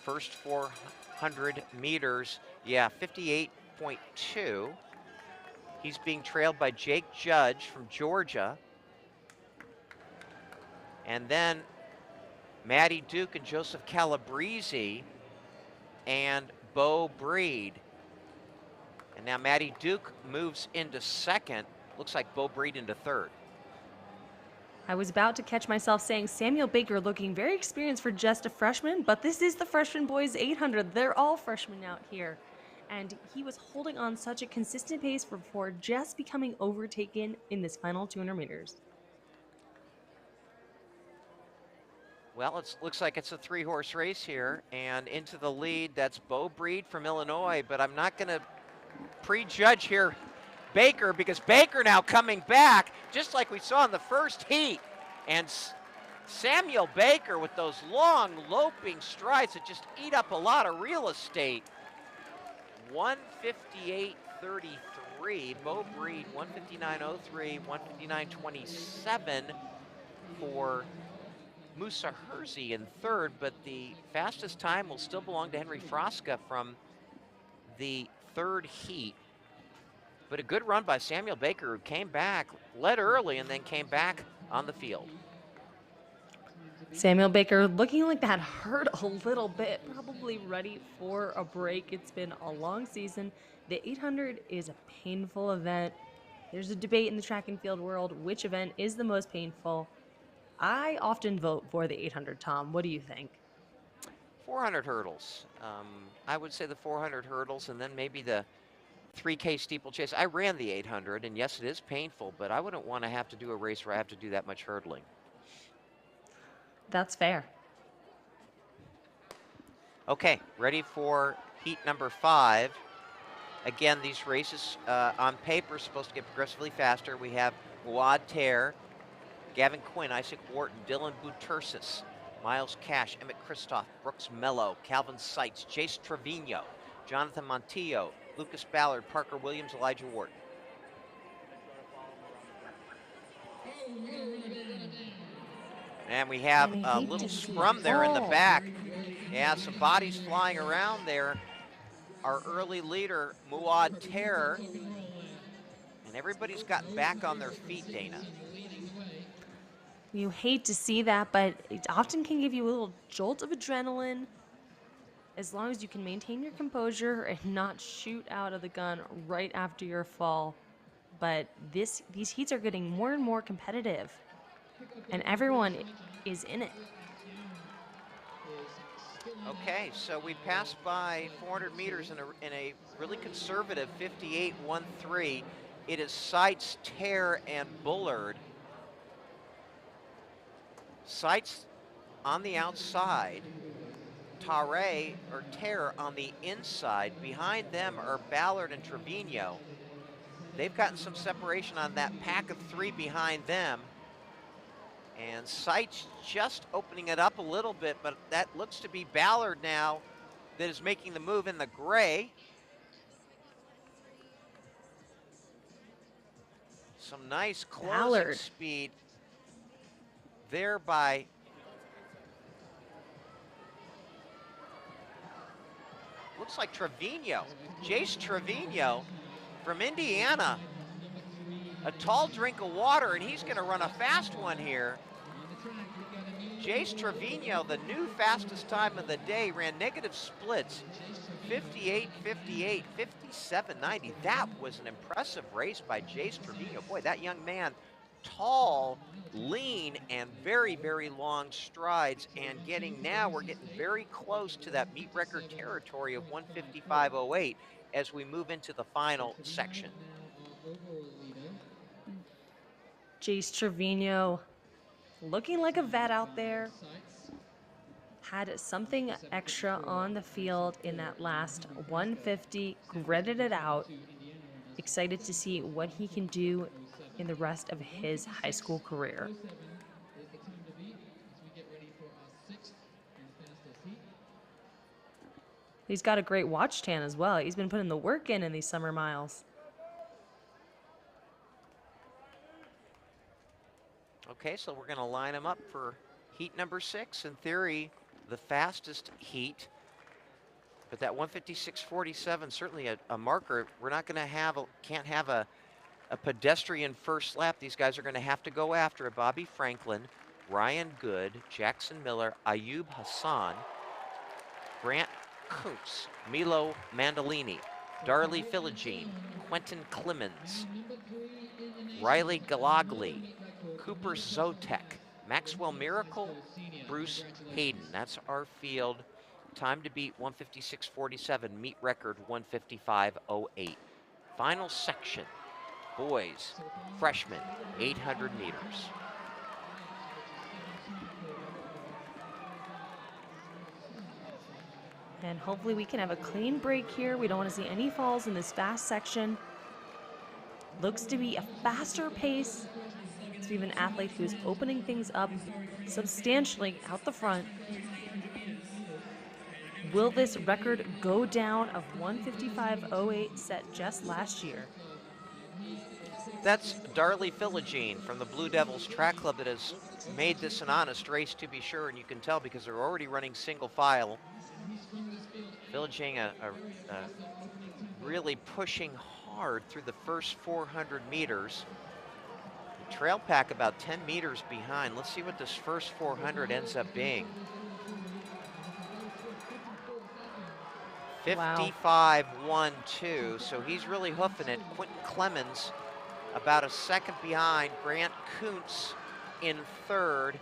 First 400 meters, yeah, 58.2. He's being trailed by Jake Judge from Georgia. And then Maddie Duke and Joseph Calabrese and Bo Breed. And now Maddie Duke moves into second. Looks like Bo Breed into third. I was about to catch myself saying Samuel Baker looking very experienced for just a freshman, but this is the freshman boys 800. They're all freshmen out here. And he was holding on such a consistent pace before just becoming overtaken in this final 200 meters. Well, it looks like it's a 3-horse race here, and into the lead, that's Bo Breed from Illinois, but I'm not going to prejudge here Baker, because Baker now coming back, just like we saw in the first heat, and Samuel Baker with those long loping strides that just eat up a lot of real estate. 158.33. Bo Breed, 159.03, 159.27 for Musa Herzi in third, but the fastest time will still belong to Henry Frasca from the third heat. But a good run by Samuel Baker, who came back, led early, and then came back on the field. Samuel Baker looking like that hurt a little bit, probably ready for a break. It's been a long season. The 800 is a painful event. There's a debate in the track and field world, which event is the most painful. I often vote for the 800, Tom. What do you think? 400 hurdles. I would say the 400 hurdles, and then maybe the 3K steeplechase. I ran the 800, and yes, it is painful, but I wouldn't want to have to do a race where I have to do that much hurdling. That's fair. Okay, ready for heat number 5. Again, these races on paper are supposed to get progressively faster. We have Muad Ter, Gavin Quinn, Isaac Wharton, Dylan Butersis, Miles Cash, Emmett Kristoff, Brooks Mello, Calvin Seitz, Jace Trevino, Jonathan Montillo, Lucas Ballard, Parker Williams, Elijah Wharton. And we have a little scrum there in the back. Yeah, some bodies flying around there. Our early leader, Muad Ter. And everybody's gotten back on their feet, Dana. You hate to see that, but it often can give you a little jolt of adrenaline as long as you can maintain your composure and not shoot out of the gun right after your fall. But these heats are getting more and more competitive, and everyone is in it. Okay, so we passed by 400 meters in a really conservative 58.13. It is Seitz, Ter, and Bullard. Seitz on the outside, Ter on the inside. Behind them are Ballard and Trevino. They've gotten some separation on that pack of 3 behind them. And Seitz just opening it up a little bit, but that looks to be Ballard now that is making the move in the gray. Some nice closing speed there by looks like Trevino, Jace Trevino from Indiana. A tall drink of water, and he's going to run a fast one here. Jace Trevino, the new fastest time of the day, ran negative splits, 58.58, 57.90. That was an impressive race by Jace Trevino. Boy, that young man, tall, lean, and very, very long strides. And we're getting very close to that meet record territory of 155.08 as we move into the final section. Jace Trevino looking like a vet out there. Had something extra on the field in that last 150, gritted it out. Excited to see what he can do in the rest of his high school career. He's got a great watch tan as well. He's been putting the work in these summer miles. Okay, so we're going to line them up for heat number 6. In theory, the fastest heat. But that 156.47, certainly a marker. We're not going to can't have a pedestrian first lap. These guys are going to have to go after it. Bobby Franklin, Ryan Good, Jackson Miller, Ayub Hassan, Grant Kuntz, Milo Mandolini, Darley Philogene, Quentin Clemens, Riley Galagli, Cooper Zotek, Maxwell Miracle, Bruce Hayden. That's our field. Time to beat 156.47, meet record 155.08. Final section, boys, freshmen, 800 meters. And hopefully we can have a clean break here. We don't want to see any falls in this fast section. Looks to be a faster pace. It's We have an athlete who's opening things up substantially out the front. Will this record go down of 155.08 set just last year? That's Darley Philogene from the Blue Devils Track Club that has made this an honest race, to be sure, and you can tell because they're already running single file. Philogene really pushing hard through the first 400 meters. The trail pack about 10 meters behind. Let's see what this first 400 ends up being. 55.12, so he's really hoofing it. Quentin Clemens about a second behind. Grant Kuntz in third.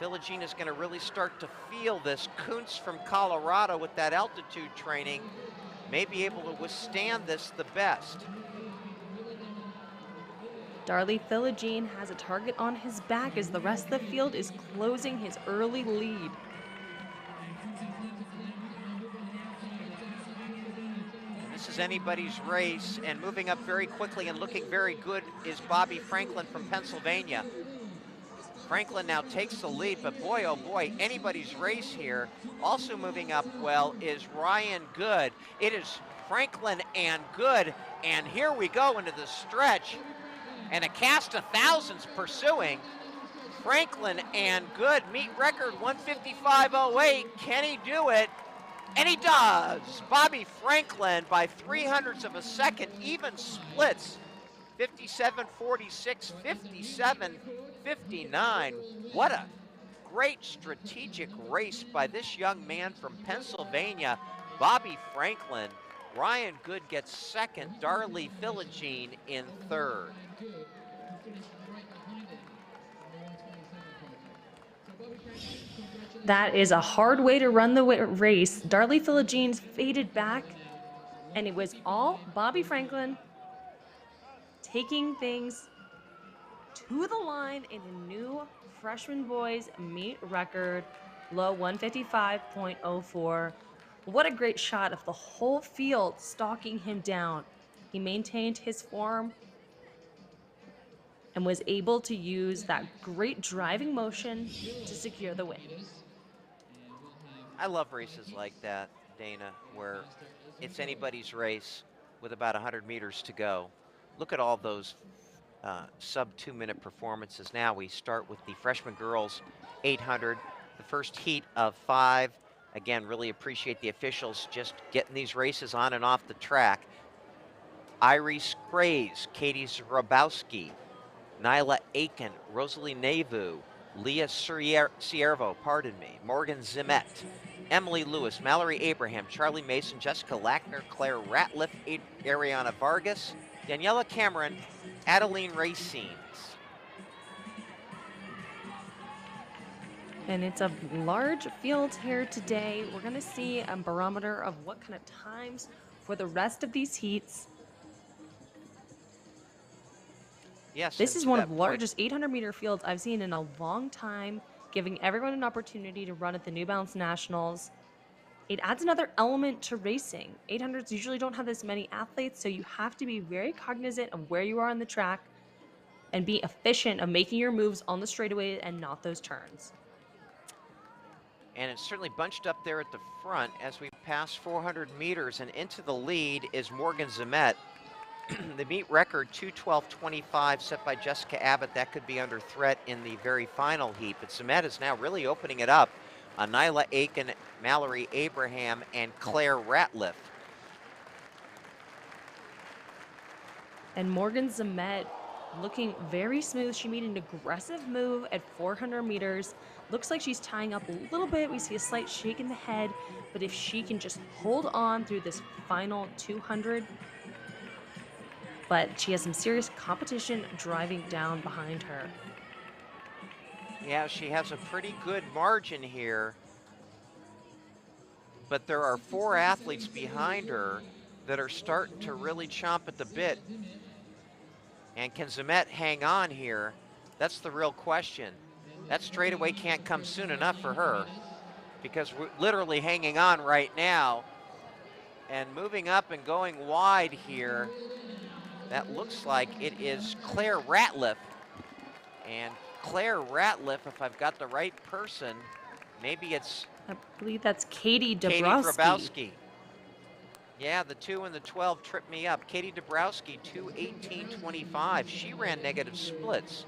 Philogene is going to really start to feel this. Kuntz from Colorado with that altitude training may be able to withstand this the best. Darley Philogene has a target on his back as the rest of the field is closing his early lead. This is anybody's race, and moving up very quickly and looking very good is Bobby Franklin from Pennsylvania. Franklin now takes the lead, but boy, oh boy, anybody's race here. Also moving up well is Ryan Good. It is Franklin and Good, and here we go into the stretch, and a cast of thousands pursuing. Franklin and Good, meet record 155.08. Can he do it? And he does. Bobby Franklin by 0.03 of a second, even splits. 57.46, 57.59. What a great strategic race by this young man from Pennsylvania, Bobby Franklin. Ryan Good gets second, Darley Philogene in third. That is a hard way to run the race. Darley Philogene's faded back, and it was all Bobby Franklin taking things to the line in a new freshman boys meet record, low 155.04. What a great shot of the whole field stalking him down. He maintained his form and was able to use that great driving motion to secure the win. I love races like that, Dana, where it's anybody's race with about 100 meters to go. Look at all those sub 2-minute performances. Now we start with the freshman girls 800, the first heat of 5. Again, really appreciate the officials just getting these races on and off the track. Iris Craze, Katie Zrabowski, Nyla Aiken, Rosalie Nevu, Leah Ciervo, Morgan Zimet, Emily Lewis, Mallory Abraham, Charlie Mason, Jessica Lackner, Claire Ratliff, Ariana Vargas, Daniela Cameron, Adeline Racines. And it's a large field here today. We're going to see a barometer of what kind of times for the rest of these heats. Yes, this is one of the largest 800-meter fields I've seen in a long time, giving everyone an opportunity to run at the New Balance Nationals. It adds another element to racing. 800s usually don't have this many athletes, so you have to be very cognizant of where you are on the track and be efficient of making your moves on the straightaway and not those turns. And it's certainly bunched up there at the front as we pass 400 meters, and into the lead is Morgan Zimet. The meet record 2:12.25 set by Jessica Abbott. That could be under threat in the very final heat, but Zimet is now really opening it up on Nyla Aiken, Mallory Abraham, and Claire Ratliff. And Morgan Zimet looking very smooth. She made an aggressive move at 400 meters. Looks like she's tying up a little bit. We see a slight shake in the head, but if she can just hold on through this final 200, but she has some serious competition driving down behind her. Yeah, she has a pretty good margin here, but there are 4 athletes behind her that are starting to really chomp at the bit. And can Zimet hang on here? That's the real question. That straightaway can't come soon enough for her, because we're literally hanging on right now and moving up and going wide here. That looks like it is Claire Ratliff. And Claire Ratliff, if I've got the right person, maybe it's I believe that's Katie Katie Dabrowski. Dabrowski. Yeah, the 2 and the 12 tripped me up. Katie Dabrowski, 2:18.25. She ran negative splits.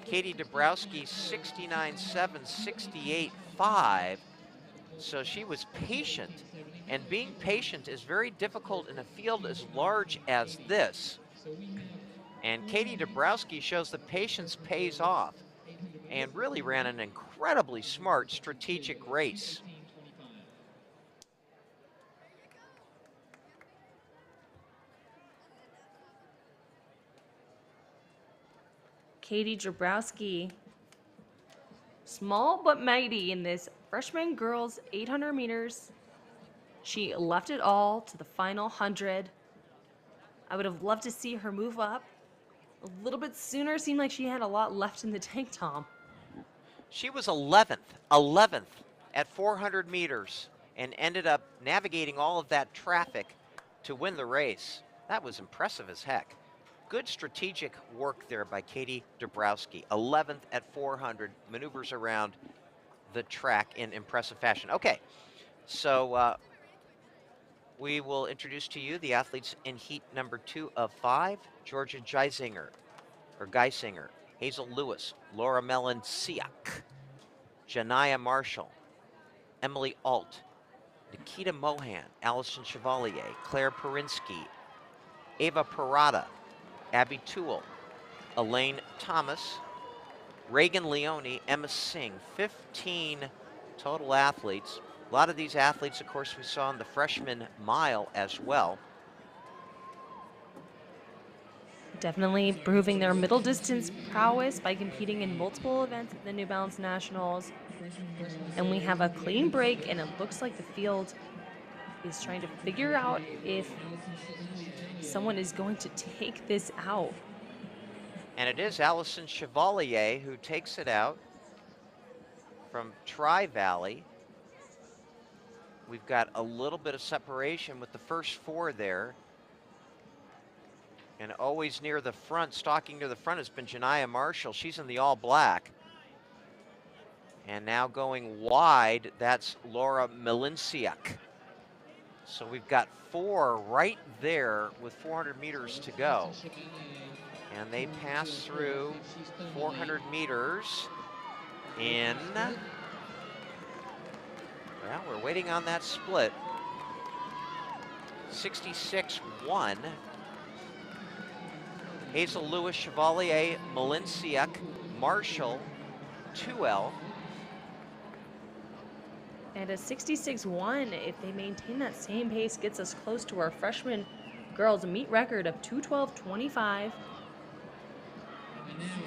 Katie Dabrowski, 69.7, 68.5. So she was patient. And being patient is very difficult in a field as large as this. And Katie Dabrowski shows that patience pays off and really ran an incredibly smart, strategic race. Katie Dabrowski, small but mighty in this freshman girls 800 meters. She left it all to the final 100. I would have loved to see her move up a little bit sooner. Seemed like she had a lot left in the tank, Tom. She was 11th at 400 meters and ended up navigating all of that traffic to win the race. That was impressive as heck. Good strategic work there by Katie Dabrowski. 11th at 400, maneuvers around the track in impressive fashion. Okay, so we will introduce to you the athletes in heat number 2 of 5. Georgia Geisinger, Hazel Lewis, Laura Melenciak, Janiyah Marshall, Emily Alt, Nikita Mohan, Allison Chevalier, Claire Perinsky, Ava Parada, Abby Toole, Elaine Thomas, Reagan Leone, Emma Singh. 15 total athletes. A lot of these athletes, of course, we saw in the freshman mile as well. Definitely proving their middle distance prowess by competing in multiple events at the New Balance Nationals. And we have a clean break, and it looks like the field is trying to figure out if someone is going to take this out. And it is Allison Chevalier who takes it out from Tri-Valley. We've got a little bit of separation with the first 4 there. And always near the front, stalking near the front, has been Janiyah Marshall. She's in the all black. And now going wide, that's Laura Melenciak. So we've got 4 right there with 400 meters to go. And they pass through 400 meters in, well, we're waiting on that split. 66.1. Hazel Lewis, Chevalier, Melenciak, Marshall, 2L. And a 66.1, if they maintain that same pace, gets us close to our freshman girls meet record of 2:12.25.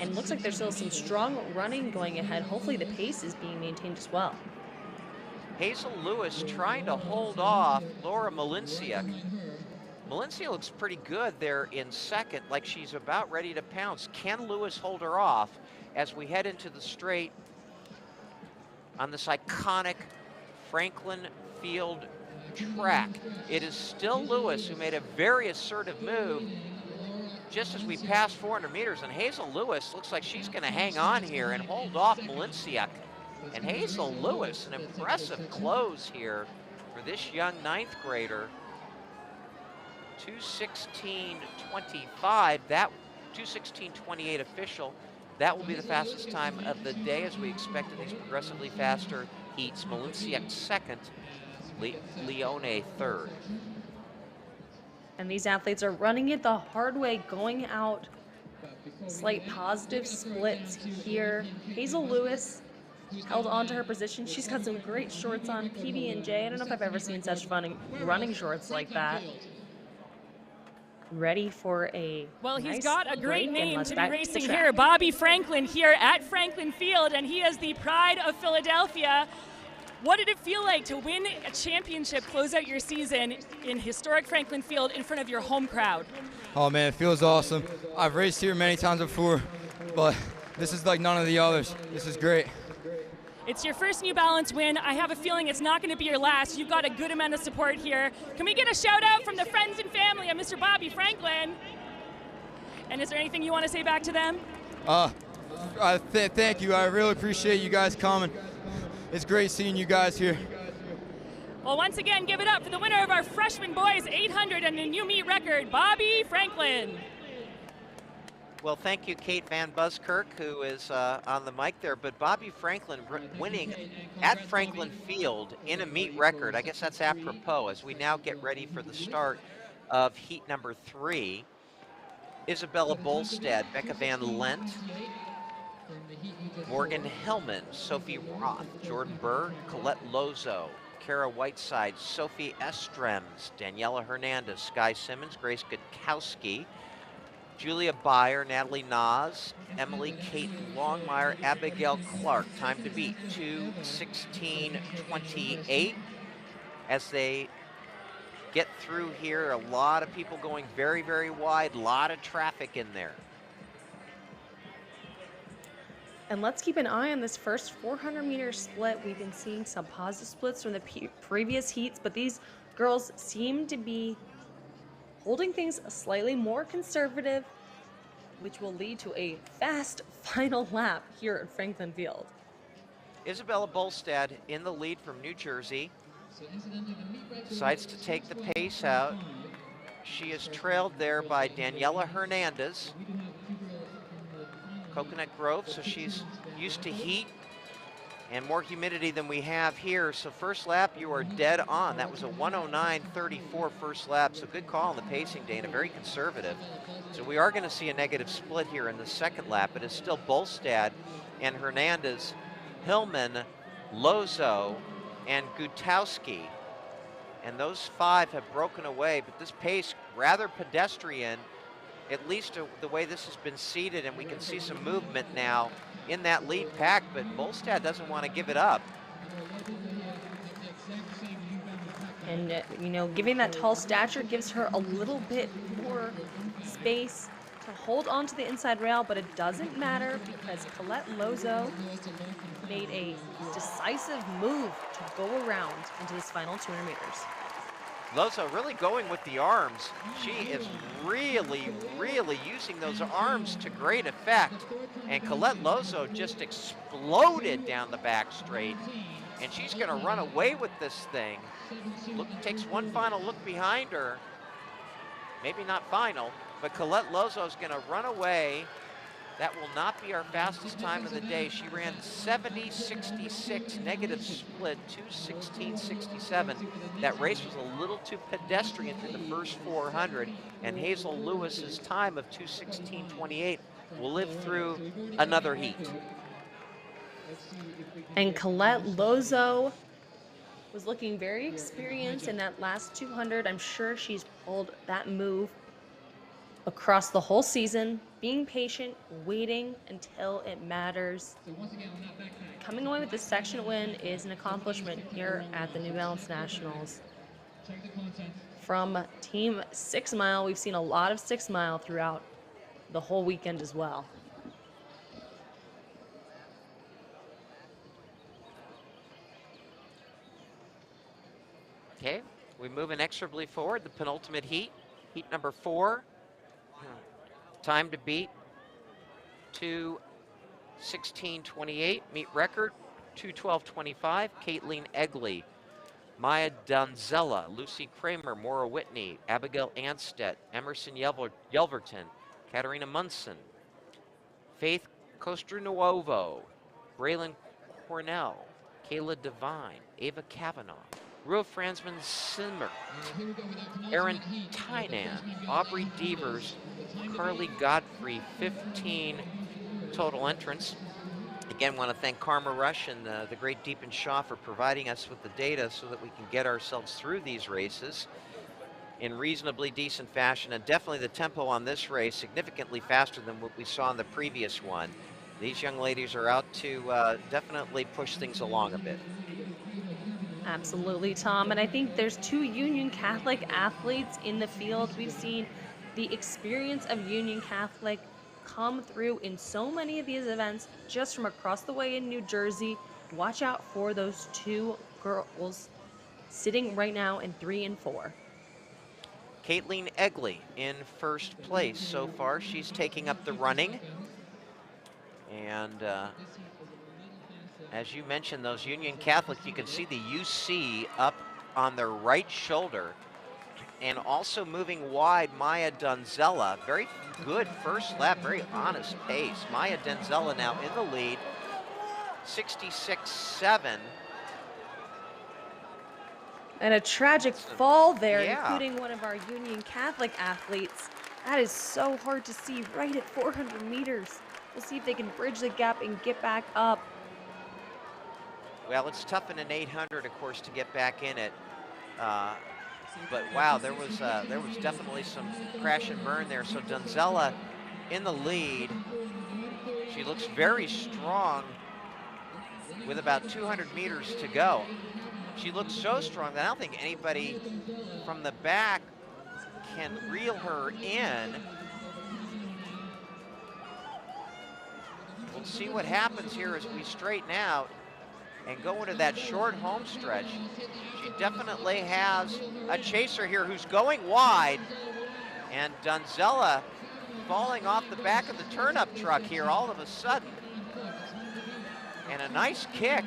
And looks like there's still some strong running going ahead. Hopefully the pace is being maintained as well. Hazel Lewis trying to hold off Laura Melenciak. Melenciak looks pretty good there in second, like she's about ready to pounce. Can Lewis hold her off as we head into the straight on this iconic Franklin Field track? It is still Lewis who made a very assertive move just as we passed 400 meters, and Hazel Lewis looks like she's going to hang on here and hold off Melenciak. And Hazel Lewis, an impressive close here for this young 9th grader. 2:16.25, that 2:16.28 official. That will be the fastest time of the day, as we expect in these progressively faster heats. Melenciak 2nd, Leone 3rd. And these athletes are running it the hard way, going out. Slight positive splits here. Hazel Lewis held on to her position. She's got some great shorts on, PB&J. I don't know if I've ever seen such running shorts like that. Ready for a Well, nice he's got a great break, and name let's to be back racing the track. here. Bobby Franklin here at Franklin Field, and he is the pride of Philadelphia. What did it feel like to win a championship, close out your season in historic Franklin Field in front of your home crowd? Oh man, it feels awesome. I've raced here many times before, but this is like none of the others. This is great. It's your first New Balance win. I have a feeling it's not going to be your last. You've got a good amount of support here. Can we get a shout out from the friends and family of Mr. Bobby Franklin? And is there anything you want to say back to them? Thank you. I really appreciate you guys coming. It's great seeing you guys here. Well, once again, give it up for the winner of our freshman boys 800 and the new meet record, Bobby Franklin. Well, thank you, Kate Van Buskirk, who is on the mic there. But Bobby Franklin winning at Franklin Field in a meet record. I guess that's apropos as we now get ready for the start of heat number 3. Isabella Bolstad, Becca Van Lent, Morgan Hellman, Sophie Roth, Jordan Berg, Colette Lozo, Kara Whiteside, Sophie Estrems, Daniela Hernandez, Sky Simmons, Grace Gutkowski, Julia Beyer, Natalie Nas, Emily Kate Longmire, Abigail Clark. Time to beat 2:16:28 as they get through here. A lot of people going very, very wide, a lot of traffic in there. And let's keep an eye on this first 400-meter split. We've been seeing some positive splits from the previous heats, but these girls seem to be holding things slightly more conservative, which will lead to a fast final lap here at Franklin Field. Isabella Bolstad in the lead from New Jersey. Decides to take the pace out. She is trailed there by Daniela Hernandez. Coconut Grove, so she's used to heat and more humidity than we have here. So first lap, you are dead on. That was a 109.34 first lap, so good call on the pacing, Dana, very conservative. So we are gonna see a negative split here in the second lap, but it's still Bolstad and Hernandez, Hillman, Lozo, and Gutowski. And those 5 have broken away, but this pace, rather pedestrian, at least the way this has been seated, and we can see some movement now in that lead pack, but Bolstad doesn't want to give it up. And, you know, giving that tall stature gives her a little bit more space to hold on to the inside rail, but it doesn't matter because Colette Lozo made a decisive move to go around into this final 200 meters. Lozo really going with the arms. She is really, really using those arms to great effect. And Colette Lozo just exploded down the back straight. And she's gonna run away with this thing. Takes one final look behind her. Maybe not final, but Colette Lozo is gonna run away. That will not be our fastest time of the day. She ran 70.66, negative split, 2:16.67. That race was a little too pedestrian through the first 400, and Hazel Lewis's time of 2:16.28 will live through another heat. And Colette Lozo was looking very experienced in that last 200. I'm sure she's pulled that move across the whole season, being patient, waiting until it matters. Coming away with this section win is an accomplishment here at the New Balance Nationals. From Team 6 Mile, we've seen a lot of 6 Mile throughout the whole weekend as well. Okay, we move inexorably forward, the penultimate heat, heat number 4. Time to beat 2:16.28, meet record 2:12.25. Caitlin Egley, Maya Donzella, Lucy Kramer, Maura Whitney, Abigail Anstedt, Emerson Yelverton, Katarina Munson, Faith Kostrunuovo, Braylon Cornell, Kayla Devine, Ava Kavanaugh, Rua Franzman Simmer, Erin Tynan, Aubrey Devers, Carly Godfrey, 15 total entrants. Again, want to thank Karma Rush and the great Deepan Shaw for providing us with the data so that we can get ourselves through these races in reasonably decent fashion. And definitely the tempo on this race significantly faster than what we saw in the previous one. These young ladies are out to definitely push things along a bit. Absolutely, Tom. And I think there's 2 Union Catholic athletes in the field. We've seen the experience of Union Catholic come through in so many of these events just from across the way in New Jersey. Watch out for those 2 girls sitting right now in 3 and 4. Caitlin Egley in first place so far. She's taking up the running. And as you mentioned, those Union Catholics, you can see the UC up on their right shoulder. And also moving wide, Maya Donzella. Very good first lap, very honest pace. Maya Donzella now in the lead, 66.7. And a tragic fall there, Yeah. including one of our Union Catholic athletes. That is so hard to see right at 400 meters. We'll see if they can bridge the gap and get back up. Well, it's tough in an 800, of course, to get back in it. But wow, there was definitely some crash and burn there. So Donzella in the lead. She looks very strong with about 200 meters to go. She looks so strong that I don't think anybody from the back can reel her in. We'll see what happens here as we straighten out and go into that short home stretch. She definitely has a chaser here who's going wide, and Donzella falling off the back of the turnip truck here all of a sudden. And a nice kick.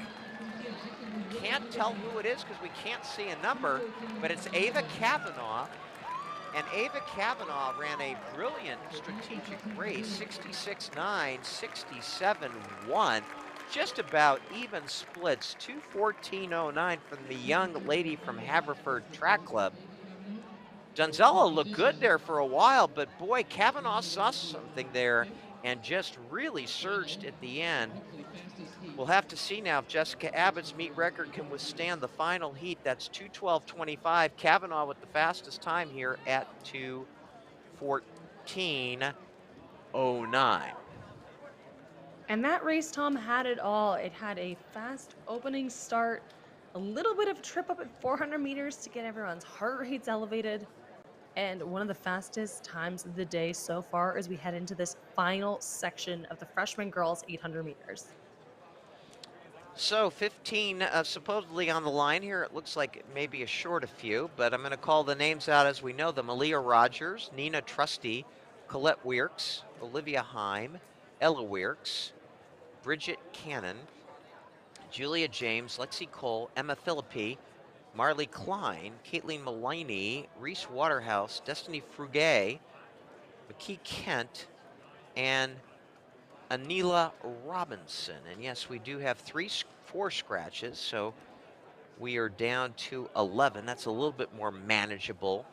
Can't tell who it is because we can't see a number, but it's Ava Kavanaugh. And Ava Kavanaugh ran a brilliant strategic race, 66.9, 67.1. Just about even splits, 2:14.09 from the young lady from Haverford Track Club. Donzella looked good there for a while, but boy, Kavanaugh saw something there and just really surged at the end. We'll have to see now if Jessica Abbott's meet record can withstand the final heat. That's 2:12.25. Kavanaugh with the fastest time here at 2:14.09. And that race, Tom, had it all. It had a fast opening start, a little bit of a trip up at 400 meters to get everyone's heart rates elevated, and one of the fastest times of the day so far as we head into this final section of the freshman girls 800 meters. So 15 supposedly on the line here. It looks like maybe a short a few, but I'm going to call the names out as we know them. Aaliyah Rogers, Nina Trusty, Colette Weirks, Olivia Heim, Ella Weirks, Bridget Cannon, Julia James, Lexi Cole, Emma Philippi, Marley Klein, Caitlin Mulaney, Reese Waterhouse, Destiny Fruget, McKee Kent, and Anila Robinson. And yes, we do have 4 scratches, so we are down to 11. That's a little bit more manageable.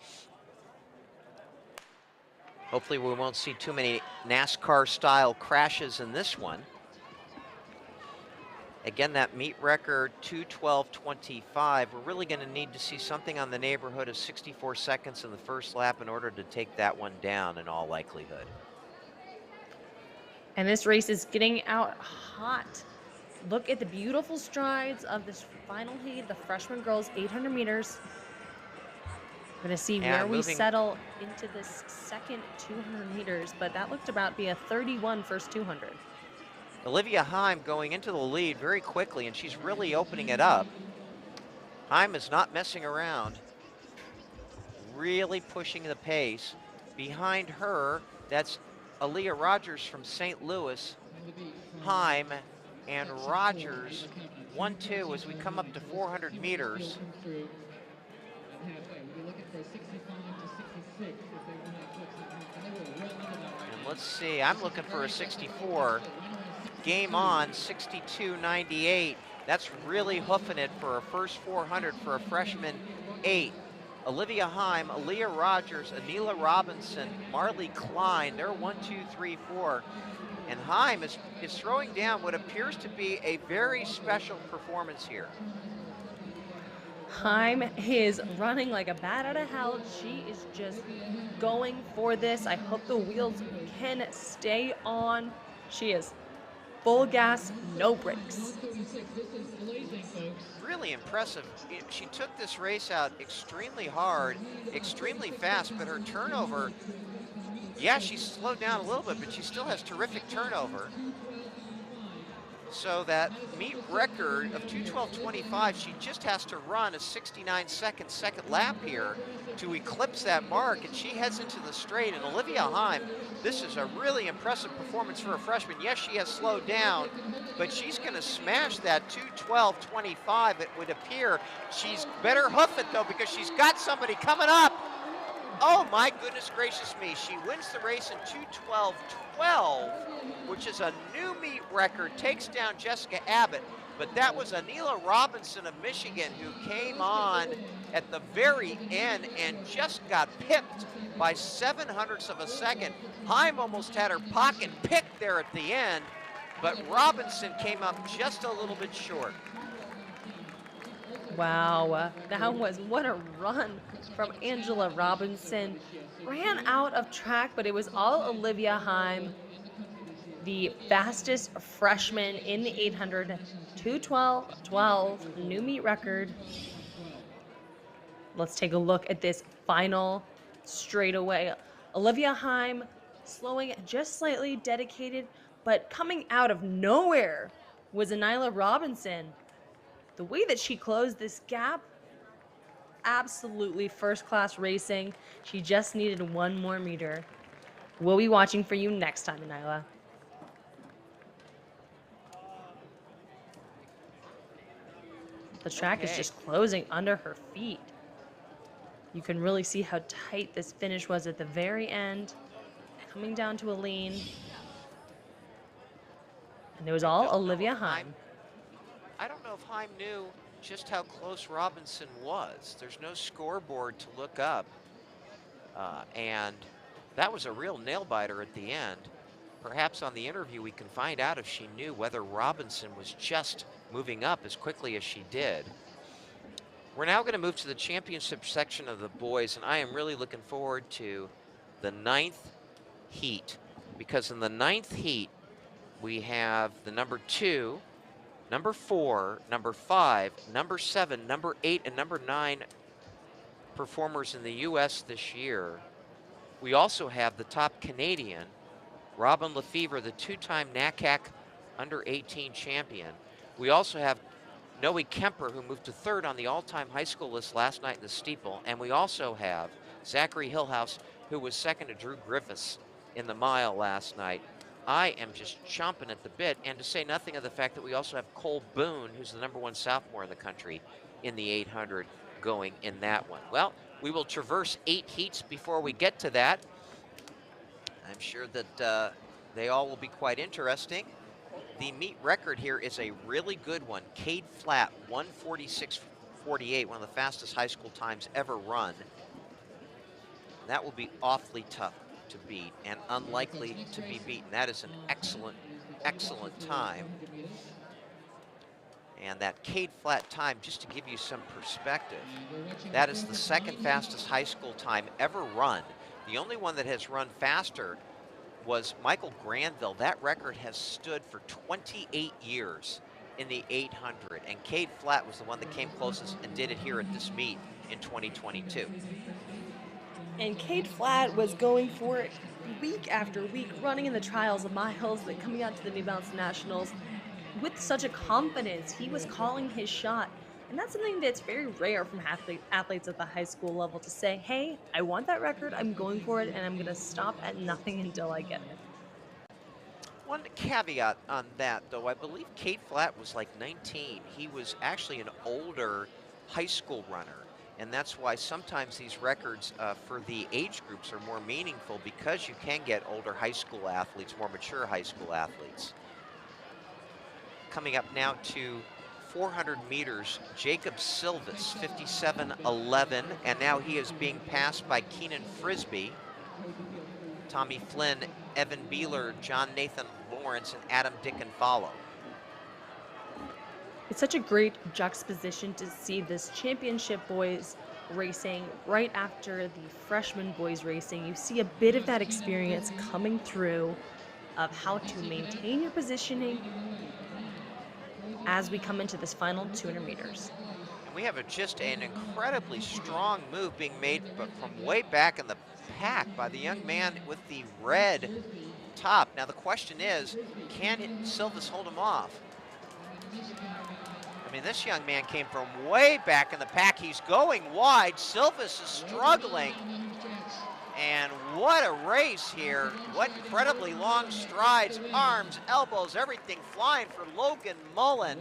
Hopefully we won't see too many NASCAR-style crashes in this one. Again, that meet record, 2:12.25. We're really going to need to see something on the neighborhood of 64 seconds in the first lap in order to take that one down in all likelihood. And this race is getting out hot. Look at the beautiful strides of this final heat, the freshman girls 800 meters. We're going to see where we settle into this second 200 meters, but that looked about to be a 31 first 200. Olivia Heim going into the lead very quickly, and she's really opening it up. Heim is not messing around, really pushing the pace. Behind her, that's Aaliyah Rogers from St. Louis. Heim and Rogers, 1-2 as we come up to 400 meters. And let's see, I'm looking for a 64. Game on, 62.98. That's really hoofing it for a first 400 for a freshman 8. Olivia Heim, Aaliyah Rogers, Anila Robinson, Marley Klein. They're 1, 2, 3, 4. And Heim is throwing down what appears to be a very special performance here. Heim is running like a bat out of hell. She is just going for this. I hope the wheels can stay on. She is full gas, no brakes. Really impressive. She took this race out extremely hard, extremely fast, but her turnover, yeah, she slowed down a little bit, but she still has terrific turnover. So that meet record of 2:12.25, she just has to run a 69-second second lap here to eclipse that mark, and she heads into the straight. And Olivia Heim, this is a really impressive performance for a freshman. Yes, she has slowed down, but she's going to smash that 2:12.25, it would appear. She's better hoof it, though, because she's got somebody coming up. Oh, my goodness gracious me. She wins the race in 2:12.12, which is a new meet record, takes down Jessica Abbott. But that was Anila Robinson of Michigan who came on at the very end and just got pipped by 0.07 of a second. Heim almost had her pocket picked there at the end, but Robinson came up just a little bit short. Wow, that was what a run from Angela Robinson. Ran out of track, but it was all Olivia Heim, the fastest freshman in the 800, 2:12.12, new meet record. Let's take a look at this final straightaway. Olivia Heim slowing just slightly, dedicated, but coming out of nowhere was Anila Robinson. The way that she closed this gap, absolutely first-class racing. She just needed one more meter. We'll be watching for you next time, Anila. The track is just closing under her feet. You can really see how tight this finish was at the very end, coming down to a lean. And it was all Olivia Heim. I don't know if Heim knew just how close Robinson was. There's no scoreboard to look up. And that was a real nail-biter at the end. Perhaps on the interview we can find out if she knew whether Robinson was just moving up as quickly as she did. We're now going to move to the championship section of the boys, and I am really looking forward to the 9th heat, because in the 9th heat we have the number 2, number 4, number 5, number 7, number 8, and number 9 performers in the U.S. this year. We also have the top Canadian, Robin Lefevre, the 2-time NACAC under-18 champion. We also have Noe Kemper, who moved to 3rd on the all-time high school list last night in the steeple. And we also have Zachary Hillhouse, who was 2nd to Drew Griffiths in the mile last night. I am just chomping at the bit, and to say nothing of the fact that we also have Cole Boone, who's the number 1 sophomore in the country, in the 800 going in that one. Well, we will traverse 8 heats before we get to that. I'm sure that they all will be quite interesting. The meet record here is a really good one. Cade Flatt, 1:46.48, one of the fastest high school times ever run. That will be awfully tough to beat and unlikely to be beaten. That is an excellent, excellent time. And that Cade Flatt time, just to give you some perspective, that is the 2nd fastest high school time ever run. The only one that has run faster was Michael Granville. That record has stood for 28 years in the 800, and Cade Flatt was the one that came closest and did it here at this meet in 2022. And Cade Flatt was going for it week after week, running in the trials, the miles, then coming out to the New Balance Nationals with such a confidence. He was calling his shot. And that's something that's very rare from athletes at the high school level, to say, hey, I want that record, I'm going for it, and I'm going to stop at nothing until I get it. One caveat on that, though, I believe Cade Flatt was like 19. He was actually an older high school runner, and that's why sometimes these records for the age groups are more meaningful, because you can get older high school athletes, more mature high school athletes. Coming up now to 400 meters, Jacob Silvis, 57.11, and now he is being passed by Keenan Frisbee, Tommy Flynn, Evan Beeler, John Nathan Lawrence, and Adam Dicken follow. It's such a great juxtaposition to see this championship boys racing right after the freshman boys racing. You see a bit of that experience coming through of how to maintain your positioning as we come into this final 200 meters. And we have just an incredibly strong move being made from way back in the pack by the young man with the red top. Now the question is, can Silvis hold him off? I mean, this young man came from way back in the pack. He's going wide. Silvas is struggling. And what a race here. What incredibly long strides, arms, elbows, everything flying for Logan Mullen,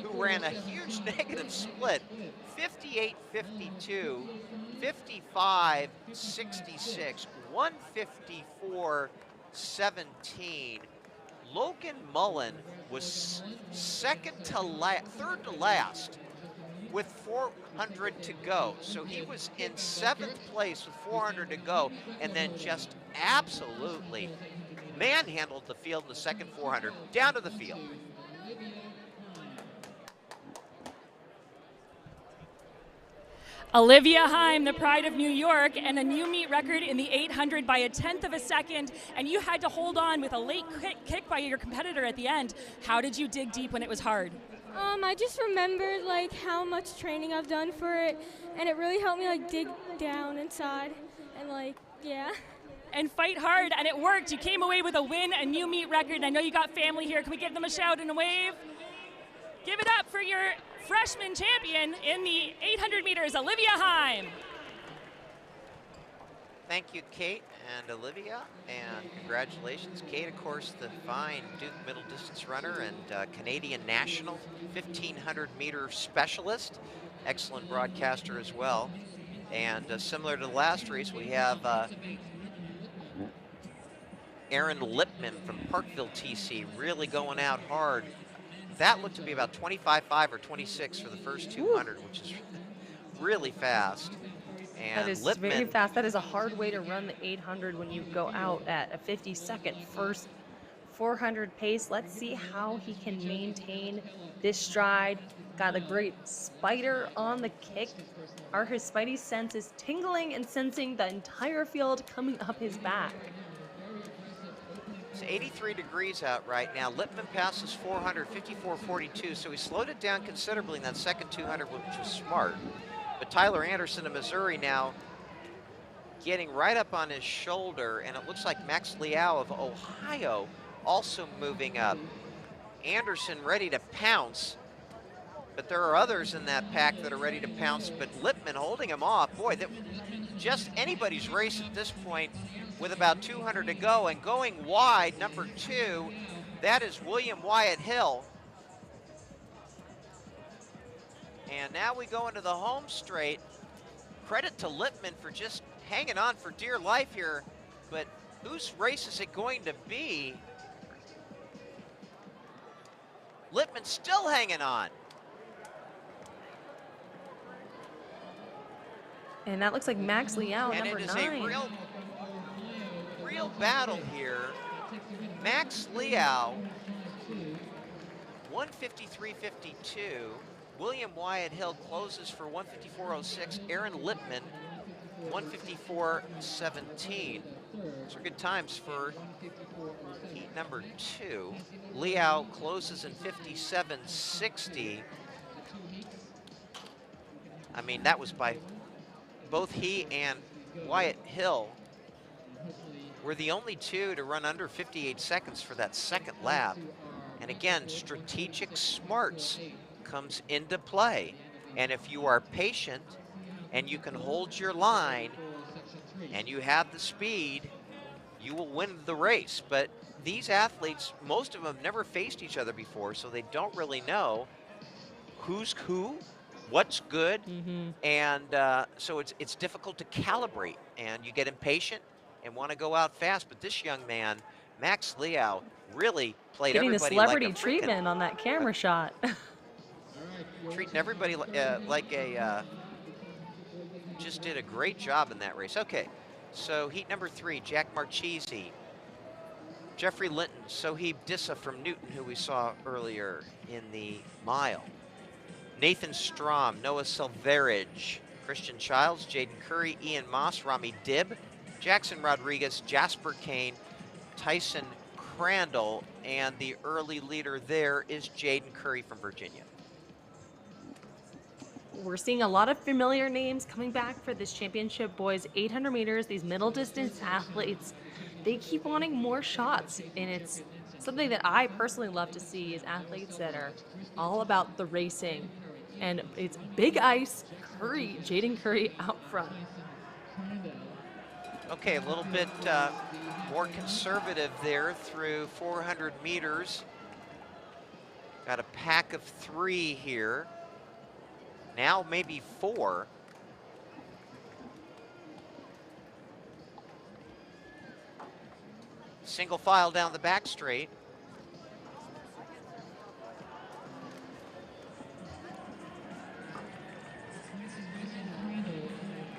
who ran a huge negative split. 58.52, 55.66, 154.17. Logan Mullen was third to last with 400 to go. So he was in 7th place with 400 to go, and then just absolutely manhandled the field in the second 400. Down to the field. Olivia Heim, the pride of New York, and a new meet record in the 800 by 1/10 of a second, and you had to hold on with a late kick by your competitor at the end. How did you dig deep when it was hard? I just remembered like how much training I've done for it, and it really helped me like dig down inside and like, yeah. And fight hard, and it worked. You came away with a win, a new meet record. I know you got family here. Can we give them a shout and a wave? Give it up for your freshman champion in the 800 meters, Olivia Heim. Thank you, Kate and Olivia, and congratulations. Kate, of course, the fine Duke middle distance runner and Canadian national 1,500 meter specialist. Excellent broadcaster as well. And similar to the last race, we have Aaron Lipman from Parkville, TC, really going out hard. That looked to be about 25.5 or 26 for the first 200, which is really fast. And that is Lipman, very fast. That is a hard way to run the 800 when you go out at a 52nd first 400 pace. Let's see how he can maintain this stride. Got a great spider on the kick. His spidey sense is tingling and sensing the entire field coming up his back. it's 83 degrees out right now. Lipman passes 400, 54.42, so he slowed it down considerably in that second 200, which was smart. But Tyler Anderson of Missouri now getting right up on his shoulder, and it looks like Max Liao of Ohio also moving up. Anderson ready to pounce, but there are others in that pack that are ready to pounce, but Lipman holding him off. Boy, that just anybody's race at this point with about 200 to go, and going wide, number 2, that is William Wyatt Hill. And now we go into the home straight. Credit to Lipman for just hanging on for dear life here, but whose race is it going to be? Lipman still hanging on. And that looks like Max Liao, and number 9. And it is a real battle here. Max Liao, 153.52. William Wyatt Hill closes for 154.06. Aaron Lipman, 154.17. Those are good times for heat number 2. Liao closes in 57.60. I mean, that was by both he and Wyatt Hill were the only two to run under 58 seconds for that second lap. And again, strategic smarts comes into play. And if you are patient and you can hold your line and you have the speed, you will win the race. But these athletes, most of them never faced each other before, so they don't really know who's who, what's good, and so it's difficult to calibrate, and you get impatient and want to go out fast. But this young man, Max Liao, really played Getting everybody the celebrity like a treatment on that camera shot. treating everybody like a just did a great job in that race. Okay, so heat number 3, Jack Marchese, Jeffrey Linton, Soheeb Dissa from Newton, who we saw earlier in the mile, Nathan Strom, Noah Silverage, Christian Childs, Jaden Curry, Ian Moss, Rami Dibb, Jackson Rodriguez, Jasper Kane, Tyson Crandall, and the early leader there is Jaden Curry from Virginia. We're seeing a lot of familiar names coming back for this championship boys 800 meters. These middle distance athletes, they keep wanting more shots, and it's something that I personally love to see is athletes that are all about the racing. And it's big ice, Curry, Jaden Curry out front. Okay, a little bit more conservative there through 400 meters. Got a pack of 3 here. Now maybe 4. Single file down the back straight.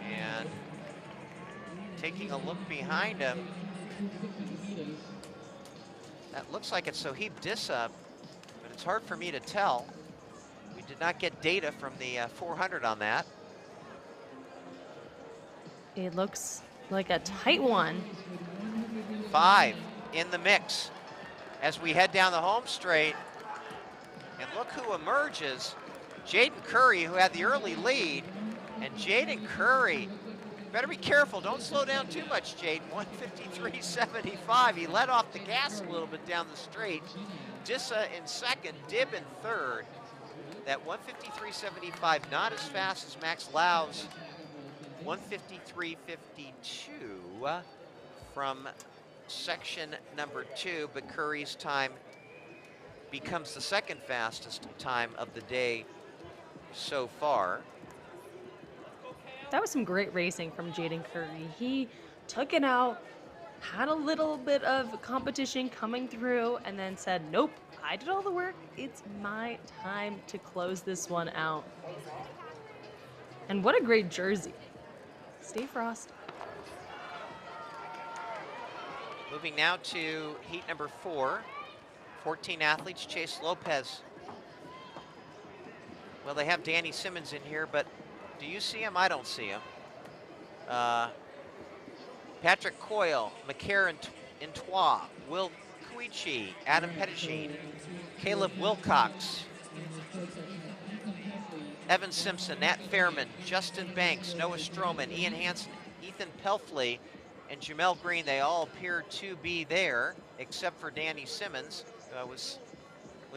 And taking a look behind him, that looks like it's Soheeb Dissa, but it's hard for me to tell. We did not get data from the 400 on that. It looks like a tight one. 5 in the mix as we head down the home straight. And look who emerges. Jaden Curry, who had the early lead. And Jaden Curry, better be careful. Don't slow down too much, Jaden. 153.75. He let off the gas a little bit down the straight. Dissa in second, Dib in third. That 153.75, not as fast as Max Lau's 153.52 from section number 2, but Curry's time becomes the second fastest time of the day so far. That was some great racing from Jaden Curry. He took it out, had a little bit of competition coming through, and then said, nope, I did all the work. It's my time to close this one out. And what a great jersey. Stay Frost. Moving now to heat number 4. 14 athletes. Chase Lopez. Well, they have Danny Simmons in here, but do you see him? I don't see him. Patrick Coyle, McCarron Intois, Will Cuichi, Adam Pettigene, Caleb Wilcox, Evan Simpson, Nat Fairman, Justin Banks, Noah Stroman, Ian Hansen, Ethan Pelfley, and Jamel Green. They all appear to be there, except for Danny Simmons. I would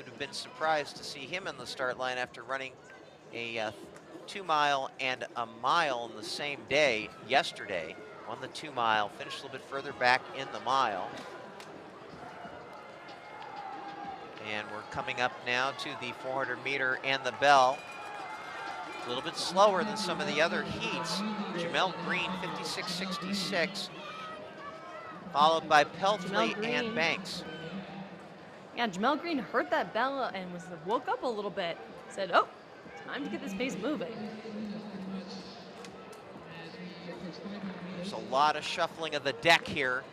have been surprised to see him in the start line after running a 2 mile and a mile in the same day yesterday. Won the 2 mile, finished a little bit further back in the mile. And we're coming up now to the 400 meter and the bell. A little bit slower than some of the other heats. Jamel Green, 56.66, followed by Pelfley and Banks. Yeah, Jamel Green heard that bell and woke up a little bit. Said, oh, time to get this pace moving. There's a lot of shuffling of the deck here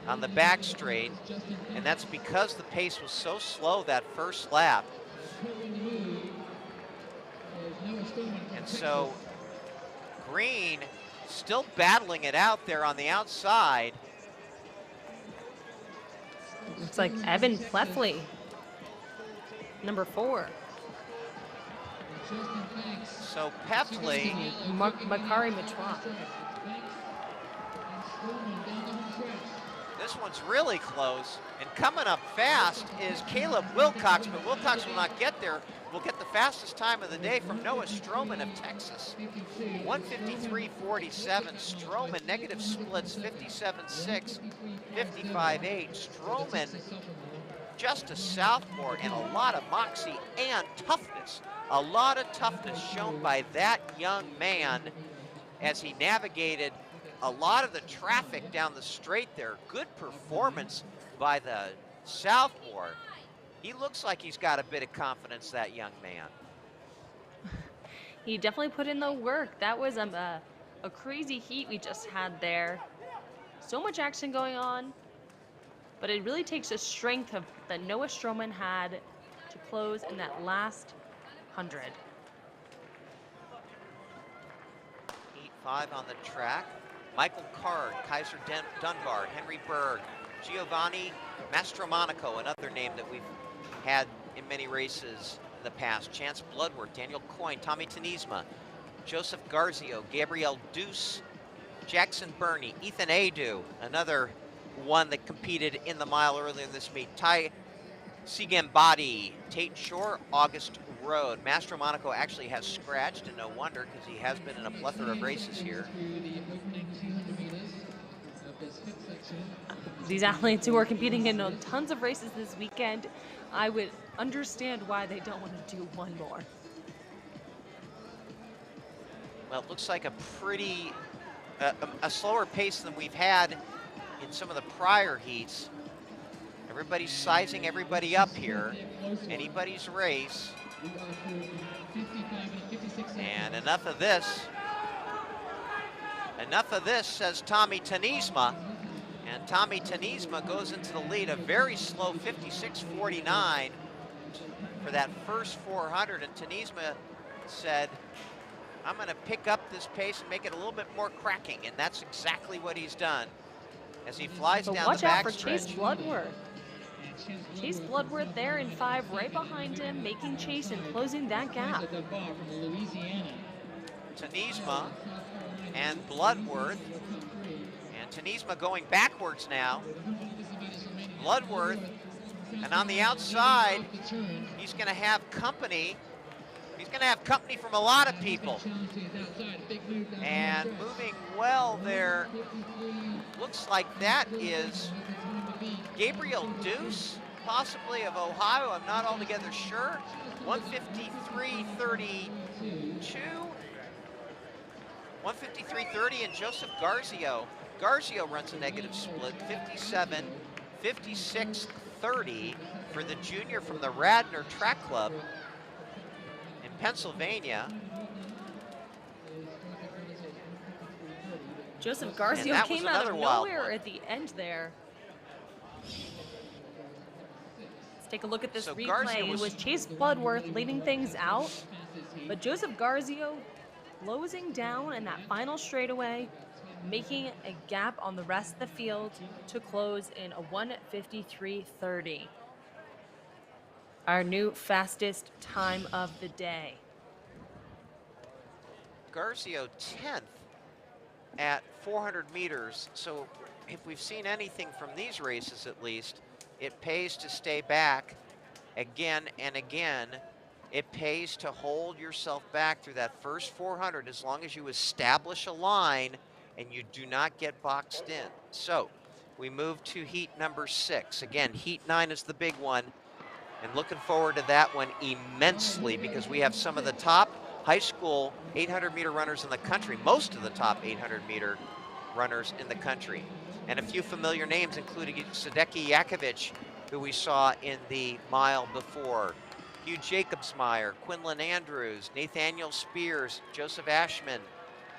on the back straight, and that's because the pace was so slow that first lap. And so Green still battling it out there on the outside. Looks like Evan Pleffley, number 4. So Pleffley. Makari Matois. This one's really close, and coming up fast is Caleb Wilcox, but Wilcox will not get there. We'll get the fastest time of the day from Noah Stroman of Texas. 153.47. Stroman, negative splits, 57.6, 55.8. Stroman, just a sophomore, and a lot of moxie and toughness. A lot of toughness shown by that young man as he navigated a lot of the traffic down the straight there. Good performance by the sophomore. He looks like he's got a bit of confidence, that young man. He definitely put in the work. That was a crazy heat we just had there. So much action going on, but it really takes the strength that Noah Stroman had to close in that last 100. Heat 5 on the track. Michael Card, Kaiser Dunbar, Henry Berg, Giovanni Mastromonaco, another name that we've had in many races in the past. Chance Bloodworth, Daniel Coyne, Tommy Tenisma, Joseph Garzio, Gabriel Deuce, Jackson Burney, Ethan Adu, another one that competed in the mile earlier in this meet. Ty Sigambati, Tate Shore, August Road. Mastro Monaco actually has scratched, and no wonder, because he has been in a plethora of races here. These athletes who are competing in tons of races this weekend, I would understand why they don't want to do one more. Well, it looks like a pretty, a slower pace than we've had in some of the prior heats. Everybody's sizing everybody up here. Anybody's race. And enough of this, says Tommy Tanisma. And Tommy Tanisma goes into the lead, a very slow 56.49 for that first 400. And Tanisma said, I'm going to pick up this pace and make it a little bit more cracking. And that's exactly what he's done as he flies down the backstretch. Watch out for Chase Bloodworth. Chase Bloodworth there in 5, right behind him, making chase and closing that gap. Tanisma and Bloodworth. And Tanisma going backwards now. Bloodworth, and on the outside, he's going to have company. He's going to have company from a lot of people. And moving well there, looks like that is Gabriel Deuce, possibly of Ohio. I'm not altogether sure. 153.32. 153.30, and Joseph Garzio. Garzio runs a negative split, 57, 56.30 for the junior from the Radnor Track Club in Pennsylvania. Joseph Garzio came out of nowhere at the end there. Let's take a look at this replay. It was Chase Bloodworth leading things out, but Joseph Garzio closing down in that final straightaway, making a gap on the rest of the field to close in a 1:53.30. Our new fastest time of the day. Garzio 10th at 400 meters. So if we've seen anything from these races, at least, it pays to stay back again and again. It pays to hold yourself back through that first 400 as long as you establish a line and you do not get boxed in. So we move to heat number 6. Again, heat 9 is the big one, and looking forward to that one immensely because we have some of the top high school 800-meter runners in the country, most of the top 800-meter runners in the country, and a few familiar names, including Sadeki Yakovich, who we saw in the mile before, Hugh Jacobsmeyer, Quinlan Andrews, Nathaniel Spears, Joseph Ashman,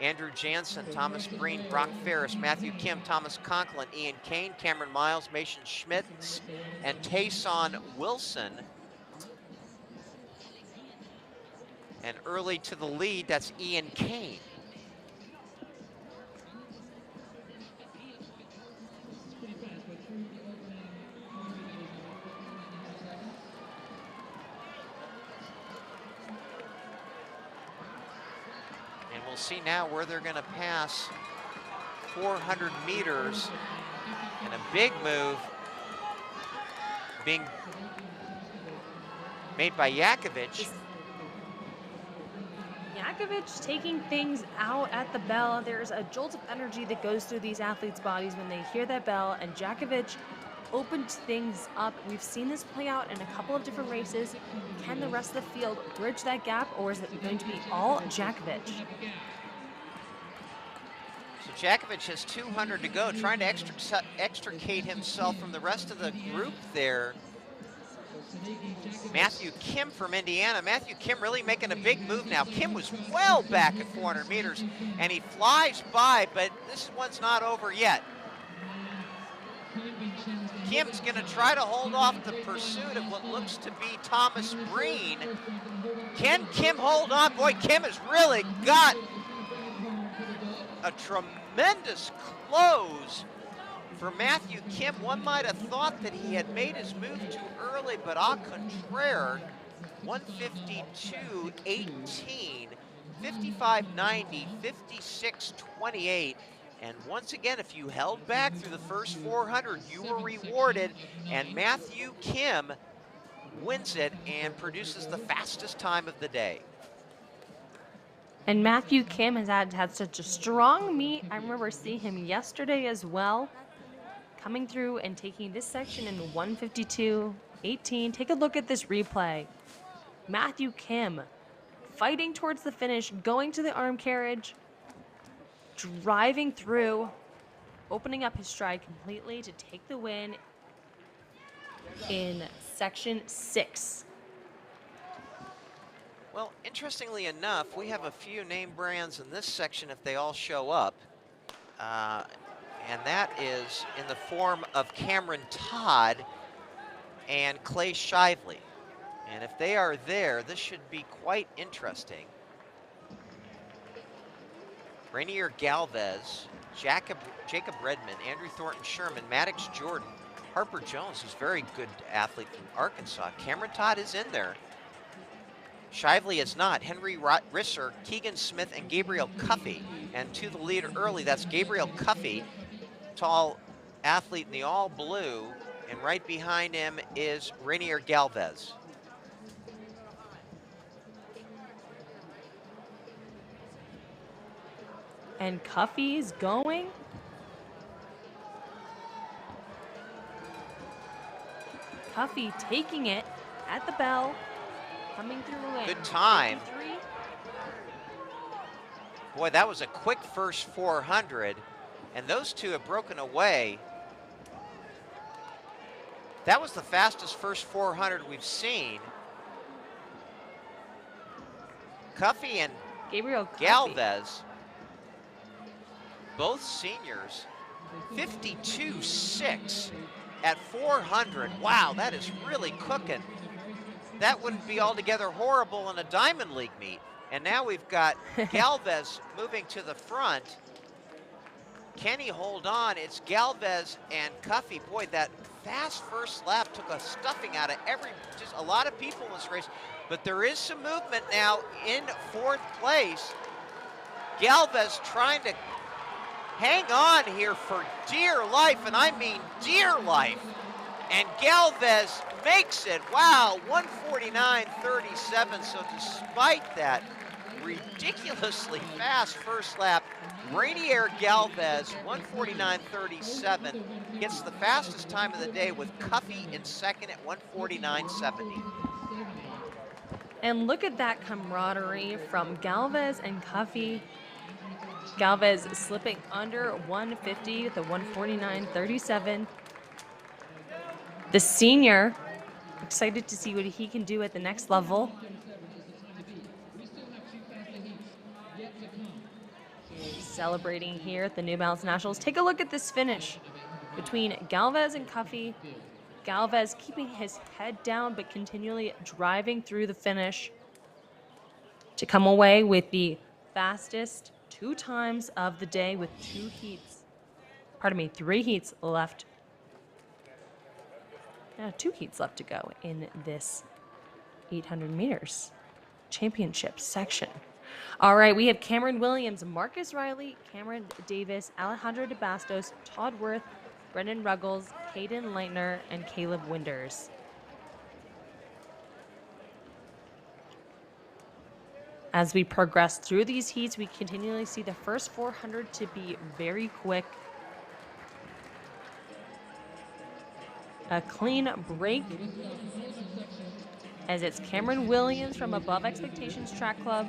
Andrew Jansen, Thomas Breen, Brock Ferris, Matthew Kim, Thomas Conklin, Ian Kane, Cameron Miles, Mason Schmitz, and Tayson Wilson. And early to the lead, that's Ian Kane. And we'll see now where they're going to pass 400 meters, and a big move being made by Yakovich. Yakovich taking things out at the bell. There's a jolt of energy that goes through these athletes' bodies when they hear that bell, and Yakovich opened things up. We've seen this play out in a couple of different races. Can the rest of the field bridge that gap, or is it going to be all Yakovich? So Yakovich has 200 to go, trying to extricate himself from the rest of the group there. Matthew Kim from Indiana. Matthew Kim really making a big move now. Kim was well back at 400 meters, and he flies by, but this one's not over yet. Kim's going to try to hold off the pursuit of what looks to be Thomas Breen. Can Kim hold on? Boy, Kim has really got a tremendous close for Matthew Kim. One might have thought that he had made his move too early, but au contraire, 152.18, 55.90, 56.28. And once again, if you held back through the first 400, you were rewarded. And Matthew Kim wins it and produces the fastest time of the day. And Matthew Kim has had such a strong meet. I remember seeing him yesterday as well, coming through and taking this section in 1:52.18. Take a look at this replay. Matthew Kim fighting towards the finish, going to the arm carriage, driving through, opening up his stride completely to take the win in section 6. Well, interestingly enough, we have a few name brands in this section if they all show up. And that is in the form of Cameron Todd and Clay Shively. And if they are there, this should be quite interesting. Rainier Galvez, Jacob Redmond, Andrew Thornton Sherman, Maddox Jordan, Harper Jones, who's a very good athlete from Arkansas. Cameron Todd is in there. Shively is not. Henry Risser, Keegan Smith, and Gabriel Cuffey. And to the lead early, that's Gabriel Cuffey, tall athlete in the all blue. And right behind him is Rainier Galvez. And Cuffey's going. Cuffey taking it at the bell, coming through in. Good time. 53. Boy, that was a quick first 400, and those two have broken away. That was the fastest first 400 we've seen. Cuffey and Gabriel Cuffey. Galvez, both seniors, 52.6 at 400. Wow, that is really cooking. That wouldn't be altogether horrible in a Diamond League meet. And now we've got Galvez moving to the front. Can he hold on? It's Galvez and Cuffey. Boy, that fast first lap took a stuffing out of just a lot of people in this race. But there is some movement now in fourth place. Galvez trying to hang on here for dear life, and I mean dear life. And Galvez makes it. Wow, 1:49.37. So despite that ridiculously fast first lap, Rainier Galvez, 1:49.37, gets the fastest time of the day with Cuffey in second at 1:49.70. And look at that camaraderie from Galvez and Cuffey. Galvez slipping under 150 at the 1:49.37. The senior, excited to see what he can do at the next level. Celebrating here at the New Balance Nationals. Take a look at this finish between Galvez and Cuffey. Galvez keeping his head down but continually driving through the finish to come away with the fastest 2 times of the day with 3 heats left. 2 heats left to go in this 800 meters championship section. All right, we have Cameron Williams, Marcus Riley, Cameron Davis, Alejandro DeBastos, Todd Worth, Brendan Ruggles, Caden Leitner, and Caleb Winders. As we progress through these heats, we continually see the first 400 to be very quick. A clean break as it's Cameron Williams from Above Expectations Track Club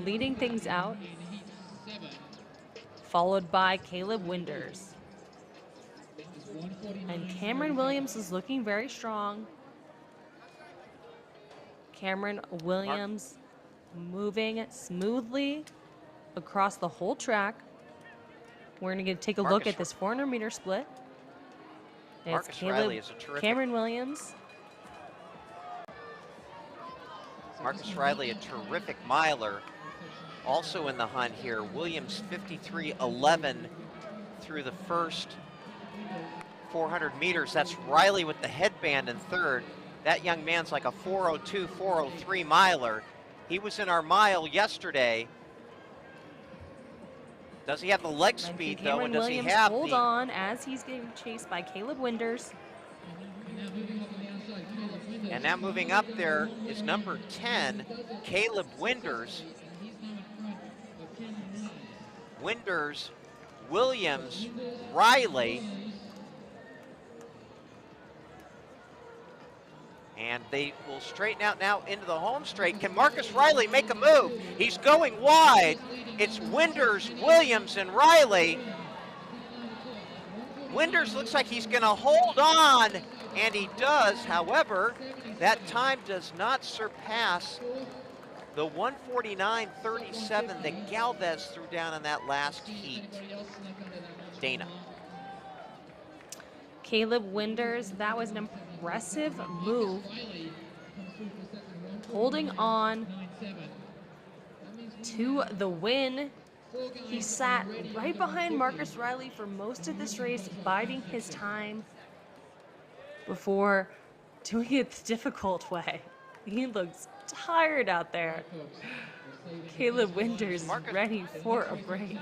leading things out, followed by Caleb Winders. And Cameron Williams is looking very strong. Cameron Williams moving smoothly across the whole track. We're going to take a look at this 400 meter split. Marcus Riley is a terrific. Cameron Williams. Marcus Riley, a terrific miler. Also in the hunt here, Williams 53.11 through the first 400 meters. That's Riley with the headband in third. That young man's like a 4:02, 4:03 miler. He was in our mile yesterday. Does he have the leg speed though? And does he have hold on as he's getting chased by Caleb Winders. And now moving up there is number 10, Caleb Winders. Winders, Williams, Riley. And they will straighten out now into the home straight. Can Marcus Riley make a move? He's going wide. It's Winders, Williams, and Riley. Winders looks like he's going to hold on, and he does. However, that time does not surpass the 149.37 that Galvez threw down in that last heat. Dana. Caleb Winders, that was an impressive move. Holding on to the win. He sat right behind Marcus Riley for most of this race, biding his time before doing it the difficult way. He looks tired out there. Caleb Winders ready for a break.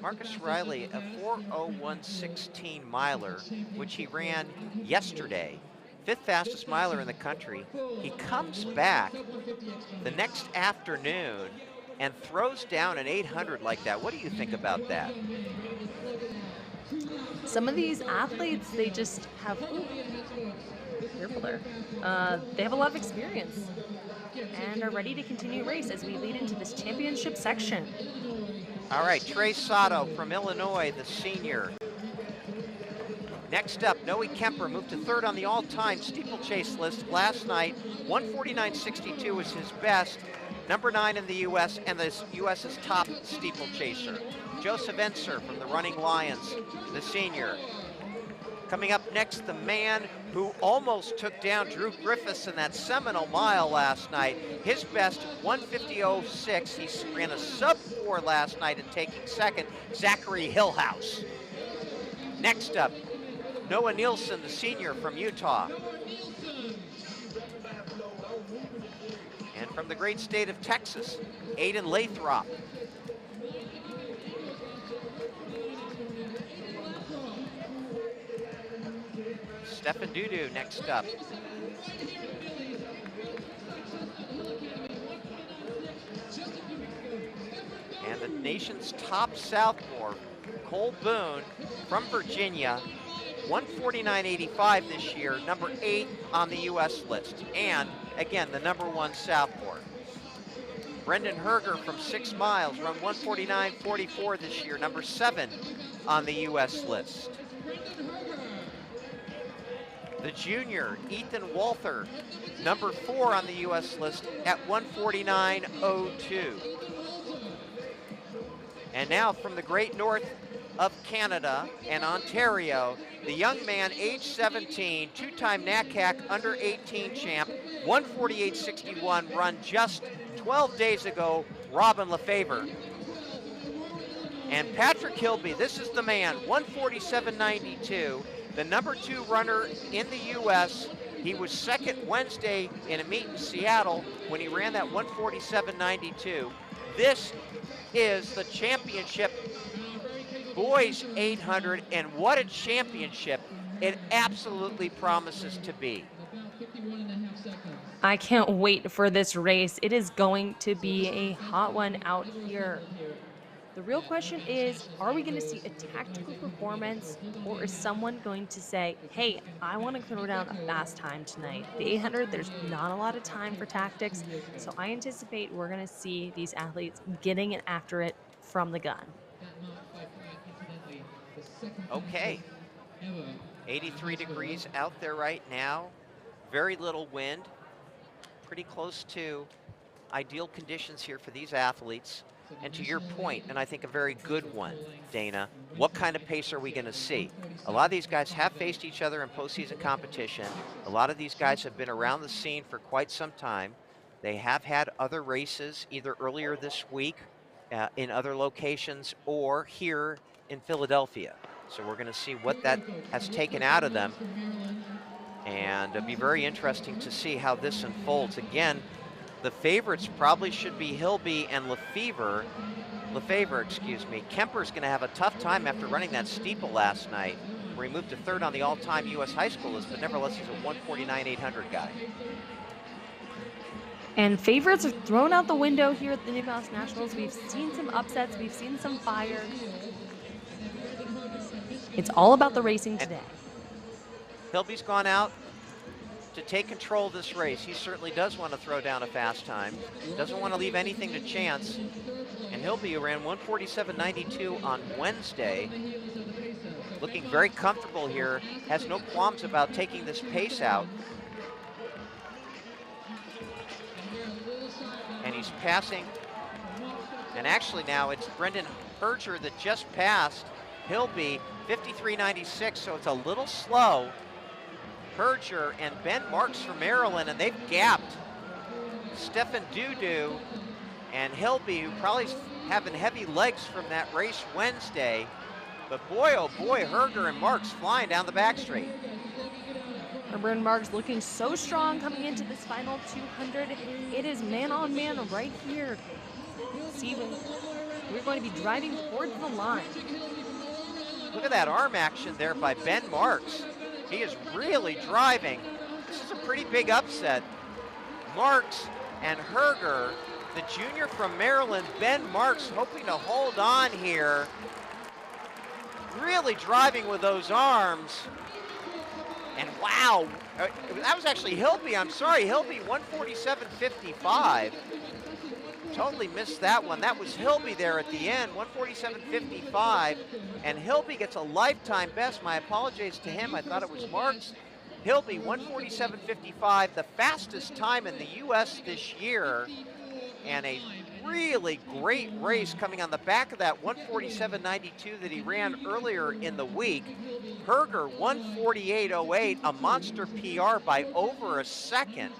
Marcus Riley, a 4:01.16 miler, which he ran yesterday, 5th fastest miler in the country. He comes back the next afternoon and throws down an 800 like that. What do you think about that? Some of these athletes, they just have, careful there. They have a lot of experience and are ready to continue race as we lead into this championship section. All right, Trey Sato from Illinois, the senior. Next up, Noe Kemper moved to 3rd on the all-time steeplechase list last night. 149.62 was his best. Number 9 in the U.S. and the U.S.'s top steeplechaser. Joseph Enser from the Running Lions, the senior. Coming up next, the man who almost took down Drew Griffiths in that seminal mile last night. His best, 150.06. He ran a sub-4 last night and taking 2nd, Zachary Hillhouse. Next up, Noah Nielsen, the senior from Utah. And from the great state of Texas, Aiden Lathrop. Stefan Dudu next up. And the nation's top sophomore, Cole Boone from Virginia, 149.85 this year, number 8 on the U.S. list. And again, the number 1 sophomore. Brendan Herger from 6 miles, run 149.44 this year, number 7 on the U.S. list. The junior, Ethan Walther, number 4 on the U.S. list at 149.02. And now from the great north of Canada and Ontario, the young man, age 17, 2-time NACAC under 18 champ, 148.61, run just 12 days ago, Robin Lefevre. And Patrick Hilby, this is the man, 147.92, the number 2 runner in the U.S. He was 2nd Wednesday in a meet in Seattle when he ran that 147.92. This is the championship boys 800, and what a championship it absolutely promises to be. I can't wait for this race. It is going to be a hot one out here. The real question is, are we going to see a tactical performance, or is someone going to say, hey, I want to throw down a fast time tonight? The 800, there's not a lot of time for tactics, so I anticipate we're going to see these athletes getting it after it from the gun. Okay, 83 degrees out there right now, very little wind, pretty close to ideal conditions here for these athletes. And to your point, and I think a very good one, Dana, what kind of pace are we going to see? A lot of these guys have faced each other in postseason competition. A lot of these guys have been around the scene for quite some time. They have had other races either earlier this week in other locations or here in Philadelphia. So we're going to see what that has taken out of them. And it'll be very interesting to see how this unfolds. Again, the favorites probably should be Hilby and Lefevre, excuse me. Kemper's going to have a tough time after running that steeple last night. where he moved to third on the all-time U.S. high school list, but nevertheless, he's a 149.800 guy. And favorites are thrown out the window here at the New Balance Nationals. We've seen some upsets, we've seen some fire. It's all about the racing today. Hilby's gone out to take control of this race. He certainly does want to throw down a fast time. Doesn't want to leave anything to chance. And Hilby ran 147.92 on Wednesday. Looking very comfortable here. Has no qualms about taking this pace out. And he's passing. And actually now it's Brendan Berger that just passed Hilby, 53.96, so it's a little slow. Berger and Ben Marks from Maryland, and they've gapped Stefan Dudu and Hilby, who probably having heavy legs from that race Wednesday. But boy, oh boy, Herger and Marks flying down the back straight. Herber and Marks looking so strong coming into this final 200. It is man on man right here. Steven, we're going to be driving towards the line. Look at that arm action there by Ben Marks. He is really driving. This is a pretty big upset. Marks and Herger, the junior from Maryland, Ben Marks, hoping to hold on here. Really driving with those arms. And wow, that was actually Hilby. I'm sorry, Hilby, 147.55. Totally missed that one. That was Hilby there at the end, 147.55. And Hilby gets a lifetime best. My apologies to him. I thought it was Marks. Hilby, 147.55, the fastest time in the U.S. this year. And a really great race coming on the back of that 147.92 that he ran earlier in the week. Herger, 148.08, a monster PR by over a second.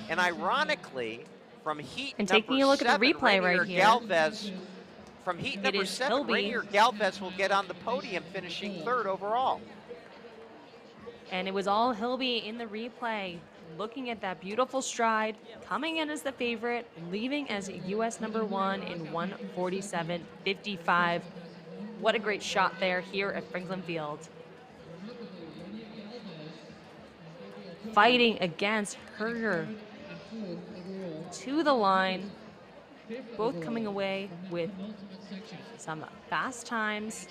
And ironically, from heat And number taking a look 7, at the replay Rainier right here. Galvez, from heat It number is 7, Hilby. Rainier Galvez will get on the podium, finishing third overall. And it was all Hilby in the replay, looking at that beautiful stride, coming in as the favorite, leaving as U.S. #1 in 147.55. What a great shot there here at Franklin Field. Fighting against Herger to the line, both coming away with some fast times.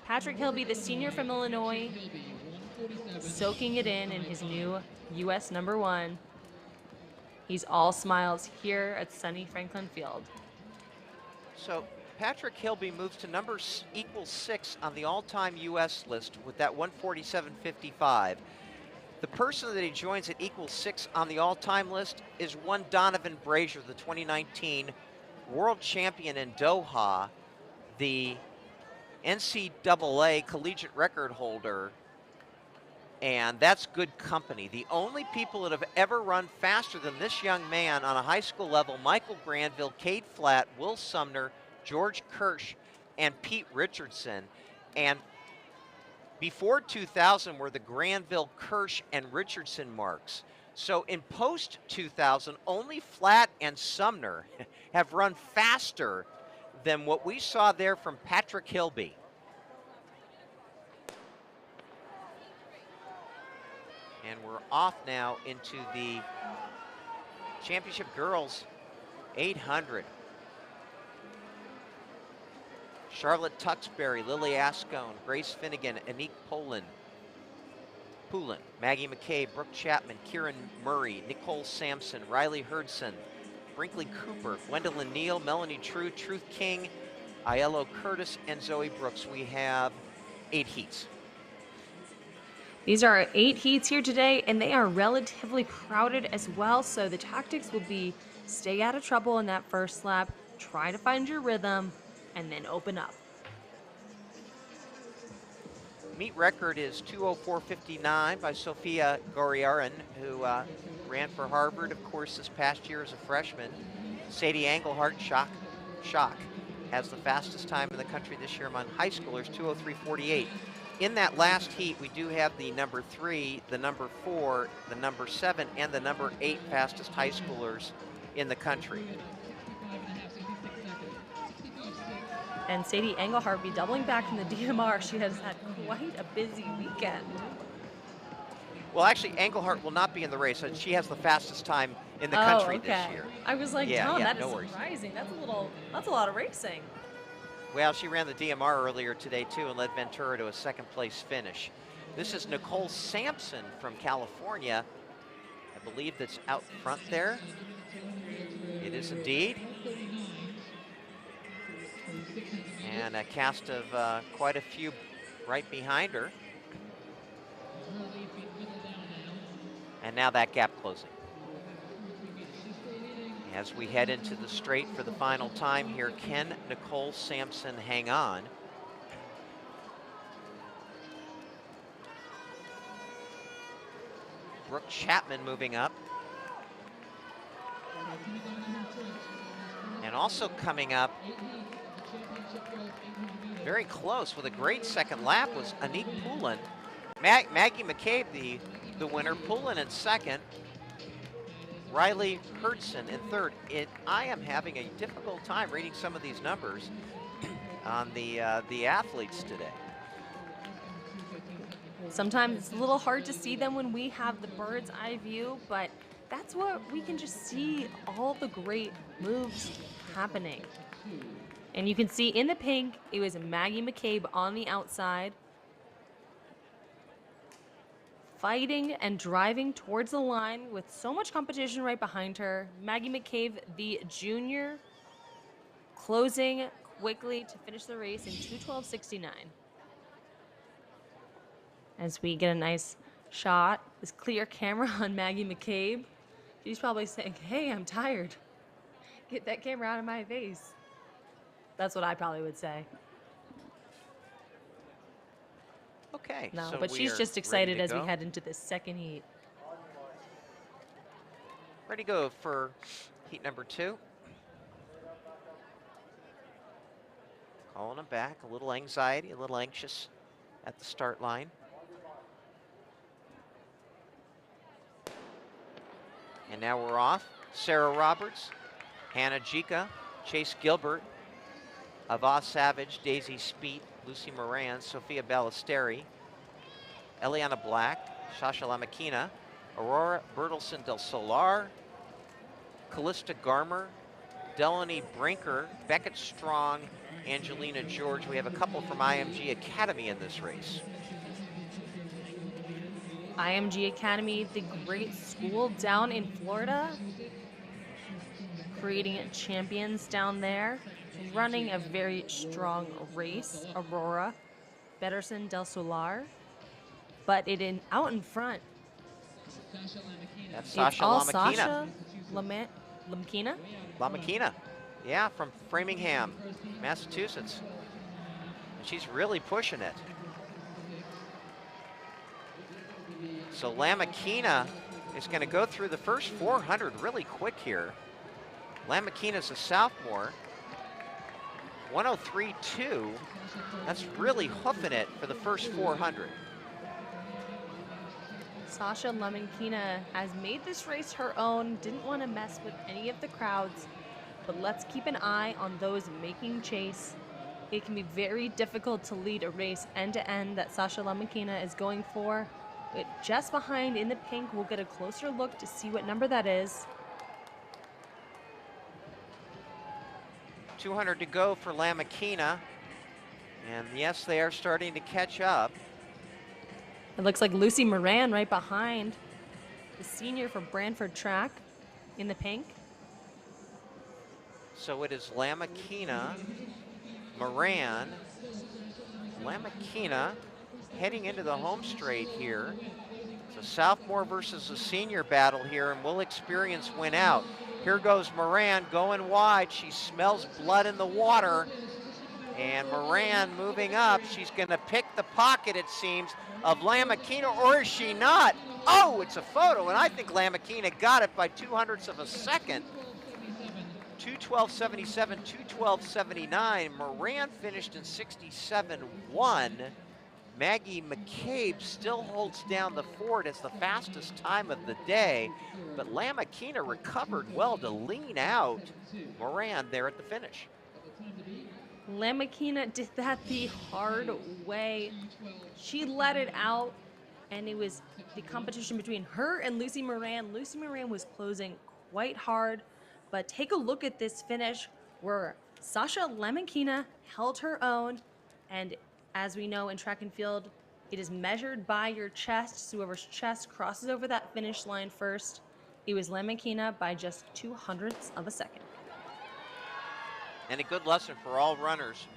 Patrick Hilby, the senior from Illinois, soaking it in his new U.S. #1. He's all smiles here at sunny Franklin Field. So Patrick Hilby moves to equals 6 on the all-time U.S. list with that 147.55. The person that he joins at equals 6 on the all-time list is one Donovan Brazier, the 2019 world champion in Doha, the NCAA collegiate record holder, and that's good company. The only people that have ever run faster than this young man on a high school level, Michael Granville, Cade Flatt, Will Sumner, George Kirsch, and Pete Richardson. And before 2000 were the Granville, Kirsch, and Richardson marks. So in post-2000, only Flatt and Sumner have run faster than what we saw there from Patrick Hilby. And we're off now into the championship girls 800. Charlotte Tuxbury, Lily Ascone, Grace Finnegan, Anique Poulin, Maggie McKay, Brooke Chapman, Kieran Murray, Nicole Sampson, Riley Hurdson, Brinkley Cooper, Gwendolyn Neal, Melanie True, Truth King, Aiello Curtis, and Zoe Brooks. We have 8 heats. These are 8 heats here today, and they are relatively crowded as well, so the tactics will be stay out of trouble in that first lap, try to find your rhythm, and then open up. Meet record is 2:04.59 by Sophia Goriaran, who ran for Harvard, of course, this past year as a freshman. Sadie Engelhardt, shock, has the fastest time in the country this year among high schoolers, 2:03.48. In that last heat, we do have the number 3, the number 4, the number 7, and the number 8 fastest high schoolers in the country. and Sadie Engelhardt be doubling back from the DMR. She has had quite a busy weekend. Well, actually, Engelhardt will not be in the race. She has the fastest time in the country okay. this year. I was like, Yeah, Tom, yeah, that no is worries. surprising. That's a lot of racing. Well, she ran the DMR earlier today, too, and led Ventura to a second-place finish. This is Nicole Sampson from California. I believe that's out front there. It is indeed. And a cast of quite a few right behind her. And now that gap closing. As we head into the straight for the final time here, can Nicole Sampson hang on? Brooke Chapman moving up. And also coming up very close with a great second lap was Anique Poulin. Maggie McCabe, the winner. Poulin in second. Riley Hertzen in third. I am having a difficult time reading some of these numbers on the athletes today. Sometimes it's a little hard to see them when we have the bird's eye view, but that's what we can just see all the great moves happening. And you can see in the pink, it was Maggie McCabe on the outside, fighting and driving towards the line with so much competition right behind her. Maggie McCabe, the junior, closing quickly to finish the race in 2:12.69. As we get a nice shot, this clear camera on Maggie McCabe. She's probably saying, hey, I'm tired. Get that camera out of my face. That's what I probably would say. Okay. No, so but we she's are just ready excited to as we go. head into this second heat. Ready to go for heat number 2. Calling them back, a little anxiety, a little anxious at the start line. And now we're off. Sarah Roberts, Hannah Jika, Chase Gilbert, Ava Savage, Daisy Speet, Lucy Moran, Sophia Ballesteri, Eliana Black, Sasha Lamakina, Aurora Bertelson del Solar, Callista Garmer, Delaney Brinker, Beckett Strong, Angelina George. We have a couple from IMG Academy in this race. IMG Academy, the great school down in Florida, creating champions down there, running a very strong race. Aurora Betterson del Solar, but out in front. That's Sasha It's all Lamakina. Sasha Lamakina. Lamakina, yeah, from Framingham, Massachusetts. And she's really pushing it. So Lamakina is going to go through the first 400 really quick here. Lamakina's a sophomore. 103.2. That's really hoofing it for the first 400. Sasha Lamakina has made this race her own, didn't want to mess with any of the crowds, but let's keep an eye on those making chase. It can be very difficult to lead a race end-to-end that Sasha Lamakina is going for. But just behind in the pink, we'll get a closer look to see what number that is. 200 to go for Lamakina. And yes, they are starting to catch up. It looks like Lucy Moran right behind, the senior from Brantford Track in the pink. So it is Lamakina, Moran, Lamakina heading into the home straight here. It's a sophomore versus a senior battle here, and we'll experience win out. Here goes Moran going wide. She smells blood in the water. And Moran moving up. She's going to pick the pocket, it seems, of Lamakina, or is she not? Oh, it's a photo, and I think Lamakina got it by 200ths of a second. 2:12.77, 2:12.79. Moran finished in 67.1. Maggie McCabe still holds down the fort as the fastest time of the day, but Lamakina recovered well to lean out Moran there at the finish. Lamakina did that the hard way. She let it out, and it was the competition between her and Lucy Moran. Lucy Moran was closing quite hard, but take a look at this finish where Sasha Lamakina held her own, and as we know in track and field, it is measured by your chest, so whoever's chest crosses over that finish line first. It was Lamakina by just 0.02 of a second. And a good lesson for all runners.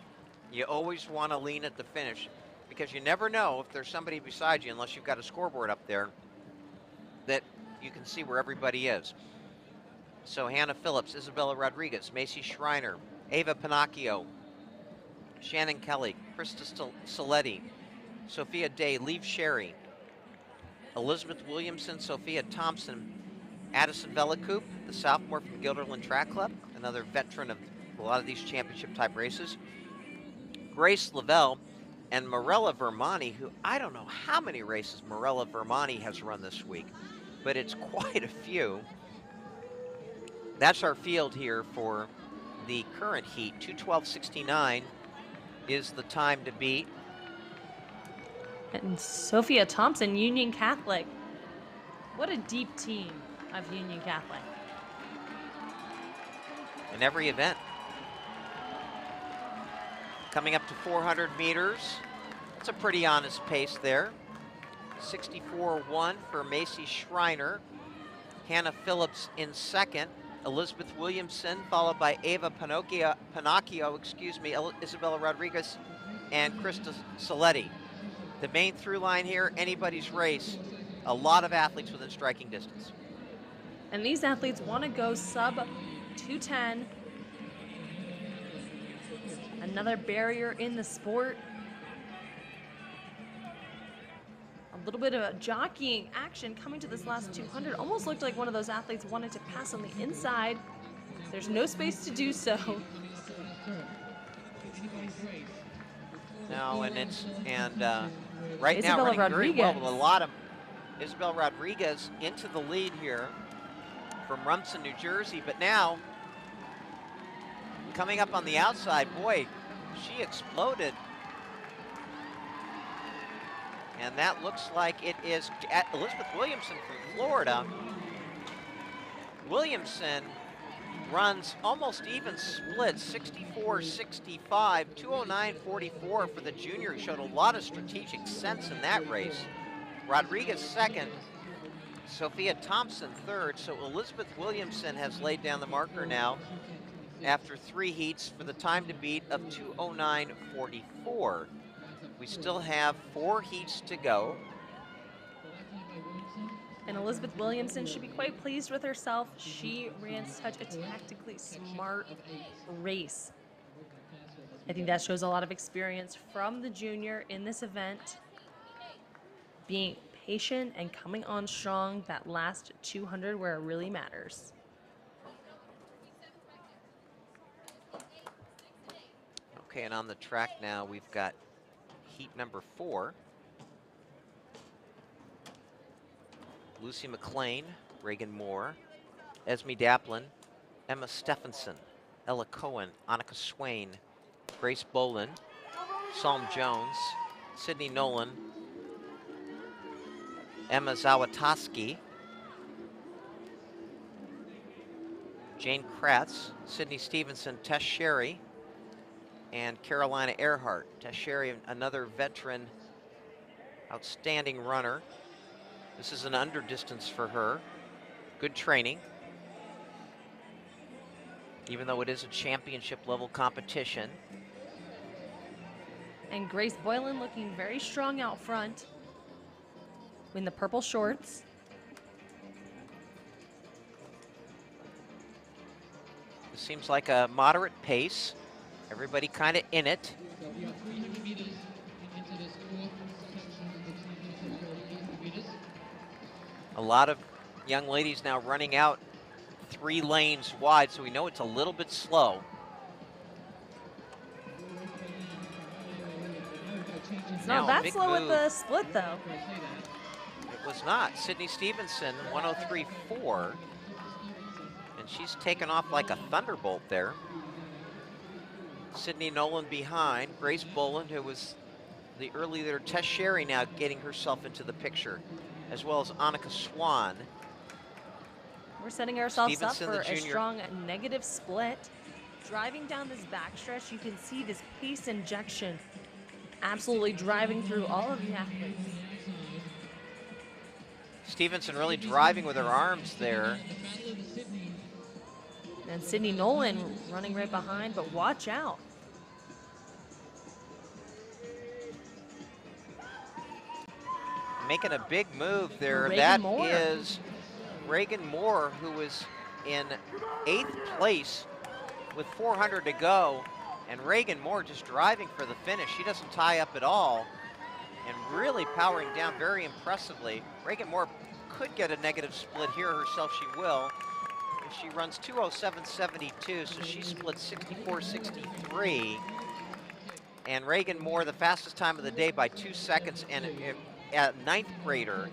You always want to lean at the finish because you never know if there's somebody beside you, unless you've got a scoreboard up there, that you can see where everybody is. So Hannah Phillips, Isabella Rodriguez, Macy Schreiner, Ava Pinocchio, Shannon Kelly, Krista Saletti, Sophia Day, Lieve Sherry, Elizabeth Williamson, Sophia Thompson, Addison Vellacoop, the sophomore from Guilderland Track Club, another veteran of a lot of these championship type races, Grace Lavelle, and Morella Vermani, who I don't know how many races Morella Vermani has run this week, but it's quite a few. That's our field here for the current heat. 2:12.69 is the time to beat. And Sophia Thompson, Union Catholic. What a deep team of Union Catholic. In every event. Coming up to 400 meters. It's a pretty honest pace there. 64.1 for Macy Schreiner. Hannah Phillips in second. Elizabeth Williamson, followed by Ava Pinocchio, Isabella Rodriguez, and Krista Saletti. The main through line here, anybody's race. A lot of athletes within striking distance. And these athletes want to go sub 210. Another barrier in the sport. A little bit of a jockeying action coming to this last 200. Almost looked like one of those athletes wanted to pass on the inside. There's no space to do so. No, and right Isabella now running Rodriguez. very well with a lot of Isabel Rodriguez into the lead here from Rumson, New Jersey, but now coming up on the outside, boy, she exploded. And that looks like it is Elizabeth Williamson from Florida. Williamson runs almost even split, 64-65, 209.44 for the junior. He showed a lot of strategic sense in that race. Rodriguez second, Sophia Thompson third. So Elizabeth Williamson has laid down the marker now after 3 heats for the time to beat of 209.44. We still have 4 heats to go. And Elizabeth Williamson should be quite pleased with herself. She ran such a tactically smart race. I think that shows a lot of experience from the junior in this event. Being patient and coming on strong that last 200 where it really matters. Okay, and on the track now, we've got heat number 4. Lucy McLean, Reagan Moore, Esme Daplin, Emma Stephenson, Ella Cohen, Annika Swain, Grace Bolin, Psalm Jones, Sydney Nolan, Emma Zawatoski, Jane Kratz, Sydney Stevenson, Tess Sherry, and Carolina Earhart. Tess Sherry, another veteran, outstanding runner. This is an under distance for her. Good training. Even though it is a championship level competition. And Grace Boylan looking very strong out front in the purple shorts. This seems like a moderate pace. Everybody kind of in it. A lot of young ladies now running out 3 lanes wide, so we know it's a little bit slow. It's not that slow with the split though. It was not. Sydney Stevenson, 103.4. And she's taken off like a thunderbolt there. Sydney Nolan behind. Grace Boland, who was the early leader. Tess Sherry now getting herself into the picture, as well as Annika Swan. We're setting ourselves Stevenson, up the for a junior. strong negative split. Driving down this backstretch, you can see this pace injection absolutely driving through all of the athletes. Stevenson really driving with her arms there. And Sydney Nolan running right behind, but watch out. Making a big move there. Reagan That Moore. is Reagan Moore, who was in 8th place with 400 to go. And Reagan Moore just driving for the finish. She doesn't tie up at all and really powering down very impressively. Reagan Moore could get a negative split here herself. She will. And she runs 2:07.72, so she split 64.63. And Reagan Moore, the fastest time of the day by 2 seconds, and a 9th grader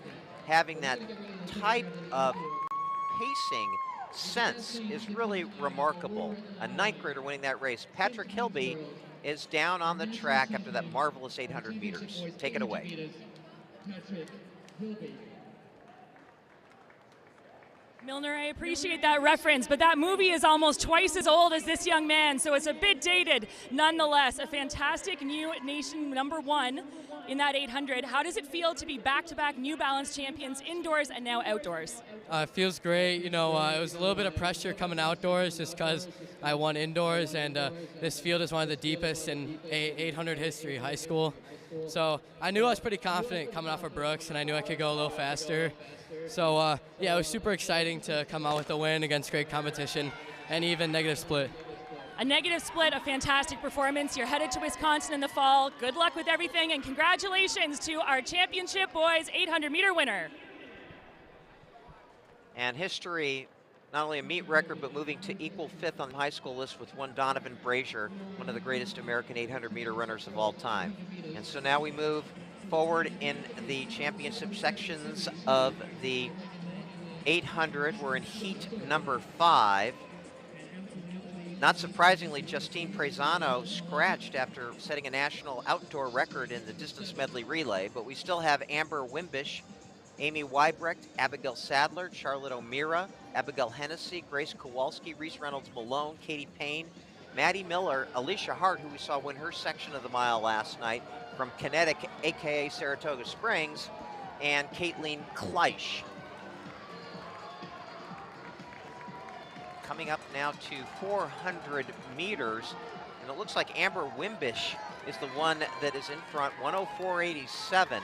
having that type of pacing sense is really remarkable. A 9th grader winning that race. Patrick Hilby is down on the track after that marvelous 800 meters. Take it away. Milner, I appreciate that reference, but that movie is almost twice as old as this young man, so it's a bit dated. Nonetheless, a fantastic new nation #1 in that 800. How does it feel to be back-to-back New Balance champions indoors and now outdoors? It feels great. You know, it was a little bit of pressure coming outdoors just because I won indoors, and this field is one of the deepest in 800 history, high school. So I knew I was pretty confident coming off of Brooks, and I knew I could go a little faster. So yeah, it was super exciting to come out with a win against great competition and even negative split. A negative split, a fantastic performance. You're headed to Wisconsin in the fall. Good luck with everything, and congratulations to our championship boys 800-meter winner. And history, not only a meet record, but moving to equal 5th on the high school list with one Donovan Brazier, one of the greatest American 800-meter runners of all time. And so now we move forward in the championship sections of the 800. We're in heat number 5. Not surprisingly, Justine Prezano scratched after setting a national outdoor record in the distance medley relay, but we still have Amber Wimbish, Amy Weibrecht, Abigail Sadler, Charlotte O'Meara, Abigail Hennessy, Grace Kowalski, Reese Reynolds-Malone, Katie Payne, Maddie Miller, Alicia Hart, who we saw win her section of the mile last night from Kinetic, aka Saratoga Springs, and Caitlin Kleisch. Coming up now to 400 meters, and it looks like Amber Wimbish is the one that is in front, 104.87.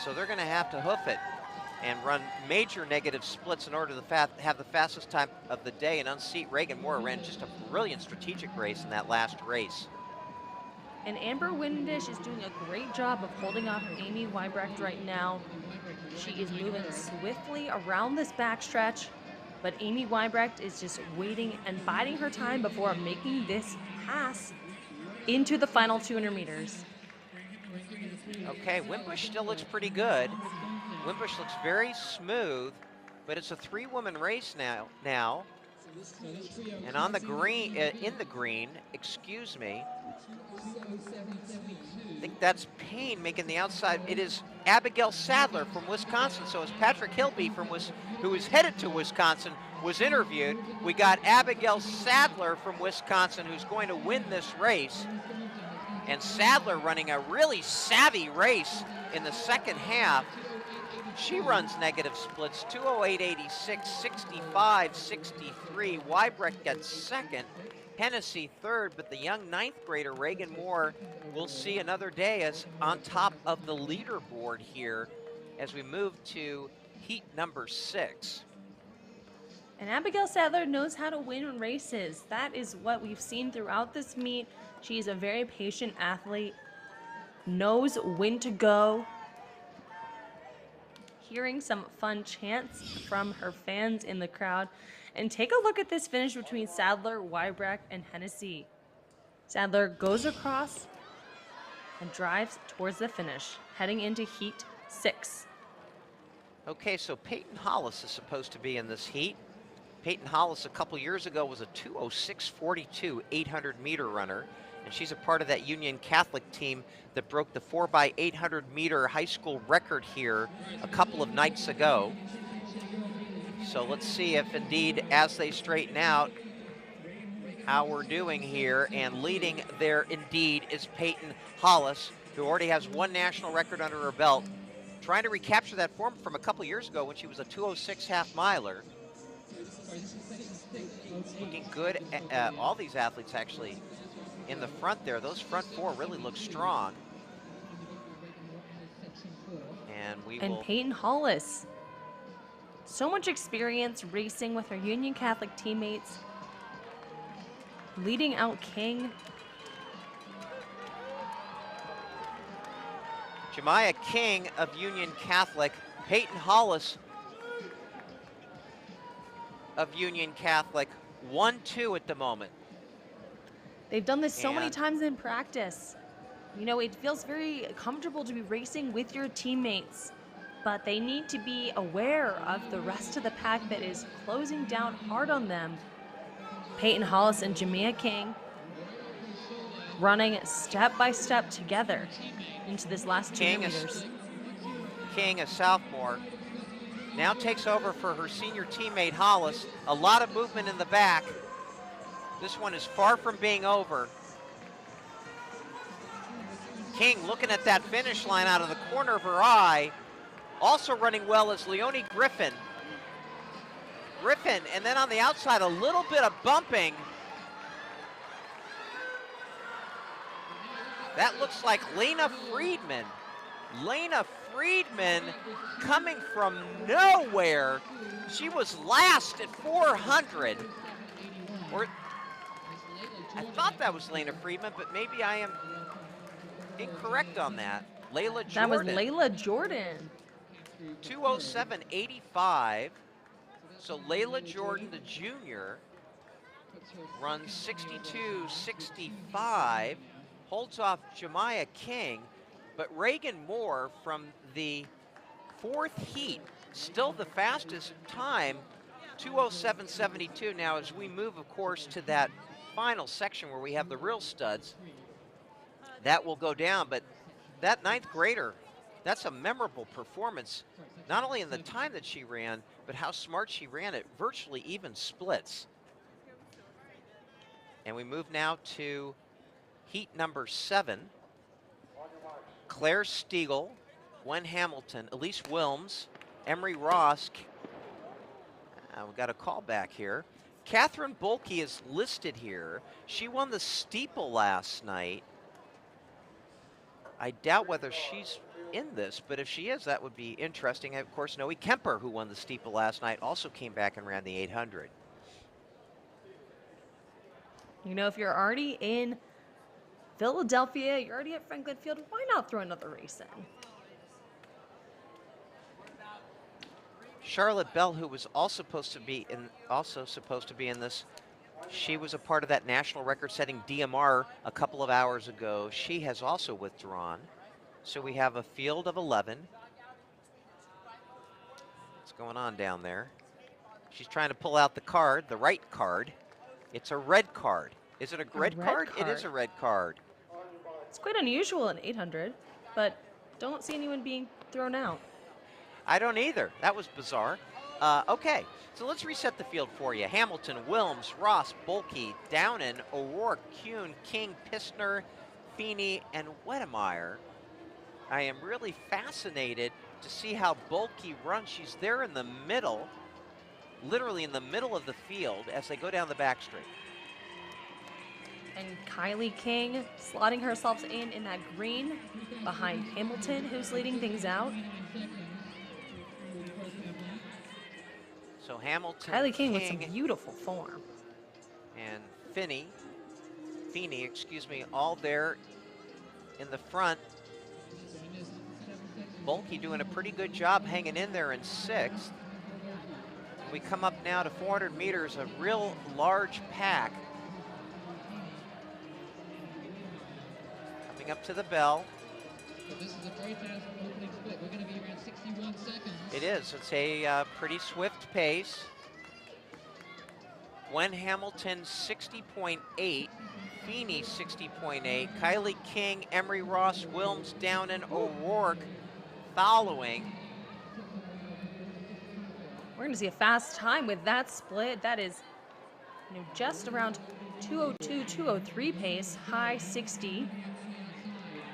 So they're going to have to hoof it and run major negative splits in order to have the fastest time of the day and unseat Reagan Moore. Ran just a brilliant strategic race in that last race. And Amber Wimbish is doing a great job of holding off Amy Weibrecht right now. She is moving swiftly around this backstretch, but Amy Weibrecht is just waiting and biding her time before making this pass into the final 200 meters. Okay, Wimbish still looks pretty good. Wimbish looks very smooth, but it's a 3-woman race now. And on the green, in the green, excuse me, I think that's Payne making the outside. It is Abigail Sadler from Wisconsin. So as Patrick Hilby who is headed to Wisconsin, was interviewed, we got Abigail Sadler from Wisconsin who's going to win this race. And Sadler running a really savvy race in the second half. She runs negative splits, 2:08.86, 65.63. Weibrecht gets second, Hennessy third, but the young 9th grader, Reagan Moore, will see another day as on top of the leaderboard here as we move to heat number 6. And Abigail Sadler knows how to win races. That is what we've seen throughout this meet. She's a very patient athlete, knows when to go. Hearing some fun chants from her fans in the crowd. And take a look at this finish between Sadler, Weibrecht, and Hennessy. Sadler goes across and drives towards the finish, heading into heat 6. Okay, so Peyton Hollis is supposed to be in this heat. Peyton Hollis a couple years ago was a 2:06.42 800-meter runner. And she's a part of that Union Catholic team that broke the 4x800 meter high school record here a couple of nights ago. So let's see if indeed, as they straighten out, how we're doing here. And leading there indeed is Peyton Hollis, who already has one national record under her belt, trying to recapture that form from a couple years ago when she was a 2:06 half miler. Looking good. All these athletes actually in the front there. Those front four really look strong. And Peyton Hollis, so much experience racing with her Union Catholic teammates, leading out King. Jemiah King of Union Catholic, Peyton Hollis of Union Catholic, 1-2 at the moment. They've done this so many times in practice. You know, it feels very comfortable to be racing with your teammates, but they need to be aware of the rest of the pack that is closing down hard on them. Peyton Hollis and Jemiah King running step by step together into this last 200 meters. King, a sophomore, now takes over for her senior teammate Hollis. A lot of movement in the back. This one is far from being over. King looking at that finish line out of the corner of her eye. Also running well is Leonie Griffin. And then on the outside, a little bit of bumping. That looks like Lena Friedman. Lena Friedman coming from nowhere. She was last at 400. Or I thought that was Lena Friedman, but maybe I am incorrect on that. Layla Jordan. That was Layla Jordan. 2:07.85. So Layla Jordan, the junior, runs 62.65, holds off Jemiah King, but Reagan Moore from the fourth heat, still the fastest time, 2:07.72. Now, as we move, of course, to that final section where we have the real studs, that will go down, but that ninth grader, that's a memorable performance, not only in the time that she ran, but how smart she ran it, virtually even splits. And we move now to heat number 7. Claire Stiegel, Gwen Hamilton, Elise Wilms, Emery Ross. We've got a call back here. Catherine Bolke is listed here. She won the steeple last night. I doubt whether she's in this, but if she is, that would be interesting. Of course, Noe Kemper, who won the steeple last night, also came back and ran the 800. You know, if you're already in Philadelphia, you're already at Franklin Field, why not throw another race in? Charlotte Bell, who was also supposed to be in this, she was a part of that national record-setting DMR a couple of hours ago. She has also withdrawn. So we have a field of 11. What's going on down there? She's trying to pull out the card, the right card. It's a red card. Is it a red card? It is a red card. It's quite unusual in 800, but don't see anyone being thrown out. I don't either. That was bizarre. Okay, so let's reset the field for you. Hamilton, Wilms, Ross, Bolke, Downen, O'Rourke, Kuhn, King, Pistner, Feeney, and Wedemeyer. I am really fascinated to see how Bolke runs. She's there in the middle, literally in the middle of the field as they go down the back straight. And Kylie King slotting herself in that green behind Hamilton, who's leading things out. So Hamilton, Kylie King with some beautiful form. And Feeney, all there in the front. Bolke doing a pretty good job hanging in there in 6th. We come up now to 400 meters, a real large pack. Coming up to the bell. This is a very fast opening split. We're going to be around 61 seconds. It is. It's a pretty swift pace. Gwen Hamilton 60.8, Feeney 60.8, Kylie King, Emery Ross, Wilms, Downen, O'Rourke following. We're going to see a fast time with that split. That is, just around 202, 203 pace, high 60.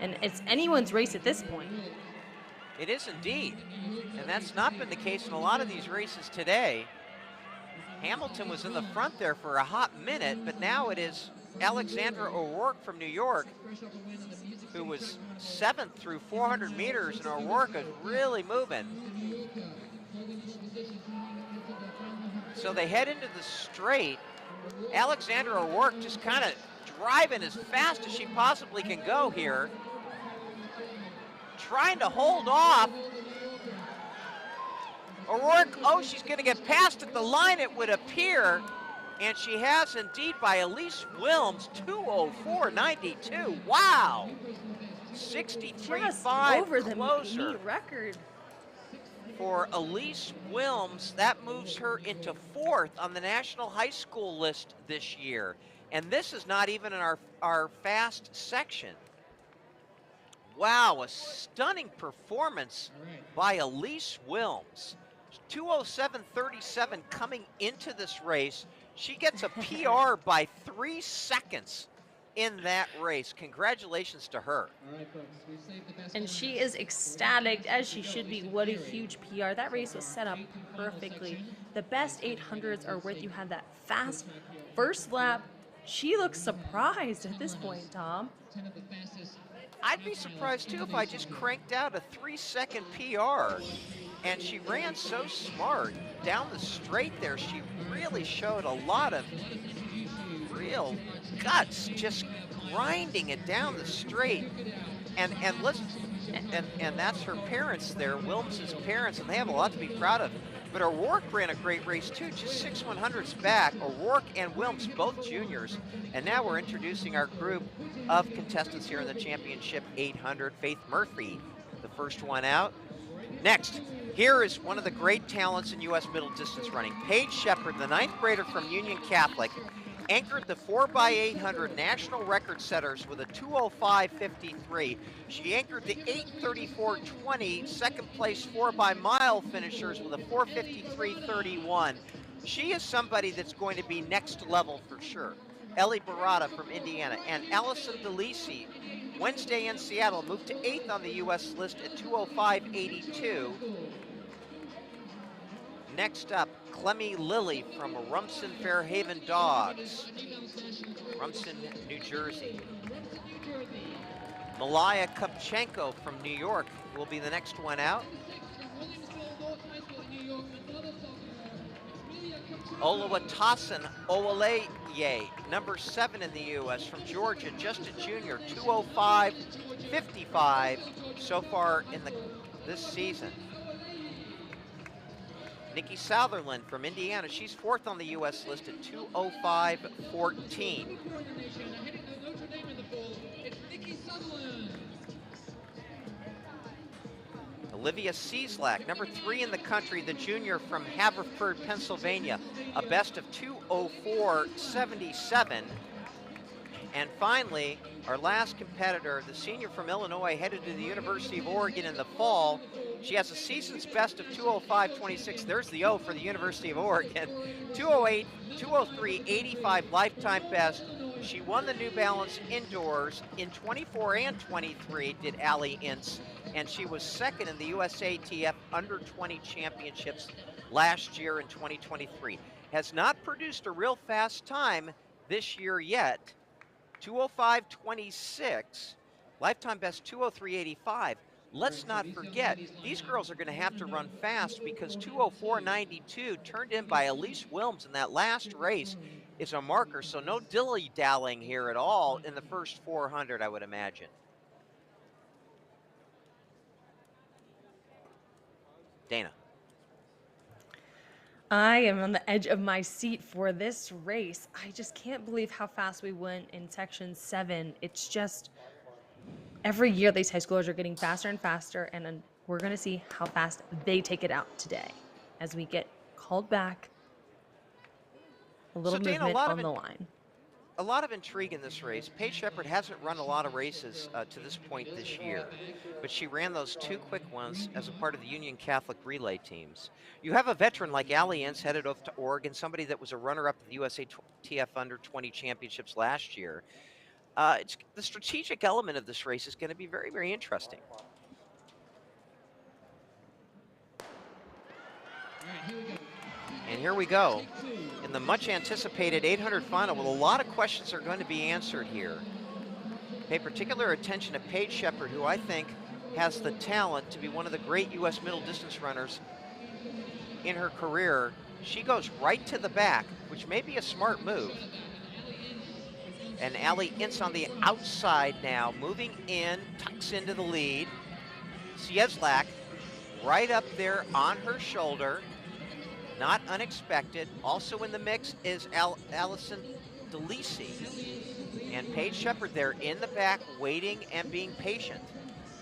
And it's anyone's race at this point. It is indeed. And that's not been the case in a lot of these races today. Hamilton was in the front there for a hot minute, but now it is Alexandra O'Rourke from New York, who was 7th through 400 meters, and O'Rourke is really moving. So they head into the straight. Alexandra O'Rourke just kind of driving as fast as she possibly can go here. Trying to hold off. O'Rourke, oh, she's going to get past at the line, it would appear. And she has indeed by Elise Wilms, 2:04.92. Wow. 63.5 over the closer. meet record. For Elise Wilms, that moves her into 4th on the national high school list this year. And this is not even in our fast section. Wow, a stunning performance by Elise Wilms. 2:07.37 coming into this race. She gets a PR by 3 seconds in that race. Congratulations to her. And she is ecstatic, as she should be. What a huge PR. That race was set up perfectly. The best 800s are where you had that fast first lap. She looks surprised at this point, Tom. I'd be surprised too if I just cranked out a 3-second PR. And she ran so smart down the straight there. She really showed a lot of real guts, just grinding it down the straight. And listen, and that's her parents there, Wilms's parents, and they have a lot to be proud of. But O'Rourke ran a great race too, just 6 100s back. O'Rourke and Wilms, both juniors. And now we're introducing our group of contestants here in the championship 800. Faith Murphy, the first one out. Next, here is one of the great talents in U.S. middle distance running. Paige Shepard, the 9th grader from Union Catholic, anchored the 4x800 national record setters with a 2:05.53. She anchored the 8:34.20 second place 4x-mile finishers with a 4:53.31. She is somebody that's going to be next level for sure. Ellie Barada from Indiana and Allison DeLisi, Wednesday in Seattle, moved to 8th on the U.S. list at 2:05.82. Next up, Clemmy Lilly from Rumson Fairhaven Dogs, Rumson, New Jersey. Malaya Kupchenko from New York will be the next one out. Oluwatosin Owoleye, number 7 in the U.S. from Georgia, just a junior, 2:05.55 so far in this season. Nikki Southerland from Indiana, she's 4th on the U.S. list at 2:05.14. Olivia Cieslak, number 3 in the country, the junior from Haverford, Pennsylvania, a best of 2:04.77. And finally, our last competitor, the senior from Illinois, headed to the University of Oregon in the fall. She has a season's best of 2:05.26. There's the O for the University of Oregon. 2:03.85 lifetime best. She won the New Balance indoors in 24 and 23, did Allie Ince. And she was 2nd in the USATF Under-20 Championships last year in 2023. Has not produced a real fast time this year yet. 2:05.26, lifetime best 2:03.85. Let's not forget, these girls are going to have to run fast because 2:04.92 turned in by Elise Wilms in that last race is a marker. So no dilly-dallying here at all in the first 400, I would imagine. Dana. I am on the edge of my seat for this race. I just can't believe how fast we went in section 7. It's just every year these high schoolers are getting faster and faster, and we're going to see how fast they take it out today as we get called back. a little So, Dana, movement on the line. a lot of intrigue in this race. Paige Shepard hasn't run a lot of races to this point this year, but she ran those 2 quick ones as a part of the Union Catholic relay teams. You have a veteran like Allie Ince headed off to Oregon, somebody that was a runner-up at the USA TF Under 20 Championships last year. The strategic element of this race is going to be very, very interesting. And here we go in the much anticipated 800 final with a lot of questions are going to be answered here. Pay particular attention to Paige Shepard, who I think has the talent to be one of the great U.S. middle distance runners in her career. She goes right to the back, which may be a smart move. And Allie Ince on the outside now, moving in, tucks into the lead. Cieslak right up there on her shoulder. Not unexpected. Also in the mix is Allison DeLisi. And Paige Shepard there in the back, waiting and being patient.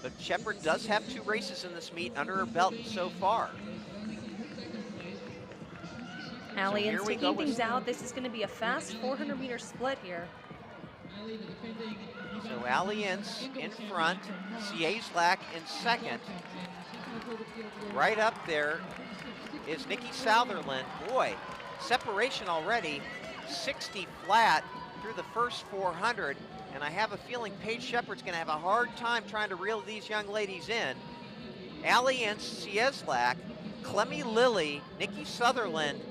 But Shepard does have 2 races in this meet under her belt so far. Allie Ince we taking go things out. This is going to be a fast 400-meter split here. So Allie Ince in front, Cieslak in second. Right up there is Nikki Southerland. Boy, separation already, 60 flat through the first 400, and I have a feeling Paige Shepard's going to have a hard time trying to reel these young ladies in. Allie Ince, Cieslak, Clemmy Lilly, Nikki Sutherland,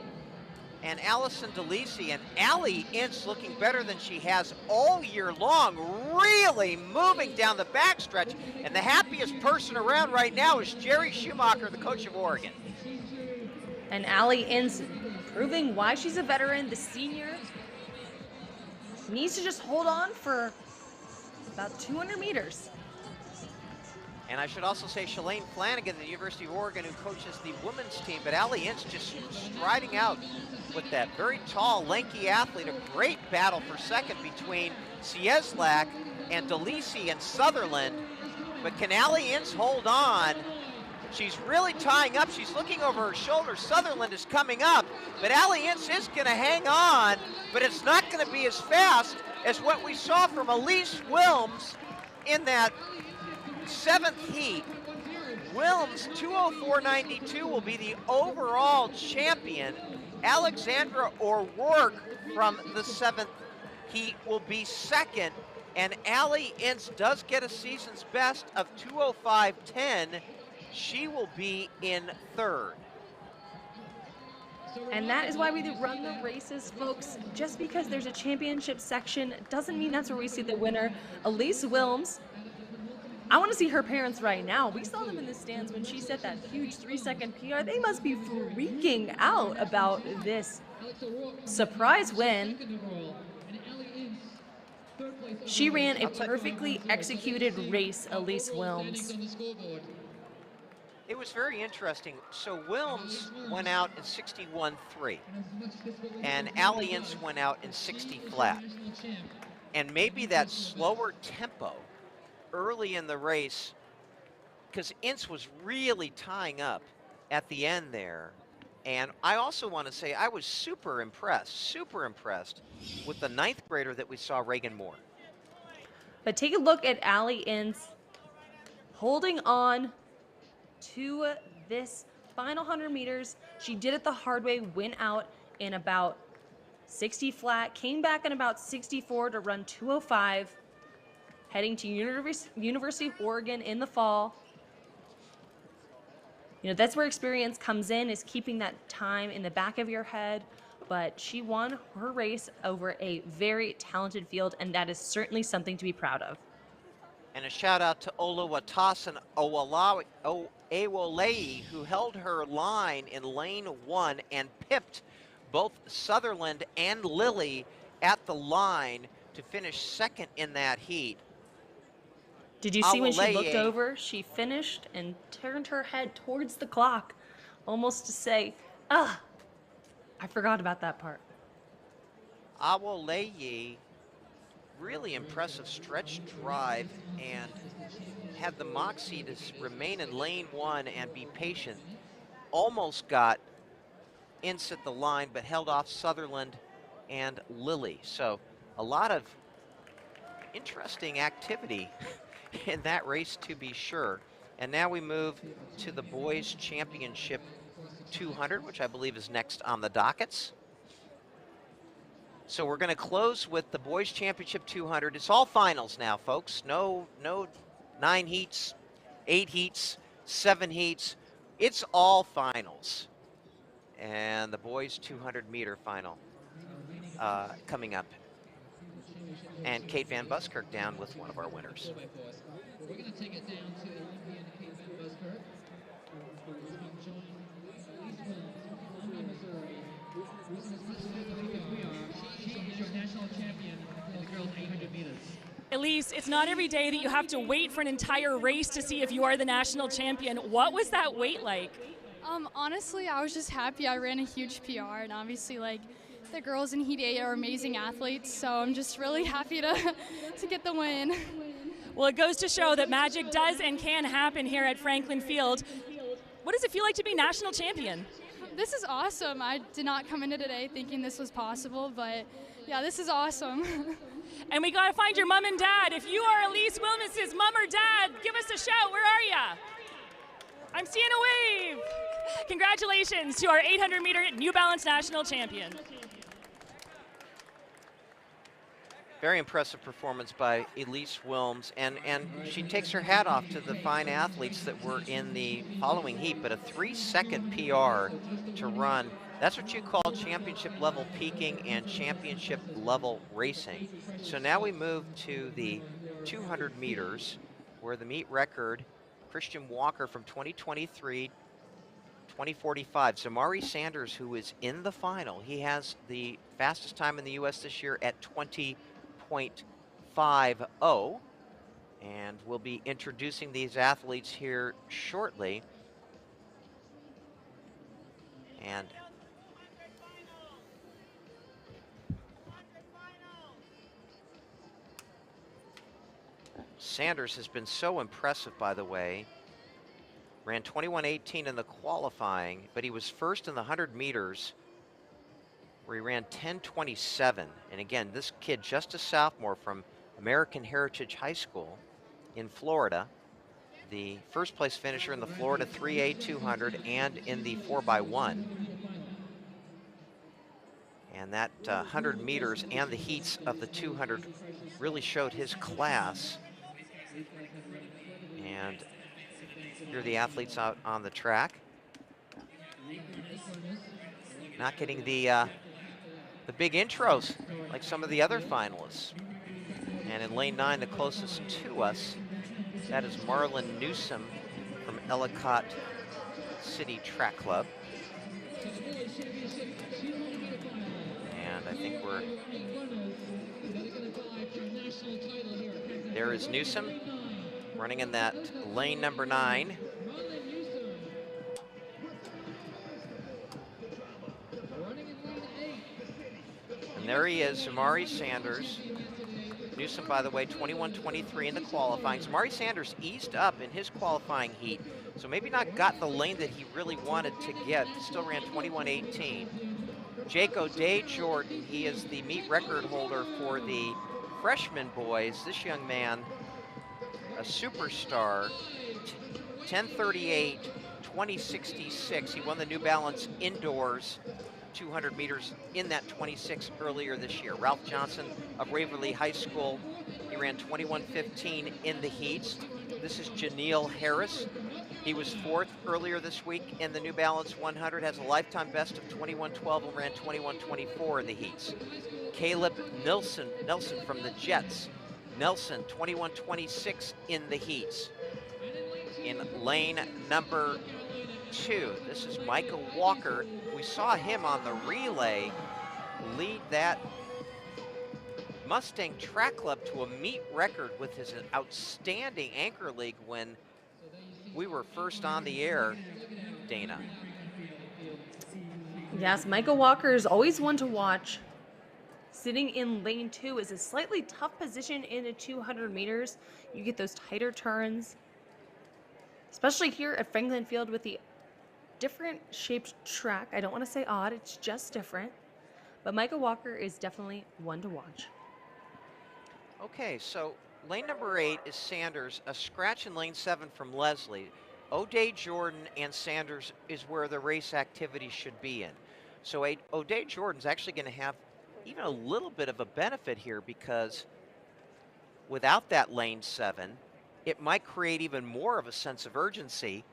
and Allison DeLisi. And Allie Ince looking better than she has all year long, really moving down the backstretch. And the happiest person around right now is Jerry Schumacher, the coach of Oregon. And Allie Ince proving why she's a veteran. The senior needs to just hold on for about 200 meters. And I should also say Shalane Flanagan, the University of Oregon, who coaches the women's team. But Allie Ince just striding out with that very tall, lanky athlete. A great battle for second between Cieslak and DeLisi and Sutherland. But can Allie Ince hold on? She's really tying up. She's looking over her shoulder. Sutherland is coming up, but Allie Ince is going to hang on, but it's not going to be as fast as what we saw from Elise Wilms in that 7th heat. Wilms, 2:04.92, will be the overall champion. Alexandra O'Rourke from the 7th heat will be second, and Allie Ince does get a season's best of 2:05.10. She will be in third. And that is why we run the races, folks. Just because there's a championship section doesn't mean that's where we see the winner. Elise Wilms, I want to see her parents right now. We saw them in the stands when she set that huge 3-second PR. They must be freaking out about this surprise win. She ran a perfectly executed race, Elise Wilms. It was very interesting. So Wilms went out in 61.3, and Allie Ince went out in 60 flat. And maybe that slower tempo early in the race, because Ince was really tying up at the end there. And I also want to say I was super impressed with the 9th grader that we saw, Reagan Moore. But take a look at Allie Ince holding on to this final 100 meters. She did it the hard way, went out in about 60 flat, came back in about 64 to run 2:05, heading to University of Oregon in the fall. You know, that's where experience comes in, is keeping that time in the back of your head. But she won her race over a very talented field, and that is certainly something to be proud of. And a shout out to Oluwatosin Ewolei, who held her line in lane 1 and pipped both Sutherland and Lilly at the line to finish second in that heat. Did you see when she looked over? She finished and turned her head towards the clock, almost to say, ah, I forgot about that part. Awoleye, really impressive stretch drive, and had the moxie to remain in lane 1 and be patient. Almost got Ince at the line, but held off Sutherland and Lily. So a lot of interesting activity in that race, to be sure. And now we move to the boys championship 200, which I believe is next on the dockets. So we're going to close with the boys championship 200. It's all finals now, folks. No 9 heats, 8 heats, 7 heats. It's all finals. And the boys 200 meter final coming up. And Kate Van Buskirk down with one of our winners. We're going to take it down to Olympian Kate Van Buskirk, who's been joined Elise Williams from Columbia, Missouri. The reason is specific because we are. She is your national champion in the girls 800 meters. Elise, it's not every day that you have to wait for an entire race to see if you are the national champion. What was that wait like? Honestly, I was just happy. I ran a huge PR, and obviously, like, the girls in Heat 8 are amazing athletes, so I'm just really happy to get the win. Well, it goes to show that magic does and can happen here at Franklin Field. What does it feel like to be national champion? This is awesome. I did not come into today thinking this was possible, but yeah, this is awesome. And we gotta find your mom and dad. If you are Elise Williams' mom or dad, give us a shout. Where are ya? I'm seeing a wave. Congratulations to our 800 meter New Balance national champion. Very impressive performance by Elise Wilms, and she takes her hat off to the fine athletes that were in the following heat, but a 3-second PR to run. That's what you call championship level peaking and championship level racing. So now we move to the 200 meters, where the meet record, Christian Walker from 2023, 2045. Zamari Sanders, who is in the final, he has the fastest time in the U.S. this year at 20.50, and we'll be introducing these athletes here shortly. And Sanders has been so impressive, by the way. Ran 21.18 in the qualifying, but he was first in the 100 meters, where he ran 10.27. And again, this kid, just a sophomore from American Heritage High School in Florida, the first place finisher in the Florida 3A 200 and in the 4x1. And that 100 meters and the heats of the 200 really showed his class. And here are the athletes out on the track. Not getting the big intros like some of the other finalists. And in lane 9, the closest to us, that is Marlon Newsom from Ellicott City Track Club. And I think there is Newsom running in that lane number 9. And there he is, Zamari Sanders. Newsom, by the way, 21.23 in the qualifying. Zamari Sanders eased up in his qualifying heat, so maybe not got the lane that he really wanted to get. Still ran 21.18. Jake O'Day Jordan, he is the meet record holder for the freshman boys. This young man, a superstar, 10:38, 20:66. He won the New Balance indoors 200 meters in that 26 earlier this year. Ralph Johnson of Waverly High School, he ran 21:15 in the heats. This is Janelle Harris. He was 4th earlier this week in the New Balance 100, has a lifetime best of 21:12 and ran 21:24 in the heats. Caleb Nelson from the Jets. Nelson, 21:26 in the heats. In lane number 2, this is Micah Walker. We saw him on the relay lead that Mustang Track Club to a meet record with his outstanding Anchor League when we were first on the air, Dana. Yes, Micah Walker is always one to watch. Sitting in lane 2 is a slightly tough position in the 200 meters. You get those tighter turns, especially here at Franklin Field with the different shaped track. I don't want to say odd, it's just different. But Micah Walker is definitely one to watch. Okay, so lane number 8 is Sanders, a scratch in lane 7 from Leslie. O'Day Jordan and Sanders is where the race activity should be in. So O'Day Jordan's actually going to have even a little bit of a benefit here, because without that lane 7, it might create even more of a sense of urgency,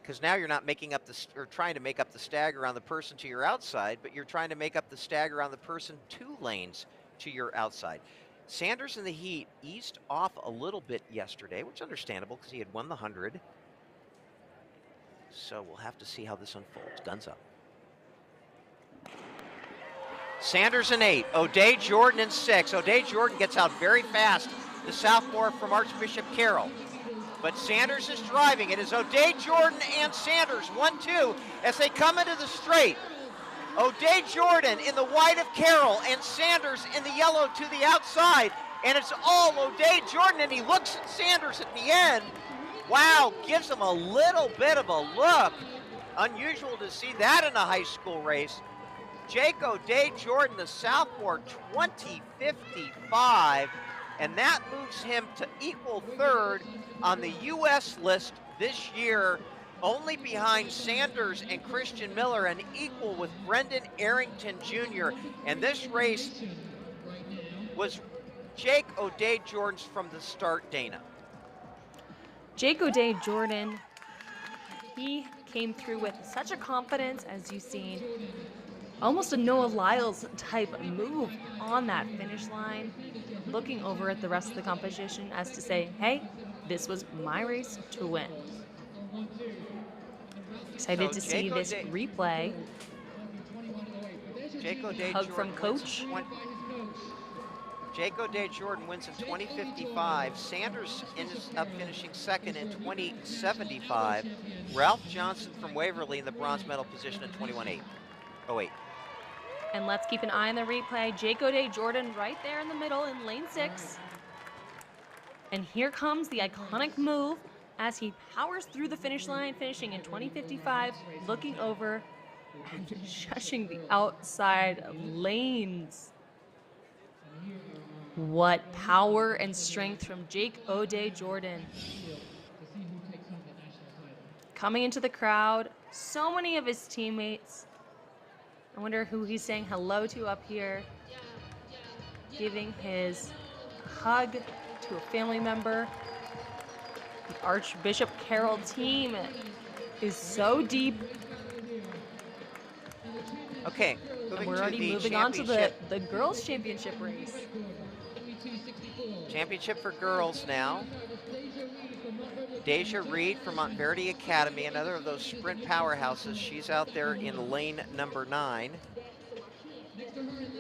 because now you're not making up or trying to make up the stagger on the person to your outside, but you're trying to make up the stagger on the person 2 lanes to your outside. Sanders in the heat eased off a little bit yesterday, which is understandable because he had won the 100. So we'll have to see how this unfolds. Guns up. Sanders in 8, O'Day Jordan in 6. O'Day Jordan gets out very fast, the sophomore from Archbishop Carroll. But Sanders is driving. It is O'Day Jordan and Sanders, 1-2, as they come into the straight. O'Day Jordan in the white of Carroll and Sanders in the yellow to the outside. And it's all O'Day Jordan, and he looks at Sanders at the end. Wow, gives him a little bit of a look. Unusual to see that in a high school race. Jake O'Day Jordan, the sophomore, 20.55, and that moves him to equal third on the U.S. list this year, only behind Sanders and Christian Miller, and equal with Brendan Arrington Jr. And this race was Jake O'Day Jordan's from the start, Dana. Jake O'Day Jordan, he came through with such a confidence, as you've seen. Almost a Noah Lyles type move on that finish line, looking over at the rest of the competition as to say, hey, this was my race to win. Excited to see this replay. Jake O'Day Hug Jordan from coach. Jake O'Day Jordan wins in 20.55. Sanders ends up finishing second in 20.75. Ralph Johnson from Waverly in the bronze medal position in 21.08. And let's keep an eye on the replay. Jake O'Day Jordan right there in the middle in lane 6. And here comes the iconic move as he powers through the finish line, finishing in 20.55, looking over and shushing the outside lanes. What power and strength from Jake O'Day Jordan. Coming into the crowd, so many of his teammates. I wonder who he's saying hello to up here. Giving his hug to a family member. The Archbishop Carroll team is so deep. Okay, and we're already moving on to the girls' championship race. Championship for girls now. Deja Reed from Montverde Academy, another of those sprint powerhouses. She's out there in lane number 9.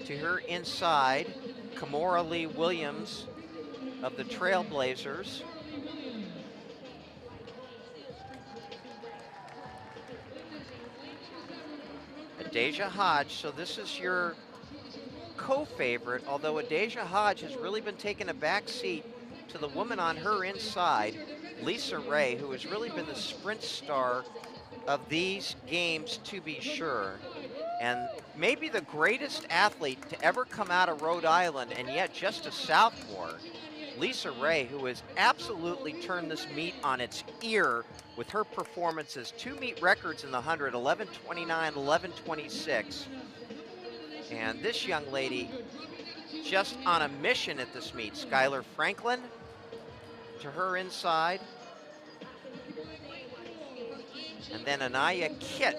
To her inside, Kamora Lee Williams of the Trailblazers. Adeja Hodge, so this is your co-favorite, although Adeja Hodge has really been taking a back seat to the woman on her inside, Lisa Ray, who has really been the sprint star of these games, to be sure. And maybe the greatest athlete to ever come out of Rhode Island, and yet just a sophomore, Lisa Ray, who has absolutely turned this meet on its ear with her performances. 2 meet records in the 100, 11:29, 11:26. And this young lady just on a mission at this meet. Skylar Franklin to her inside. And then Anaya Kitt,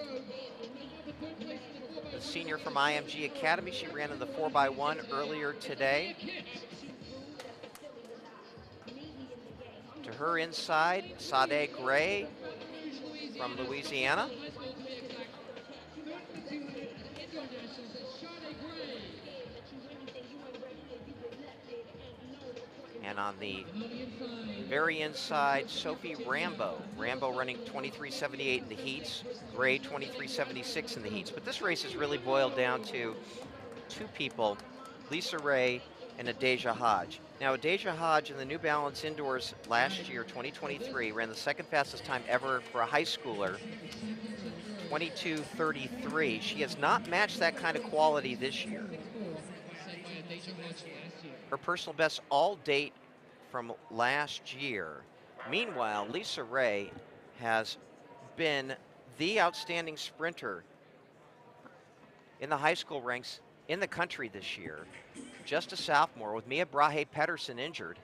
the senior from IMG Academy. She ran in the 4x1 earlier today. To her inside, Sade Gray from Louisiana. And on the very inside, Sophie Rambo. Rambo running 23.78 in the heats, Gray 23.76 in the heats. But this race has really boiled down to 2 people, Lisa Ray and Adeja Hodge. Now, Adeja Hodge in the New Balance Indoors last year, 2023, ran the 2nd fastest time ever for a high schooler, 22:33. She has not matched that kind of quality this year. Her personal best all date from last year. Meanwhile, Lisa Ray has been the outstanding sprinter in the high school ranks in the country this year. Just a sophomore with Mia Brahe-Pedersen injured.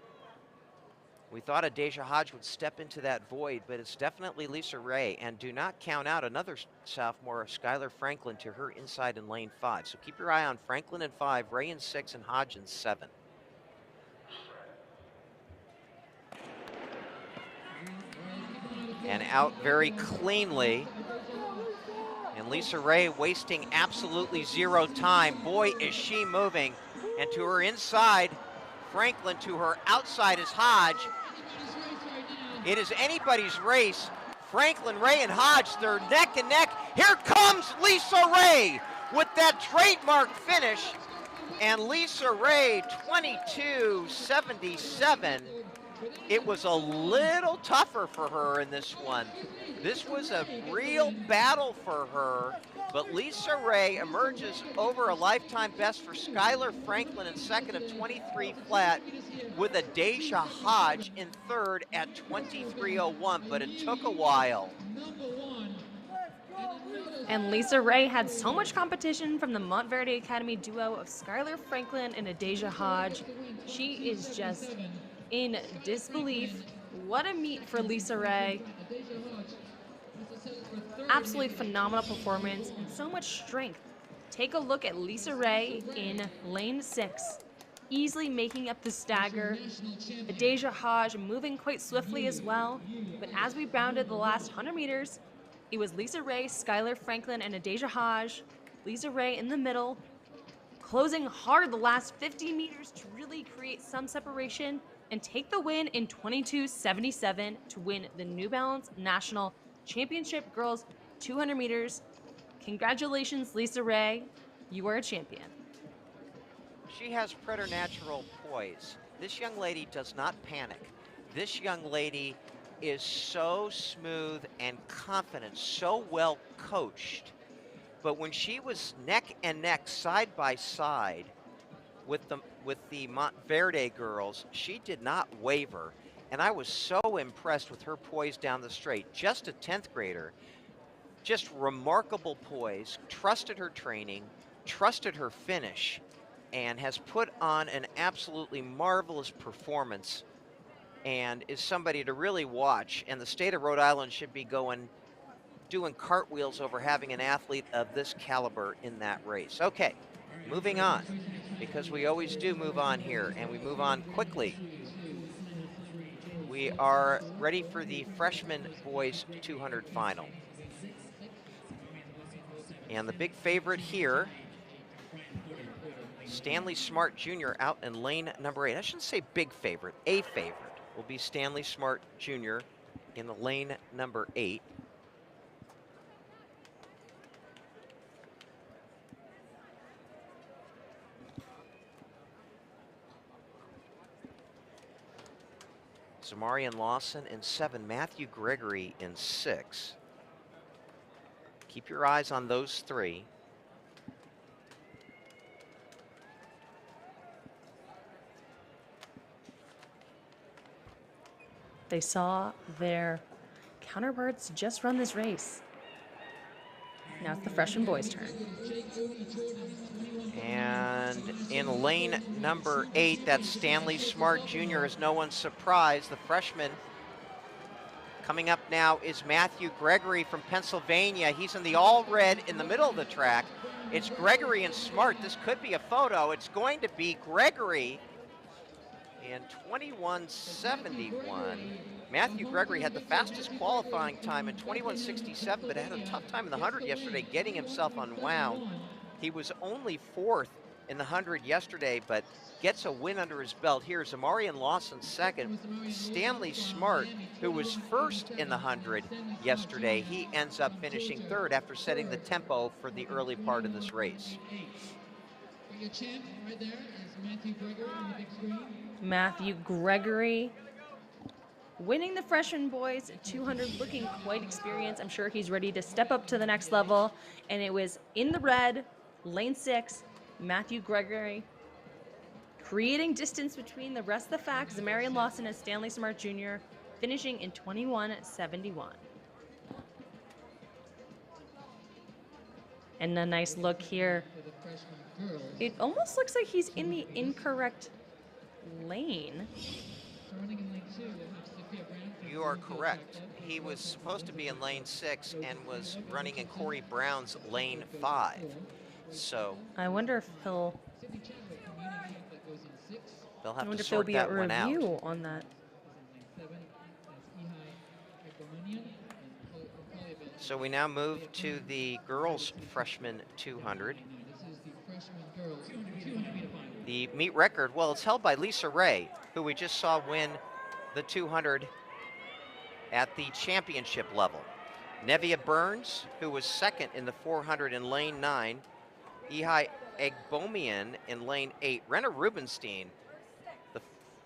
We thought Adeja Hodge would step into that void, but it's definitely Lisa Ray. And do not count out another sophomore, Skylar Franklin, to her inside in lane 5. So keep your eye on Franklin in 5, Ray in 6, and Hodge in 7. And out very cleanly. And Lisa Ray wasting absolutely zero time. Boy, is she moving. And to her inside, Franklin. To her outside is Hodge. It is anybody's race. Franklin, Ray, and Hodge, they're neck and neck. Here comes Lisa Ray with that trademark finish. And Lisa Ray, 22:77. It was a little tougher for her in this one. This was a real battle for her, but Lisa Ray emerges over a lifetime best for Skylar Franklin in second of 23 flat, with Adeja Hodge in third at 23:01, but it took a while. And Lisa Ray had so much competition from the Montverde Academy duo of Skylar Franklin and Adeja Hodge. She is just in disbelief. What a meet for Lisa Ray. Absolutely phenomenal performance and so much strength. Take a look at Lisa Ray in lane 6, easily making up the stagger. Adeja Hodge moving quite swiftly as well. But as we bounded the last 100 meters, it was Lisa Ray, Skylar Franklin, and Adeja Hodge. Lisa Ray in the middle, closing hard the last 50 meters to really create some separation and take the win in 22:77 to win the New Balance National Championship Girls 200 meters. Congratulations, Lisa Ray. You are a champion. She has preternatural poise. This young lady does not panic. This young lady is so smooth and confident, so well coached. But when she was neck and neck, side by side with the Montverde girls, she did not waver. And I was so impressed with her poise down the straight. Just a 10th grader, just remarkable poise, trusted her training, trusted her finish, and has put on an absolutely marvelous performance and is somebody to really watch. And the state of Rhode Island should be doing cartwheels over having an athlete of this caliber in that race. Okay, moving on, because we always do move on here, and we move on quickly. We are ready for the freshman boys 200 final. And the big favorite here, Stanley Smart Jr. out in lane number 8. I shouldn't say big favorite, a favorite will be Stanley Smart Jr. in the lane number 8. Zamarian Lawson in 7, Matthew Gregory in 6. Keep your eyes on those 3. They saw their counterparts just run this race. Now it's the freshman boys' turn. And in lane number 8, that's Stanley Smart Jr. is no one's surprise. The freshman coming up now is Matthew Gregory from Pennsylvania. He's in the all red in the middle of the track. It's Gregory and Smart. This could be a photo. It's going to be Gregory in 21:71. Matthew Gregory had the fastest qualifying time in 21:67, but had a tough time in the 100 yesterday, getting himself unwound. He was only 4th in the 100 yesterday, but gets a win under his belt. Here's Amarian Lawson 2nd. Stanley Smart, who was 1st in the 100 yesterday, he ends up finishing 3rd after setting the tempo for the early part of this race. Your champ right there is Matthew Gregory on the big screen. Matthew Gregory winning the freshman boys 200, looking quite experienced. I'm sure he's ready to step up to the next level. And it was in the red, lane 6, Matthew Gregory, creating distance between the rest of the facts, Marion Lawson and Stanley Smart Jr., finishing in 21:71. And a nice look here. It almost looks like he's in the incorrect lane. You are correct. He was supposed to be in lane 6 and was running in Corey Brown's lane 5. So I wonder if he'll they'll have to there'll sort be a that one out. review on that. So we now move to the girls freshman 200. The meet record, well, it's held by Lisa Ray, who we just saw win the 200 at the championship level. Nevia Burns, who was second in the 400 in lane 9. Ihai Egbomian in lane 8. Renna Rubenstein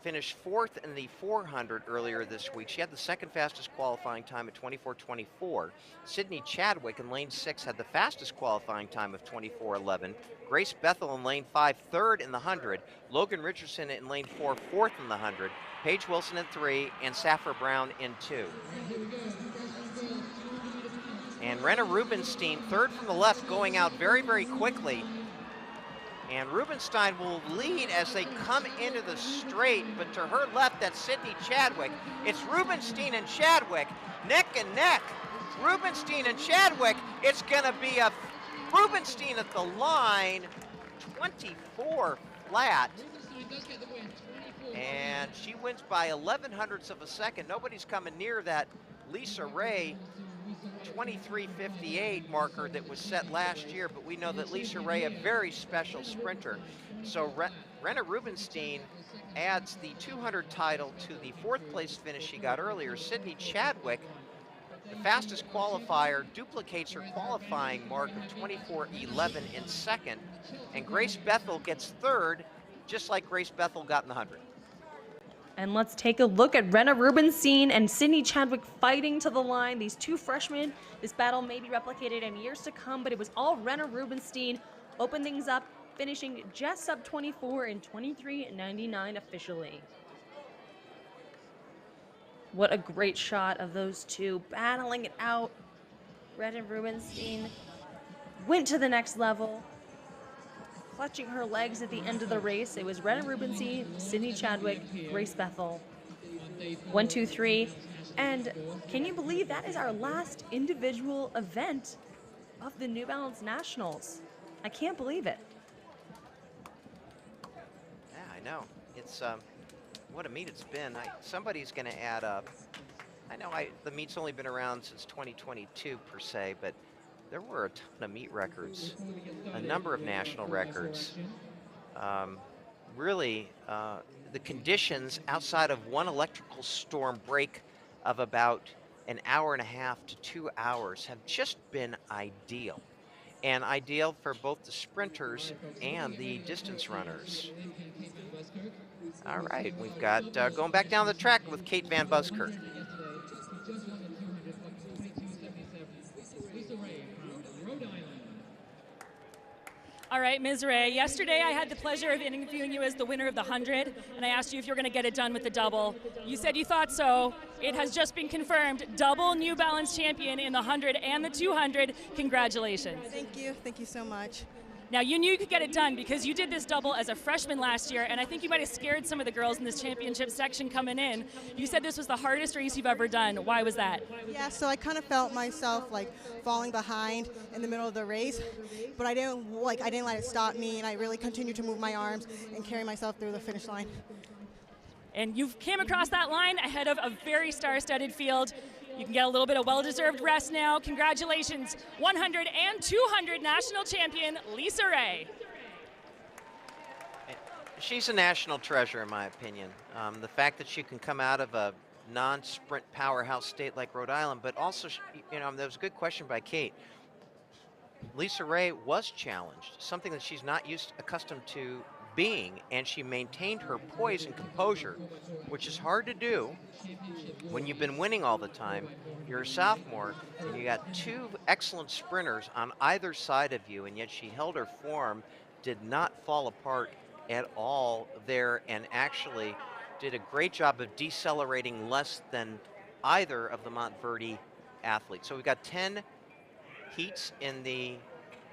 finished 4th in the 400 earlier this week. She had the second fastest qualifying time at 24:24. Sydney Chadwick in lane 6 had the fastest qualifying time of 24:11. Grace Bethel in lane 5, 3rd in the 100. Logan Richardson in lane 4, 4th in the 100. Paige Wilson in 3, and Safra Brown in 2. And Renna Rubenstein, 3rd from the left, going out very, very quickly. And Rubenstein will lead as they come into the straight, but to her left, that's Sydney Chadwick. It's Rubenstein and Chadwick, neck and neck. Rubenstein and Chadwick, it's gonna be a Rubenstein at the line, 24 flat. And she wins by 11/100ths of a second. Nobody's coming near that Lisa Ray 23:58 marker that was set last year, but we know that Lisa Ray, a very special sprinter. So Renna Rubenstein adds the 200 title to the 4th place finish she got earlier. Sydney Chadwick, the fastest qualifier, duplicates her qualifying mark of 24:11 in 2nd. And Grace Bethel gets 3rd, just like Grace Bethel got in the 100. And let's take a look at Renna Rubenstein and Sydney Chadwick fighting to the line. These two freshmen, this battle may be replicated in years to come, but it was all Renna Rubenstein. Open things up, finishing just sub 24 in 23:99 officially. What a great shot of those two battling it out. Renna Rubenstein went to the next level, clutching her legs at the end of the race. It was Renna Rubenstein, Sydney Chadwick, Grace Bethel. 1, 2, 3. And can you believe that is our last individual event of the New Balance Nationals? I can't believe it. Yeah, I know. It's what a meet it's been. Somebody's going to add up. I know the meet's only been around since 2022 per se, but there were a ton of meet records, a number of national records. Really, the conditions outside of one electrical storm break of about an hour and a half to 2 hours have just been ideal. And ideal for both the sprinters and the distance runners. All right, we've got going back down the track with Kate Van Buskirk. All right, Ms. Ray, yesterday I had the pleasure of interviewing you as the winner of the 100, and I asked you if you were going to get it done with the double. You said you thought so. It has just been confirmed. Double New Balance champion in the 100 and the 200. Congratulations. Thank you. Thank you so much. Now, you knew you could get it done because you did this double as a freshman last year, and I think you might have scared some of the girls in this championship section coming in. You said this was the hardest race you've ever done. Why was that? Yeah, so I kind of felt myself like falling behind in the middle of the race, but I didn't let it stop me, and I really continued to move my arms and carry myself through the finish line. And you came across that line ahead of a very star-studded field. You can get a little bit of well-deserved rest now. Congratulations, 100 and 200 national champion, Lisa Ray. She's a national treasure, in my opinion. The fact that she can come out of a non-sprint powerhouse state like Rhode Island, but also, there was a good question by Kate. Lisa Ray was challenged, something that she's not accustomed to being, and she maintained her poise and composure, which is hard to do when you've been winning all the time. You're a sophomore, and you got two excellent sprinters on either side of you, and yet she held her form, did not fall apart at all there, and actually did a great job of decelerating less than either of the Montverde athletes. So we've got 10 heats in the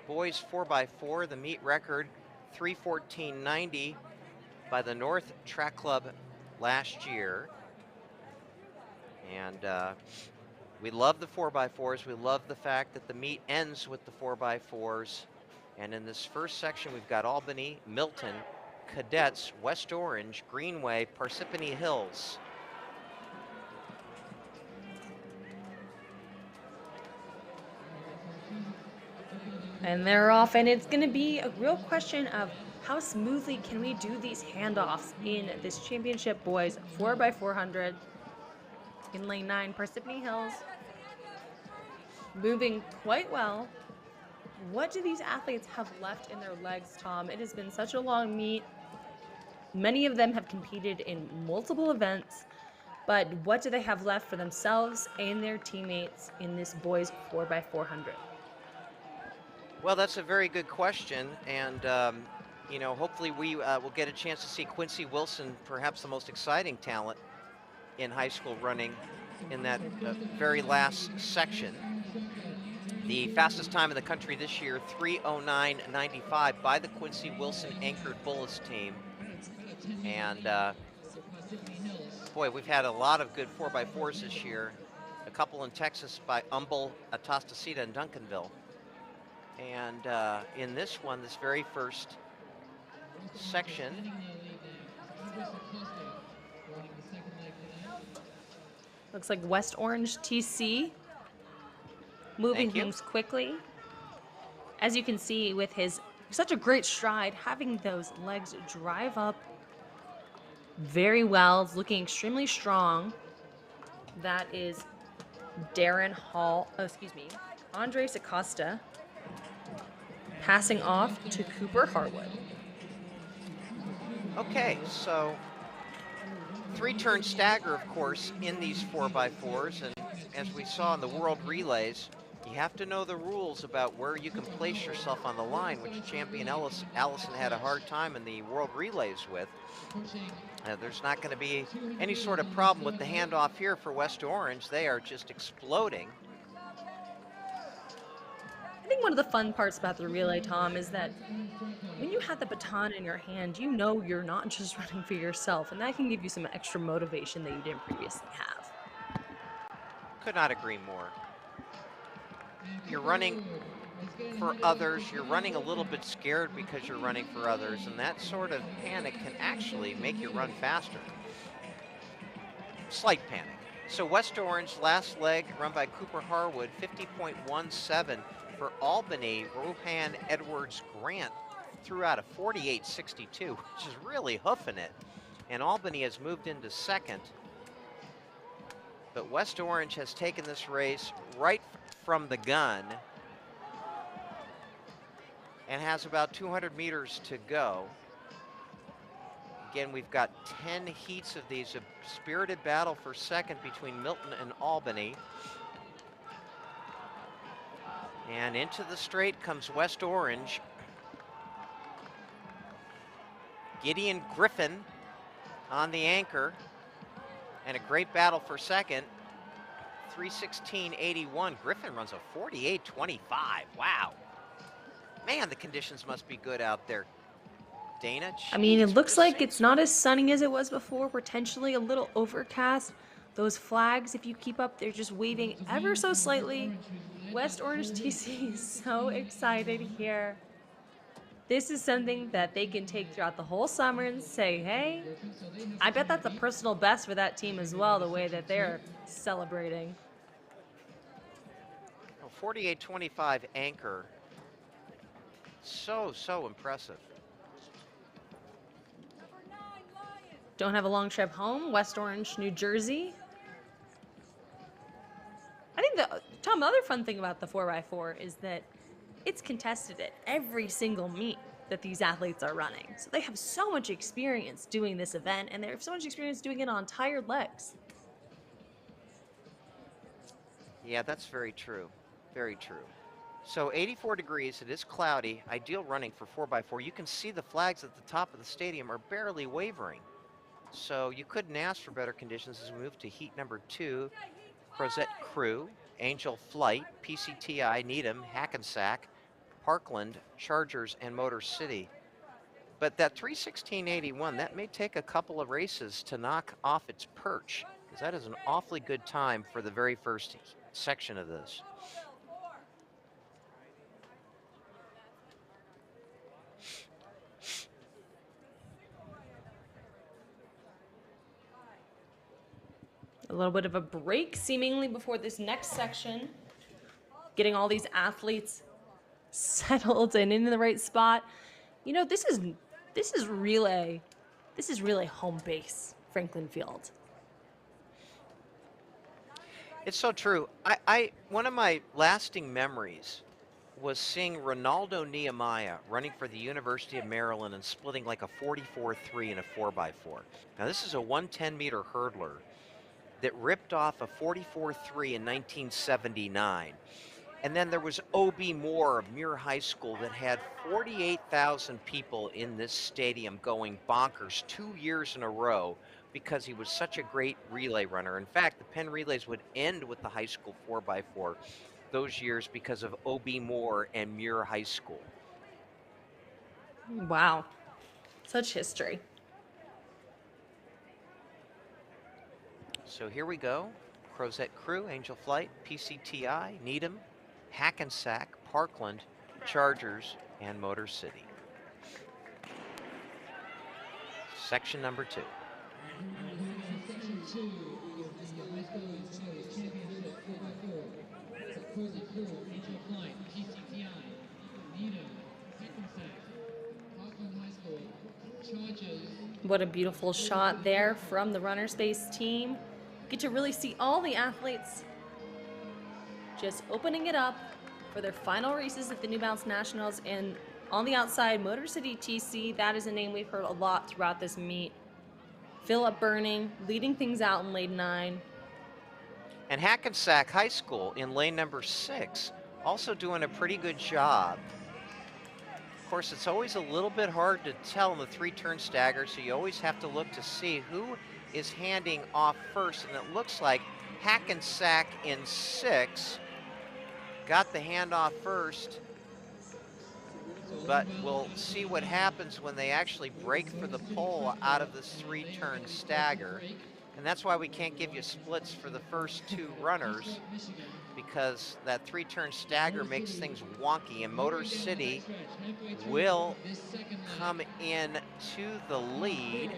boys 4x4, the meet record 3:14.90 by the North Track Club last year. And we love the 4x4s. We love the fact that the meet ends with the 4x4s. And in this first section, we've got Albany, Milton, Cadets, West Orange, Greenway, Parsippany Hills. And they're off, and it's going to be a real question of how smoothly can we do these handoffs in this championship boys 4x400 in lane 9, Parsippany Hills. Moving quite well. What do these athletes have left in their legs, Tom? It has been such a long meet. Many of them have competed in multiple events, but what do they have left for themselves and their teammates in this boys 4x400? Well, that's a very good question, and you know, hopefully we will get a chance to see Quincy Wilson, perhaps the most exciting talent in high school running, in that very last section. The fastest time in the country this year, 3:09.95 by the Quincy Wilson anchored Bullis team. And boy, we've had a lot of good 4x4s this year. A couple in Texas by Humble, Atastasita, and Duncanville. And in this one, this very first section, looks like West Orange TC moving things quickly. As you can see, with his such a great stride, having those legs drive up very well, it's looking extremely strong. That is Andres Acosta, passing off to Cooper Harwood. okay, so 3-turn stagger, of course, in these 4x4s, and as we saw in the World Relays, you have to know the rules about where you can place yourself on the line, which champion Allison had a hard time in the World Relays with. There's not going to be any sort of problem with the handoff here for West Orange. They are just exploding. I think one of the fun parts about the relay, Tom, is that when you have the baton in your hand, you know you're not just running for yourself, and that can give you some extra motivation that you didn't previously have. Could not agree more. You're running for others. You're running a little bit scared because you're running for others, and that sort of panic can actually make you run faster. Slight panic. So West Orange, last leg, run by Cooper Harwood, 50.17 for Albany. Rohan Edwards Grant threw out a 48.62, which is really hoofing it. And Albany has moved into second. But West Orange has taken this race right from the gun and has about 200 meters to go. Again, we've got 10 heats of these, a spirited battle for second between Milton and Albany. And into the straight comes West Orange. Gideon Griffin on the anchor, and a great battle for second. 3:16.81. Griffin runs a 48.25. Wow. Man, the conditions must be good out there. Dana? I mean, it looks like it's not as sunny as it was before, potentially a little overcast. Those flags, if you keep up, they're just waving ever so slightly. West Orange TC is so excited here. This is something that they can take throughout the whole summer and say, hey, I bet that's a personal best for that team as well, the way that they're celebrating. 48.25 anchor. So impressive. Don't have a long trip home. West Orange, New Jersey. I think Tom, the other fun thing about the 4x4 is that it's contested at every single meet. that these athletes are running. So they have so much experience doing this event, and they have so much experience doing it on tired legs. Yeah, that's very true. Very true. So 84 degrees, it is cloudy, ideal running for 4x4. You can see the flags at the top of the stadium are barely wavering. So you couldn't ask for better conditions as we move to heat number 2. Crozet Crew, Angel Flight, PCTI, Needham, Hackensack, Parkland, Chargers, and Motor City. But that 3:16.81, that may take a couple of races to knock off its perch, because that is an awfully good time for the very first section of this. A little bit of a break seemingly before this next section. Getting all these athletes settled and in the right spot. You know, this is relay home base, Franklin Field. It's so true. One of my lasting memories was seeing Ronaldo Nehemiah running for the University of Maryland and splitting like a 44.3 in a 4x4. Now this is a 110-meter hurdler that ripped off a 44.3 in 1979. And then there was O.B. Moore of Muir High School that had 48,000 people in this stadium going bonkers 2 years in a row because he was such a great relay runner. In fact, the Penn Relays would end with the high school 4x4 those years because of O.B. Moore and Muir High School. Wow, such history. So here we go. Crozet Crew, Angel Flight, PCTI, Needham, Hackensack, Parkland, Chargers, and Motor City. Section number 2. Section 2 is the high school championship 4x4. Crozet Crew, Angel Flight, PCTI, Needham, Hackensack, Parkland High School, Chargers. What a beautiful shot there from the runner space team. Get to really see all the athletes just opening it up for their final races at the New Balance Nationals. And on the outside, Motor City TC, that is a name we've heard a lot throughout this meet. Philip Burning leading things out in lane 9. And Hackensack High School in lane number 6, also doing a pretty good job. Of course, it's always a little bit hard to tell in the 3-turn stagger, so you always have to look to see who is handing off first, and it looks like Hackensack in 6 got the handoff first, but we'll see what happens when they actually break for the pole out of this 3-turn stagger. And that's why we can't give you splits for the first 2 runners, because that 3-turn stagger makes things wonky, and Motor City will come in to the lead.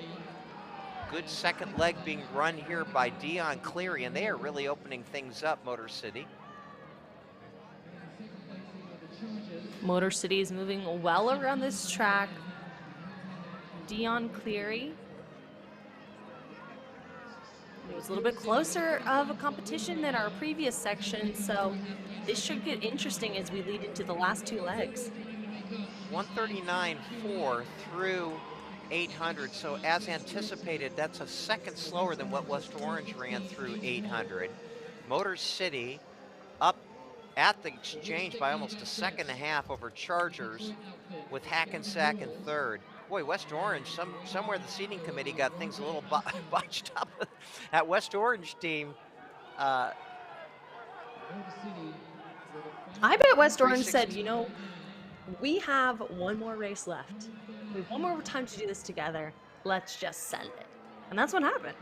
Good second leg being run here by Dion Cleary, and they are really opening things up, Motor City. Motor City is moving well around this track. Dion Cleary. It was a little bit closer of a competition than our previous section, so this should get interesting as we lead into the last 2 legs. 139.4 through 800, so as anticipated, that's a second slower than what West Orange ran through 800. Motor City up at the exchange by almost a second and a half over Chargers, with Hackensack in 3rd. Boy, West Orange, somewhere the seating committee got things a little botched up. That West Orange team. I bet West Orange said, you know, we have one more race left. We have one more time to do this together. Let's just send it. And that's what happened.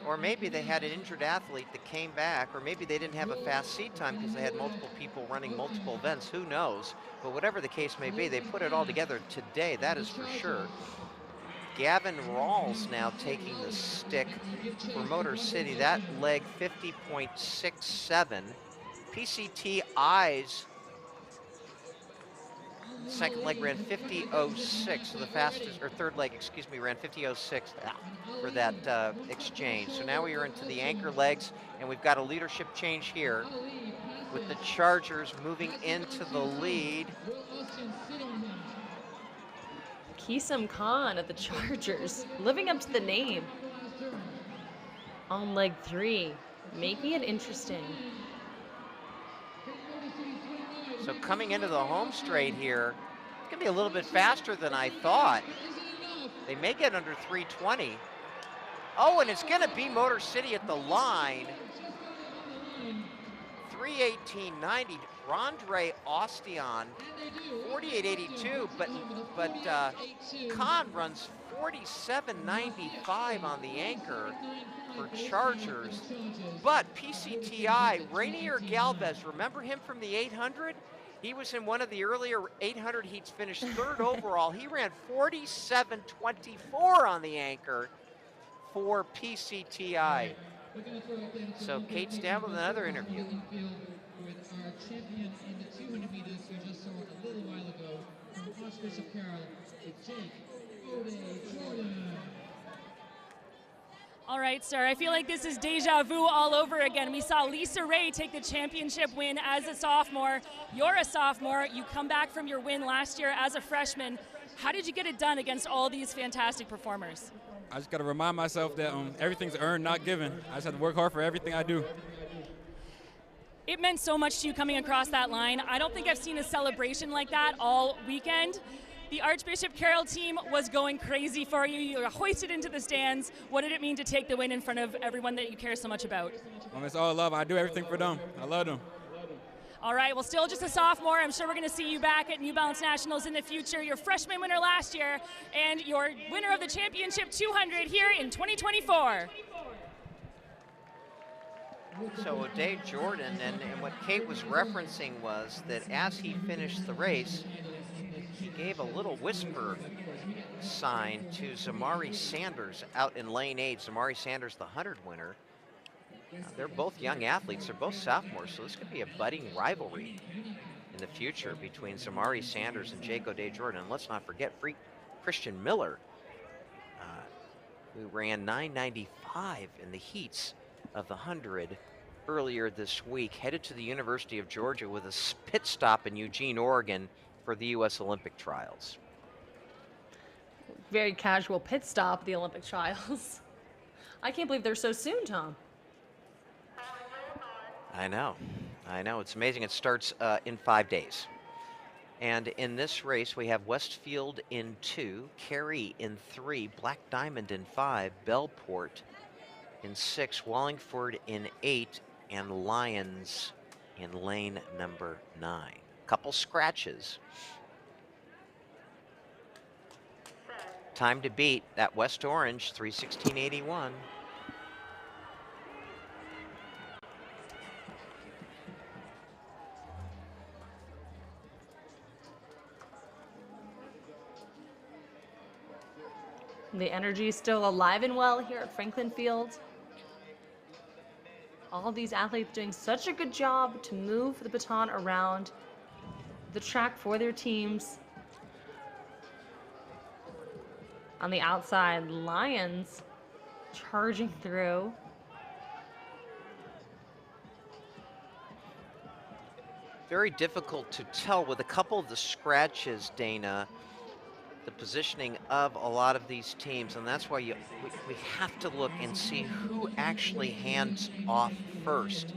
Or maybe they had an injured athlete that came back, or maybe they didn't have a fast seat time because they had multiple people running multiple events. Who knows? But whatever the case may be, they put it all together today, that is for sure. Gavin Rawls now taking the stick for Motor City. That leg 50.67. PCT Eyes, second leg ran 50.06, so the fastest, or third leg, excuse me, ran 50.06 for that exchange. So now we are into the anchor legs, and we've got a leadership change here with the Chargers moving into the lead. Kisum Khan of the Chargers, living up to the name. On leg 3, making it interesting. So coming into the home straight here, it's gonna be a little bit faster than I thought. They may get under 320. Oh, and it's gonna be Motor City at the line. 3:18.90. Rondre Ostion, 48.82, but Khan runs 47.95 on the anchor for Chargers. But PCTI, Rainier Galvez, remember him from the 800? He was in one of the earlier 800 heats, finished 3rd overall. He ran 47.24 on the anchor for PCTI. So Kate's down with another interview. With our champion in the 200 meters we just saw a little while ago from Archbishop Carroll, it's Jake Jordan. All right, sir, I feel like this is deja vu all over again. We saw Lisa Ray take the championship win as a sophomore. You're a sophomore. You come back from your win last year as a freshman. How did you get it done against all these fantastic performers? I just got to remind myself that everything's earned, not given. I just have to work hard for everything I do. It meant so much to you coming across that line. I don't think I've seen a celebration like that all weekend. The Archbishop Carroll team was going crazy for you. You were hoisted into the stands. What did it mean to take the win in front of everyone that you care so much about? It's all love. I do everything for them. I love them. All right, well, still just a sophomore. I'm sure we're going to see you back at New Balance Nationals in the future. Your freshman winner last year and your winner of the championship 200 here in 2024. So O'Day Jordan, and what Kate was referencing was that as he finished the race, he gave a little whisper sign to Zamari Sanders out in lane 8. Zamari Sanders, the 100 winner. They're both young athletes. They're both sophomores, so this could be a budding rivalry in the future between Zamari Sanders and Jake O'Day Jordan. And let's not forget Christian Miller, who ran 9:95 in the heats of the 100 earlier this week, headed to the University of Georgia with a pit stop in Eugene, Oregon for the U.S. Olympic trials. Very casual pit stop, the Olympic trials. I can't believe they're so soon, Tom. I know, it's amazing. It starts in 5 days. And in this race, we have Westfield in 2, Carey in 3, Black Diamond in 5, Bellport in 6, Wallingford in 8, and Lyons in lane number 9. Couple scratches. Time to beat that West Orange, 3:16.81. The energy is still alive and well here at Franklin Field. All of these athletes doing such a good job to move the baton around the track for their teams. On the outside, Lions charging through. Very difficult to tell with a couple of the scratches, Dana, the positioning of a lot of these teams, and that's why we have to look and see who actually hands off first.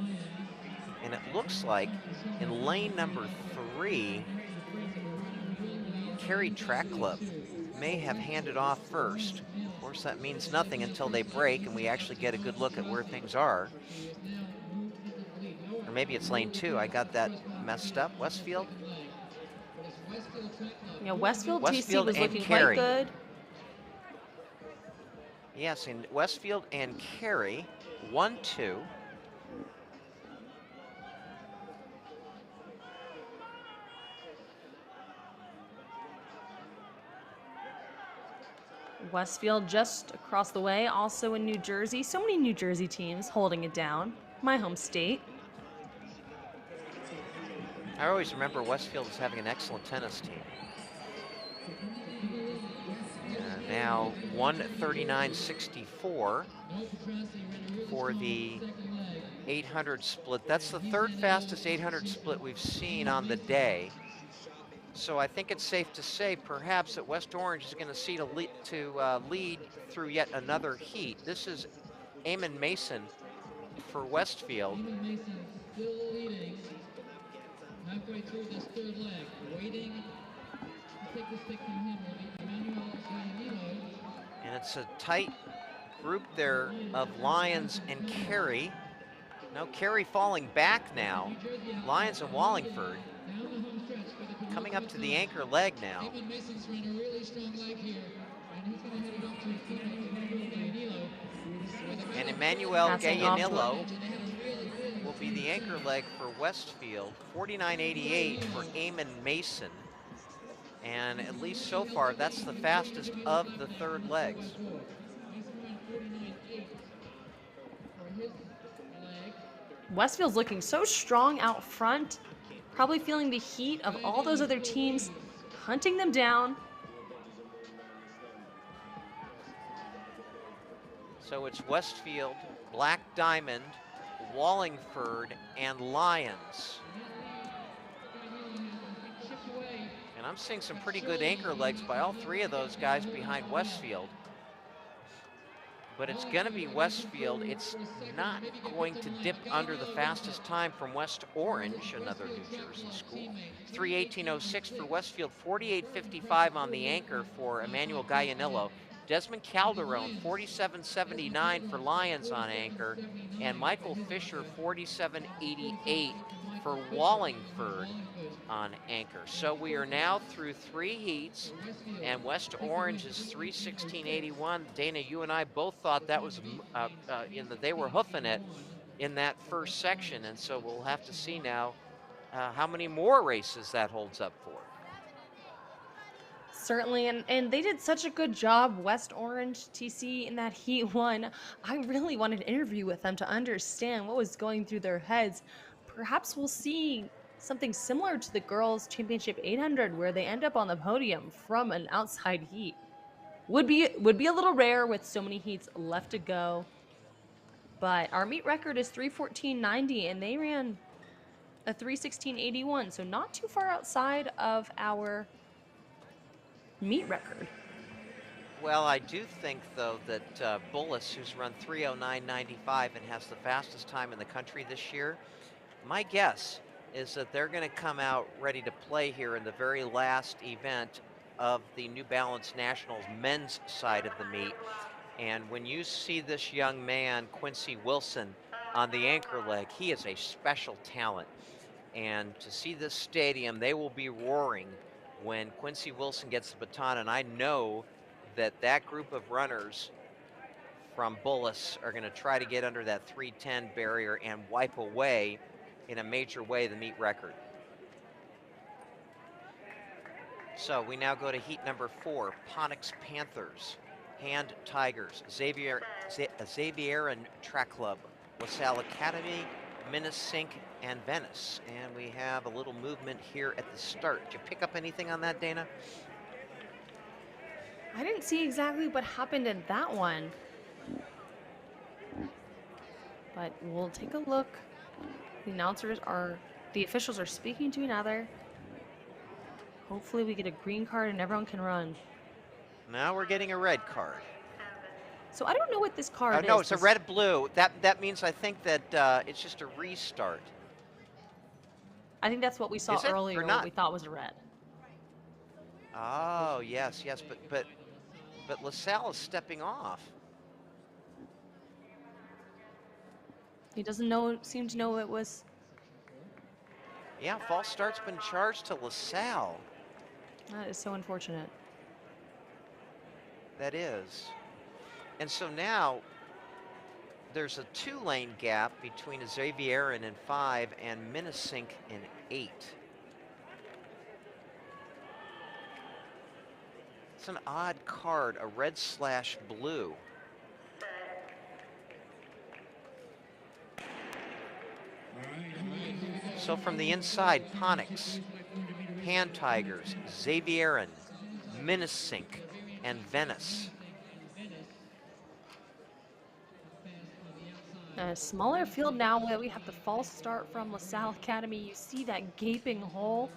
And it looks like in lane number 3, Cary Track Club may have handed off first. Of course, that means nothing until they break and we actually get a good look at where things are. Or maybe it's lane 2. I got that messed up. Westfield? Yeah, Westfield TC was looking quite good. Yes, in Westfield and Carey, 1-2. Westfield just across the way, also in New Jersey. So many New Jersey teams holding it down. My home state. I always remember Westfield as having an excellent tennis team. Now 139.64 for the 800 split. That's the third fastest 800 split we've seen on the day. So I think it's safe to say perhaps that West Orange is going to see lead through yet another heat. This is Eamon Mason for Westfield. Eamon Mason still leading halfway through this third leg. Waiting to take the stick from him will be Emmanuel Giannino. And it's a tight group there of Lyons and Carey. Now Carey falling back now. Lyons and Wallingford coming up to the anchor leg now. Eamon Mason's run a really strong leg here, and he's going to head it up to Emmanuel Giannino. And Emmanuel Giannino will be the anchor leg for Westfield. 49.88 for Eamon Mason. And at least so far, that's the fastest of the third legs. Westfield's looking so strong out front, probably feeling the heat of all those other teams hunting them down. So it's Westfield, Black Diamond, Wallingford, and Lyons. And I'm seeing some pretty good anchor legs by all three of those guys behind Westfield. But it's going to be Westfield. It's not going to dip under the fastest time from West Orange, another New Jersey school. 3:18.06 for Westfield, 48.55 on the anchor for Emmanuel Giannino. Desmond Calderon, 47.79 for Lyons on anchor, and Michael Fisher, 47.88 for Wallingford on anchor. So we are now through 3 heats, and West Orange is 3:16.81. Dana, you and I both thought that was they were hoofing it in that first section, and so we'll have to see now how many more races that holds up for. Certainly, and they did such a good job, West Orange, TC, in that Heat 1. I really wanted to interview with them to understand what was going through their heads. Perhaps we'll see something similar to the Girls' Championship 800, where they end up on the podium from an outside heat. Would be a little rare with so many heats left to go. But our meet record is 3:14.90, and they ran a 3:16.81, so not too far outside of our meet record. Well, I do think, though, that Bullis, who's run 3:09.95 and has the fastest time in the country this year, my guess is that they're going to come out ready to play here in the very last event of the New Balance Nationals men's side of the meet. And when you see this young man, Quincy Wilson, on the anchor leg, he is a special talent. And to see this stadium, they will be roaring when Quincy Wilson gets the baton, and I know that that group of runners from Bullis are going to try to get under that 3:10 barrier and wipe away in a major way the meet record. So we now go to heat number 4, Ponix Panthers, Hand Tigers, Xavieran Track Club, LaSalle Academy, Minnesink, and Venice. And we have a little movement here at the start. Did you pick up anything on that, Dana? I didn't see exactly what happened in that one. But we'll take a look. The officials are speaking to another. Hopefully we get a green card and everyone can run. Now we're getting a red card. So I don't know what this card is. No, it's a red-blue. That means I think that it's just a restart. I think that's what we saw earlier, what we thought was a red. Oh, yes, but LaSalle is stepping off. He doesn't seem to know it was. Yeah, false start's been charged to LaSalle. That is so unfortunate. That is. And so now there's a 2-lane gap between Xavieran in 5 and Minnesink in 8. It's an odd card, a red/blue. So from the inside, Ponix, Hand Tigers, Xavieran, Minnesink, and Venice. A smaller field now where we have the false start from LaSalle Academy. You see that gaping hole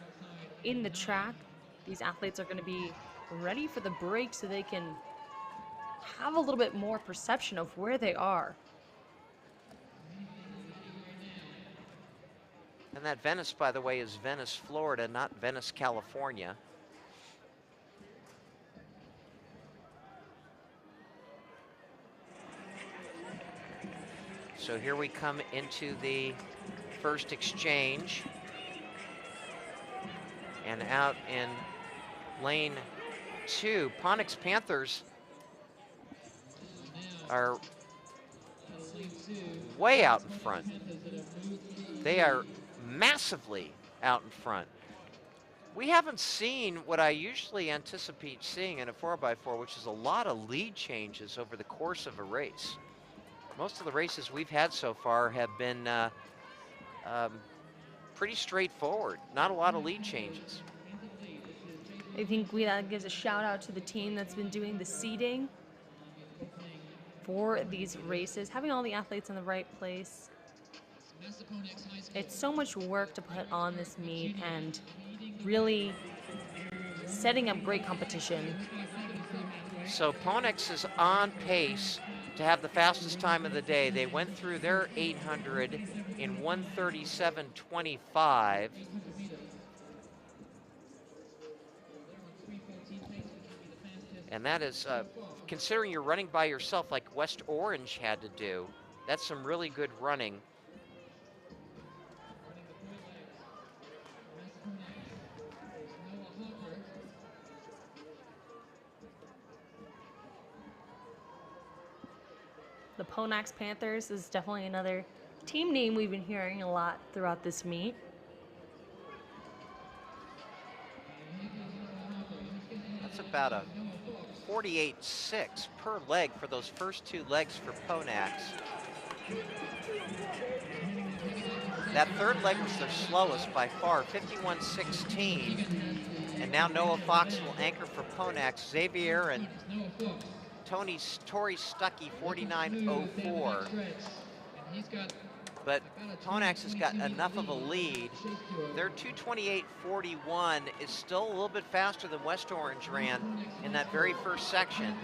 in the track. these athletes are going to be ready for the break so they can have a little bit more perception of where they are. And that Venice, by the way, is Venice, Florida, not Venice, California. So here we come into the first exchange. And out in lane 2, Ponix Panthers are way out in front. They are massively out in front. We haven't seen what I usually anticipate seeing in a 4x4, which is a lot of lead changes over the course of a race. Most of the races we've had so far have been pretty straightforward. Not a lot of lead changes. I think that gives a shout out to the team that's been doing the seeding for these races, having all the athletes in the right place. It's so much work to put on this meet and really setting up great competition. So Ponix is on pace to have the fastest time of the day. They went through their 800 in 1:37.25. And that is, considering you're running by yourself like West Orange had to do, that's some really good running. The Ponix Panthers is definitely another team name we've been hearing a lot throughout this meet. That's about a 48.6 per leg for those first 2 legs for Ponix. That third leg was their slowest by far, 51.16. And now Noah Fox will anchor for Ponix. Xavier and Tori Stuckey, 49.04. But Ponix has got enough of a lead. Their 2:28.41 is still a little bit faster than West Orange ran in that very first section.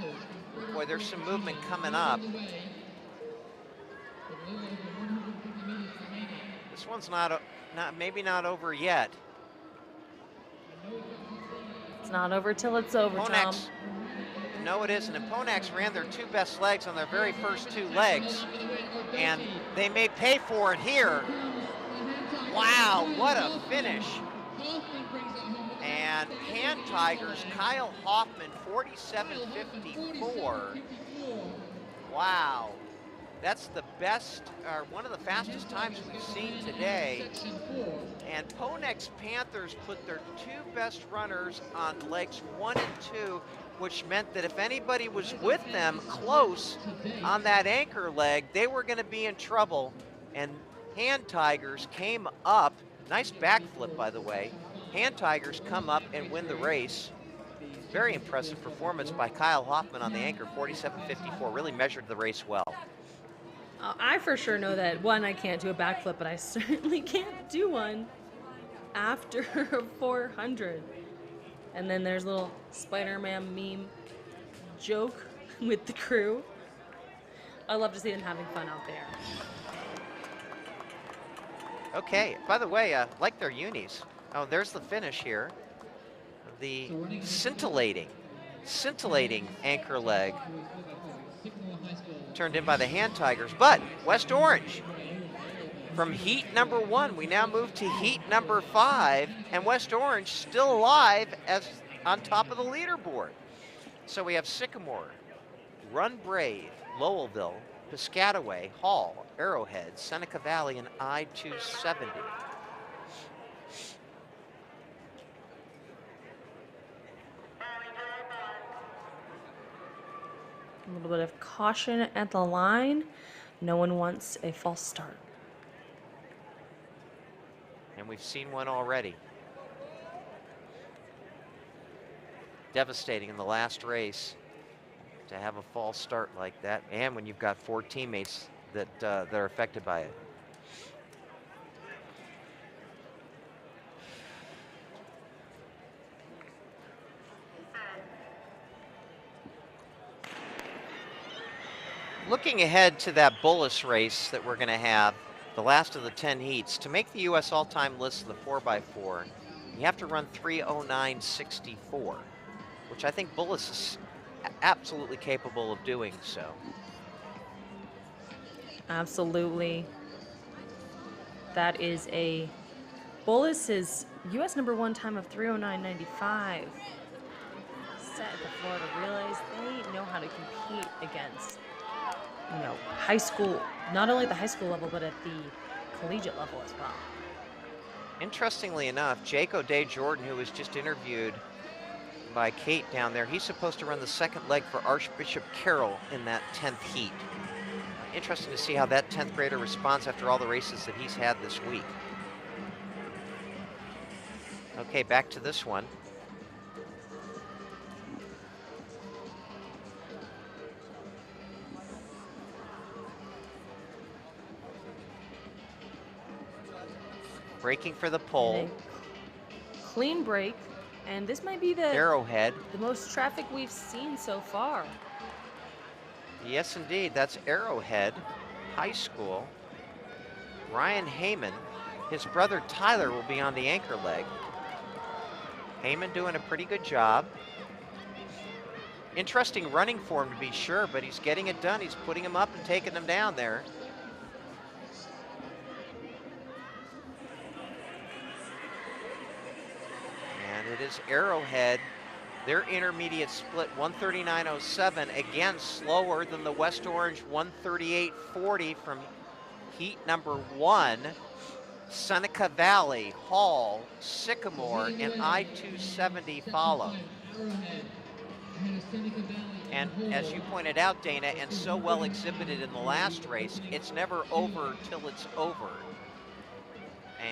Boy, there's some movement coming up. This one's maybe not over yet. It's not over till it's over, Tom. No, it isn't. And Ponix ran their 2 best legs on their very first 2 legs. And they may pay for it here. Wow, what a finish. And Hand Tigers, Kyle Hoffman, 47.54. Wow. That's the best, or one of the fastest times we've seen today. And Ponix Panthers put their 2 best runners on legs 1 and 2, which meant that if anybody was with them close on that anchor leg, they were going to be in trouble. And Hand Tigers came up. Nice backflip, by the way. Hand Tigers come up and win the race. Very impressive performance by Kyle Hoffman on the anchor, 47.54. Really measured the race well. I for sure know that, one, I can't do a backflip, but I certainly can't do one after 400. And then there's a little Spider-Man meme joke with the crew. I love to see them having fun out there. Okay, by the way, like their unis. Oh, there's the finish here. The scintillating anchor leg turned in by the Hand Tigers. But West Orange, from heat number 1, we now move to heat number 5, and West Orange still alive as on top of the leaderboard. So we have Sycamore, Run Brave, Lowellville, Piscataway, Hall, Arrowhead, Seneca Valley, and I-270. A little bit of caution at the line. No one wants a false start. And we've seen one already. Devastating in the last race to have a false start like that, and when you've got 4 teammates that are affected by it. Looking ahead to that Bullis race that we're going to have, the last of the 10 heats, to make the U.S. all-time list of the 4x4, you have to run 3:09.64, which I think Bullis is absolutely capable of doing so. Absolutely. That is a Bullis's U.S. #1 time of 3:09.95. Set at the floor to realize they know how to compete against, high school, not only at the high school level, but at the collegiate level as well. Interestingly enough, Jake O'Day Jordan, who was just interviewed by Kate down there, he's supposed to run the second leg for Archbishop Carroll in that 10th heat. Interesting to see how that 10th grader responds after all the races that he's had this week. Okay, back to this one. Braking for the pole. Clean break, and this might be the Arrowhead. the most traffic we've seen so far. Yes, indeed. That's Arrowhead High School. Ryan Heyman, his brother Tyler will be on the anchor leg. Heyman doing a pretty good job. Interesting running for him to be sure, but he's getting it done. He's putting them up and taking them down there. And it is Arrowhead. Their intermediate split 139.07, again slower than the West Orange 138.40 from heat number 1. Seneca Valley, Hall, Sycamore, and I-270 follow. And as you pointed out, Dana, and so well exhibited in the last race, it's never over till it's over.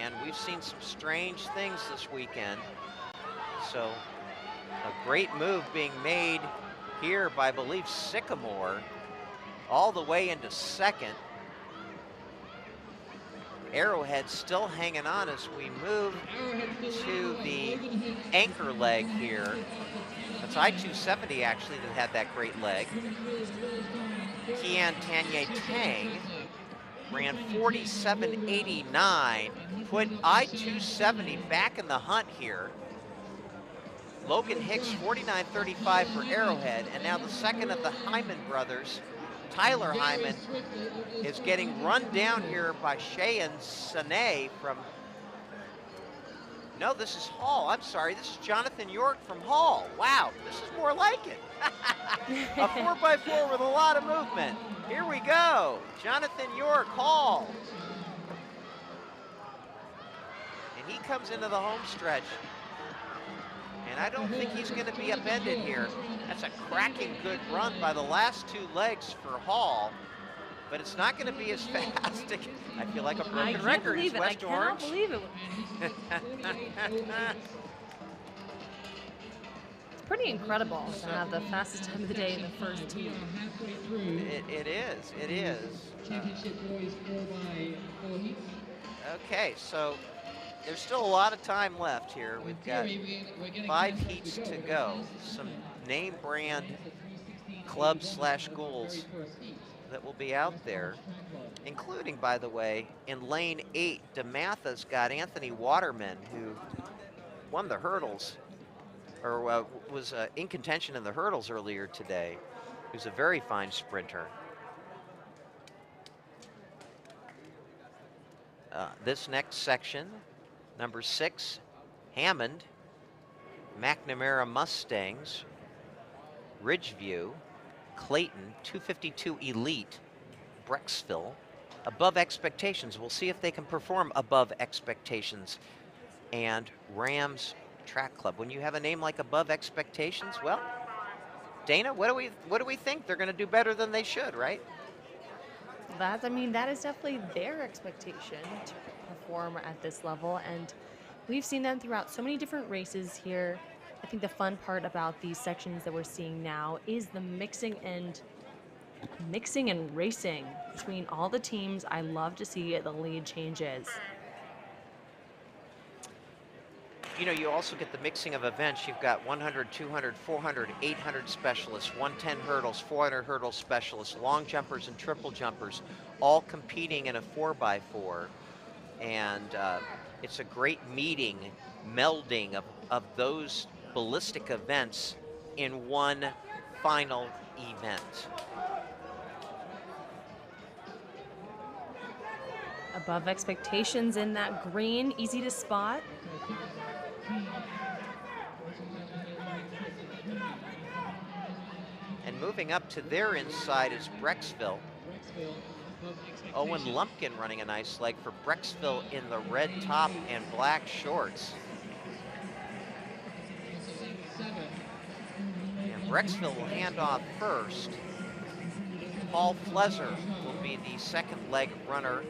And we've seen some strange things this weekend. So a great move being made here by, I believe, Sycamore, all the way into second. Arrowhead still hanging on as we move to the anchor leg here. That's I-270 actually that had that great leg. Kian Tanya Tang ran 47.89, put I-270 back in the hunt here. Logan Hicks 49.35 for Arrowhead, and now the second of the Hyman brothers, Tyler Hyman, is getting run down here by Cheyenne Sane from, no, this is Hall. I'm sorry, this is Jonathan York from Hall. Wow, this is more like it. A 4x4 with a lot of movement. Here we go, Jonathan York, Hall. And he comes into the home stretch. And I don't think he's going to be upended here. That's a cracking good run by the last two legs for Hall, but it's not going to be as fast. I feel like a broken record. It's West Orange. I cannot believe it. It's pretty incredible to have the fastest time of the day in the first team. It is. It is. Okay, so there's still a lot of time left here. We've got 5 heats to go. Some name brand clubs/schools that will be out there, including, by the way, in lane 8, DeMatha's got Anthony Waterman, who won the hurdles, or was in contention in the hurdles earlier today. Who's a very fine sprinter. This next section, number 6, Hammond, McNamara Mustangs, Ridgeview, Clayton, 252 Elite, Brecksville, above expectations. We'll see if they can perform above expectations. And Rams Track Club. When you have a name like Above Expectations, well, Dana, what do we think? They're going to do better than they should, right? That is definitely their expectation to perform at this level, and we've seen them throughout so many different races here. I think the fun part about these sections that we're seeing now is the mixing and racing between all the teams. I love to see the lead changes. you know, you also get the mixing of events. You've got 100, 200, 400, 800 specialists, 110 hurdles, 400 hurdles specialists, long jumpers and triple jumpers, all competing in a 4x4. And it's a great meeting, melding of those ballistic events in one final event. Above expectations in that green, easy to spot. And moving up to their inside is Brecksville. Owen Lumpkin running a nice leg for Brecksville in the red top and black shorts. And Brecksville will hand off first. Paul Flezer will be the second leg runner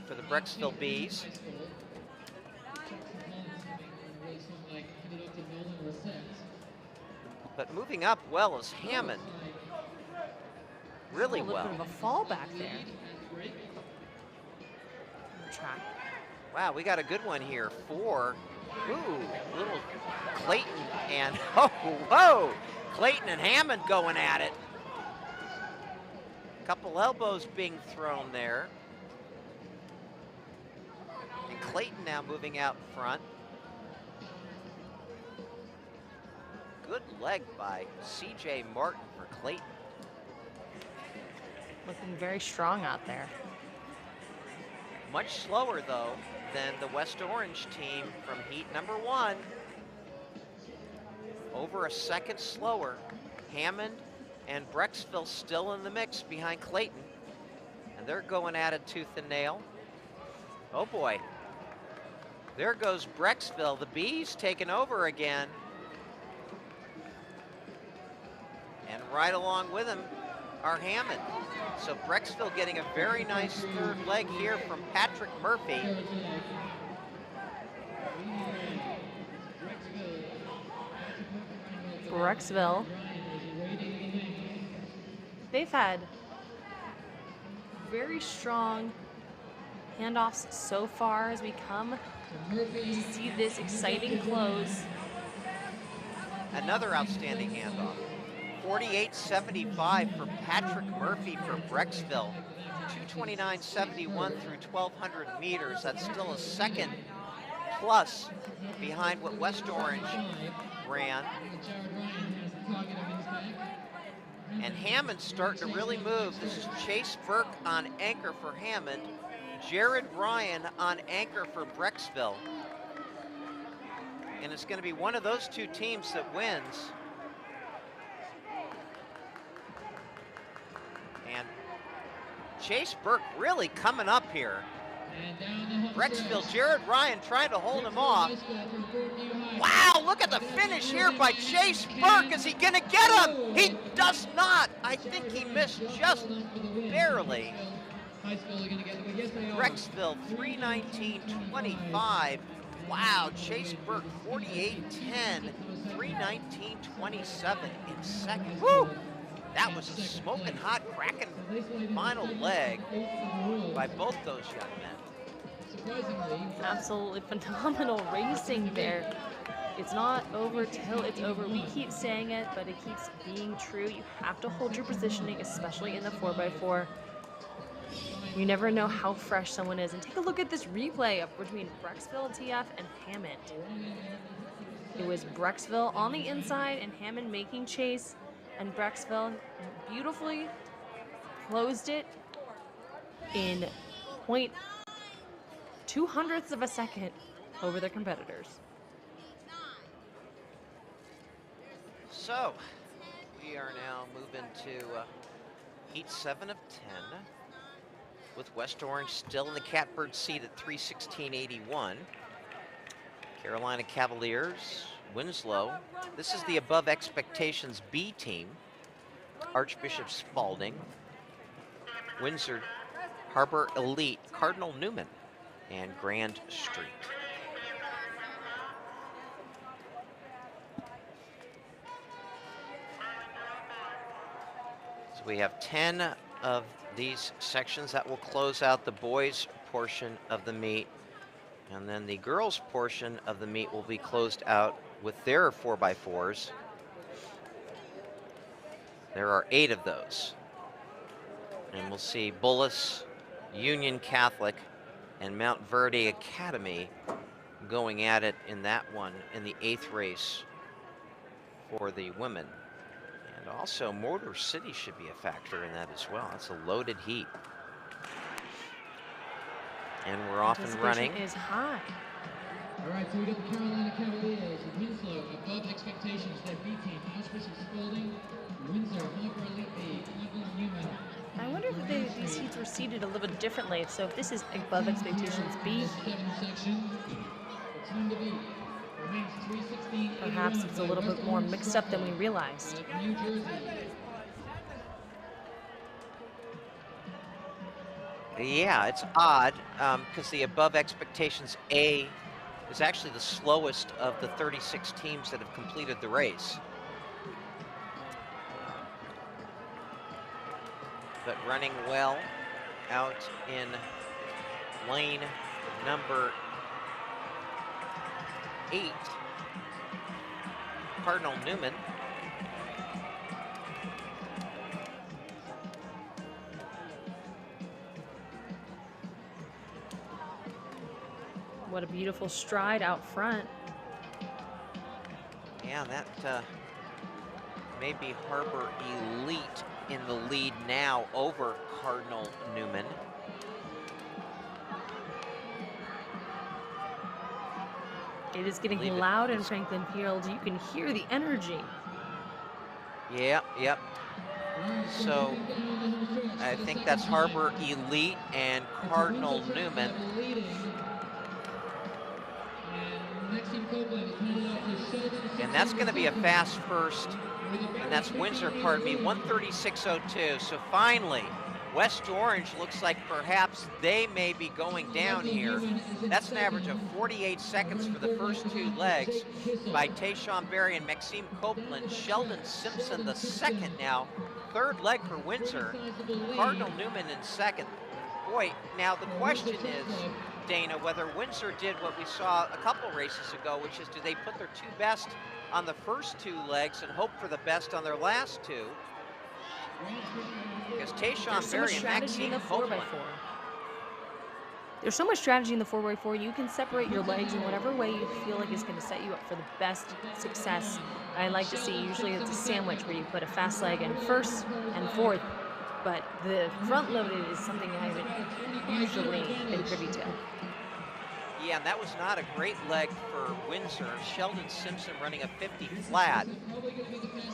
for the Brecksville Bees. But moving up well is Hammond. Really A little well. bit of a fall back there. Track. Wow, we got a good one here for, little Clayton and, oh, whoa! Clayton and Hammond going at it. Couple elbows being thrown there. And Clayton now moving out front. Good leg by C.J. Martin for Clayton. Looking very strong out there. Much slower, though, than the West Orange team from heat number 1. Over a second slower. Hammond and Brecksville still in the mix behind Clayton. And they're going at it tooth and nail. Oh boy. There goes Brecksville. The Bees taking over again. And right along with him are Hammond. So Brecksville getting a very nice third leg here from Patrick Murphy. Brecksville. They've had very strong handoffs so far as we come to see this exciting close. Another outstanding handoff. 48.75 for Patrick Murphy for Brecksville. 229.71 through 1,200 meters. That's still a second plus behind what West Orange ran. And Hammond's starting to really move. This is Chase Burke on anchor for Hammond. Jared Ryan on anchor for Brecksville. And it's going to be one of those two teams that wins. And Chase Burke really coming up here. Brecksville, Jared Ryan trying to hold him off. Wow, look at the finish here by Chase Burke. Is he going to get him? He does not. I think he missed just barely. Brecksville, 3:19.25. Wow, Chase Burke, 48.10, 3:19.27 in second. Woo! That was a smoking hot, cracking final leg by both those young men. Absolutely phenomenal racing there. It's not over till it's over. We keep saying it, but it keeps being true. You have to hold your positioning, especially in the 4x4. You never know how fresh someone is. And take a look at this replay of between Brecksville, TF, and Hammond. It was Brecksville on the inside and Hammond making chase, and Brecksville beautifully closed it in 0.2 of a second over their competitors. So, we are now moving to heat 7 of 10, with West Orange still in the catbird seat at 3:16.81. Carolina Cavaliers, Winslow. This is the above expectations B team. Archbishop Spalding, Windsor Harbor Elite, Cardinal Newman, and Grand Street. So we have 10 of these sections that will close out the boys portion of the meet. And then the girls' portion of the meet will be closed out with their 4x4s. There are 8 of those. And we'll see Bullis, Union Catholic, and Mount Verde Academy going at it in that one in the 8th race for the women. And also Motor City should be a factor in that as well. It's a loaded heat. And we're off and running. Is high. All right, so we got the Carolina Cavaliers, Winslow above expectations, their B team, House Spalding, Windsor, Harbor Elite B, Eagle Newman. I wonder if these heats were seeded a little bit differently. So if this is above expectations B, perhaps it's a little bit more mixed up than we realized. New Jersey. Yeah, it's odd because the above expectations A is actually the slowest of the 36 teams that have completed the race. But running well out in lane number 8, Cardinal Newman. What a beautiful stride out front. Yeah, that may be Harbor Elite in the lead now over Cardinal Newman. It is getting loud in Franklin Field. You can hear the energy. Yep. So I think that's Harbor Elite and Cardinal Newman. And that's going to be a fast first, and that's Windsor, pardon me, 136.02. So finally, West Orange looks like perhaps they may be going down here. That's an average of 48 seconds for the first 2 legs by Tayshawn Berry and Maxime Copeland. Sheldon Simpson the second now. 3rd leg for Windsor. Cardinal Newman in 2nd. Boy, now the question is, Dana, whether Windsor did what we saw a couple races ago, which is do they put their 2 best on the first 2 legs and hope for the best on their last 2? Because Tayshawn Berry and Maxine Copeland. There's so much strategy in the 4x4. You can separate your legs in whatever way you feel like is going to set you up for the best success. I like to see, usually it's a sandwich where you put a fast leg in first and fourth, but the front loaded is something I haven't usually been privy to. Yeah, and that was not a great leg for Windsor. Sheldon Simpson running a 50 flat.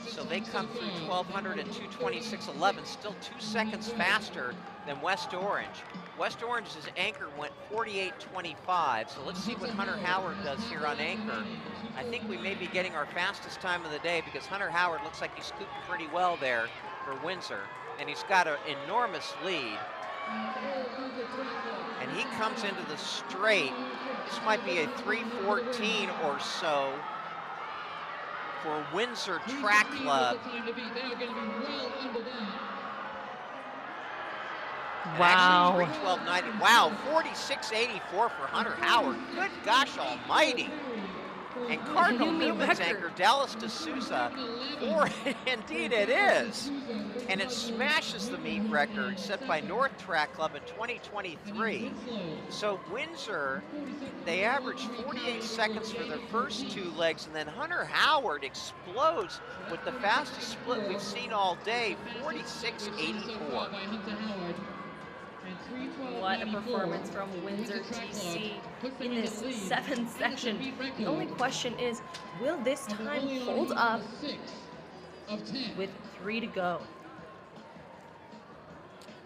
So they come through 1200 and 226.11, still 2 seconds faster than West Orange. West Orange's anchor went 48.25, so let's see what Hunter Howard does here on anchor. I think we may be getting our fastest time of the day because Hunter Howard looks like he's scooping pretty well there for Windsor, and he's got an enormous lead. And he comes into the straight. This might be a 3:14 or so for Windsor Track Club. Wow. Actually 3:12.90. Wow, 46.84 for Hunter Howard. Good gosh almighty. And Cardinal Newman's anchor, Dallas D'Souza, indeed it is. And it smashes the meet record set by North Track Club in 2023. So Windsor, they averaged 48 seconds for their first 2 legs, and then Hunter Howard explodes with the fastest split we've seen all day, 46.84. What a performance from Windsor TC in this 7th section. The only question is, will this time hold up with 3 to go?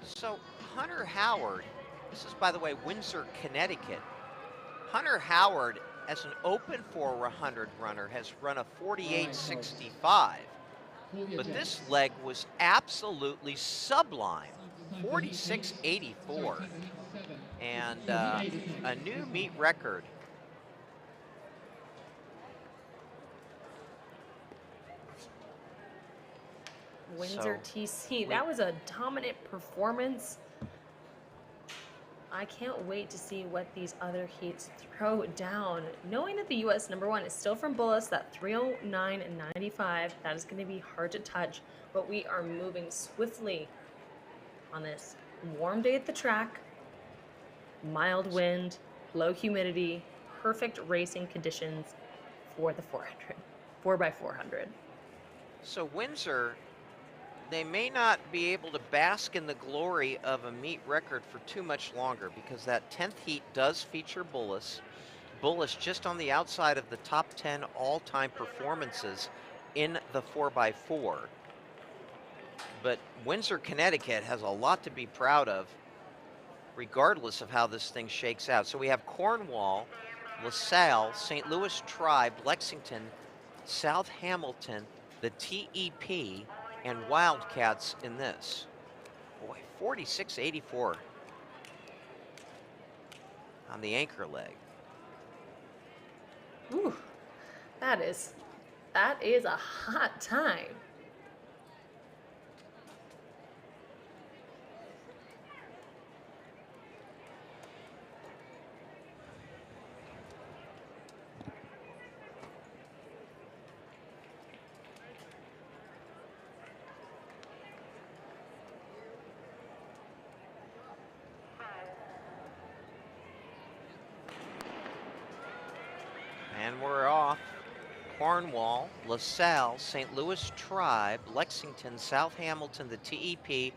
So Hunter Howard, this is by the way Windsor, Connecticut. Hunter Howard, as an open 400 runner, has run a 48.65. But this leg was absolutely sublime. 46.84, and a new meet record. Windsor TC, that was a dominant performance. I can't wait to see what these other heats throw down. Knowing that the U.S. #1 is still from Bullis, that 309.95, that is going to be hard to touch, but we are moving swiftly on this warm day at the track, mild wind, low humidity, perfect racing conditions for the 4x400. So Windsor, they may not be able to bask in the glory of a meet record for too much longer because that 10th heat does feature Bullis. Bullis just on the outside of the top 10 all-time performances in the 4x4. But Windsor, Connecticut has a lot to be proud of regardless of how this thing shakes out. So we have Cornwall, LaSalle, St. Louis Tribe, Lexington, South Hamilton, the TEP, and Wildcats in this. Boy, 46.84 on the anchor leg. Ooh, that is a hot time. And we're off. Cornwall, LaSalle, St. Louis Tribe, Lexington, South Hamilton, the TEP,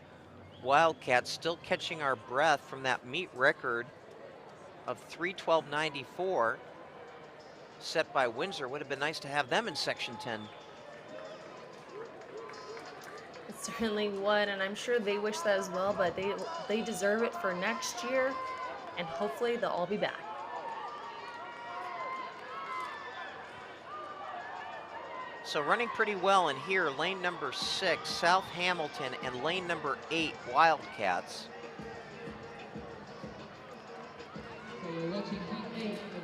Wildcats, still catching our breath from that meet record of 3:12.94 set by Windsor. Would have been nice to have them in Section 10. It certainly would, and I'm sure they wish that as well, but they deserve it for next year, and hopefully they'll all be back. So running pretty well in here, lane number 6, South Hamilton, and lane number 8, Wildcats.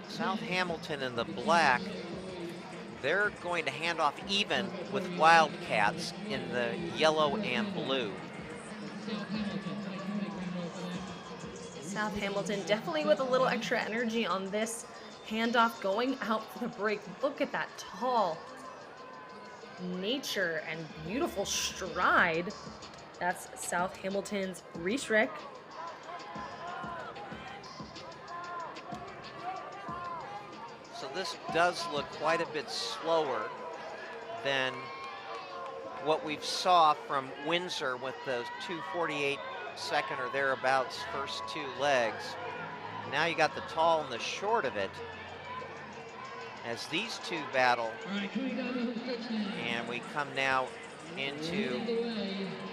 South Hamilton in the black, they're going to hand off even with Wildcats in the yellow and blue. South Hamilton definitely with a little extra energy on this handoff going out for the break. Look at that tall nature and beautiful stride. That's South Hamilton's Reese Rick. So this does look quite a bit slower than what we've saw from Windsor with those 2:48 second or thereabouts first two legs. Now you got the tall and the short of it as these two battle. And we come now into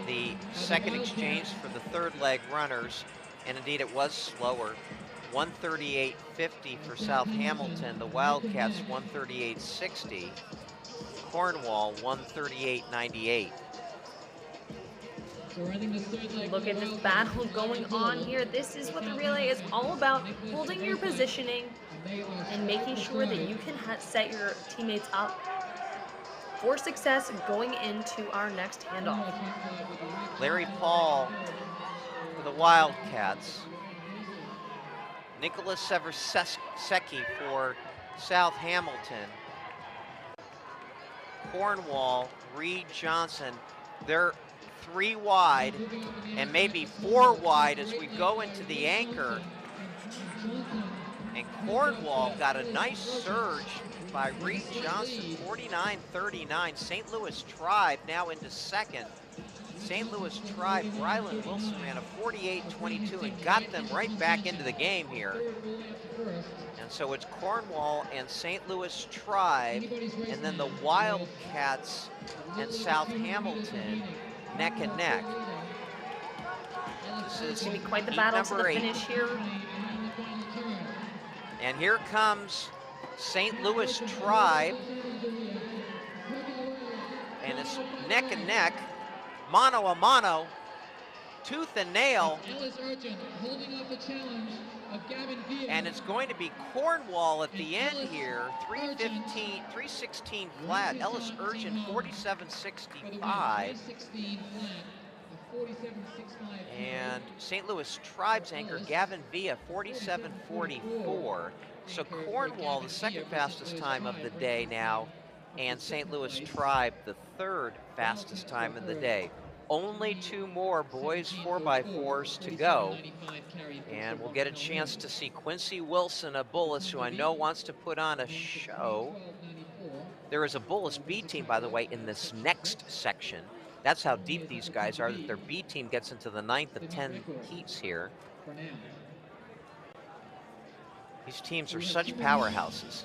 the second exchange for the third leg runners. And indeed it was slower. 138.50 for South Hamilton. The Wildcats 138.60. Cornwall 138.98. Look at this battle going on here. This is what the relay is all about, holding your positioning and making sure that you can set your teammates up for success going into our next handoff. Larry Paul for the Wildcats. Nicholas Seversecki for South Hamilton. Cornwall, Reed Johnson, they're 3 wide and maybe 4 wide as we go into the anchor. And Cornwall got a nice surge by Reed Johnson, 49.39. St. Louis Tribe now into second. St. Louis Tribe, Rylan Wilson ran a 48.22 and got them right back into the game here. And so it's Cornwall and St. Louis Tribe, and then the Wildcats and South Hamilton neck and neck. This is going to be quite the battle to the finish here. And here comes St. Louis Tribe, and it's neck and neck, mano a mano, tooth and nail. And it's going to be Cornwall at the end here, 316 flat. Ellis Urchin 47.65. And St. Louis Tribe's anchor Gavin Villa, 47:44. So Cornwall, the second fastest time of the day now, and St. Louis Tribe, the third fastest time of the day. Only 2 more boys 4x4s to go. And we'll get a chance to see Quincy Wilson of Bullis, who I know wants to put on a show. There is a Bullis B team, by the way, in this next section. That's how deep these guys are, that their B team gets into the 9th of 10 heats here. These teams are such powerhouses.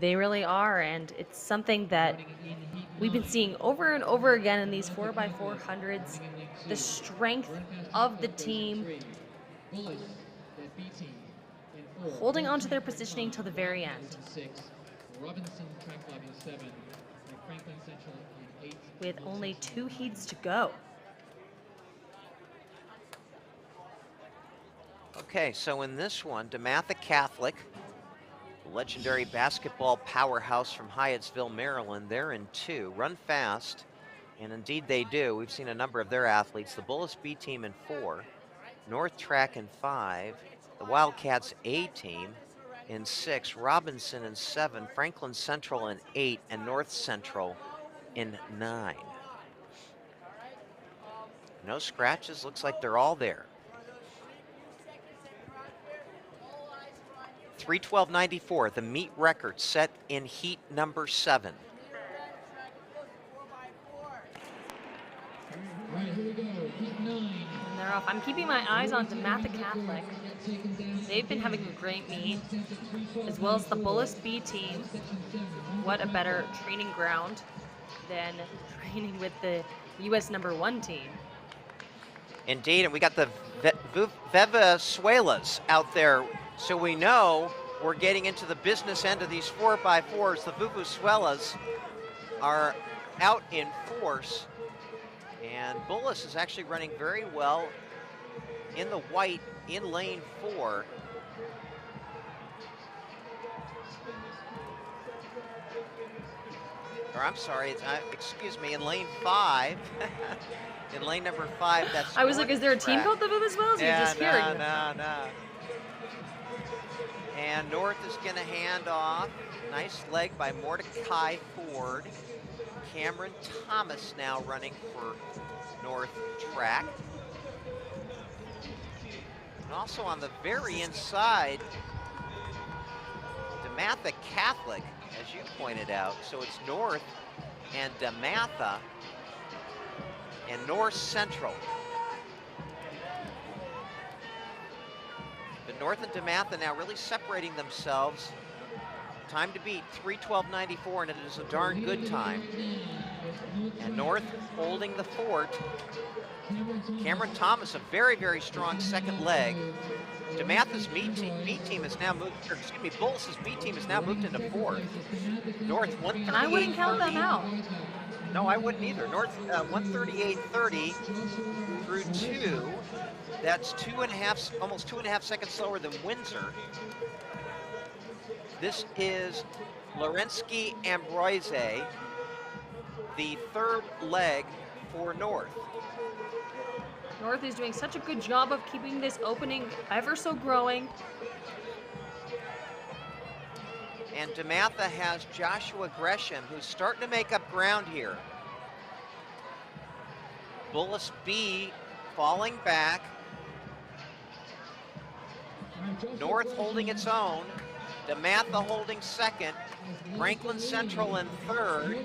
They really are, and it's something that we've been seeing over and over again in these 4x400s. The strength of the team, holding on to their positioning till the very end. With only 2 heats to go. Okay, so in this one, DeMatha Catholic, legendary basketball powerhouse from Hyattsville, Maryland, they're in 2. Run fast, and indeed they do. We've seen a number of their athletes. The Bullis B team in 4, North Track in 5, the Wildcats A team in 6, Robinson in 7, Franklin Central in 8, and North Central in 9. No scratches, looks like they're all there. 3:12.94, the meet record set in heat number 7. And they're off. I'm keeping my eyes on DeMatha Catholic. They've been having a great meet, as well as the Bullis B team. What a better training ground than training with the U.S. #1 team. Indeed, and we got the Venezuelas out there, so we know we're getting into the business end of these 4x4s. The Venezuelas are out in force, and Bullis is actually running very well in the white in lane 4. Or I'm sorry, excuse me, in lane 5. In lane number 5, that's I was like, is there a team Track. called the Venezuelas? Yeah, You're just hearing them. no. And North is going to hand off. Nice leg by Mordecai Ford. Cameron Thomas now running for North Track. And also on the very inside, DeMatha Catholic, as you pointed out. So it's North and DeMatha and North Central. But North and DeMatha now really separating themselves. Time to beat, 3:12.94, and it is a darn good time. And North holding the fort. Cameron Thomas, a very, very strong second leg. DeMatha's B team has now moved, or excuse me, Bullis' B team has now moved into 4th. North 138. And I wouldn't count them out. No, I wouldn't either. North 138.30 through 2. That's almost 2.5 seconds slower than Windsor. This is Lorensky Ambroise, the third leg for North. North is doing such a good job of keeping this opening ever so growing. And DeMatha has Joshua Gresham, who's starting to make up ground here. Bullis B falling back. North holding its own. DeMatha holding second. Franklin Central in third.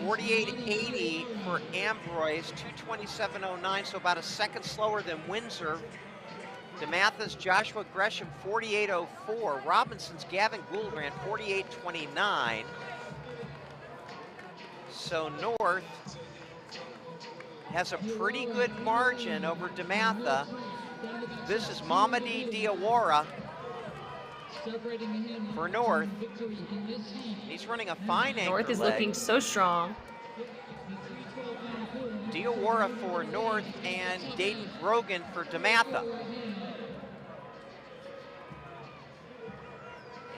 48.80 for Ambroise, 227.09, so about a second slower than Windsor. DeMatha's Joshua Gresham, 48.04. Robinson's Gavin Gouldran, 48.29. So North has a pretty good margin over DeMatha. This is Mamadi Diawara for North. He's running a fine anchor North is leg. looking so strong. Diawara for North and Dayton Grogan for DeMatha.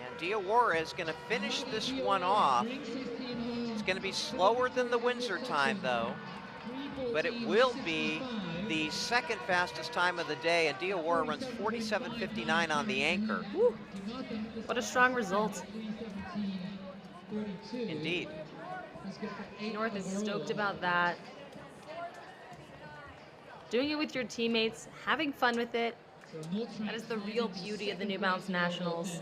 And Diawara is going to finish this one off. He's going to be slower than the Windsor time, though, but it will be the second fastest time of the day, and Diawara runs 47:59 on the anchor. Woo. What a strong result. Indeed. North is stoked about that. Doing it with your teammates, having fun with it. That is the real beauty of the New Balance Nationals.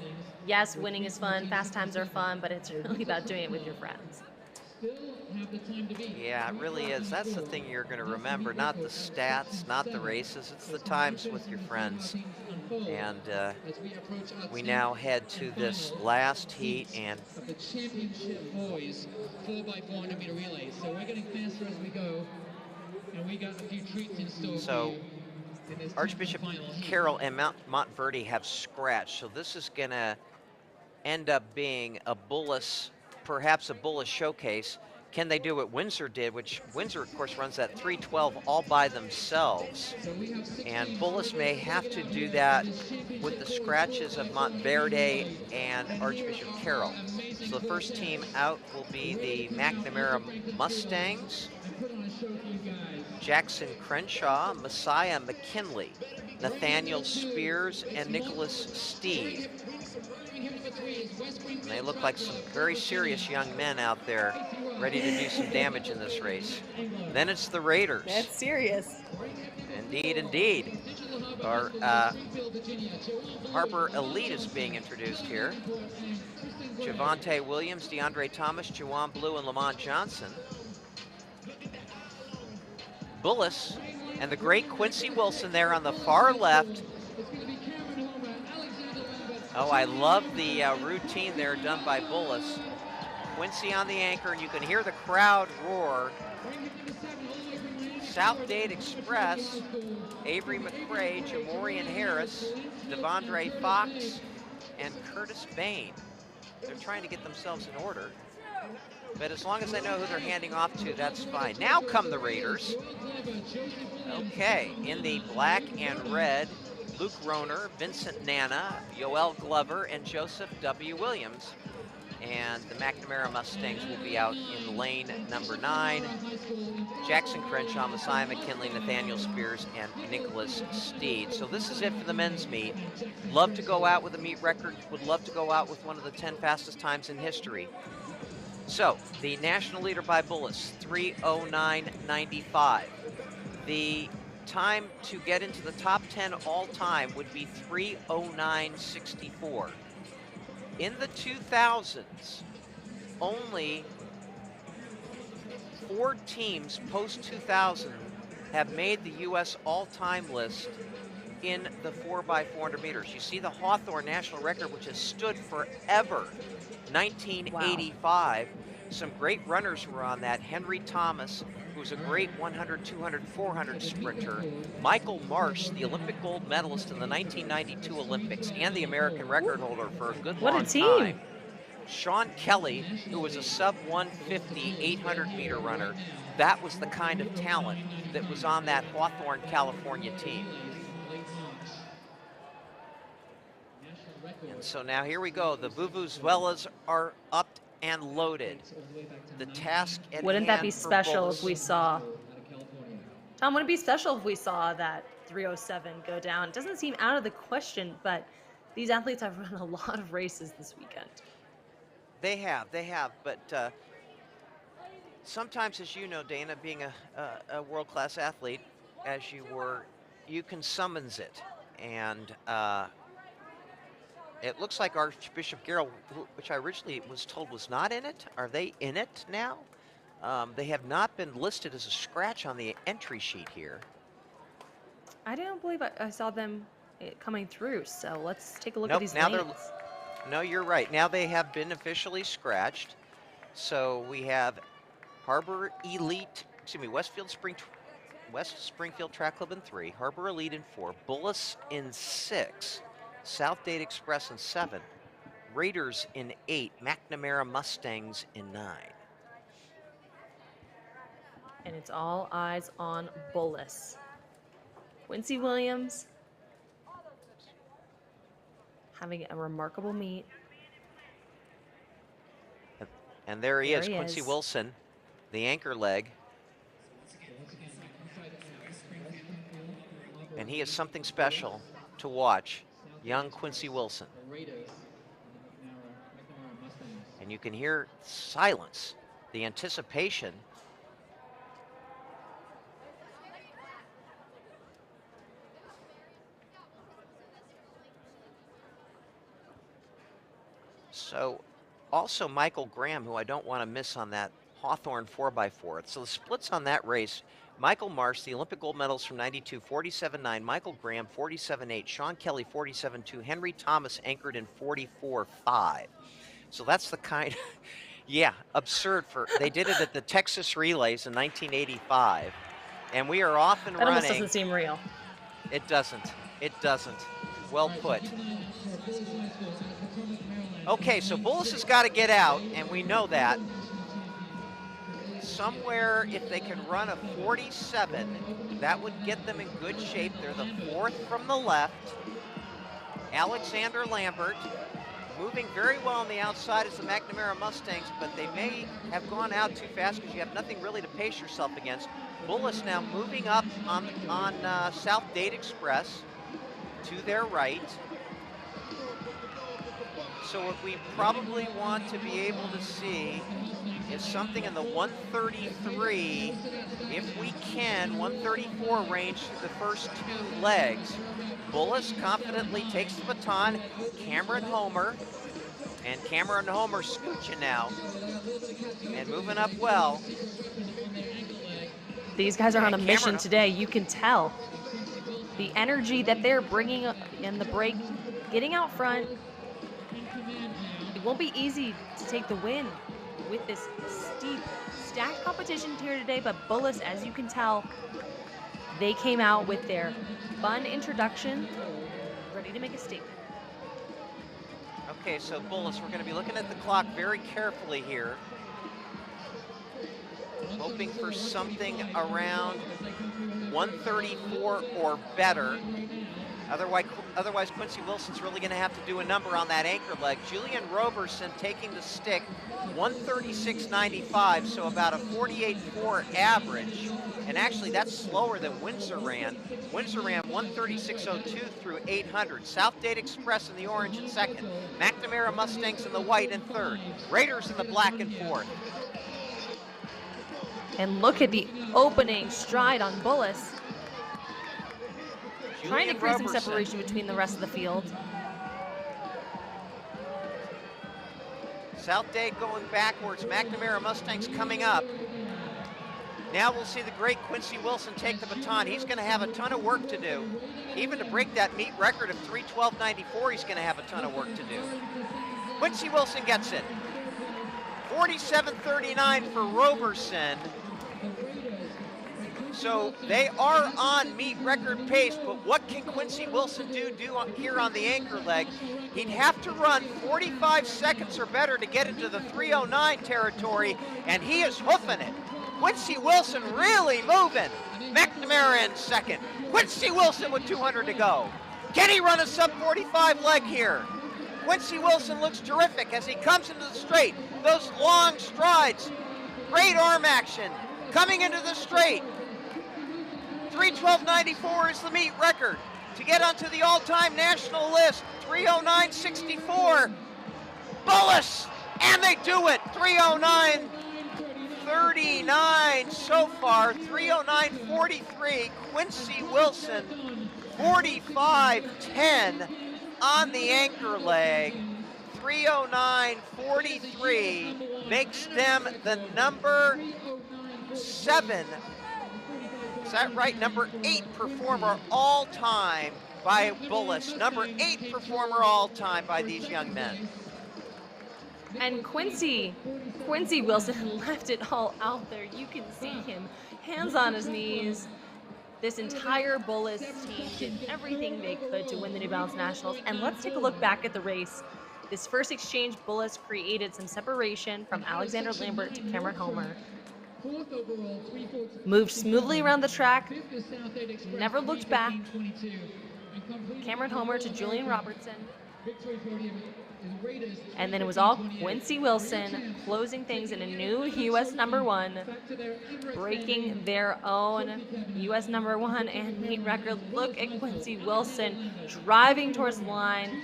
Yes, winning is fun, fast times are fun, but it's really about doing it with your friends. Yeah, it really is. That's the thing you're going to remember, not the stats, not the races. It's the times with your friends. And we now head to this last heat and the championship boys 4x400 meter relay. So we're getting faster as we go, and we got a few treats in store. so Archbishop Carroll and Montverde have scratched. So this is going to end up being a Bullis, perhaps a Bullis showcase. Can they do what Windsor did, which Windsor, of course, runs that 312 all by themselves. And Bullis may have to do that with the scratches of Montverde and Archbishop Carroll. So the first team out will be the McNamara Mustangs, Jackson Crenshaw, Messiah McKinley, Nathaniel Spears, and Nicholas Steed. And they look like some very serious young men out there ready to do some damage in this race. Then it's the Raiders. That's serious. Indeed, indeed. Our Harbor Elite is being introduced here. Javante Williams, DeAndre Thomas, Juwan Blue, and Lamont Johnson. Bullis and the great Quincy Wilson there on the far left. Oh, I love the routine there done by Bullis. Quincy on the anchor, and you can hear the crowd roar. South Dade Express, Avery McCrae, Jamorian Harris, Devondre Fox, and Curtis Bain. They're trying to get themselves in order. But as long as they know who they're handing off to, that's fine. Now come the Raiders. Okay, in the black and red, Luke Roner, Vincent Nana, Yoel Glover, and Joseph W. Williams. And the McNamara Mustangs will be out in lane number 9. Jackson Crenshaw, Messiah McKinley, Nathaniel Spears, and Nicholas Steed. So this is it for the men's meet. Love to go out with a meet record. Would love to go out with one of the 10 fastest times in history. So the national leader by Bullis, 3:09.95. The time to get into the top 10 all time would be 3:09.64. In the 2000s, only 4 teams post-2000 have made the U.S. all-time list in the 4x400 meters. You see the Hawthorne national record, which has stood forever, 1985. Wow. Some great runners were on that. Henry Thomas, who was a great 100, 200, 400 sprinter. Michael Marsh, the Olympic gold medalist in the 1992 Olympics and the American record holder for a good long time. Sean Kelly, who was a sub-150 800-meter runner. That was the kind of talent that was on that Hawthorne, California team. And so now here we go. The Vuvuzelas are up and loaded. The task at Wouldn't that be hand for special Bullis. if we saw, Tom, wouldn't it be special if we saw that 3:07 go down? It doesn't seem out of the question, but these athletes have run a lot of races this weekend. They have, but sometimes, as you know, Dana, being a world-class athlete, as you were, you can summons it. And it looks like Archbishop Carroll, which I originally was told was not in it. Are they in it now? They have not been listed as a scratch on the entry sheet here. I didn't believe I saw them coming through, so let's take a look Nope, at these now lanes. No, you're right. Now they have been officially scratched. So we have Harbor Elite, West Springfield Track Club in 3, Harbor Elite in 4, Bullis in 6, South Dade Express in 7, Raiders in 8, McNamara Mustangs in 9. And it's all eyes on Bullis. Quincy Williams having a remarkable meet. And there he is, There he Quincy is. Wilson, the anchor leg. And he is something special to watch, young Quincy Wilson. And you can hear silence, the anticipation. So also Michael Graham, who I don't want to miss on that Hawthorne 4x4. So the splits on that race, Michael Marsh, the Olympic gold medals from 92, 47.9. Michael Graham, 47.8. Sean Kelly, 47.2. Henry Thomas anchored in 44.5. So that's the kind, yeah, absurd for, they did it at the Texas Relays in 1985. And we are off and That almost running. doesn't seem real. It doesn't. It doesn't. Well put. Okay, so Bullis has got to get out, and we know that. Somewhere, if they can run a 47, that would get them in good shape. They're the fourth from the left. Alexander Lambert moving very well on the outside as the McNamara Mustangs, but they may have gone out too fast because you have nothing really to pace yourself against. Bullis now moving up on South Date Express to their right. So what we probably want to be able to see is something in the 133, if we can, 134 range through the first two legs. Bullis confidently takes the baton. Cameron Homer, and Cameron Homer scooching now and moving up well. These guys are on a And mission Cameron- today. You can tell the energy that they're bringing in the break, getting out front. It won't be easy to take the win with this steep, stacked competition here today, but Bullis, as you can tell, they came out with their fun introduction, ready to make a statement. Okay, so Bullis, we're going to be looking at the clock very carefully here. Hoping for something around 134 or better. Otherwise, Quincy Wilson's really going to have to do a number on that anchor leg. Julian Roberson taking the stick, 136.95, so about a 48.4 average. And actually, that's slower than Windsor ran. Windsor ran 136.02 through 800. South Date Express in the orange in second. McNamara Mustangs in the white in third. Raiders in the black in fourth. And look at the opening stride on Bullis. Trying to create some Roberson. separation between the rest of the field. South Date going backwards. McNamara Mustangs coming up. Now we'll see the great Quincy Wilson take the baton. He's going to have a ton of work to do. Even to break that meet record of 3:12.94, he's going to have a ton of work to do. Quincy Wilson gets it. 47.39 for Roberson. So they are on meet record pace, but what can Quincy Wilson do here on the anchor leg? He'd have to run 45 seconds or better to get into the 309 territory, and he is hoofing it. Quincy Wilson really moving. McNamara in second. Quincy Wilson with 200 to go. Can he run a sub-45 leg here? Quincy Wilson looks terrific as he comes into the straight. Those long strides. Great arm action. Coming into the straight. 3:12.94 is the meet record. To get onto the all-time national list, 3:09.64. Bullis, and they do it. 3:09.39 so far. 3:09.43. Quincy Wilson, 45.10 on the anchor leg. 3:09.43 makes them the number 7. Is that right? Number 8 performer all time by Bullis. Number 8 performer all time by these young men. And Quincy Wilson left it all out there. You can see him, hands on his knees. This entire Bullis team did everything they could to win the New Balance Nationals. And let's take a look back at the race. This first exchange, Bullis created some separation from Alexander Lambert to Cameron Homer. Moved smoothly around the track, never looked back. Cameron Homer to Julian Robertson. And then it was all Quincy Wilson closing things in a new U.S. #1, breaking their own U.S. #1 and meet record. Look at Quincy Wilson driving towards the line.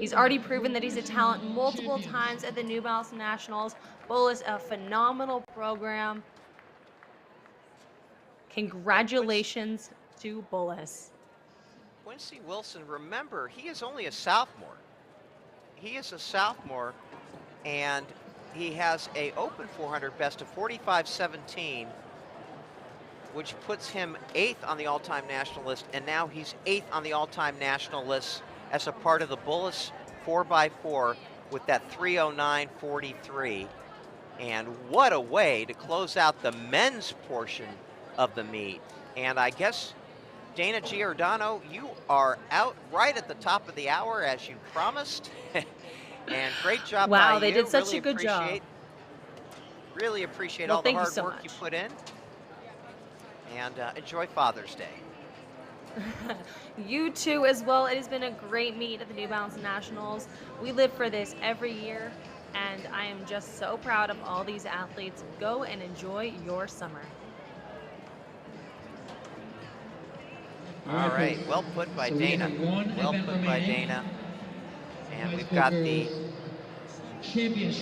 He's already proven that he's a talent multiple times at the New Balance Nationals. Bullis, a phenomenal program. Congratulations to Bullis. Quincy Wilson, remember, he is only a sophomore. He is a sophomore, and he has a open 400 best of 45.17, which puts him 8th on the all-time national list, and now he's 8th on the all-time national list as a part of the Bullis 4x4 with that 309.43. And what a way to close out the men's portion of the meet. And I guess, Dana Giordano, you are out right at the top of the hour as you promised. And great job by you. Wow, they did such a good job. Really appreciate Well, all the thank you hard so work much. you put in. And enjoy Father's Day. You too as well. It has been a great meet at the New Balance Nationals. We live for this every year, and I am just so proud of all these athletes. Go and enjoy your summer. All right, well put by Dana. Well put by Dana. And we've got the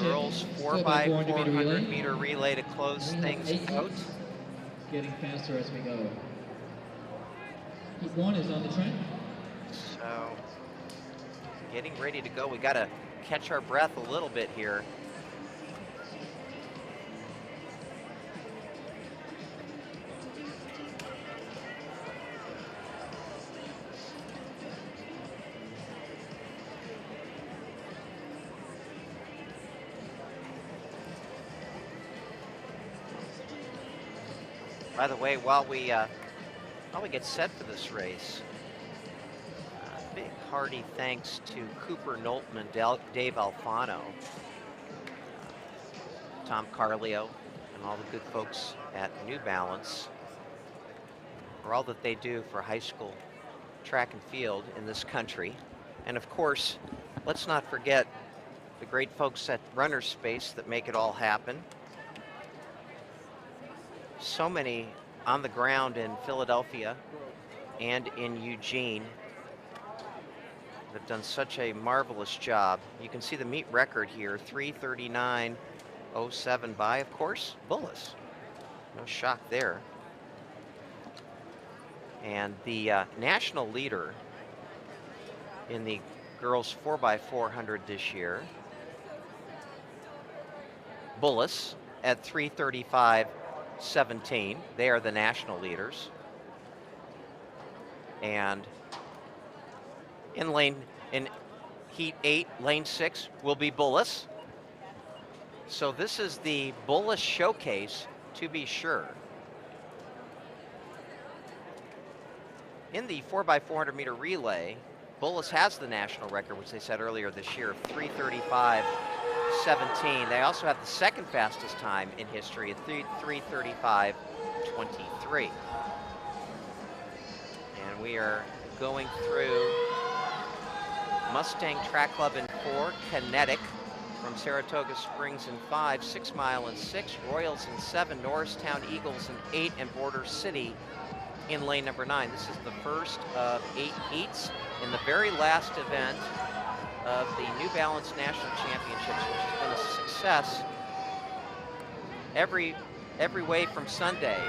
girls 4x400 meter relay to close things out. Getting faster as we go. Heat 1 is on the track. So, getting ready to go. We got to catch our breath a little bit here. By the way, while we get set for this race, big hearty thanks to Cooper Knowlton and Dave Alfano, Tom Carlio, and all the good folks at New Balance for all that they do for high school track and field in this country. And of course, let's not forget the great folks at Runner Space that make it all happen. So many on the ground in Philadelphia and in Eugene that have done such a marvelous job. You can see the meet record here, 3:39.07 by, of course, Bullis. No shock there. And the national leader in the girls 4x400 this year, Bullis, at 3:35.17. They are the national leaders. And in heat 8, lane 6 will be Bullis. So this is the Bullis showcase, to be sure. In the 4x400 meter relay, Bullis has the national record, which they set earlier this year, of 3:35.17. They also have the second fastest time in history at 3:35.23. And we are going through Mustang Track Club in 4, Kinetic from Saratoga Springs in 5, 6 Mile in 6, Royals in 7, Norristown Eagles in 8, and Border City in lane number 9. This is the first of 8 heats in the very last event of the New Balance National Championships, which has been a success every way from Sunday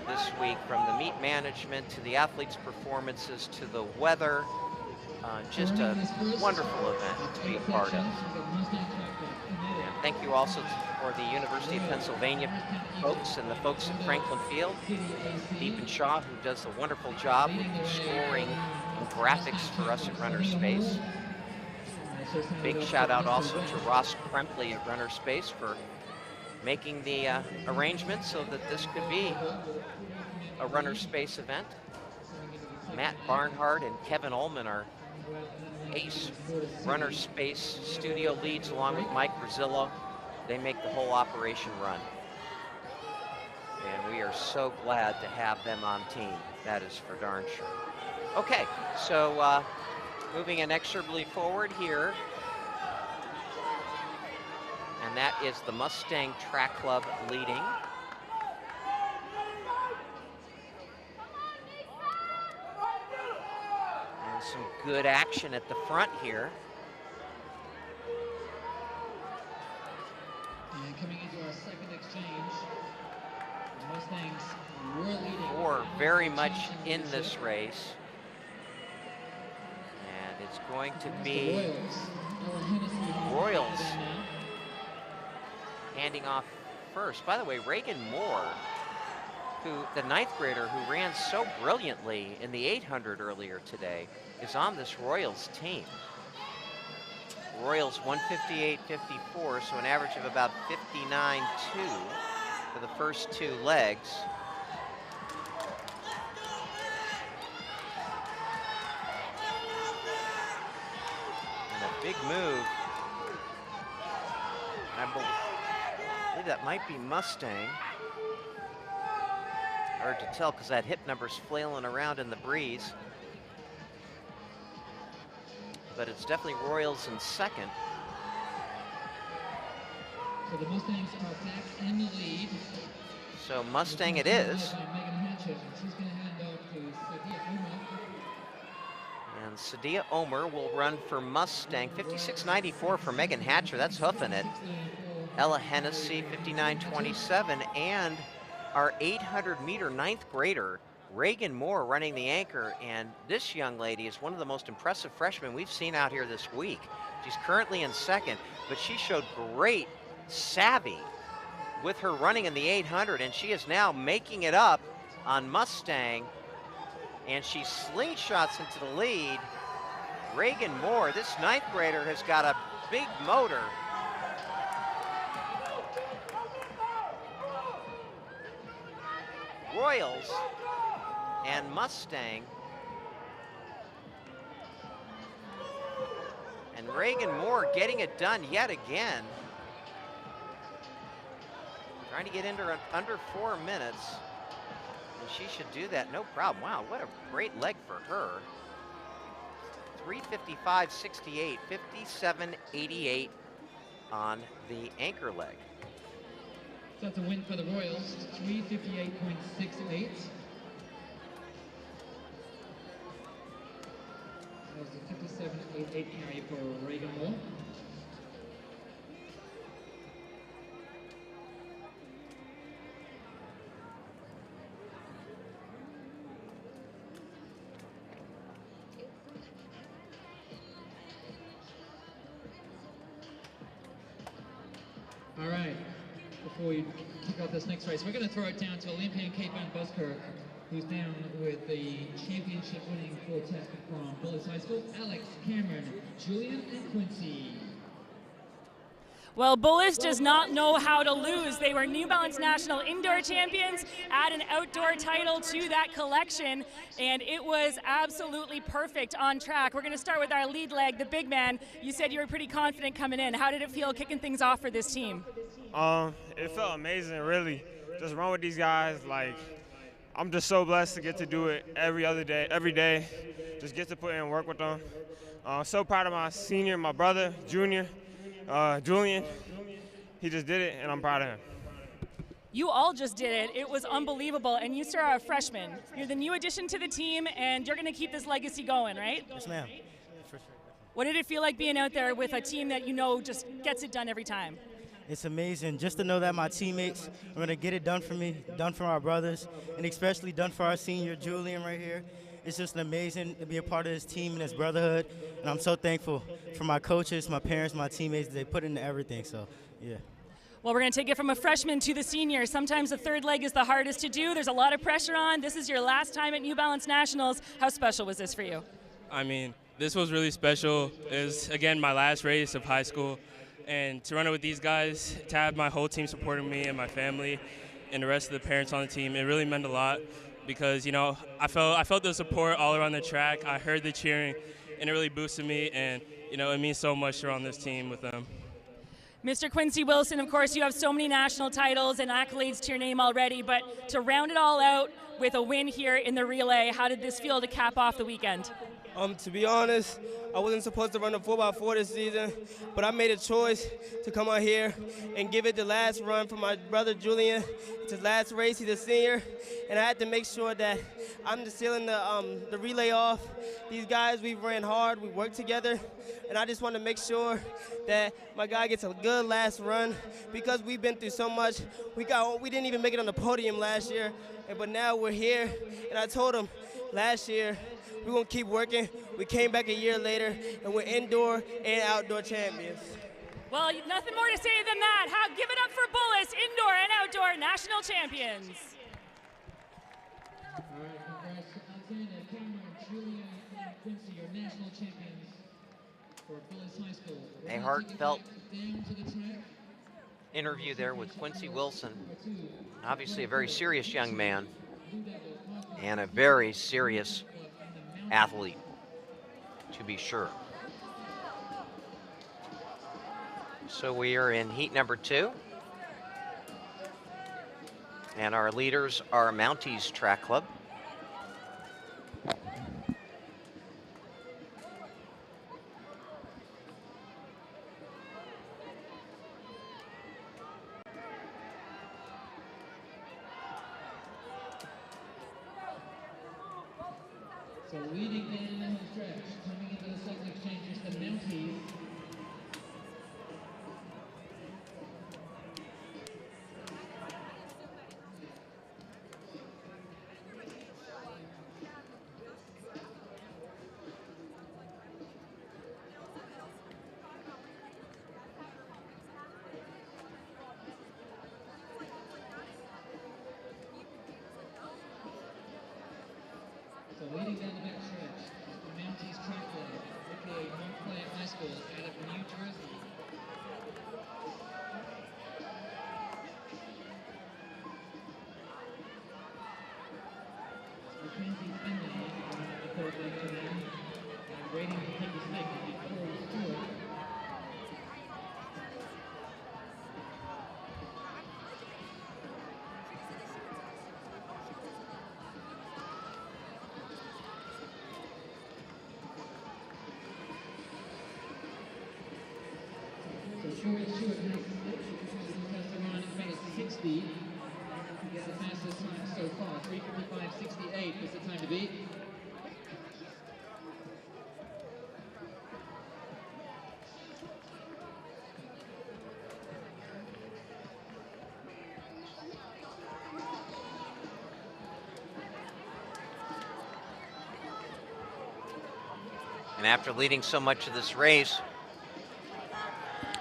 this week, from the meet management to the athletes' performances to the weather. Just a wonderful event to be a part of. And thank you also for the University of Pennsylvania folks and the folks at Franklin Field, Deepan Shaw, who does a wonderful job with the scoring and graphics for us at Runner Space. Big shout out also to Ross Krempley at Runner Space for making the arrangements so that this could be a Runner Space event. Matt Barnhart and Kevin Ullman are ace Runner Space studio leads, along with Mike Brazillo. They make the whole operation run. And we are so glad to have them on team. That is for darn sure. Okay, so moving inexorably forward here. And that is the Mustang Track Club leading. And some good action at the front here. And coming into our second exchange, the Mustangs were leading. Four very much in this race. And it's going to be Royals handing off first. By the way, Reagan Moore, the 9th grader who ran so brilliantly in the 800 earlier today, is on this Royals team. Royals 158.54, so an average of about 59.2 for the first 2 legs. And a big move. I believe that might be Mustang. Hard to tell because that hip number's flailing around in the breeze. But it's definitely Royals in second. So the Mustangs are back in the lead. So Mustang it is. She's going to hand off to Sadia Omer. And Sadia Omer will run for Mustang. 56.94 for Megan Hatcher, that's hoofing it. Ella Hennessy, 59.27, and our 800-meter 9th grader, Reagan Moore, running the anchor. And this young lady is one of the most impressive freshmen we've seen out here this week. She's currently in second, but she showed great savvy with her running in the 800, and she is now making it up on Mustang, and she slingshots into the lead. Reagan Moore, this 9th grader, has got a big motor. Royals and Mustang. And Reagan Moore getting it done yet again. Trying to get under 4 minutes. And she should do that, no problem. Wow, what a great leg for her. 3:55.68, 57.88 on the anchor leg. So that's a win for the Royals, 3:58.68. That was a 57.88 carry for Reagan Moore. All right, before we kick off this next race, we're going to throw it down to Olympian Kate Van Buskirk, who's down with the championship winning quartet from Bullis High School, Alex, Cameron, Julian, and Quincy. Well, Bullis does not know how to lose. They were New Balance National Indoor Champions, add an outdoor title to that collection, and it was absolutely perfect on track. We're going to start with our lead leg, the big man. You said you were pretty confident coming in. How did it feel kicking things off for this team? It felt amazing, really. Just run with these guys. Like, I'm just so blessed to get to do it every day. Just get to put in work with them. So proud of my senior, my brother, junior. Julian, he just did it, and I'm proud of him. You all just did it. It was unbelievable, and you, sir, are a freshman. You're the new addition to the team, and you're going to keep this legacy going, right? Yes, ma'am. For sure. What did it feel like being out there with a team that you know just gets it done every time? It's amazing just to know that my teammates are going to get it done for me, done for our brothers, and especially done for our senior Julian right here. It's just amazing to be a part of this team and this brotherhood, and I'm so thankful for my coaches, my parents, my teammates. They put into everything, so yeah. Well, we're going to take it from a freshman to the senior. Sometimes the third leg is the hardest to do. There's a lot of pressure on. This is your last time at New Balance Nationals. How special was this for you? I mean, this was really special. It was, again, my last race of high school. And to run it with these guys, to have my whole team supporting me and my family and the rest of the parents on the team, it really meant a lot. Because, you know, I felt the support all around the track. I heard the cheering, and it really boosted me. And, you know, it means so much to run this team with them. Mr. Quincy Wilson, of course, you have so many national titles and accolades to your name already, but to round it all out with a win here in the relay, how did this feel to cap off the weekend? To be honest, I wasn't supposed to run a 4x4 this season, but I made a choice to come out here and give it the last run for my brother Julian. It's his last race. He's a senior, and I had to make sure that I'm just sealing the relay off. These guys, we ran hard, we worked together, and I just want to make sure that my guy gets a good last run because we've been through so much. We didn't even make it on the podium last year, but now we're here. And I told him last year we're gonna keep working. We came back a year later, and we're indoor and outdoor champions. Well, nothing more to say than that. Give it up for Bullis, indoor and outdoor national champions. All right, congrats to Alexander, Cameron, Julian, and Quincy, your national champions for Bullis High School. A heartfelt Down to the track. interview there with Quincy Wilson. Obviously a very serious young man and a very serious athlete, to be sure. So we are in heat number 2. And our leaders are Mounties Track Club. So leading down the home stretch, coming into the second exchange is the Mounties. So leading down the back stretch, the Mounties Track Club, aka Montclair High School out of New Jersey. Mackenzie Finley running the third leg today, and waiting to take the stick will be Corey Stewart. So Corey Stewart has to run about a 60. Is the fastest time so far. 3:55.68 is the time to beat. And after leading so much of this race,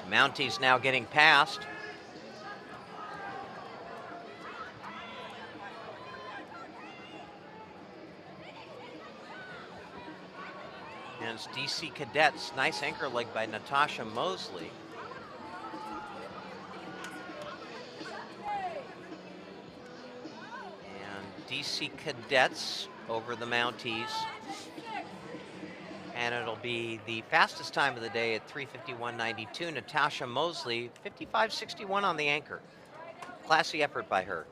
Mounties now getting past. And it's DC Cadets. Nice anchor leg by Natasha Mosley. And DC Cadets over the Mounties. And it'll be the fastest time of the day at 3:51.92. Natasha Mosley, 55.61 on the anchor. Classy effort by her.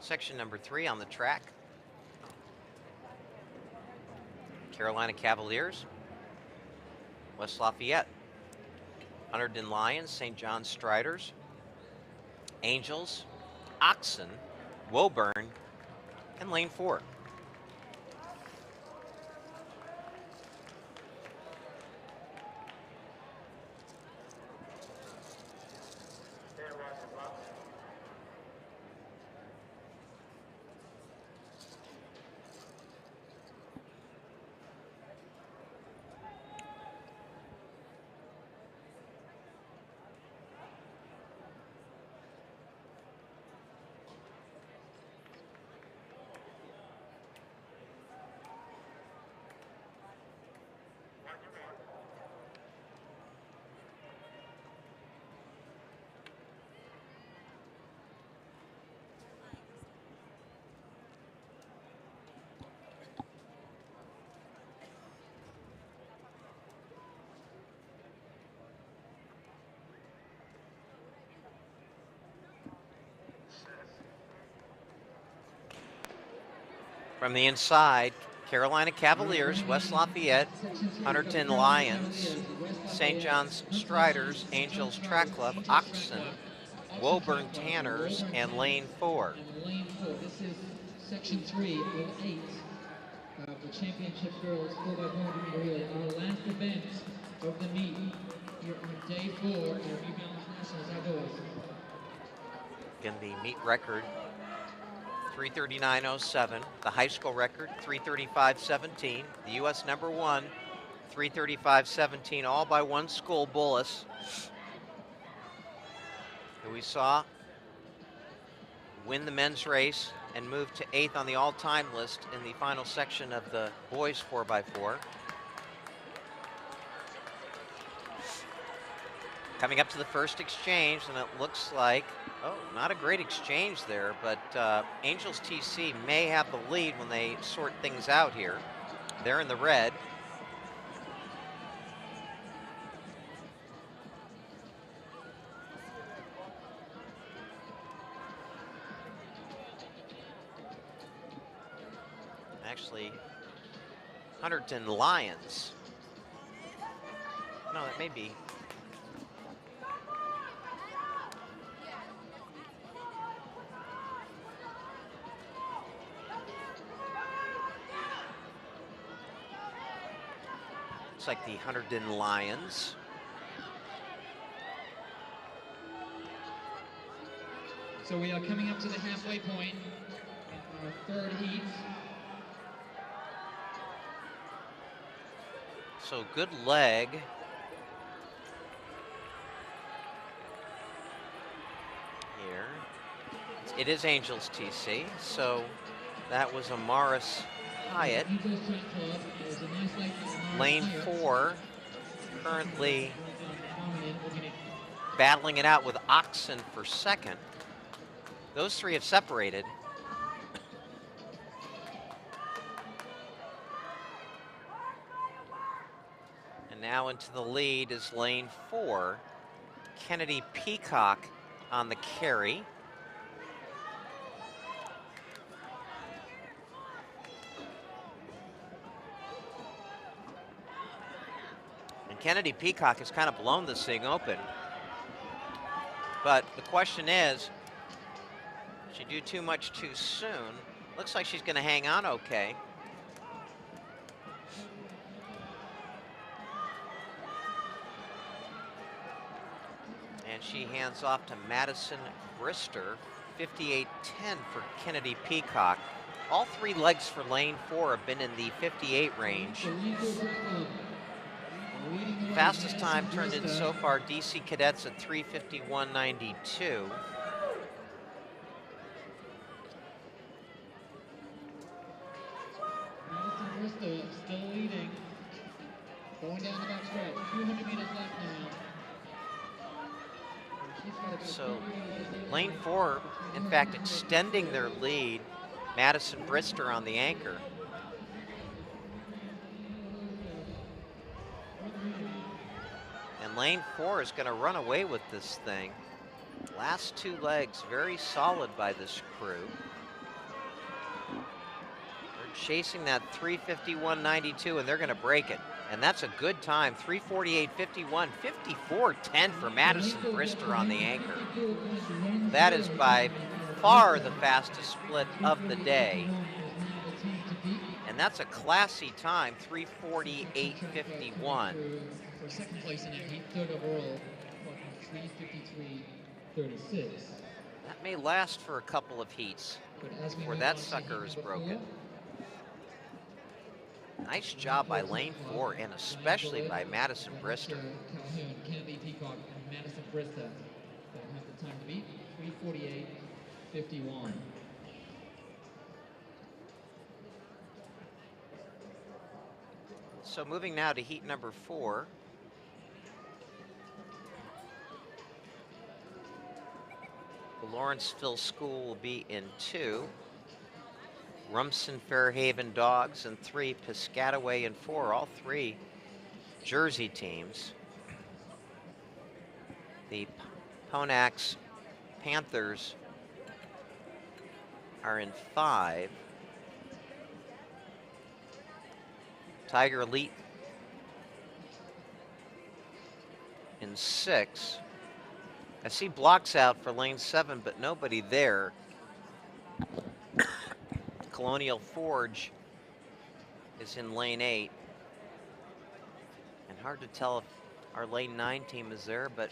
Section number 3 on the track. Carolina Cavaliers, West Lafayette, Hunterdon Lions, St. John Striders, Angels, Oxon, Woburn, and Lane 4. From the inside, Carolina Cavaliers, West Lafayette, Hunterdon Lions, St. John's Striders, Angels Track Club, Oxon, Woburn Tanners, and Lane 4. Lane 4, this is section 3 of 8 of the championship girls 4x400 meter relay. Our last event of the meet here on day 4 of New Balance Nationals outdoors. Again, the meet record, 3:39.07. The high school record, 3:35.17. The U.S. number 1, 3:35.17, all by one school, Bullis, who we saw win the men's race and move to 8th on the all-time list in the final section of the boys 4x4. Coming up to the first exchange, and it looks like, oh, not a great exchange there, but Angels TC may have the lead when they sort things out here. They're in the red. Actually, Hunterdon Lions. No, that may be. Looks like the Hunterdon Lions. So we are coming up to the halfway point in our third heat. So good leg. Here. It is Angels TC, so that was a Morris Hyatt. Lane 4 currently battling it out with Oxon for second. Those three have separated. And now into the lead is Lane 4. Kennedy Peacock on the carry. Kennedy Peacock has kind of blown this thing open. But the question is, did she do too much too soon? Looks like she's going to hang on okay. And she hands off to Madison Brister, 58-10 for Kennedy Peacock. All three legs for Lane 4 have been in the 58 range. Fastest time turned in so far, DC Cadets at 3:51.92. Madison Brister still leading. Going down the back stretch. 200 meters left now. So Lane 4, in fact, extending their lead. Madison Brister on the anchor. And Lane 4 is going to run away with this thing. Last two legs very solid by this crew. They're chasing that 3:51.92 and they're going to break it. And that's a good time, 3:48.51, 54.10 for Madison Brister on the anchor. That is by far the fastest split of the day. And that's a classy time, 3:48.51. For second place in that heat, third overall, 3:53.36. That may last for a couple of heats before that sucker is broken. Nice job by Lane 4 and especially by Madison Brister. Calhoun, Kennedy Peacock, and Madison Brister that have the time to beat, 3:48.51. So moving now to heat number 4. The Lawrenceville School will be in 2. Rumson Fairhaven Dogs in 3, Piscataway in 4, all three Jersey teams. The Ponax Panthers are in 5. Tiger Elite in 6. I see blocks out for lane 7, but nobody there. Colonial Forge is in lane 8. And hard to tell if our lane 9 team is there, but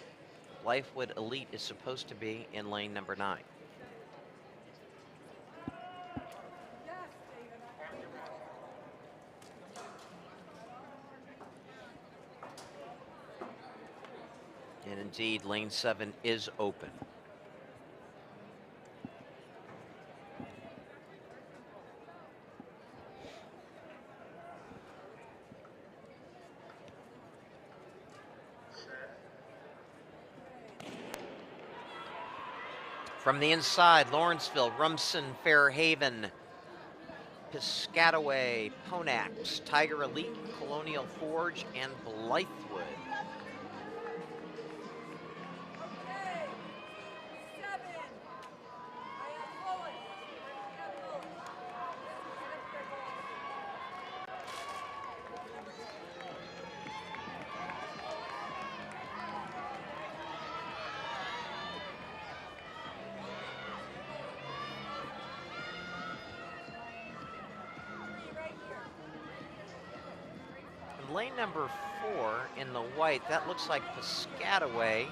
Lifewood Elite is supposed to be in lane number 9. And indeed, lane 7 is open. From the inside, Lawrenceville, Rumson, Fairhaven, Piscataway, Ponax, Tiger Elite, Colonial Forge, and Blythewood. Lane number 4 in the white, that looks like Piscataway.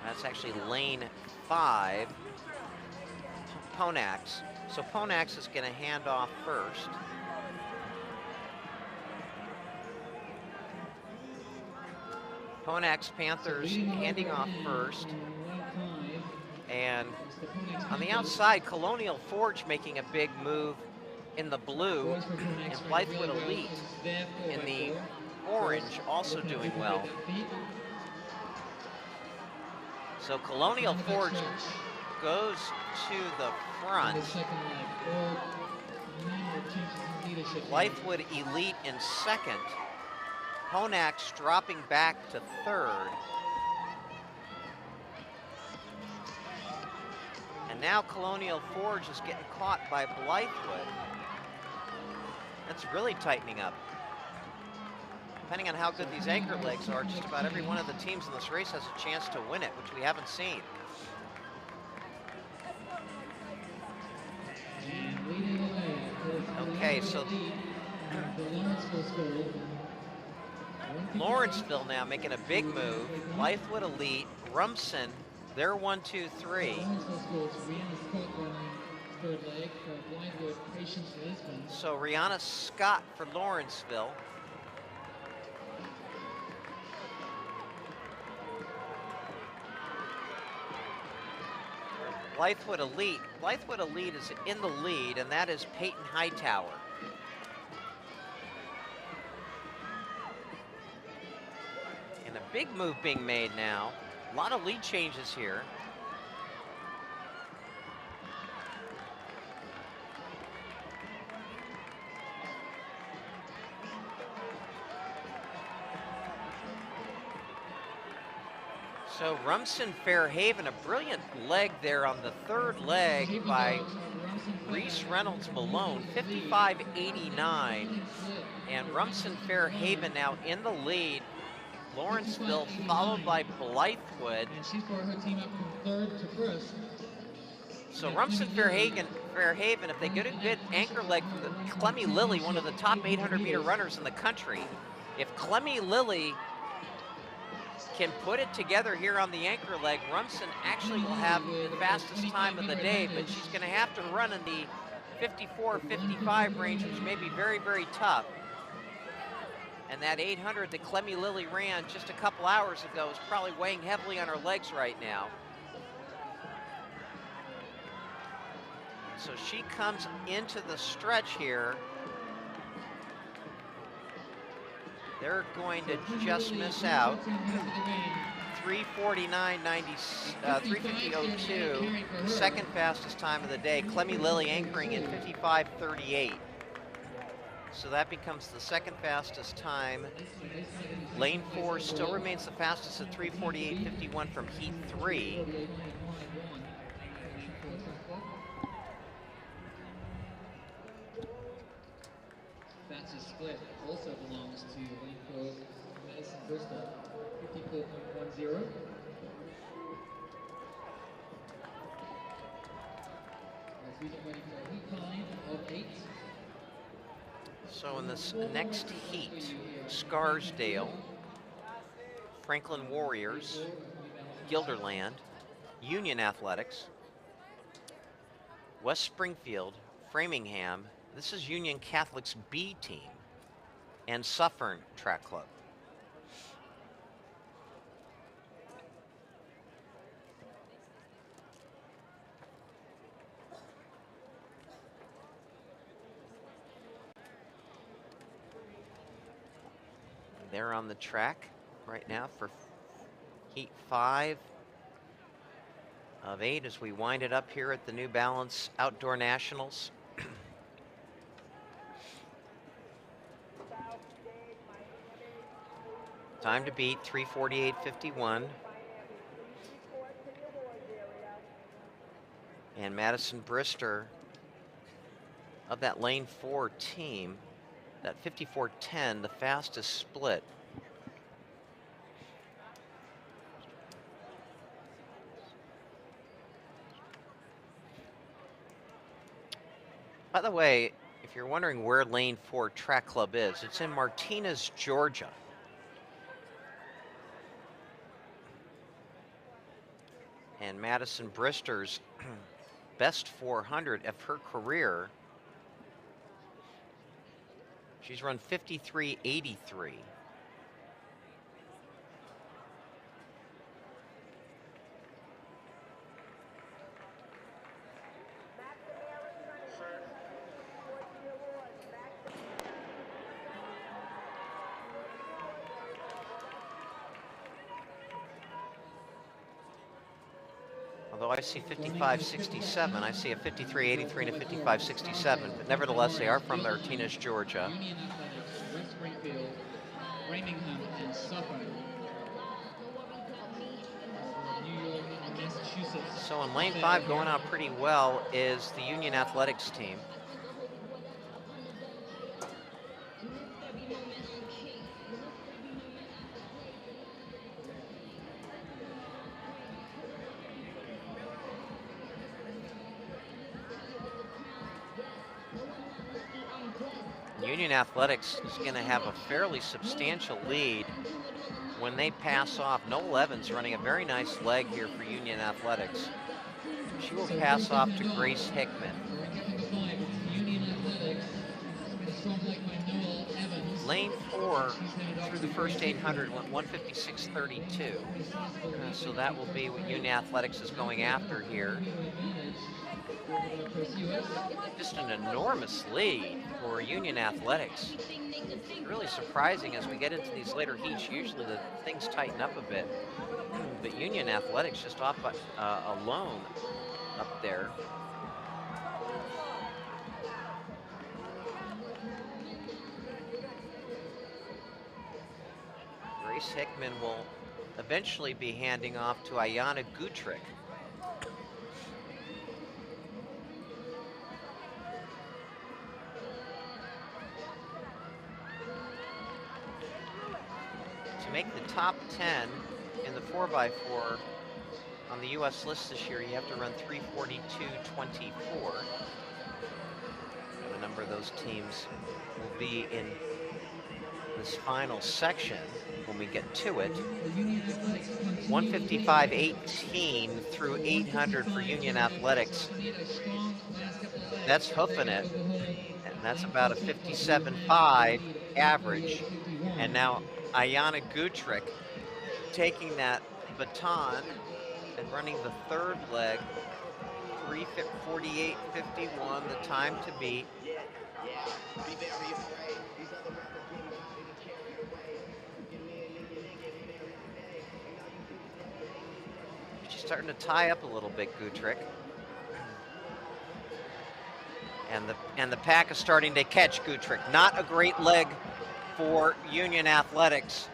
That's actually lane 5, Ponax. So Ponax is going to hand off first. Ponax Panthers handing off first. And on the outside, Colonial Forge making a big move in the blue, and Blythewood Elite in the orange also doing well. So Colonial Forge goes to the front. Blythewood Elite in second. Ponax dropping back to third. And now Colonial Forge is getting caught by Blythewood. That's really tightening up. Depending on how good these anchor legs are, just about every one of the teams in this race has a chance to win it, which we haven't seen. Okay, so Lawrenceville now making a big move. Blythewood Elite, Rumson, they're 1, 2, 3. So Rihanna Scott for Lawrenceville. Blythewood Elite. Blythewood Elite is in the lead, and that is Peyton Hightower. And a big move being made now. A lot of lead changes here. So Rumson Fairhaven, a brilliant leg there on the third leg by Reese Reynolds Malone, 55.89. And Rumson Fairhaven now in the lead. Lawrenceville followed by Blythewood. And she's brought her team up from third to first. So Rumson Fairhaven, if they get a good anchor leg from the Clemmy Lilly, one of the top 800-meter runners in the country, if Clemmy Lilly can put it together here on the anchor leg, Rumson actually will have the fastest time of the day, but she's going to have to run in the 54-55 range, which may be very, very tough. And that 800 that Clemmy Lilly ran just a couple hours ago is probably weighing heavily on her legs right now. So she comes into the stretch here. They're going to just miss out. 3:49.02, second fastest time of the day. Clemmy Lilly anchoring at 55.38. So that becomes the second fastest time. Lane 4 still remains the fastest at 3:48.51 from heat 3. Fastest split also belongs to Lane 4's Madison Bristol, 54.10. As we get ready for heat time of 8. So in this next heat, Scarsdale, Franklin Warriors, Guilderland, Union Athletics, West Springfield, Framingham, this is Union Catholic's B team, and Suffern Track Club. They're on the track right now for heat 5 of 8 as we wind it up here at the New Balance Outdoor Nationals. Time to beat, 3:48.51. And Madison Brister of that Lane 4 team, that 54.10, the fastest split. By the way, if you're wondering where Lane 4 Track Club is, it's in Martinez, Georgia. And Madison Brister's best 400 of her career, she's run 53.83. Although I see 55.67, I see a 53.83 and a 55.67, but nevertheless, they are from Martinez, Georgia. Union Athletics, West Springfield, Framingham, and Suffern. New York and Massachusetts. So in Lane 5, going out pretty well is the Union Athletics team. Union Athletics is going to have a fairly substantial lead when they pass off. Noel Evans running a very nice leg here for Union Athletics. She will pass off to Grace Hickman. Lane 4 through the first 800 went 156.32. So that will be what Union Athletics is going after here. Just an enormous lead for Union Athletics. Really surprising as we get into these later heats. Usually the things tighten up a bit, but Union Athletics just off by, alone up there. Grace Hickman will eventually be handing off to Ayana Gutrick. To make the top 10 in the 4x4 on the US list this year, you have to run 3:42.24. A number of those teams will be in this final section when we get to it. 155.18 through 800 for Union Athletics. That's hoofing it, and that's about a 57.5 average. And now Ayana Gutrick taking that baton and running the third leg, 3:48.51, the time to beat. She's starting to tie up a little bit, Gutrick. And the pack is starting to catch Gutrick. Not a great leg for Union Athletics.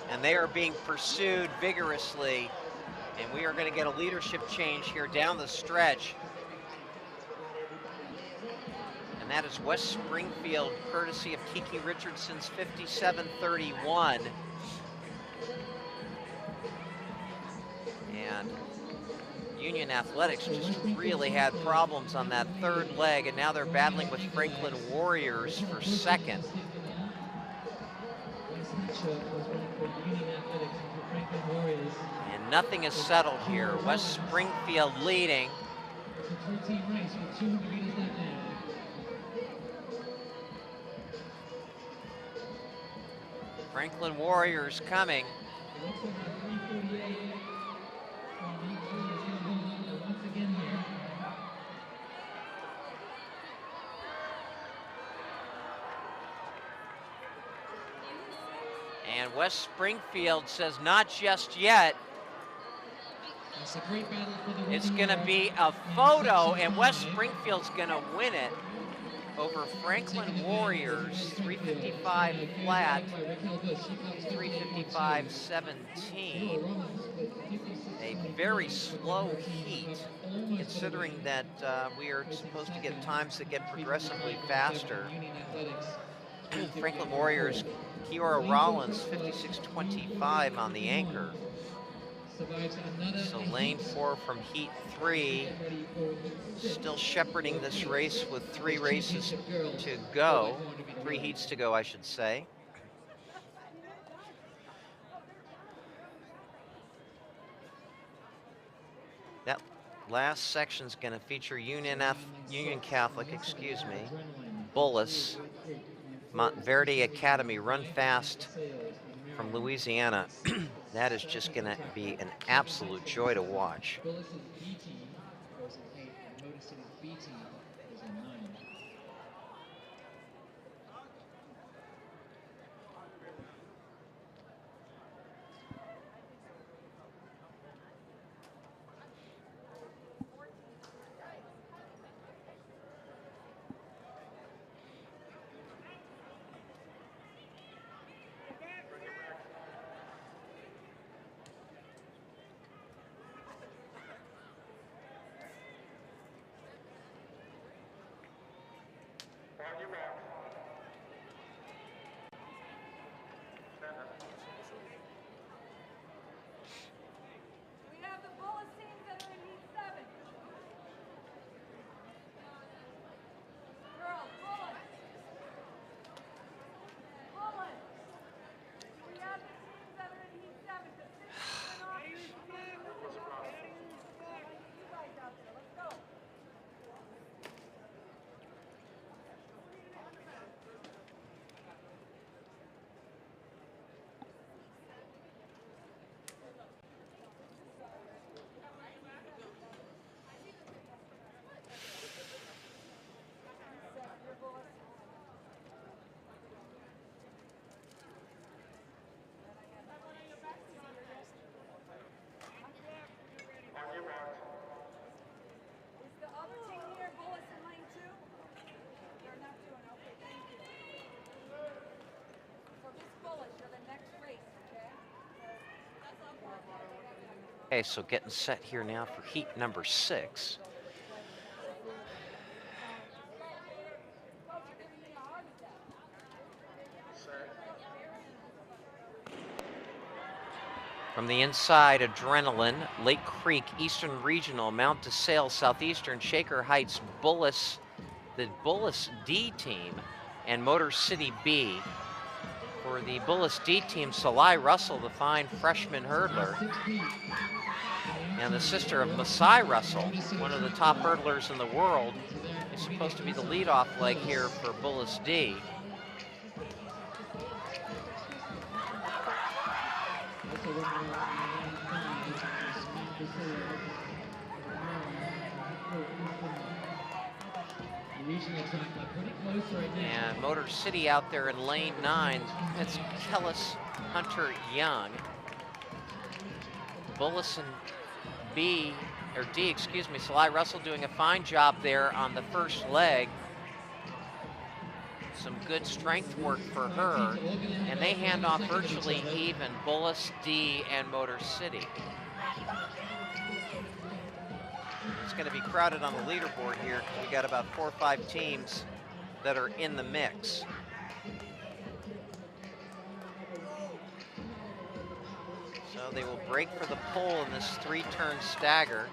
And they are being pursued vigorously. And we are going to get a leadership change here down the stretch. And that is West Springfield, courtesy of Kiki Richardson's 57-31. And Union Athletics just really had problems on that third leg, and now they're battling with Franklin Warriors for second. And nothing is settled here. West Springfield leading. Franklin Warriors coming. And West Springfield says not just yet. It's going to be a photo, and West Springfield's going to win it over Franklin Warriors, 355 flat, 355.17. A very slow heat, considering that we are supposed to get times that get progressively faster. Franklin Warriors, Kiora Rollins, 56.25 on the anchor. So lane 4 from heat 3, still shepherding this race with 3 races to go, 3 heats to go, I should say. That last section's going to feature Union Catholic, Bullis, Montverde Academy, Run Fast from Louisiana. That is just going to be an absolute joy to watch. Okay, so getting set here now for heat number 6. From the inside, Adrenaline, Lake Creek, Eastern Regional, Mount DeSale, Southeastern, Shaker Heights, Bullis, the Bullis D team, and Motor City B. For the Bullis D team, Salai Russell, the fine freshman hurdler, and the sister of Masai Russell, one of the top hurdlers in the world, is supposed to be the leadoff leg here for Bullis D. And Motor City out there in lane 9. That's Kellis Hunter Young. Bullis and B, or D, excuse me, Sly Russell doing a fine job there on the first leg. Some good strength work for her, and they hand off virtually even, Bullis, D, and Motor City. It's going to be crowded on the leaderboard here because we got about 4 or 5 teams that are in the mix. So they will break for the pole in this 3-turn stagger.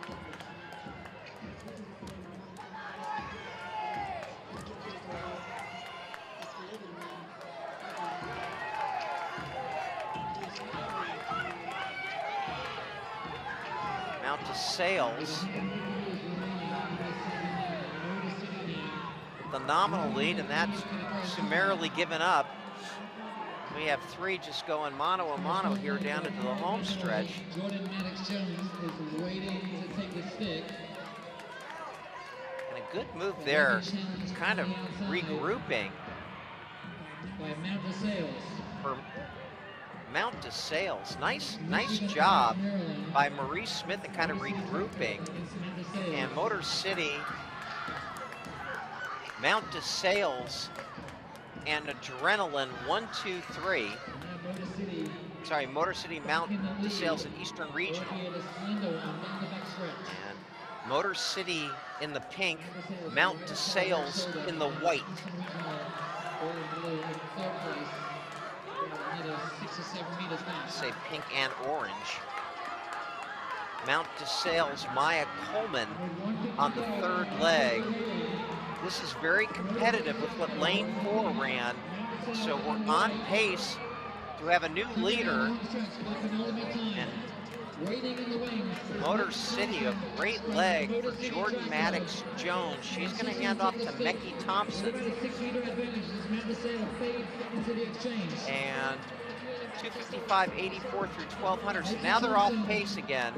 Mount DeSales, the nominal lead, and that's summarily given up. We have 3 just going mano a mano here down into the home stretch. Jordan Maddox-Jones is waiting to take the stick. And a good move there, kind of regrouping. By Mount DeSales. For Mount DeSales, nice job by Marie Smith and kind of regrouping. And Motor City, Mount DeSales, and Adrenaline 1, 2, 3. Sorry, Motor City, Mount DeSales, and Eastern Regional. And Motor City in the pink, Mount DeSales in the white. Say pink and orange. Mount DeSales, Maya Coleman on the third leg. This is very competitive with what lane 4 ran, so we're on pace to have a new leader. And Motor City, a great leg for Jordan Maddox-Jones. She's going to hand off to Mecky Thompson. And 255.84 through 1200. So now they're off pace again.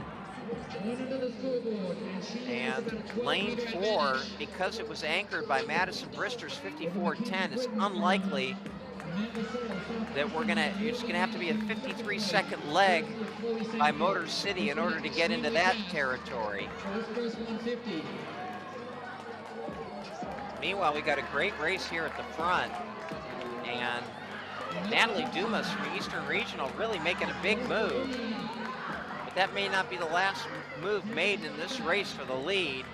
And lane 4, because it was anchored by Madison Brister's 54.10, it's unlikely that it's gonna have to be a 53-second leg by Motor City in order to get into that territory. Meanwhile, we got a great race here at the front, and Natalie Dumas from Eastern Regional really making a big move. But that may not be the last move made in this race for the lead.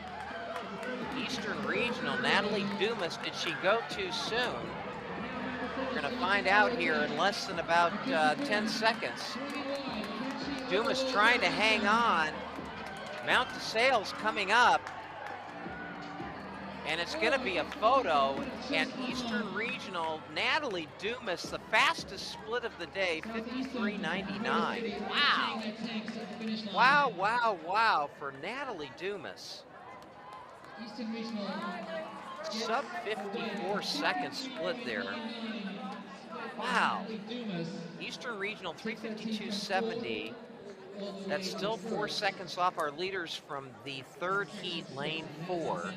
Eastern Regional, Natalie Dumas, did she go too soon? We're gonna find out here in less than about 10 seconds. Dumas trying to hang on. Mount DeSales coming up. And it's gonna be a photo, and Eastern Regional, Natalie Dumas, the fastest split of the day, 53.99. Wow. Wow, wow, wow for Natalie Dumas. Sub 54 second split there. Wow. Eastern Regional 352.70. That's still 4 seconds off our leaders from the third heat, lane 4.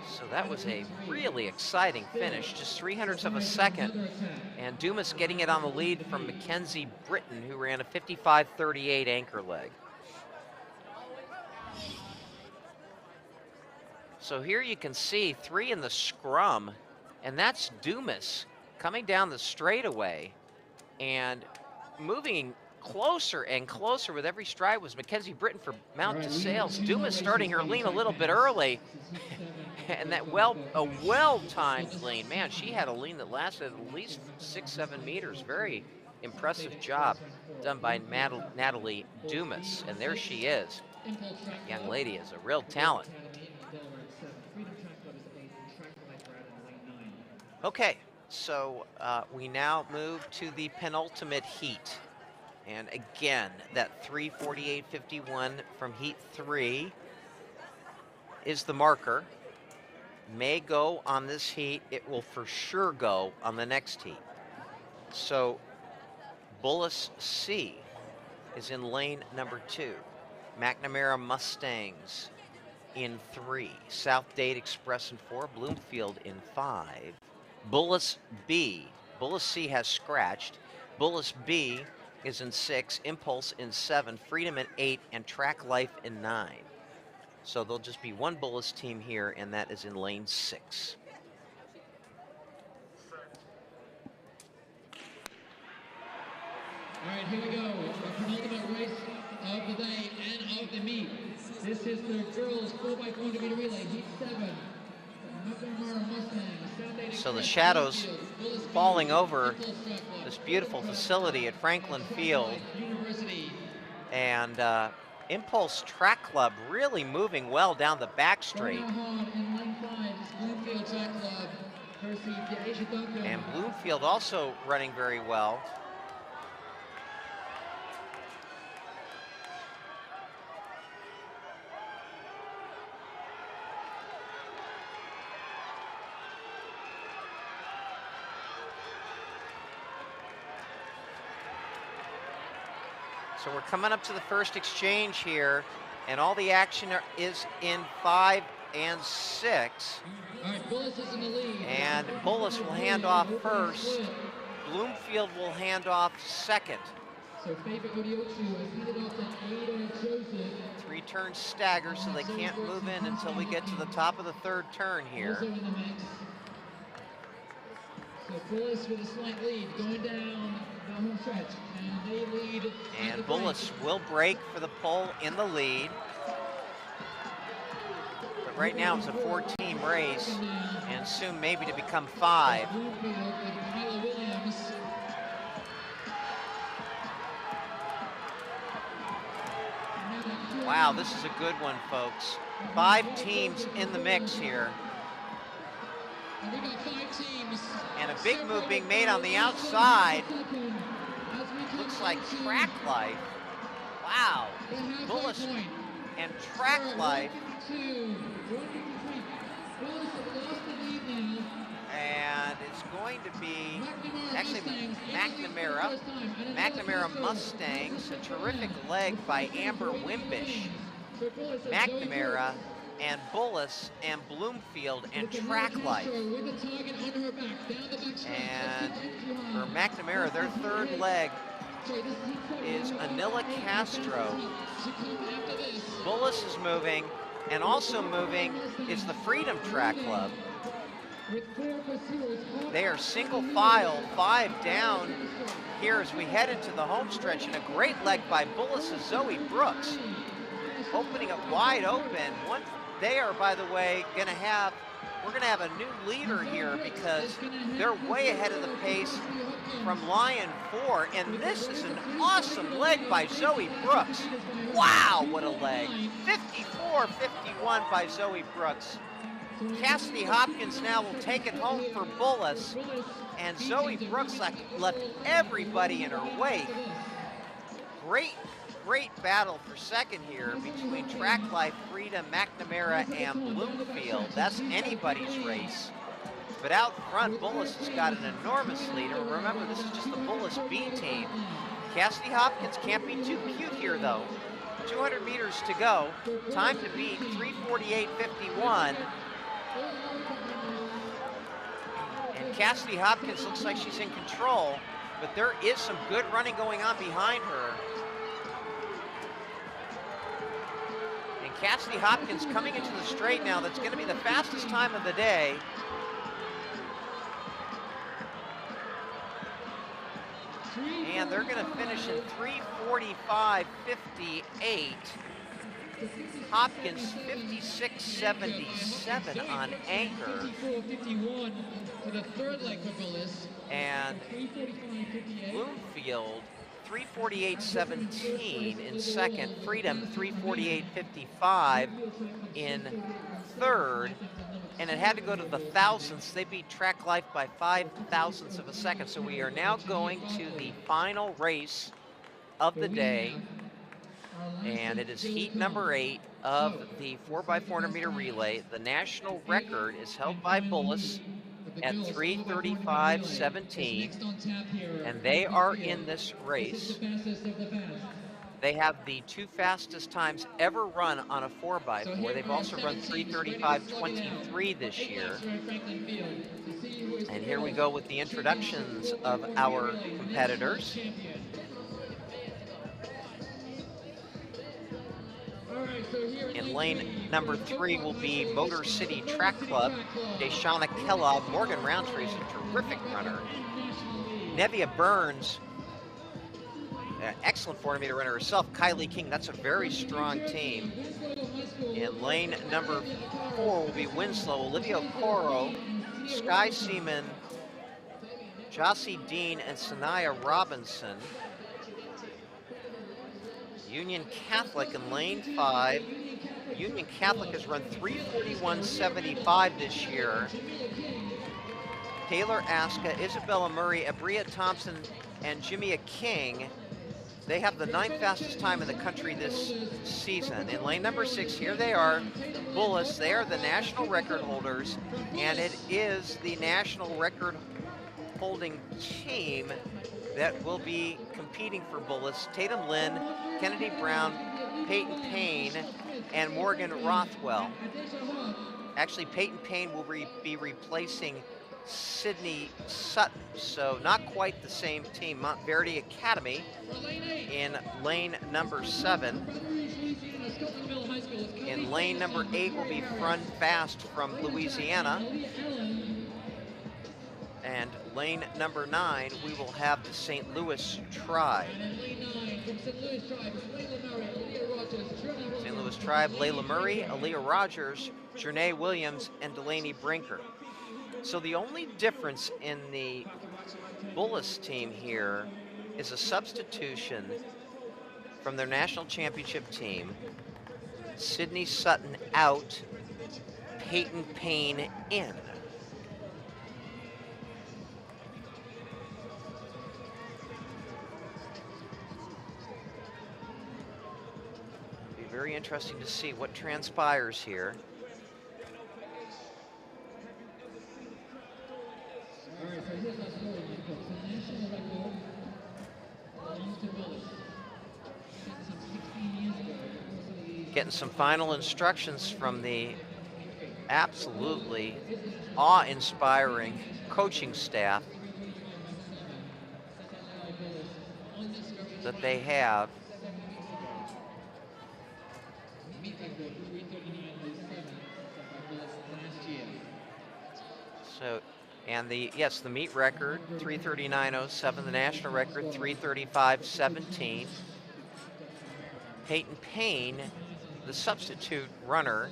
So that was a really exciting finish, just 300ths of a second. And Dumas getting it on the lead from Mackenzie Britton, who ran a 55.38 anchor leg. So here you can see 3 in the scrum, and that's Dumas coming down the straightaway and moving closer and closer with every stride was Mackenzie Britton for Mount DeSales. Dumas starting her lean a little bit early, and that a well-timed lean. Man, she had a lean that lasted at least 6-7 meters. Very impressive job done by Natalie Dumas, and there she is. Young lady is a real talent. Okay, so we now move to the penultimate heat. And again, that 3:48.51 from heat 3 is the marker. May go on this heat. It will for sure go on the next heat. So Bullis C is in lane number 2. McNamara Mustangs in 3. South Dade Express in 4. Bloomfield in 5. Bullis B. Bullis C has scratched. Bullis B is in 6, Impulse in 7, Freedom in 8, and Track Life in 9. So there'll just be one Bullis team here, and that is in lane 6. All right, here we go. The penultimate race of the day and of the meet. This is the girls 4x400 meter relay, heat 7. So the shadows falling over this beautiful facility at Franklin Field. And Impulse Track Club really moving well down the back straight. And Bloomfield also running very well. So we're coming up to the first exchange here, and all the action is in 5 and 6. And Bullis will hand off first. Bloomfield will hand off second. 3 turns stagger, so they can't move in until we get to the top of the 3rd turn here. So Bullis with a slight lead, going down the home stretch, and they lead. And Bullis will break for the pole in the lead. But right now it's a 4-team race, and soon maybe to become 5. Wow, this is a good one, folks. 5 teams in the mix here. And a big move being made on the outside. Looks like Track Life. Wow. Bullis and Track Life. And it's going to be actually McNamara Mustangs. A terrific leg by Amber Wimbish. McNamara and Bullis and Bloomfield and Track Life. And for McNamara, their 3rd leg is Anila Castro. Bullis is moving, and also moving is the Freedom Track Club. They are single file, 5 down here as we head into the home stretch, and a great leg by Bullis' Zoe Brooks. Opening it wide open. They are, by the way, we're gonna have a new leader here because they're way ahead of the pace from Lion 4, and this is an awesome leg by Zoe Brooks. Wow, what a leg. 54-51 by Zoe Brooks. Cassidy Hopkins now will take it home for Bullis, and Zoe Brooks left everybody in her wake. Great battle for second here between Track Life, Freedom, McNamara, and Bloomfield. That's anybody's race. But out front, Bullis has got an enormous lead. And remember, this is just the Bullis B team. Cassidy Hopkins can't be too cute here, though. 200 meters to go. Time to beat 3:48.51. And Cassidy Hopkins looks like she's in control, but there is some good running going on behind her. Cassidy Hopkins coming into the straight now. That's going to be the fastest time of the day. And they're going to finish in 3:45.58. Hopkins 56.77 on anchor. And Bloomfield 3:48.17 in second, Freedom 3:48.55 in third, and it had to go to the thousandths. They beat Track Life by 5 thousandths of a second. So we are now going to the final race of the day, and it is heat number 8 of the 4x400 meter relay. The national record is held by Bullis at 3:35.17, and they are in this race. They have the 2 fastest times ever run on a 4x4. They've also run 3:35.23 this year. And here we go with the introductions of our competitors. In lane number 3 will be Motor City Track Club. Deshauna Kellogg, Morgan Roundtree is a terrific runner. Nevia Burns, excellent 400-meter runner herself. Kylie King, that's a very strong team. In lane number 4 will be Winslow, Olivia Coro, Sky Seaman, Jossie Dean, and Sanaya Robinson. Union Catholic in lane 5. Union Catholic has run 3:41.75 this year. Taylor Aska, Isabella Murray, Abria Thompson, and Jimia King, they have the 9th fastest time in the country this season. In lane number 6, here they are, Bullis. They are the national record holders, and it is the national record holding team that will be competing for Bullis. Tatum Lynn, Kennedy Brown, Peyton Payne, and Morgan Rothwell. Actually, Peyton Payne will be replacing Sydney Sutton, so not quite the same team. Montverde Academy in lane number 7. In lane number 8 will be Front Fast from Louisiana. And lane number 9, we will have the St. Louis Tribe. St. Louis Tribe, Layla Murray, Aaliyah Rogers, Jernay Williams, and Delaney Brinker. So the only difference in the Bullis team here is a substitution from their national championship team. Sydney Sutton out, Peyton Payne in. Be very interesting to see what transpires here. Getting some final instructions from the absolutely awe-inspiring coaching staff that they have. So, and the meet record, 3:39.07, the national record, 3:35.17. Peyton Payne, the substitute runner,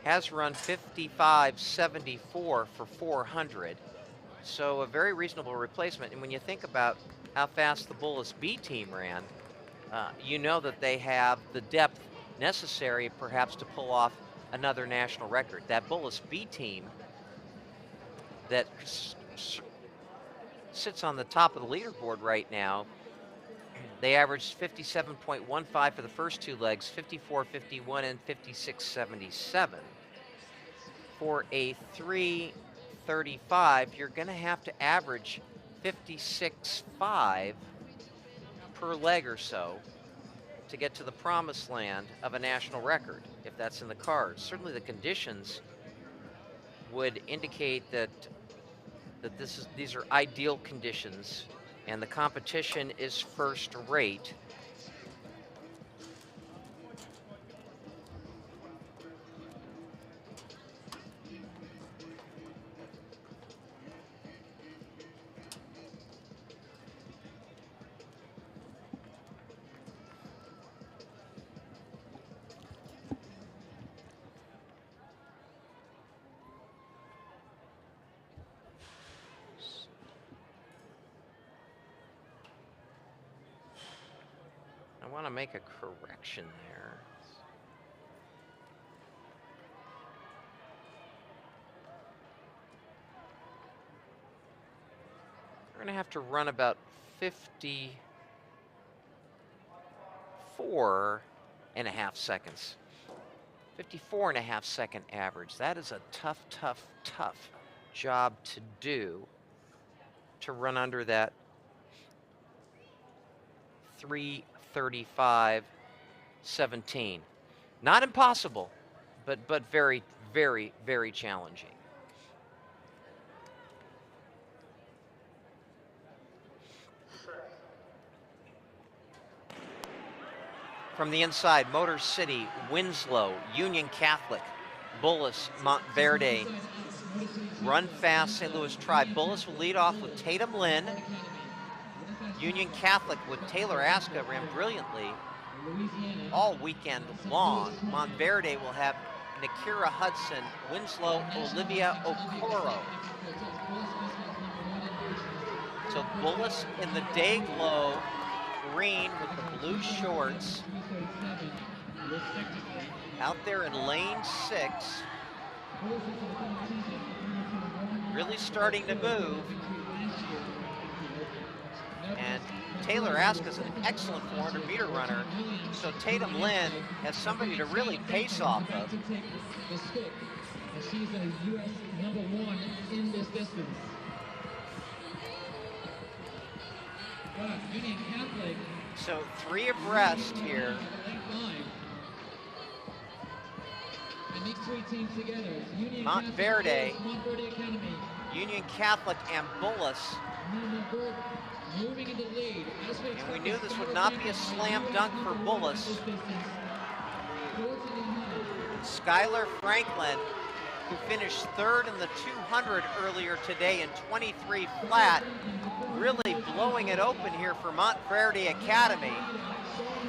has run 55.74 for 400. So a very reasonable replacement. And when you think about how fast the Bullis B team ran, you know that they have the depth necessary perhaps to pull off another national record. That Bullis B team that sits on the top of the leaderboard right now, they averaged 57.15 for the first 2 legs, 54.51 and 56.77. For a 3:35, you're going to have to average 56.5 per leg or so to get to the promised land of a national record, if that's in the cards. Certainly the conditions would indicate that these are ideal conditions, and the competition is first rate. I want to make a correction there. We're going to have to run about 54.5 seconds. 54.5 second average. That is a tough job to do, to run under that 3:35.17. Not impossible, but very, very, very challenging. From the inside, Motor City, Winslow, Union Catholic, Bullis, Montverde, Run Fast, St. Louis Tribe. Bullis will lead off with Tatum Lynn. Union Catholic with Taylor Aska ran brilliantly all weekend long. Montverde will have Nakira Hudson, Winslow, Olivia Okoro. So Bullis in the day glow, green with the blue shorts. Out there in lane 6. Really starting to move. And Taylor Aska's an excellent 400-meter runner, so Tatum Lynn has somebody to really pace off of. She's a U.S. #1 in this distance. Union Catholic. So 3 abreast here. And these 3 teams together. Montverde, Union Catholic, and Bullis. Moving into lead. And we knew this would not be a slam dunk for Bullis. Skylar Franklin, who finished 3rd in the 200 earlier today in 23 flat, really blowing it open here for Montverde Academy.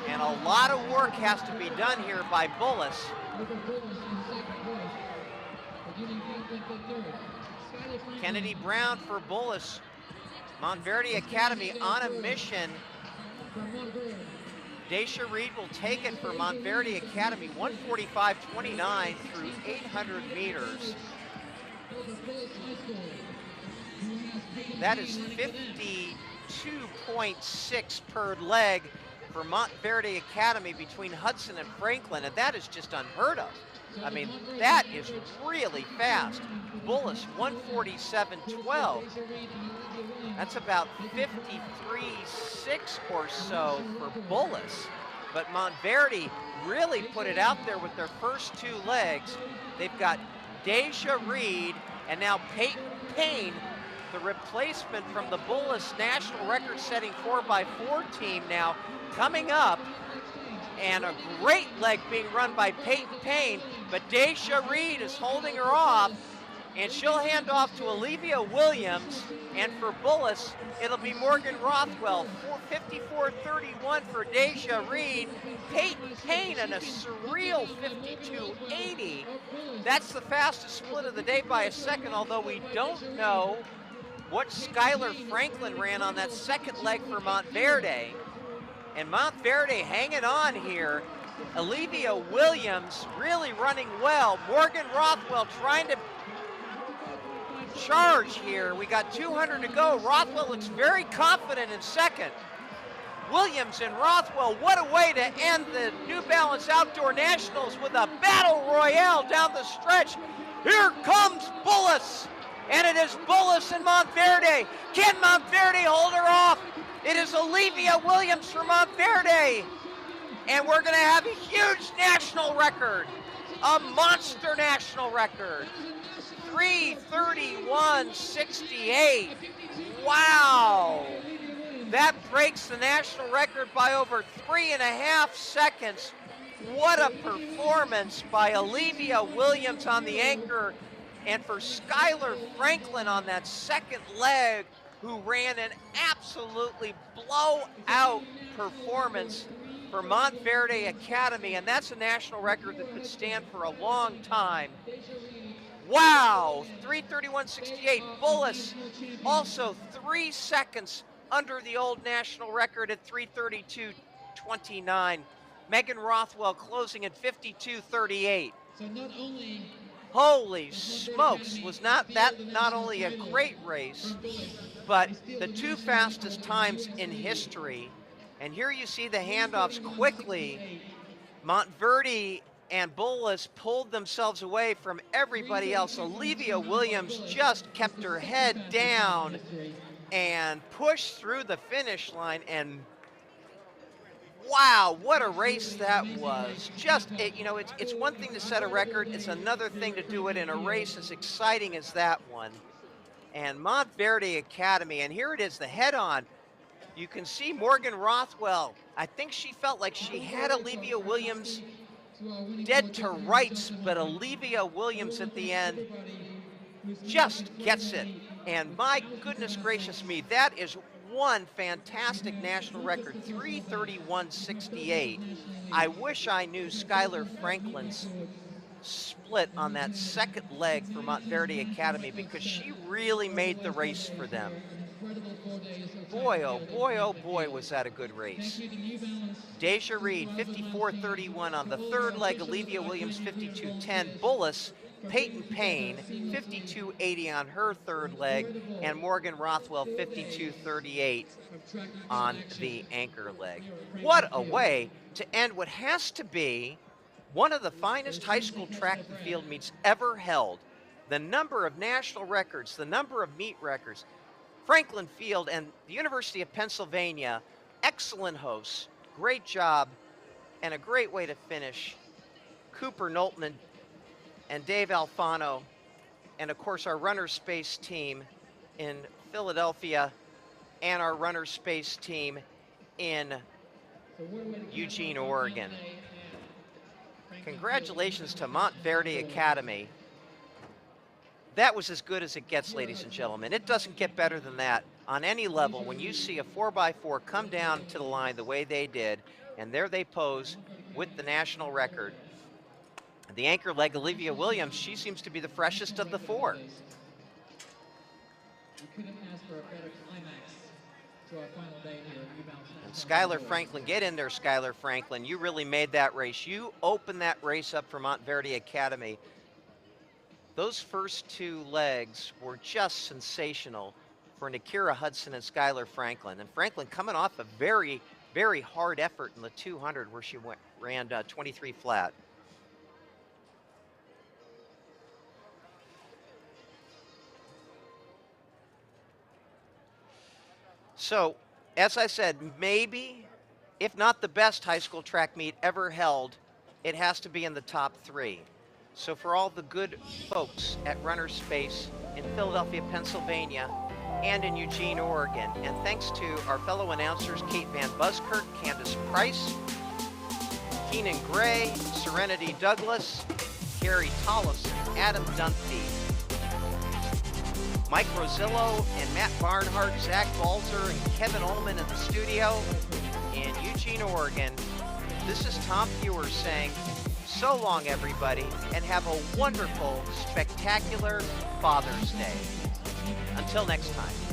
And a lot of work has to be done here by Bullis. Kennedy Brown for Bullis. Montverde Academy on a mission. Daisha Reed will take it for Montverde Academy, 1:45.29 through 800 meters. That is 52.6 per leg for Montverde Academy between Hudson and Franklin, and that is just unheard of. I mean, that is really fast. Bullis, 1:47.12. That's about 53.6 or so for Bullis. But Montverde really put it out there with their first 2 legs. They've got Deja Reed and now Peyton Payne, the replacement from the Bullis national record-setting 4x4 team now coming up. And a great leg being run by Peyton Payne, but Deja Reed is holding her off, and she'll hand off to Olivia Williams, and for Bullis, it'll be Morgan Rothwell, 54.31 for Deja Reed. Peyton Payne in a surreal 52.80. That's the fastest split of the day by a second, although we don't know what Skylar Franklin ran on that second leg for Montverde. And Montverde hanging on here. Olivia Williams really running well. Morgan Rothwell trying to charge here. We got 200 to go. Rothwell looks very confident in second. Williams and Rothwell, what a way to end the New Balance Outdoor Nationals with a battle royale down the stretch. Here comes Bullis, and it is Bullis and Montverde. Can Montverde hold her off? It is Olivia Williams from Montverde. And we're gonna have a huge national record, a monster national record. 3:31.68, wow. That breaks the national record by over 3.5 seconds. What a performance by Olivia Williams on the anchor, and for Skylar Franklin on that second leg, who ran an absolutely blowout performance for Montverde Academy, and that's a national record that could stand for a long time. Wow, 3:31.68. Bullis also 3 seconds under the old national record at 3:32.29. Megan Rothwell closing at 52.38. So not only holy smokes, was not only a great race, but the 2 fastest times in history. And here you see the handoffs quickly. Montverde and Bullis pulled themselves away from everybody else. Olivia Williams just kept her head down and pushed through the finish line, and wow, what a race that was. Just, it's one thing to set a record, it's another thing to do it in a race as exciting as that one. And Montverde Academy, and here it is, the head-on. You can see Morgan Rothwell. I think she felt like she had Olivia Williams dead to rights, but Olivia Williams at the end just gets it. And my goodness gracious me, that is one fantastic national record, 3:31.68. I wish I knew Skylar Franklin's split on that second leg for Montverde Academy, because she really made the race for them. Boy, oh boy, was that a good race. Deja Reed, 54.31 on the third leg. Olivia Williams, 52.10. Bullis, Peyton Payne, 52.80 on her third leg. And Morgan Rothwell, 52.38 on the anchor leg. What a way to end what has to be one of the finest high school track and field meets ever held. The number of national records, the number of meet records. Franklin Field and the University of Pennsylvania, excellent hosts, great job, and a great way to finish. Cooper Knowlton and Dave Alfano, and of course our runner space team in Philadelphia, and our runner space team in Eugene, Oregon. Congratulations to Montverde Academy. That was as good as it gets, ladies and gentlemen. It doesn't get better than that on any level. When you see a 4x4 come down to the line the way they did, and there they pose with the national record. The anchor leg, Olivia Williams, she seems to be the freshest of the four. We couldn't ask for a better climax to our final day here at newbalance. And Skylar Franklin, get in there, Skylar Franklin. You really made that race. You opened that race up for Montverde Academy. Those first two legs were just sensational for Nakira Hudson and Skylar Franklin. And Franklin coming off a very, very hard effort in the 200 where she ran 23 flat. So, as I said, maybe, if not the best high school track meet ever held, it has to be in the top 3. So for all the good folks at Runner Space in Philadelphia, Pennsylvania, and in Eugene, Oregon, and thanks to our fellow announcers, Kate Van Buskirk, Candace Price, Keenan Gray, Serenity Douglas, Gary Tollefson, Adam Dunphy, Mike Rosillo and Matt Barnhart, Zach Balzer and Kevin Ullman in the studio in Eugene, Oregon. This is Tom Fewer saying, so long everybody, and have a wonderful, spectacular Father's Day. Until next time.